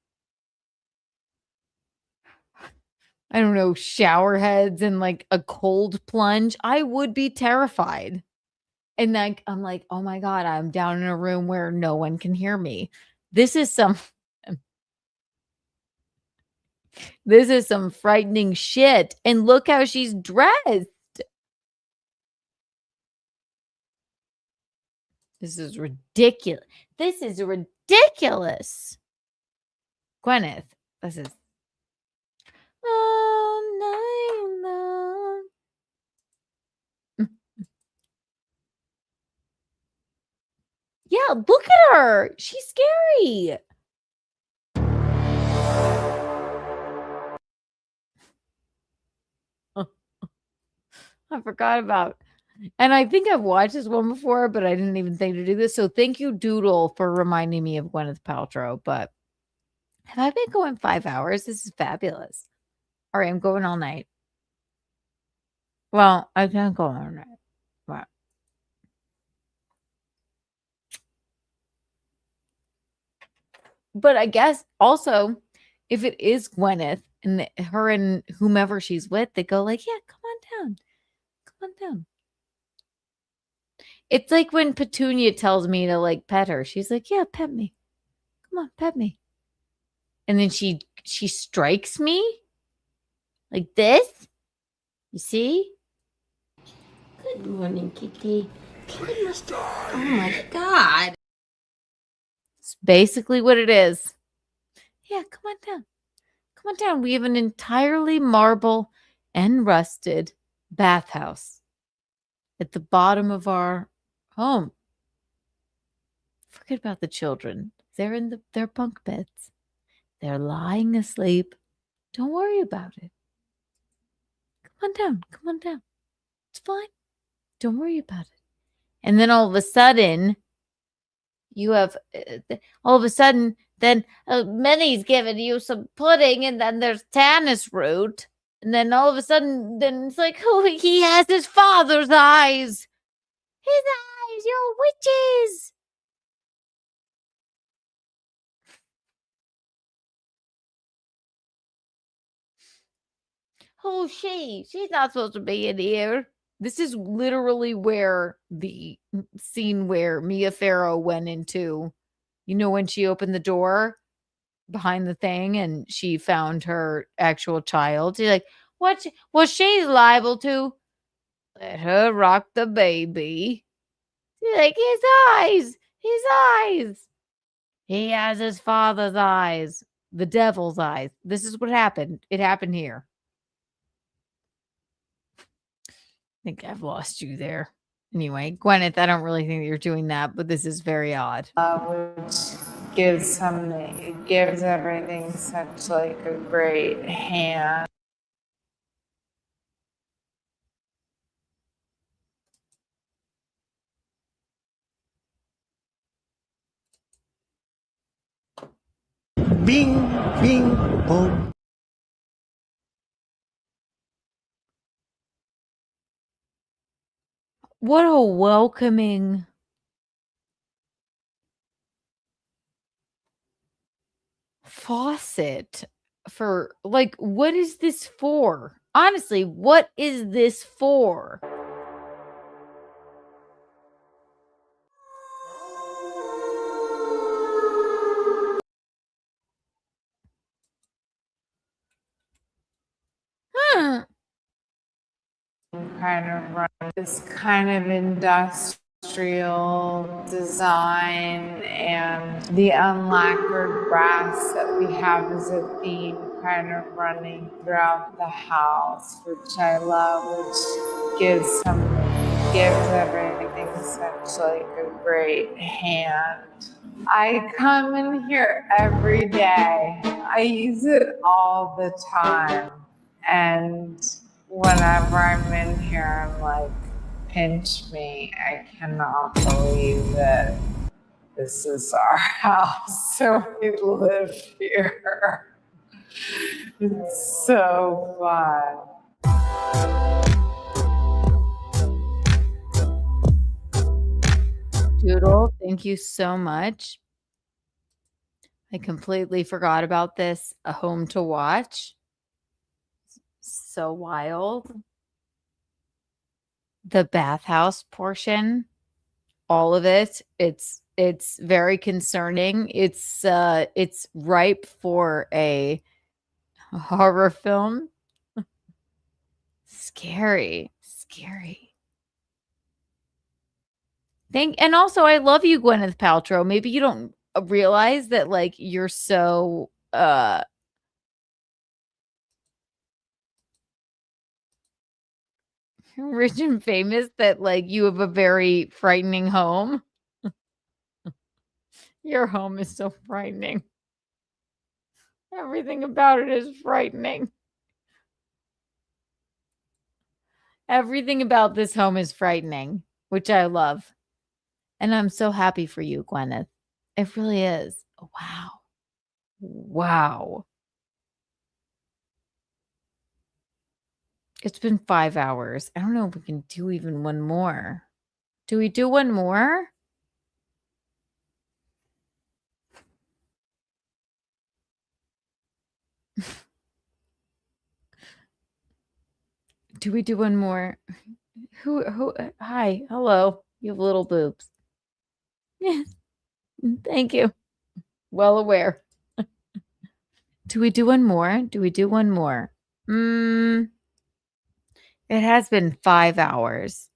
I don't know, shower heads and like a cold plunge, I would be terrified. And like, I'm like, oh my God, I'm down in a room where no one can hear me. This is some frightening shit. And look how she's dressed. This is ridiculous. This is ridiculous. Gwyneth, this is all night long. Yeah, look at her. She's scary. I forgot about. And I think I've watched this one before, but I didn't even think to do this. So thank you, Doodle, for reminding me of Gwyneth Paltrow. But have I been going 5 hours? This is fabulous. All right, I'm going all night. Well, I can't go all night. But I guess also if it is Gwyneth and her and whomever she's with, they go like, yeah, come on down. Come on down. It's like when Petunia tells me to like pet her. She's like, yeah, pet me. Come on, pet me. And then she strikes me like this. You see? Good morning, Kiki. Oh my God. It's basically what it is. Yeah, come on down. Come on down. We have an entirely marble and rusted bathhouse at the bottom of our home. Forget about the children. They're in their bunk beds. They're lying asleep. Don't worry about it. Come on down. Come on down. It's fine. Don't worry about it. And then all of a sudden, you have, then Minnie's giving you some pudding, and then there's Tannis root. And then all of a sudden, then it's like, oh, he has his father's eyes. His eyes, you're witches. Oh, she's not supposed to be in here. This is literally where the scene where Mia Farrow went into, you know, when she opened the door behind the thing and she found her actual child. She's like, what? Well, she's liable to let her rock the baby. She's like, his eyes. He has his father's eyes, the devil's eyes. This is what happened. It happened here. I think I've lost you there. Anyway, Gwyneth, I don't really think that you're doing that, but this is very odd. Which gives everything such like a great hand. Bing, bing, boom. What a welcoming faucet for, like, what is this for? Honestly, what is this for? Kind of run this kind of industrial design, and the unlacquered brass that we have as a theme kind of running throughout the house, which I love, which gives everything such like a great hand. I come in here every day. I use it all the time. And whenever I'm in here, I'm like, pinch me. I cannot believe that this is our house. So we live here. It's so fun. Doodle, thank you so much. I completely forgot about this. A home to watch. So wild. The bathhouse portion, all of it. It's very concerning. It's ripe for a horror film. Scary. And also I love you, Gwyneth Paltrow. Maybe you don't realize that, like, you're so rich and famous that, like, you have a very frightening home. Your home is so frightening. Everything about it is frightening. Everything about this home is frightening, which I love. And I'm so happy for you, Gwyneth. It really is. Wow. It's been 5 hours. I don't know if we can do even one more. Do we do one more? Do we do one more? Who? Hi, hello. You have little boobs. Yes. Thank you. Well aware. Do we do one more? Do we do one more? It has been 5 hours.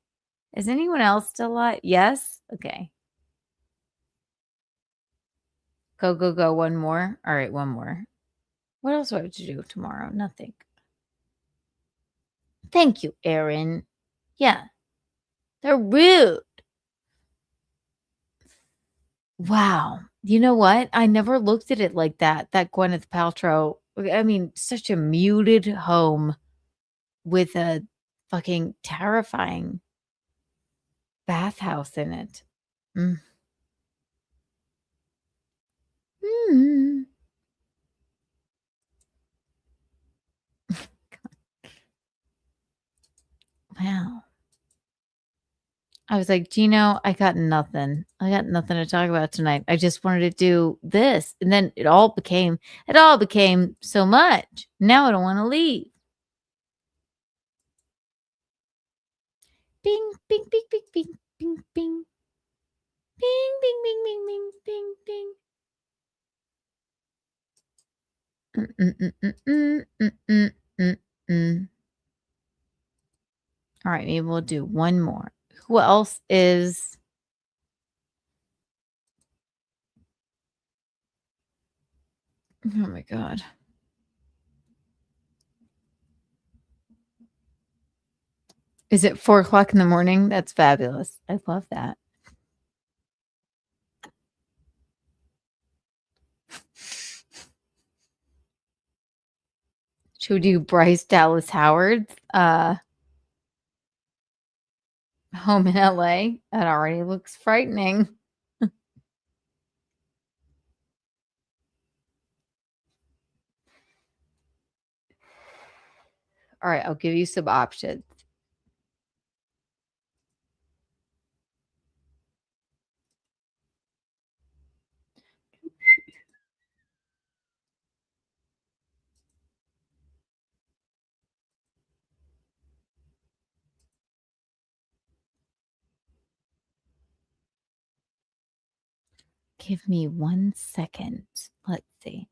Is anyone else still alive? Yes? Okay. Go, go, go. One more. All right, one more. What else do I have to do tomorrow? Nothing. Thank you, Aaron. Yeah. They're rude. Wow. You know what? I never looked at it like that. That Gwyneth Paltrow. I mean, such a muted home with a fucking terrifying bathhouse in it. Mm. Mm. Wow. I was like, Geno, I got nothing. I got nothing to talk about tonight. I just wanted to do this. And then it all became so much. Now I don't want to leave. Bing, bing, bing, bing, bing, bing, bing. Bing, bing, bing, bing, bing, bing, bing. All right, maybe we'll do one more. Who else is... Oh my God. Is it 4 o'clock in the morning? That's fabulous. I love that. Should we do Bryce Dallas Howard's home in LA? That already looks frightening. All right, I'll give you some options. Give me 1 second. Let's see.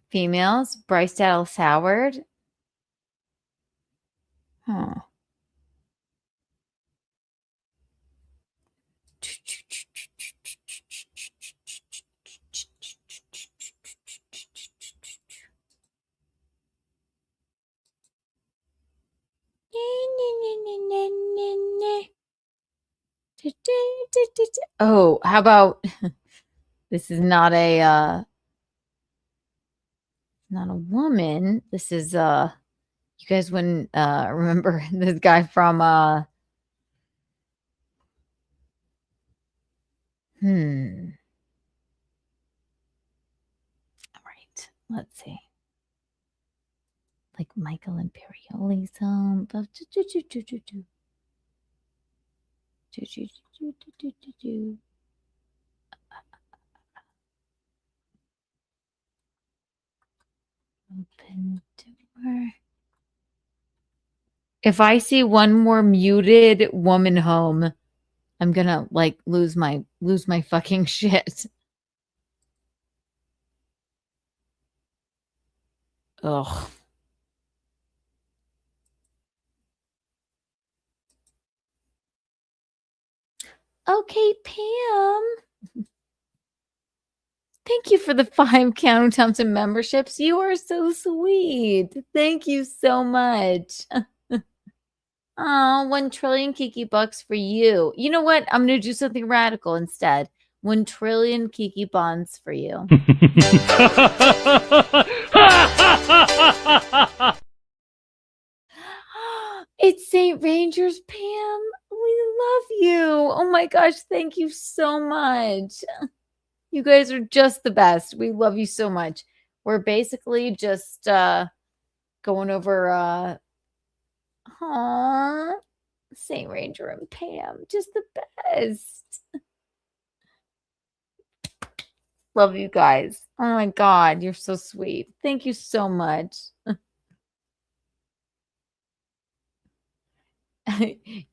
Females, Bryce Dallas Howard. Huh. Oh, how about this is not a woman. This is you guys wouldn't remember this guy from All right, let's see. Like Michaelen Imperioli's home. Open door. If I see one more muted woman home, I'm gonna like lose my fucking shit. Ugh. Okay, Pam. Thank you for the 5 Keanucthompson memberships. You are so sweet. Thank you so much. Oh, 1 trillion Kiki bucks for you. You know what? I'm going to do something radical instead. 1 trillion Kiki bonds for you. It's St. Rangers, Pam. We love you. Oh my gosh, thank you so much. You guys are just the best. We love you so much. We're basically just going over St. Ranger and Pam. Just the best. Love you guys. Oh my God, you're so sweet. Thank you so much.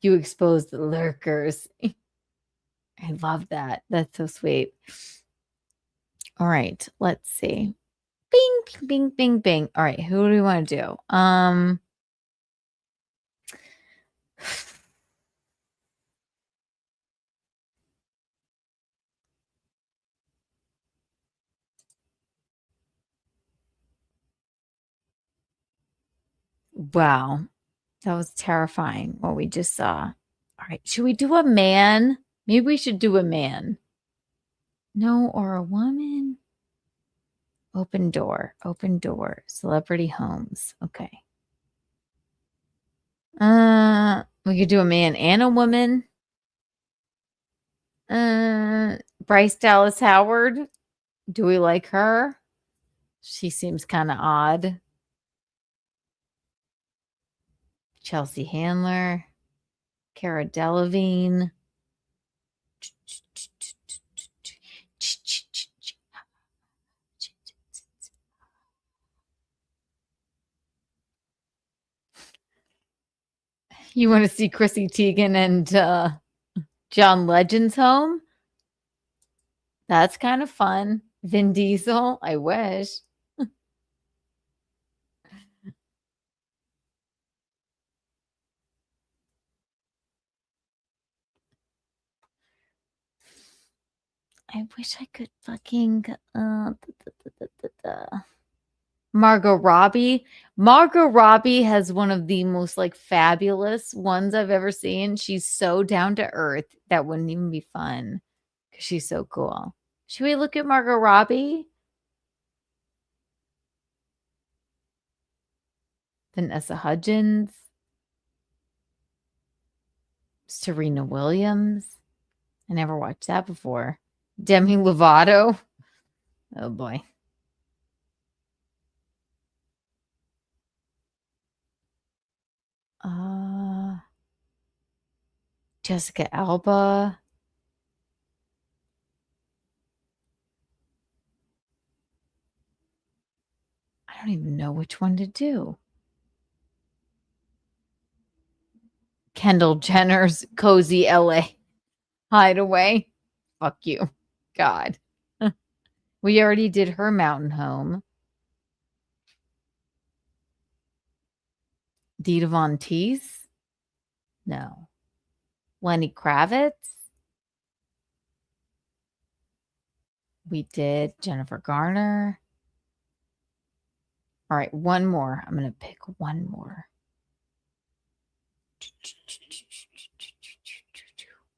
You exposed the lurkers. I love that. That's so sweet. All right, let's see. Bing, bing, bing, bing, bing. All right, who do we want to do? Wow, that was terrifying what we just saw. All right, should we do a man? Maybe we should do a man. No, or a woman? Open door, celebrity homes. Okay. We could do a man and a woman. Bryce Dallas Howard. Do we like her? She seems kind of odd. Chelsea Handler. Cara Delevingne. You want to see Chrissy Teigen and John Legend's home? That's kind of fun. Vin Diesel? I wish. I wish I could fucking Margot Robbie. Margot Robbie has one of the most like fabulous ones I've ever seen. She's so down to earth. That wouldn't even be fun because she's so cool. Should we look at Margot Robbie? Vanessa Hudgens. Serena Williams. I never watched that before. Demi Lovato. Oh boy. Jessica Alba. I don't even know which one to do. Kendall Jenner's Cozy LA Hideaway. Fuck you. God. We already did her mountain home. Dita Von Teese? No. Lenny Kravitz? We did Jennifer Garner. All right, one more. I'm going to pick one more.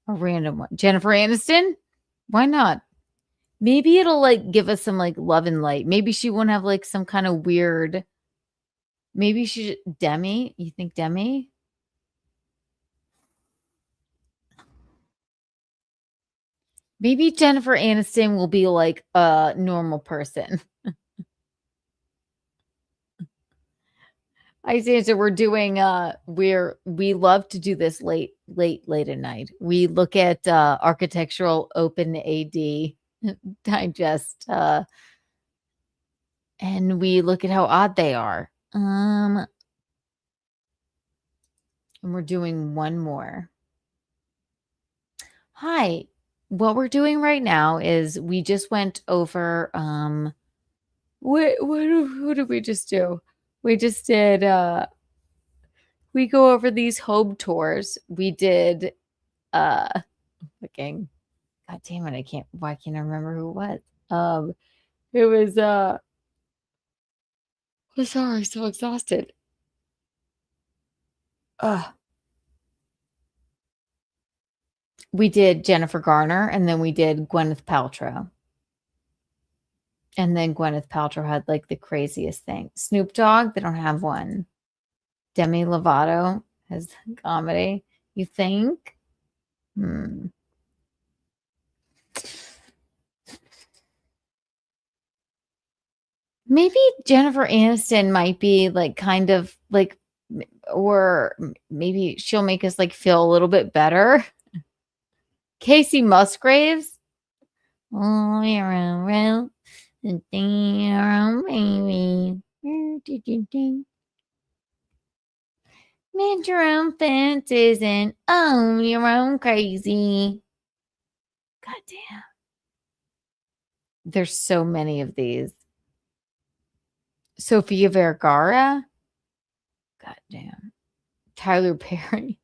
A random one. Jennifer Aniston? Why not? Maybe it'll like give us some like love and light. Maybe she won't have like some kind of weird. Maybe she Demi. You think Demi? Maybe Jennifer Aniston will be like a normal person. Hi, Santa. We're doing we love to do this late at night. We look at architectural open AD digest and we look at how odd they are. And we're doing one more. Hi. What we're doing right now is we just went over what did we just do? We just did we go over these home tours. We did fucking God damn it, why can't I remember who it was? It was I'm sorry, so exhausted. We did Jennifer Garner and then we did Gwyneth Paltrow. And then Gwyneth Paltrow had like the craziest thing. Snoop Dogg, they don't have one. Demi Lovato has comedy. You think? Maybe Jennifer Aniston might be like kind of like, or maybe she'll make us like feel a little bit better. Casey Musgraves. Oh, you're Damn, baby. Mind your own fences and own your own crazy. Goddamn. There's so many of these. Sofia Vergara. Goddamn. Tyler Perry.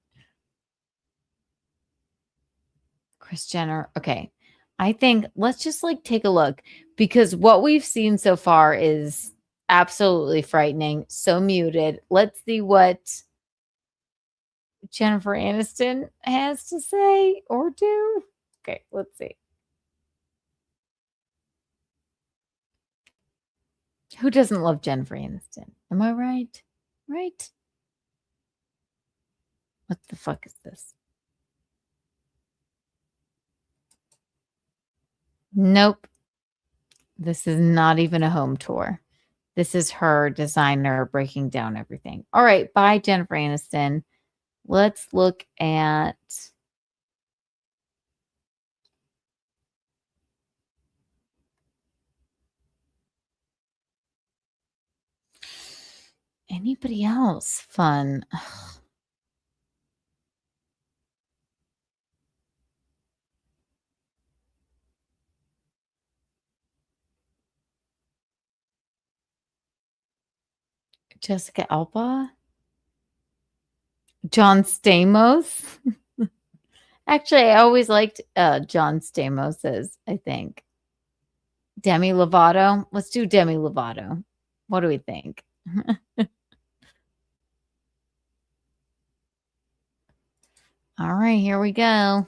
Kris Jenner. Okay. I think let's just like take a look because what we've seen so far is absolutely frightening. So muted. Let's see what Jennifer Aniston has to say or do. Okay, let's see. Who doesn't love Jennifer Aniston? Am I right? Right? What the fuck is this? Nope. This is not even a home tour. This is her designer breaking down everything. All right, bye, Jennifer Aniston. Let's look at anybody else fun. Jessica Alba. John Stamos. Actually, I always liked John Stamos's, I think. Demi Lovato. Let's do Demi Lovato. What do we think? All right, here we go.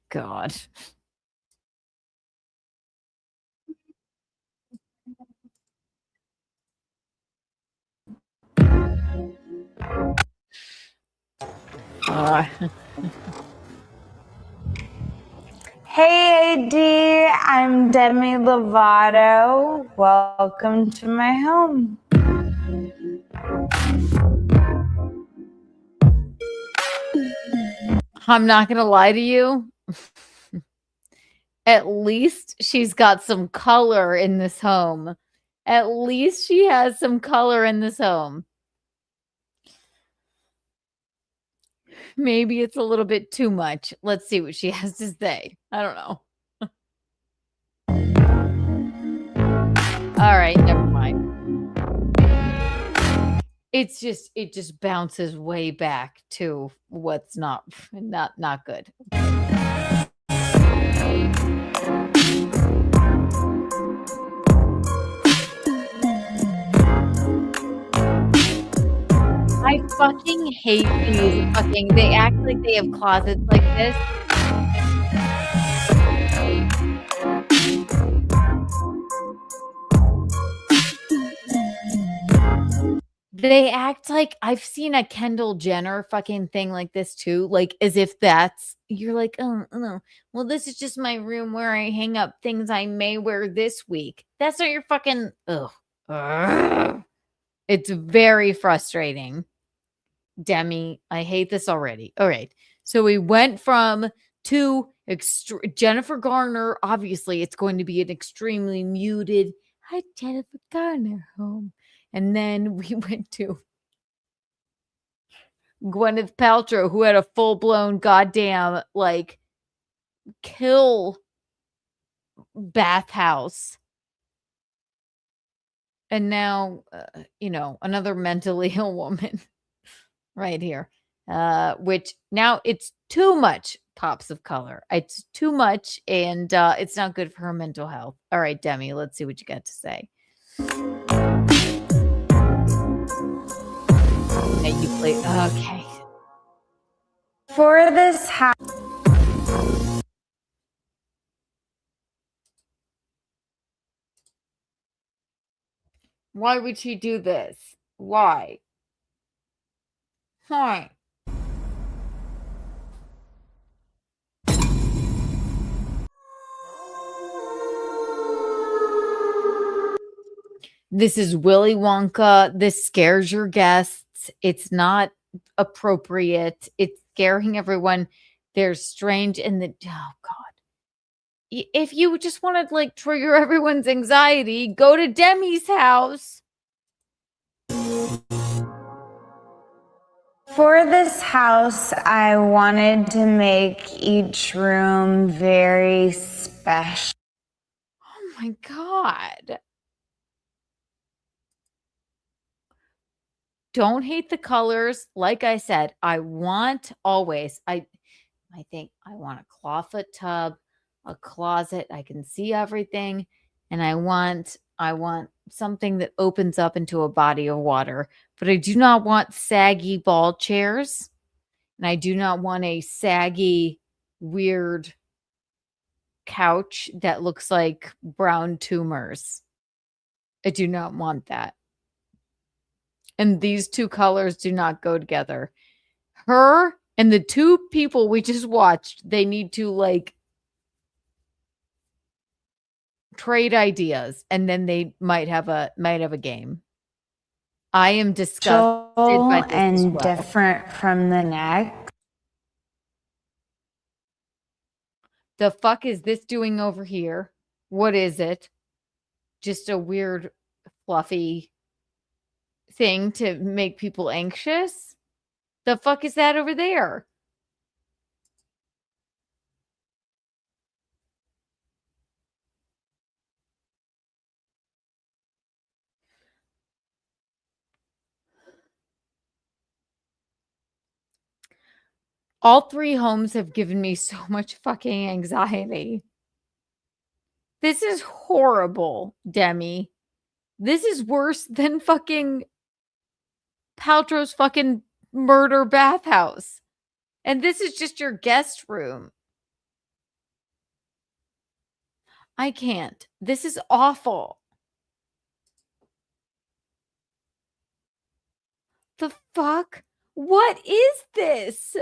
God. Hey, AD, I'm Demi Lovato. Welcome to my home. I'm not going to lie to you. At least she's got some color in this home. At least she has some color in this home. Maybe it's a little bit too much. Let's see what she has to say. I don't know. All right, never mind. It just bounces way back to what's not good. I fucking hate these fucking, they act like they have closets like this. They act like I've seen a Kendall Jenner fucking thing like this too, like as if that's, you're like, oh no, well, this is just my room where I hang up things I may wear this week. That's not your fucking, ugh. It's very frustrating. Demi, I hate this already. All right. So we went from to Jennifer Garner. Obviously, it's going to be an extremely muted, hi, Jennifer Garner home. And then we went to Gwyneth Paltrow, who had a full-blown goddamn, like, kill bathhouse. And now, another mentally ill woman. Right here, which now it's too much pops of color. It's too much, and it's not good for her mental health. All right, Demi, let's see what you got to say. Okay, you play. Okay. For this house. Why would she do this? Why? Hi. This is Willy Wonka. This scares your guests. It's not appropriate. It's scaring everyone. They're strange and oh God. if you just want to like trigger everyone's anxiety, go to Demi's house. For this house, I wanted to make each room very special. Oh my God. Don't hate the colors. Like I said, I want always, I think I want a clawfoot tub, a closet. I can see everything. And I want something that opens up into a body of water. But I do not want saggy ball chairs. And I do not want a saggy, weird couch that looks like brown tumors. I do not want that. And these two colors do not go together. Her and the two people we just watched, they need to like trade ideas, and then they might have a game. I am disgusted by this and as well. different from the next. The fuck is this doing over here? What is it? Just a weird, fluffy thing to make people anxious? The fuck is that over there? All three homes have given me so much fucking anxiety. This is horrible, Demi. This is worse than fucking Paltrow's fucking murder bathhouse. And this is just your guest room. I can't. This is awful. The fuck? What is this?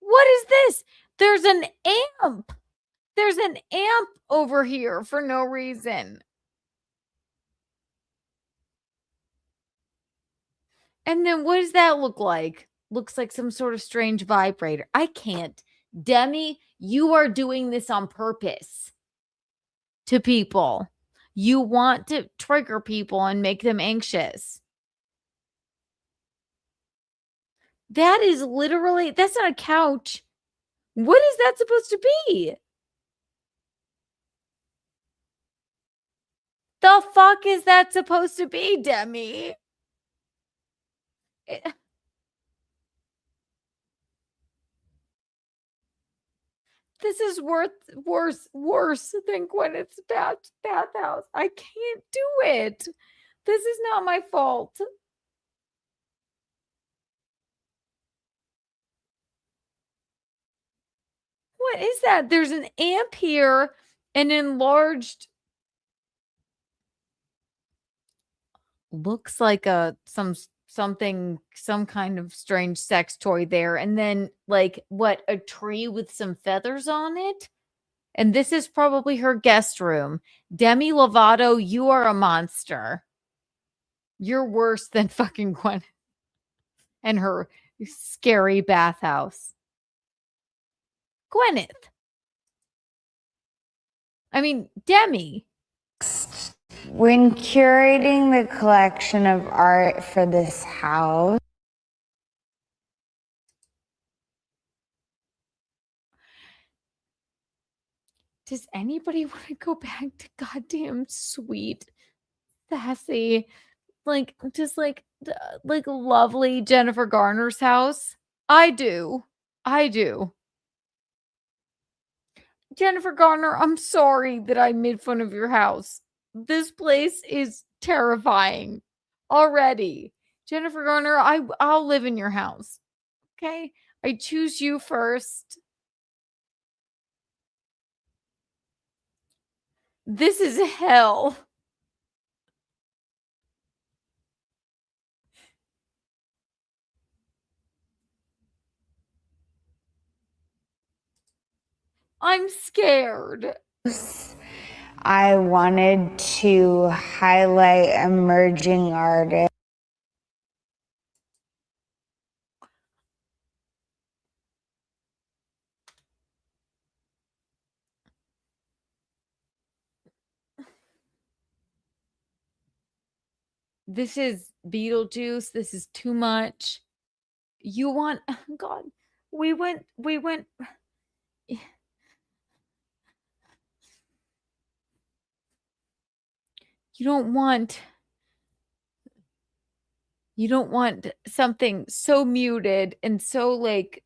What is this? There's an amp. There's an amp over here for no reason. And then what does that look like? Looks like some sort of strange vibrator. I can't. Demi, you are doing this on purpose to people. You want to trigger people and make them anxious. That is literally, that's not a couch. What is that supposed to be? The fuck is that supposed to be, Demi? This is worse than Gwyneth's bathhouse. I can't do it. This is not my fault. What is that? There's an amp here, an enlarged, looks like some kind of strange sex toy there, and then like what, a tree with some feathers on it. And this is probably her guest room. Demi Lovato, you are a monster. You're worse than fucking Gwen and her scary bathhouse. Gwyneth. I mean, Demi. When curating the collection of art for this house, does anybody want to go back to goddamn sweet, sassy, like just like lovely Jennifer Garner's house? I do. Jennifer Garner, I'm sorry that I made fun of your house. This place is terrifying already. Jennifer Garner, I'll live in your house. Okay? I choose you first. This is hell. I'm scared. I wanted to highlight emerging artists. This is Beetlejuice. This is too much. You want God. We went you don't want something so muted and so like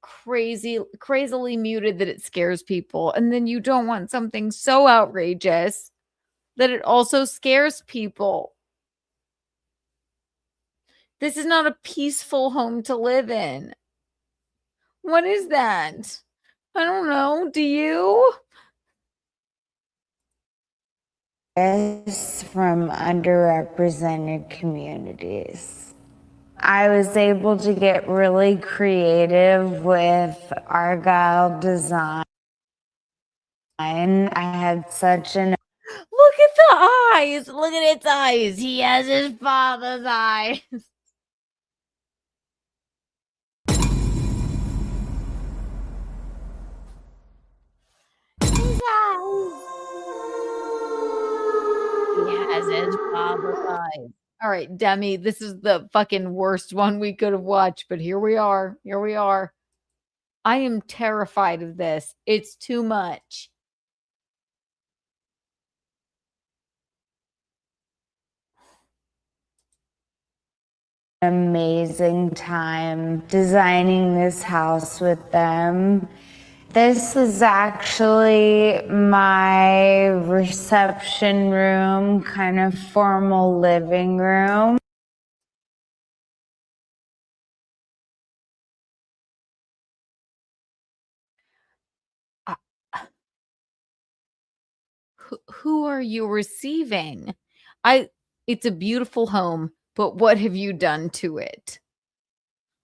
crazily muted that it scares people. And then you don't want something so outrageous that it also scares people. This is not a peaceful home to live in. What is that? I don't know. Do you? From underrepresented communities. I was able to get really creative with Argyle design. I had such an Look at the eyes. Look at its eyes. He has his father's eyes. His eyes. He has his father's eyes. All right, Demi, this is the fucking worst one we could have watched, but here we are. Here we are. I am terrified of this. It's too much. amazing time designing this house with them. This is actually my reception room, kind of formal living room. Who are you receiving? It's a beautiful home, but what have you done to it?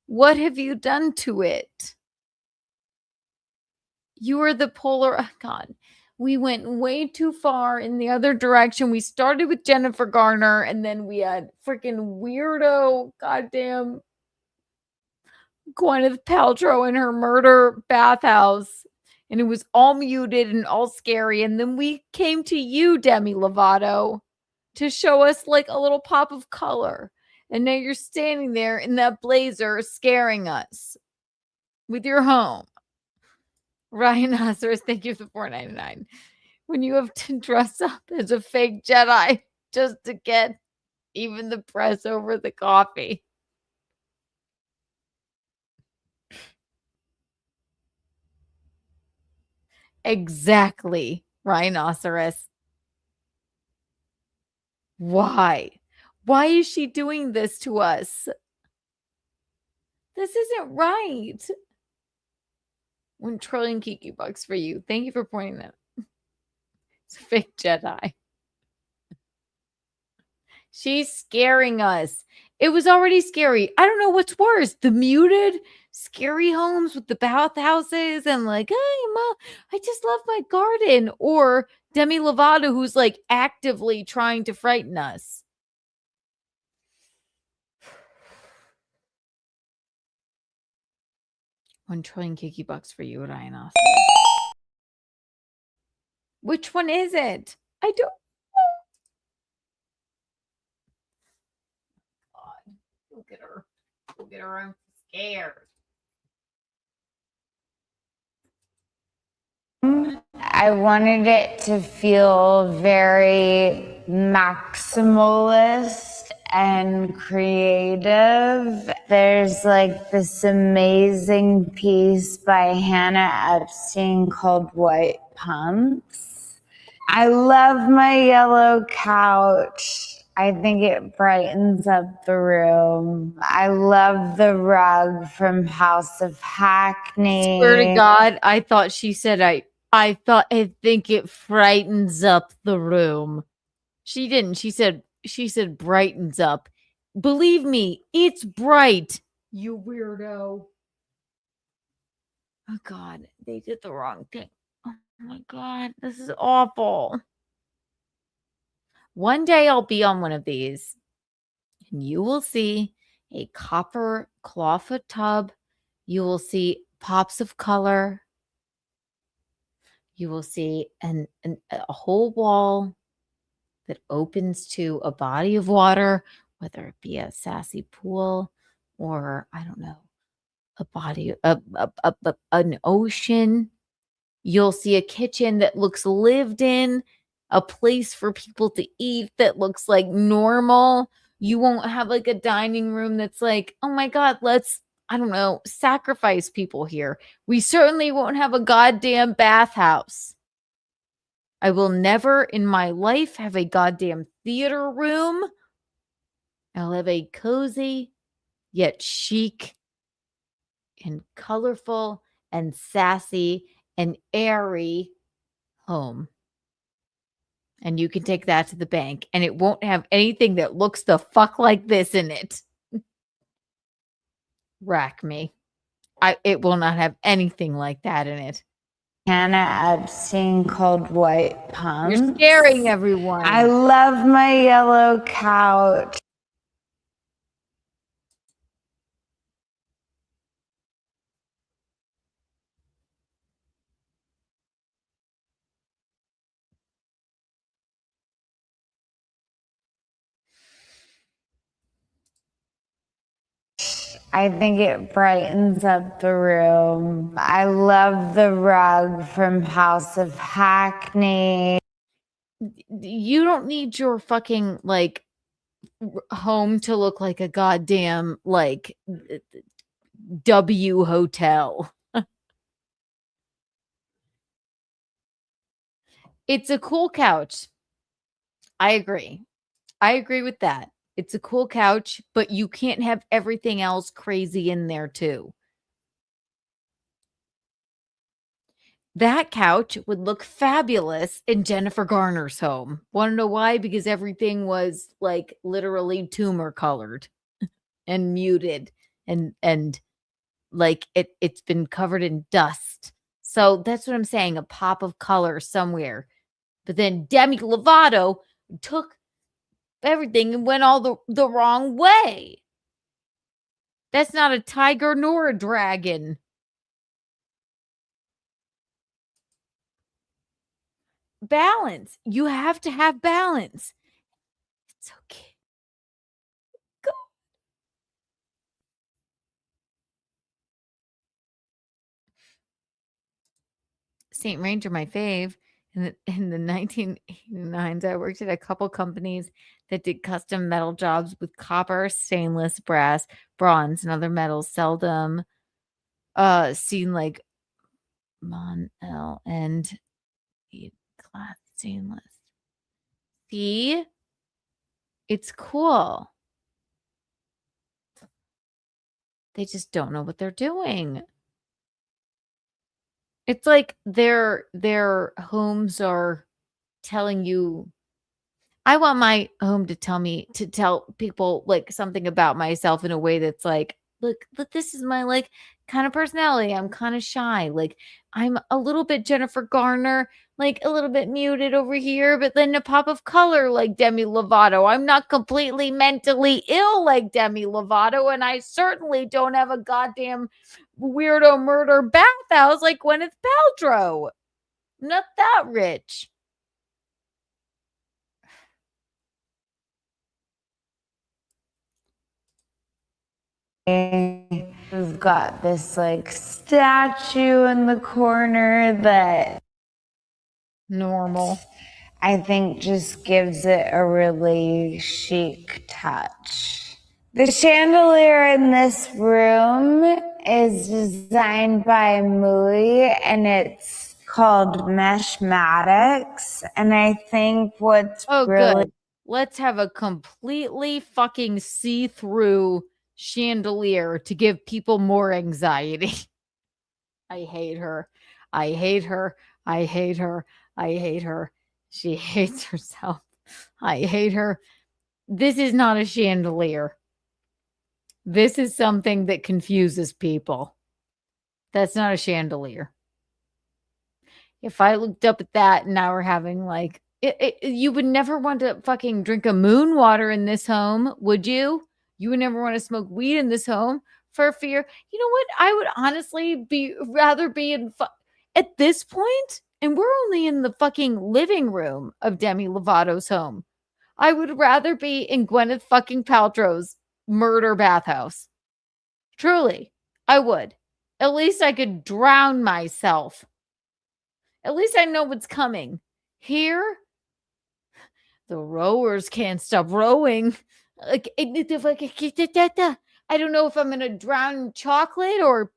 What have you done to it? You are the polar God. We went way too far in the other direction. We started with Jennifer Garner, and then we had freaking weirdo, goddamn Gwyneth Paltrow in her murder bathhouse. And it was all muted and all scary. And then we came to you, Demi Lovato, to show us like a little pop of color. And now you're standing there in that blazer scaring us with your home. Rhinoceros, thank you for $4.99. When you have to dress up as a fake Jedi just to get even the press over the coffee. Exactly, Rhinoceros. Why? Why is she doing this to us? This isn't right. 1 trillion Kiki bucks for you. Thank you for pointing that. It's a fake Jedi. She's scaring us. It was already scary. I don't know what's worse. The muted, scary homes with the bathhouses and like, hey, Mom, I just love my garden. Or Demi Lovato, who's like actively trying to frighten us. $1 trillion Kiki bucks for you, Rhinoceros. Which one is it? I don't know. God, look at her. Look at her. I'm scared. I wanted it to feel very maximalist and creative. There's like this amazing piece by Hannah Epstein called White Pumps. I love my yellow couch. I think it brightens up the room. I love the rug from House of Hackney. Swear to God, I thought she said I think it frightens up the room. She didn't. She said brightens up. Believe me, it's bright. You weirdo. Oh God, they did the wrong thing. Oh my God, this is awful. One day I'll be on one of these and you will see a copper clawfoot tub. You will see pops of color. You will see a whole wall that opens to a body of water, whether it be a sassy pool or, I don't know, a body, an ocean. You'll see a kitchen that looks lived in, a place for people to eat that looks like normal. You won't have like a dining room that's like, oh my God, let's, I don't know, sacrifice people here. We certainly won't have a goddamn bathhouse. I will never in my life have a goddamn theater room. I'll have a cozy, yet chic and colorful and sassy and airy home. And you can take that to the bank, and it won't have anything that looks the fuck like this in it. Rack me. It will not have anything like that in it. Hannah Epstein called White Pumps. You're scaring everyone. I love my yellow couch. I think it brightens up the room. I love the rug from House of Hackney. You don't need your fucking like home to look like a goddamn like W hotel. It's a cool couch. I agree. I agree with that. It's a cool couch, but you can't have everything else crazy in there too. That couch would look fabulous in Jennifer Garner's home. Want to know why? Because everything was like literally tumor colored and muted and like it's been covered in dust. So that's what I'm saying, a pop of color somewhere. But then Demi Lovato took everything and went all the wrong way. That's not a tiger nor a dragon. Balance. You have to have balance. It's okay. Go. St. Ranger, my fave. In the 1989s, I worked at a couple companies that did custom metal jobs with copper, stainless, brass, bronze, and other metals. Seldom seen like Monel and class stainless. See? It's cool. They just don't know what they're doing. It's like their homes are telling you. I want my home to tell people like something about myself in a way that's like, look, this is my like kind of personality. I'm kind of shy. Like I'm a little bit Jennifer Garner, like a little bit muted over here, but then a pop of color like Demi Lovato. I'm not completely mentally ill like Demi Lovato, and I certainly don't have a goddamn weirdo murder bathhouse like Gwyneth Paltrow. I'm not that rich. We've got this like statue in the corner that normal. I think just gives it a really chic touch. The chandelier in this room is designed by Mui, and it's called Meshmatics. And I think what's really good. Let's have a completely fucking see-through chandelier to give people more anxiety. I hate her. I hate her. I hate her. I hate her. She hates herself. I hate her. This is not a chandelier. This is something that confuses people. That's not a chandelier. If I looked up at that and now we're having like, you would never want to fucking drink a moon water in this home, would you? You would never want to smoke weed in this home for fear. You know what? I would honestly rather be in at this point, and we're only in the fucking living room of Demi Lovato's home. I would rather be in Gwyneth fucking Paltrow's murder bathhouse. Truly, I would. At least I could drown myself. At least I know what's coming. Here, the rowers can't stop rowing. Like, I don't know if I'm going to drown in chocolate or...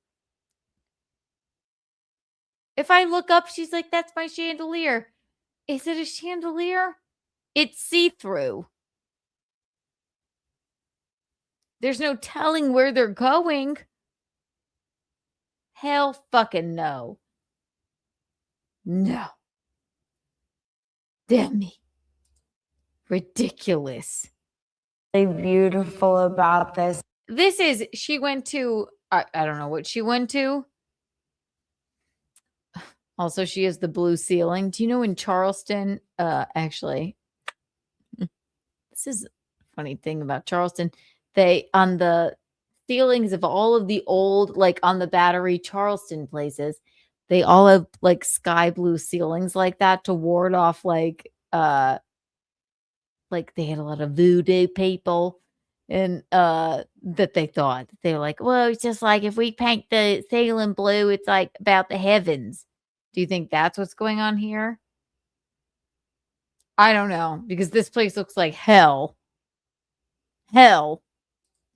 If I look up, she's like, that's my chandelier. Is it a chandelier? It's see-through. There's no telling where they're going. Hell fucking no. No. Demi. Ridiculous. Beautiful about this. This is, she went to, I don't know what she went to. Also, she has the blue ceiling. Do you know in Charleston, actually, this is a funny thing about Charleston. They, on the ceilings of all of the old, like on the Battery Charleston places, they all have like sky blue ceilings like that to ward off like they had a lot of voodoo people and that they thought. They were like, well, it's just like if we paint the ceiling blue, it's like about the heavens. Do you think that's what's going on here? I don't know, because this place looks like hell. Hell.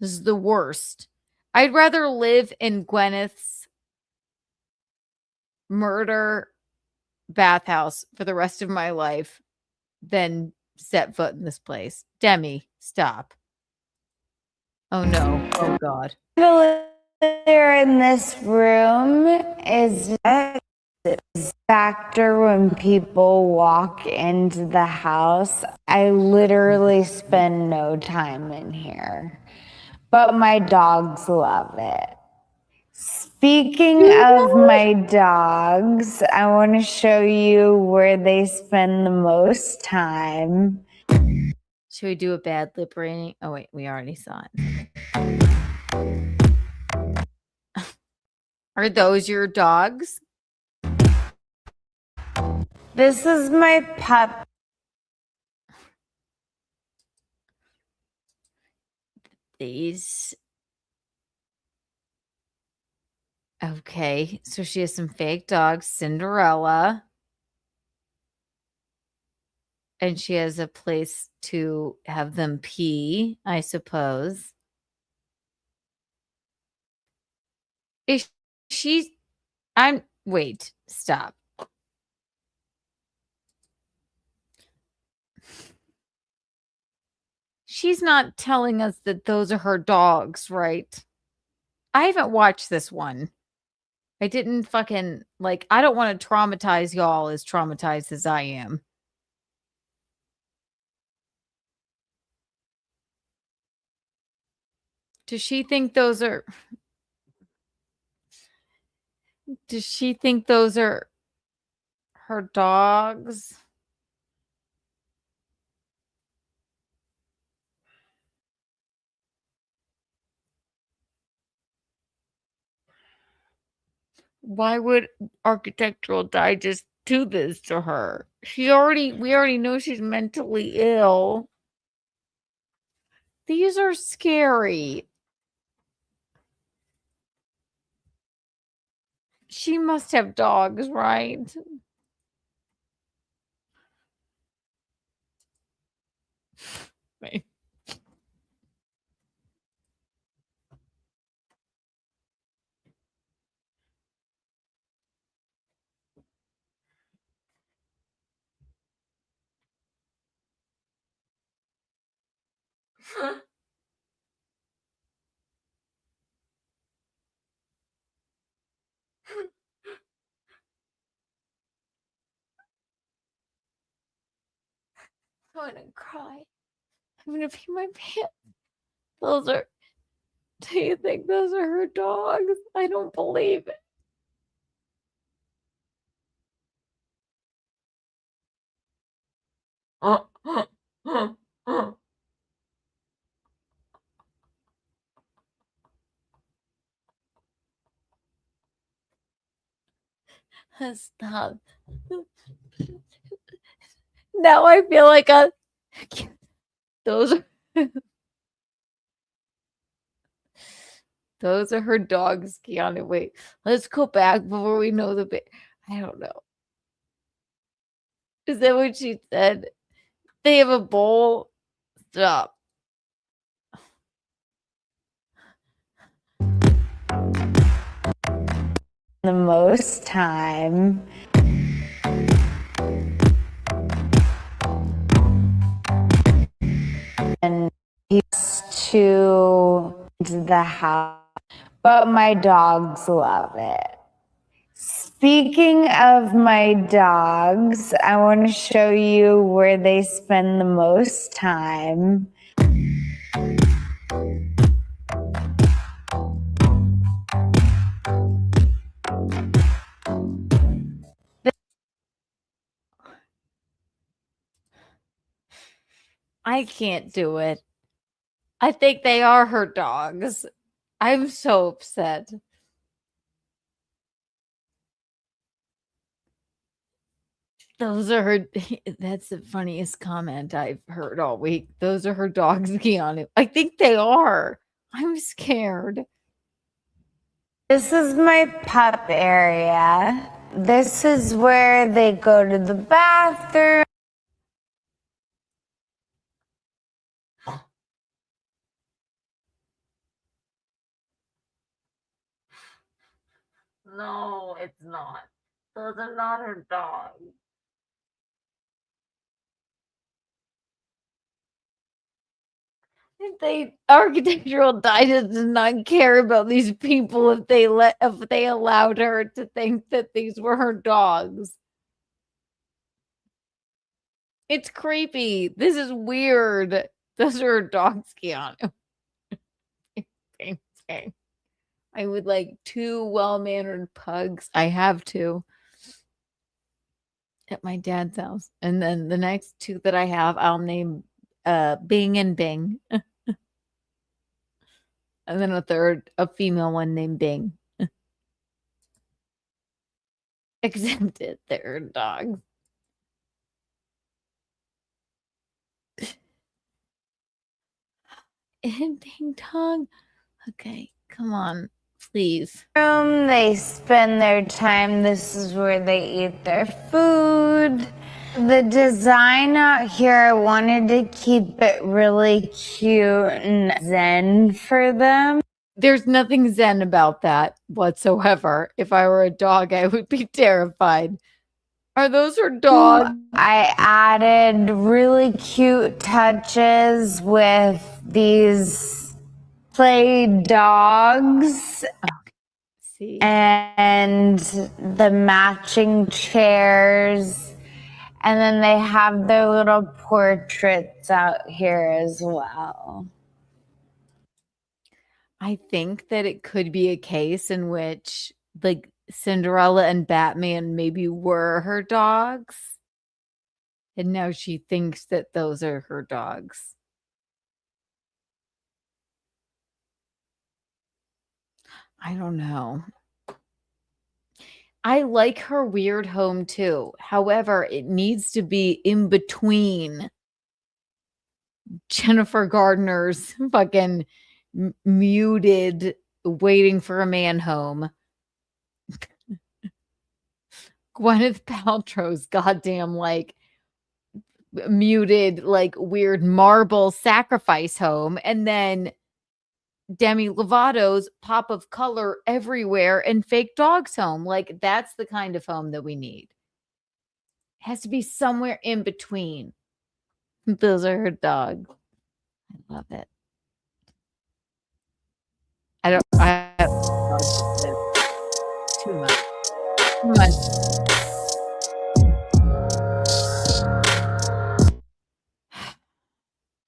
This is the worst. I'd rather live in Gwyneth's murder bathhouse for the rest of my life than set foot in this place. Demi, stop. Oh no. Oh God. There in this room is a factor when people walk into the house. I literally spend no time in here, but my dogs love it. Speaking of my dogs, I want to show you where they spend the most time. Should we do a bad lip reading? Oh wait, we already saw it. Are those your dogs? This is my pup. These. Okay, so she has some fake dogs, Cinderella. And she has a place to have them pee, I suppose. Is she... Wait, stop. She's not telling us that those are her dogs, right? I haven't watched this one. I didn't fucking, like, I don't want to traumatize y'all as traumatized as I am. Does she think those are... Does she think those are her dogs? Why would Architectural Digest do this to her? We already know she's mentally ill. These are scary. She must have dogs, right? Wait. I'm gonna cry. I'm gonna pee my pants. Those are... Do you think those are her dogs? I don't believe it. Stop. Now I feel like Those are those are her dogs, Keanu. Wait, let's go back before we know the bit. I don't know. Is that what she said? They have a bowl. Stop. The most time. And he's to the house, but my dogs love it. Speaking of my dogs, I want to show you where they spend the most time. I can't do it. I think they are her dogs. I'm so upset. Those are her. That's the funniest comment I've heard all week. Those are her dogs, Keanu. I think they are. I'm scared. This is my pup area. This is where they go to the bathroom. No, it's not. Those are not her dogs. If they architectural digest does not care about these people if they allowed her to think that these were her dogs. It's creepy. This is weird. Those are her dogs, Keanu. I would like 2 well-mannered pugs. I have 2 at my dad's house. And then the next 2 that I have, I'll name Bing and Bing. And then a female one named Bing. Accepted. They're dogs. And Ding Dong. Okay, come on, please. They spend their time. This is where they eat their food. The design out here, I wanted to keep it really cute and zen for them. There's nothing zen about that whatsoever. If I were a dog, I would be terrified. Are those her dogs? I added really cute touches with these play dogs. See. And the matching chairs. And then they have their little portraits out here as well. I think that it could be a case in which like Cinderella and Batman maybe were her dogs. And now she thinks that those are her dogs. I don't know. I like her weird home too. However, it needs to be in between Jennifer Gardner's fucking muted waiting for a man home. Gwyneth Paltrow's goddamn like muted like weird marble sacrifice home, and then Demi Lovato's pop of color everywhere and fake dogs home. Like that's the kind of home that we need. It has to be somewhere in between. Those are her dogs. I love it. Too much. Too much.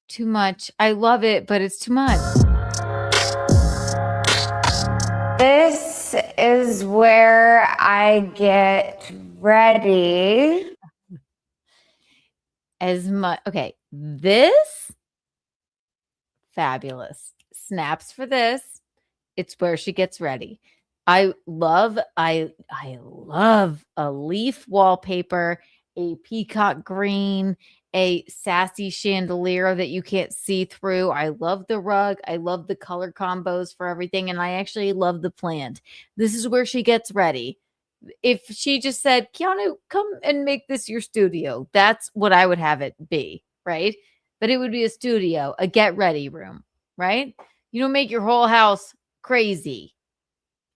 Too much. I love it, but it's too much. This is where I get ready. As much. Okay. This. Fabulous. Snaps for this. It's where she gets ready. I love a leaf wallpaper, a peacock green, a sassy chandelier that you can't see through. I love the rug. I love the color combos for everything. And I actually love the plant. This is where she gets ready. If she just said, Keanu, come and make this your studio, that's what I would have it be, right? But it would be a studio, a get ready room, right? You don't make your whole house crazy.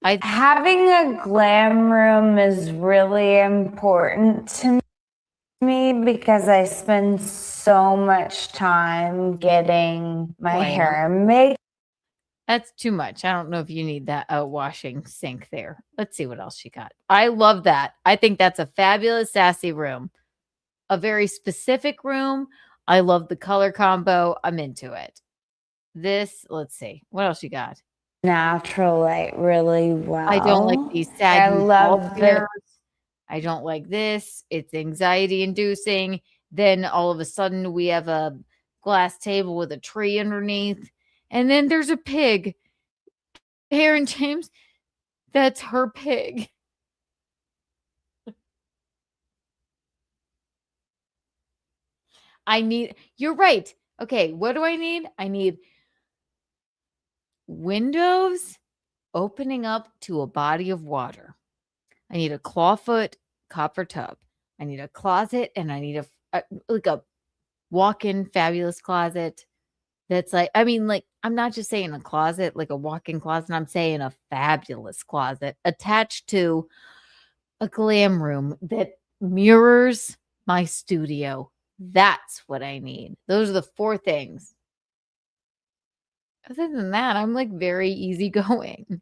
Having a glam room is really important to me because I spend so much time getting my hair made. That's too much. I don't know if you need that washing sink there. Let's see what else she got. I love that. I think that's a fabulous sassy room. A very specific room. I love the color combo. I'm into it. This, let's see. What else you got? Natural light really well. I don't like these saggy I love chairs. I don't like this. It's anxiety inducing. Then all of a sudden we have a glass table with a tree underneath. And then there's a pig. Aaron James, that's her pig. You're right. Okay, what do I need? I need windows opening up to a body of water. I need a clawfoot copper tub. I need a closet, and I need a walk-in fabulous closet. That's like, I'm not just saying a closet, like a walk-in closet. I'm saying a fabulous closet attached to a glam room that mirrors my studio. That's what I need. Those are the 4 things. Other than that, I'm like very easygoing.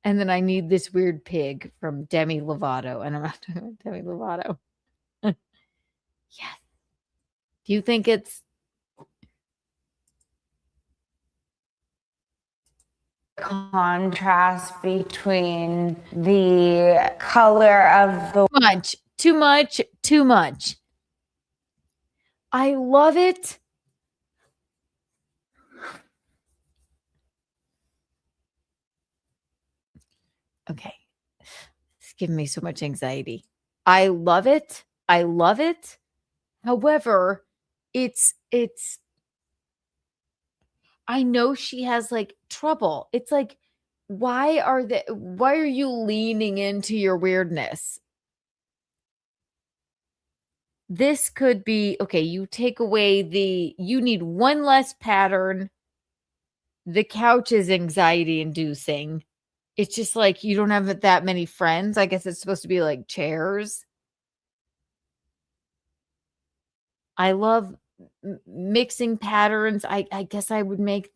And then I need this weird pig from Demi Lovato. And I'm not talking about Demi Lovato. Yes. Do you think it's contrast between the color of the too much? I love it. Okay. It's giving me so much anxiety. I love it. However, I know she has like trouble. It's like, why are you leaning into your weirdness? This could be, okay, you take away you need one less pattern. The couch is anxiety inducing. It's just like you don't have that many friends. I guess it's supposed to be like chairs. I love mixing patterns. I guess I would make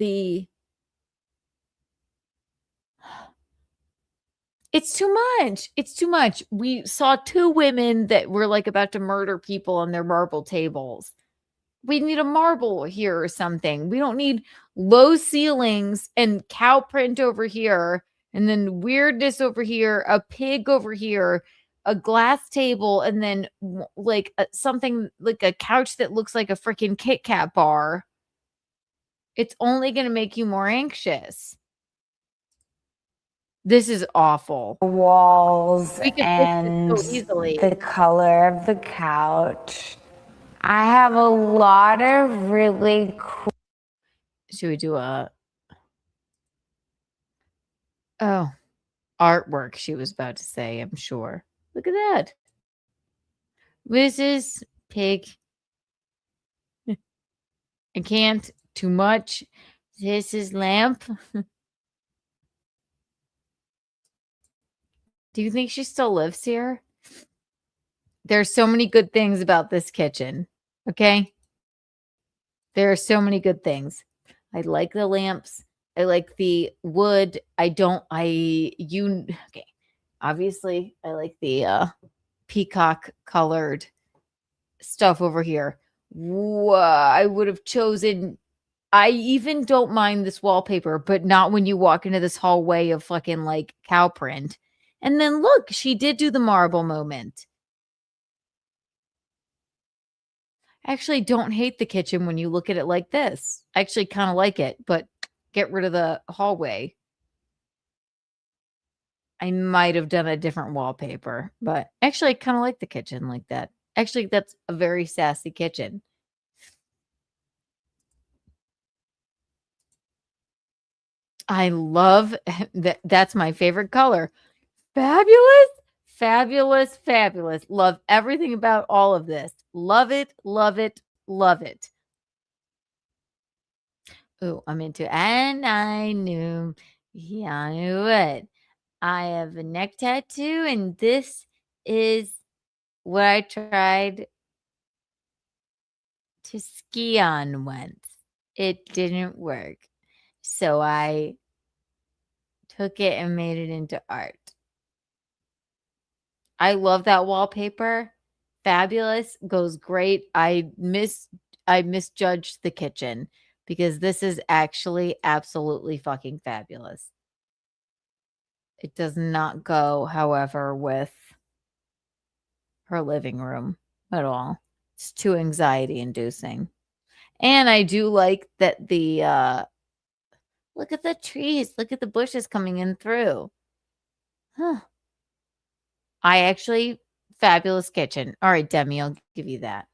it's too much. We saw 2 women that were like about to murder people on their marble tables. We need a marble here or something. We don't need low ceilings and cow print over here, and then weirdness over here, a pig over here, a glass table, and then like something like a couch that looks like a freaking Kit Kat bar. It's only going to make you more anxious. This is awful. Walls We could and fix this so easily. the color of the couch. I have a lot of really cool. Should we do artwork? She was about to say, I'm sure. Look at that. This is pig. I can't too much. This is lamp. Do you think she still lives here? There's so many good things about this kitchen. Okay. There are so many good things. I like the lamps. I like the wood. Okay. Obviously, I like the peacock colored stuff over here. I would have chosen. I even don't mind this wallpaper, but not when you walk into this hallway of fucking like cow print. And then look, she did do the marble moment. I actually don't hate the kitchen when you look at it like this. I actually kind of like it, but get rid of the hallway. I might have done a different wallpaper, but actually I kind of like the kitchen like that. Actually, that's a very sassy kitchen. I love that. That's my favorite color. Fabulous, fabulous, fabulous. Love everything about all of this. Love it, love it, love it. Oh, I'm into, and I knew Keanu would. I have a neck tattoo, and this is what I tried to ski on once. It didn't work. So I took it and made it into art. I love that wallpaper. Fabulous. Goes great. I misjudged the kitchen because this is actually absolutely fucking fabulous. It does not go, however, with her living room at all. It's too anxiety inducing. And I do like that the look at the trees, look at the bushes coming in through. Huh. I actually, fabulous kitchen. All right, Demi, I'll give you that.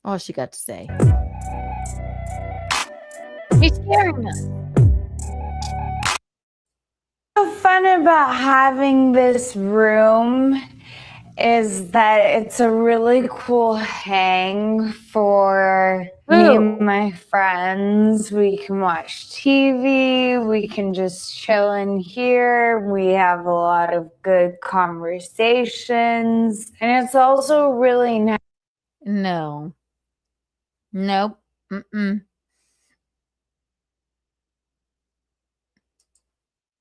All she got to say. You're scaring us. So fun about having this room is that it's a really cool hang for me and my friends. We can watch TV, we can just chill in here. We have a lot of good conversations, and it's also really nice. No. Nope. Mm-mm.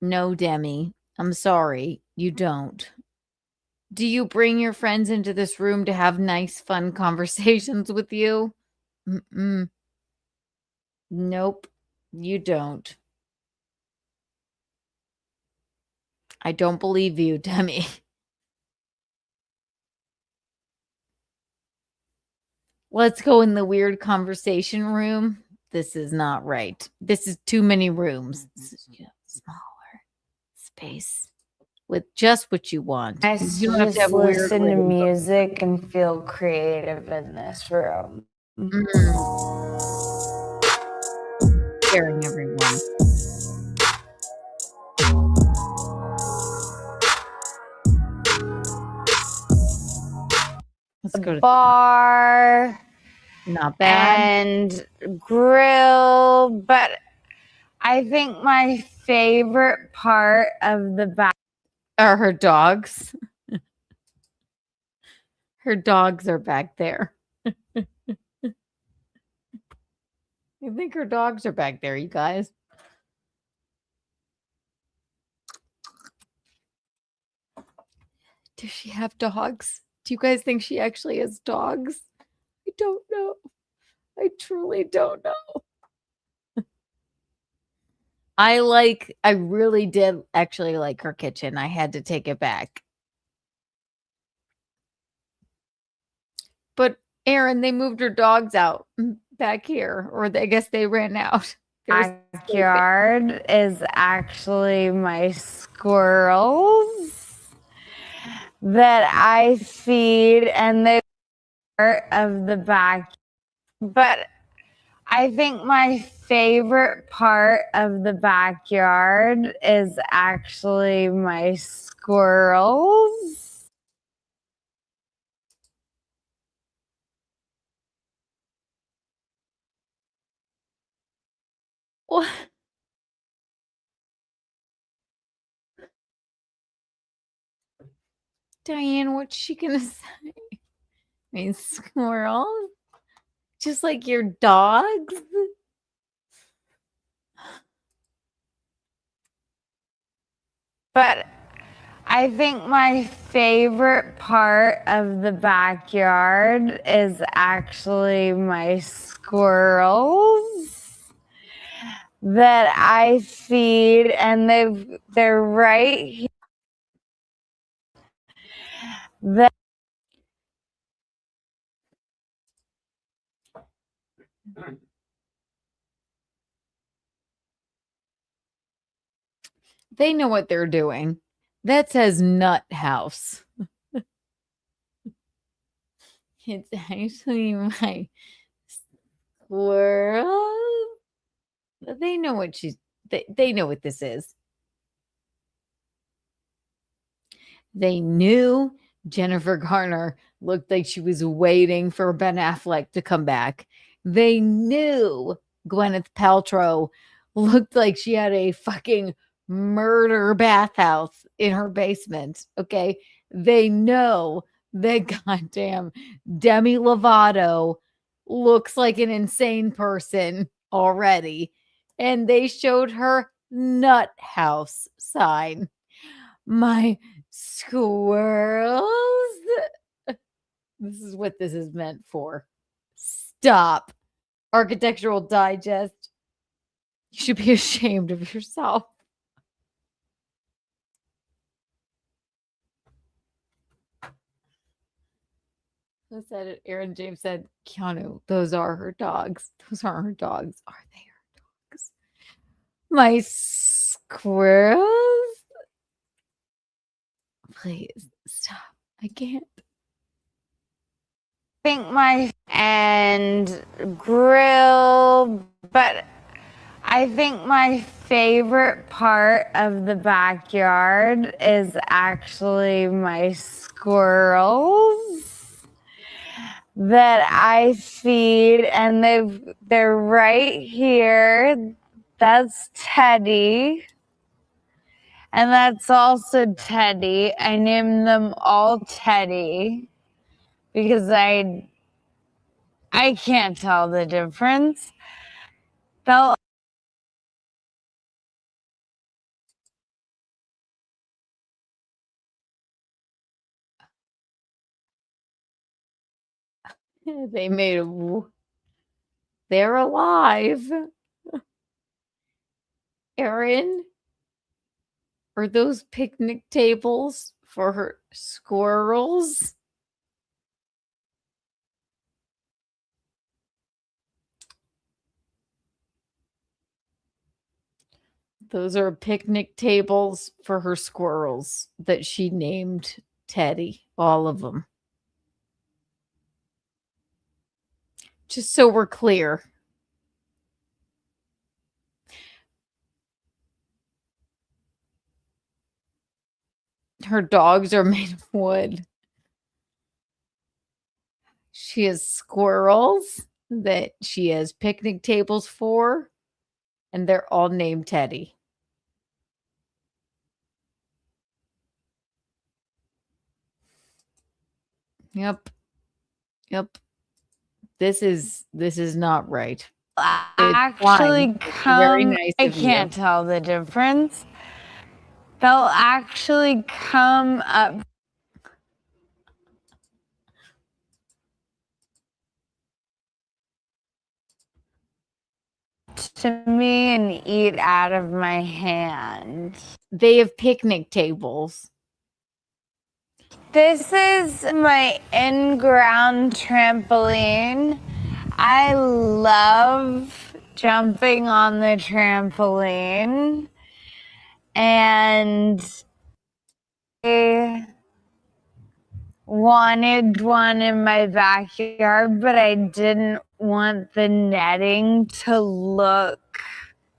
No, Demi. I'm sorry. You don't. Do you bring your friends into this room to have nice, fun conversations with you? Mm-mm. Nope. You don't. I don't believe you, Demi. Let's go in the weird conversation room. This is not right. This is too many rooms. This is, smaller space with just what you want. Nice You to don't have to have just a weird listen to room. music and feel creative in this room. Scaring everyone. Let's go to bar. Not bad. And grill, but I think my favorite part of the back are her dogs. Her dogs are back there. I think her dogs are back there, you guys. Does she have dogs? Do you guys think she actually has dogs? I don't know. I truly don't know. I really did actually like her kitchen. I had to take it back. But Aaron, they moved her dogs out back here, or I guess they ran out. backyard is actually my squirrels that I feed, and they part of the back. But I think my favorite part of the backyard is actually my squirrels. What? Diane, what's she gonna say? I mean, squirrels? Just like your dogs? But I think my favorite part of the backyard is actually my squirrels that I feed, and they're right here. They know what they're doing. That says nut house. It's actually my squirrel. They know what they know what this is. They knew Jennifer Garner looked like she was waiting for Ben Affleck to come back. They knew Gwyneth Paltrow looked like she had a fucking murder bathhouse in her basement. Okay. They know that goddamn Demi Lovato looks like an insane person already. And they showed her nut house sign. My squirrels. This is what this is meant for. Stop. Architectural Digest. You should be ashamed of yourself. Who said it? Aaron James said, Keanu, those are her dogs. Those aren't her dogs. Are they her dogs? My squirrels? Please stop. I can't. Think my and grill, but I think my favorite part of the backyard is actually my squirrels that I feed, and they're right here. That's Teddy. And that's also Teddy. I named them all Teddy because I can't tell the difference. They'll They made a. They're alive. Erin, are those picnic tables for her squirrels? Those are picnic tables for her squirrels that she named Teddy, all of them. Just so we're clear. Her dogs are made of wood. She has squirrels that she has picnic tables for, and they're all named Teddy. Yep. This is not right. actually Very come. nice I of you. can't tell the difference. They'll actually come up to me and eat out of my hand. They have picnic tables. This is my in-ground trampoline. I love jumping on the trampoline. And I wanted one in my backyard, but I didn't want the netting to look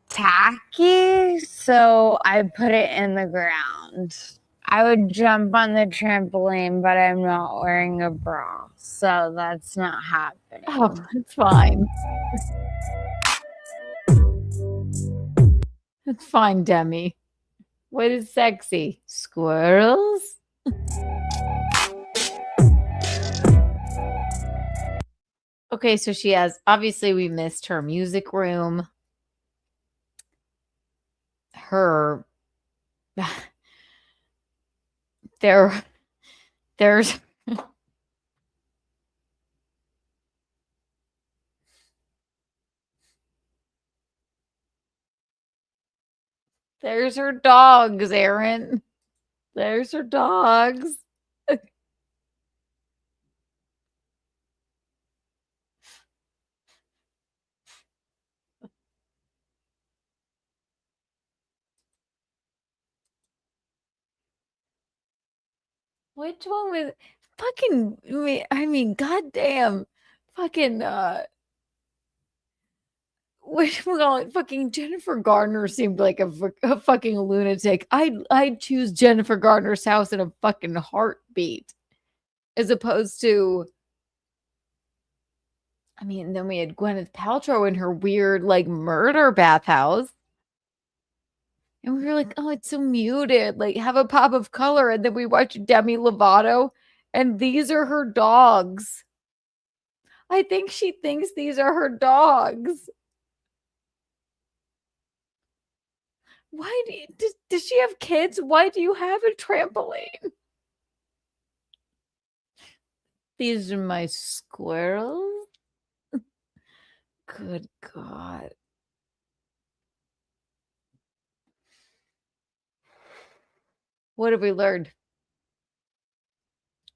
tacky, so I put it in the ground. I would jump on the trampoline, but I'm not wearing a bra, so that's not happening. Oh, it's fine. It's fine, Demi. What is sexy? Squirrels? Okay, so she has, obviously we missed her music room. Her, there's there's her dogs, Aaron. There's her dogs. Which one was fucking, I mean, goddamn, fucking, what we call it, fucking Jennifer Garner seemed like a fucking lunatic. I'd choose Jennifer Garner's house in a fucking heartbeat, as opposed to. I mean, then we had Gwyneth Paltrow in her weird, like, murder bathhouse. And we were like, oh, it's so muted. Like, have a pop of color. And then we watched Demi Lovato, and these are her dogs. I think she thinks these are her dogs. Why does she have kids? Why do you have a trampoline? These are my squirrels. Good God. What have we learned?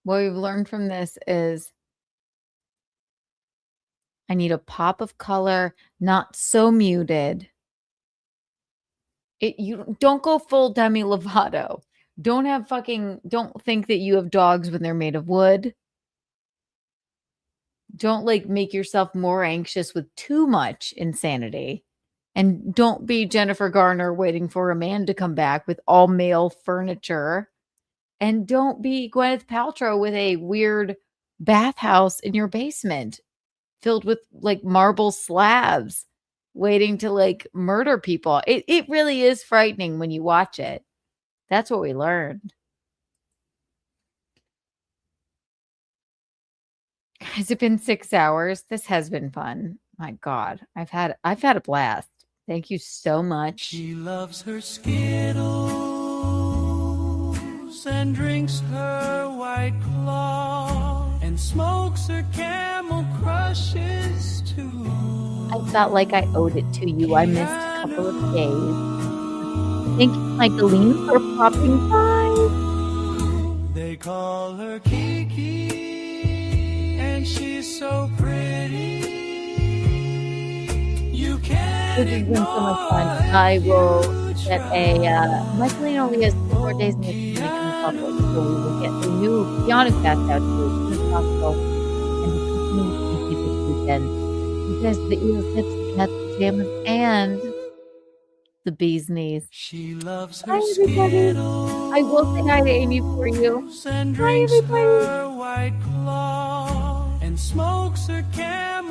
What we've learned from this is I need a pop of color, not so muted. You don't go full Demi Lovato. Don't think that you have dogs when they're made of wood. Don't like make yourself more anxious with too much insanity. And don't be Jennifer Garner waiting for a man to come back with all male furniture. And don't be Gwyneth Paltrow with a weird bathhouse in your basement filled with like marble slabs waiting to like murder people. It really is frightening when you watch it. That's what we learned. Has it been 6 hours? This has been fun. My God, I've had a blast. Thank you so much. She loves her Skittles and drinks her White Claw and smokes her Camel Crushes too. I felt like I owed it to you. I missed a couple of days. Thank you, Michaelen, for popping by. They call her Kiki, and she's so pretty. You can't. This has been so much fun. I will get a. Michaelen only has 2 more days in the become public, so we will get a new Keanucthompson out to you as soon as possible. And we'll continue to this weekend. You guys, the Eels, Hips, the Cats, Pajamas, and the Bee's Knees. She loves her Hi, everybody. I will say hi to Amy for you. and Hi, drinks everybody. her White Claw and smokes her Camel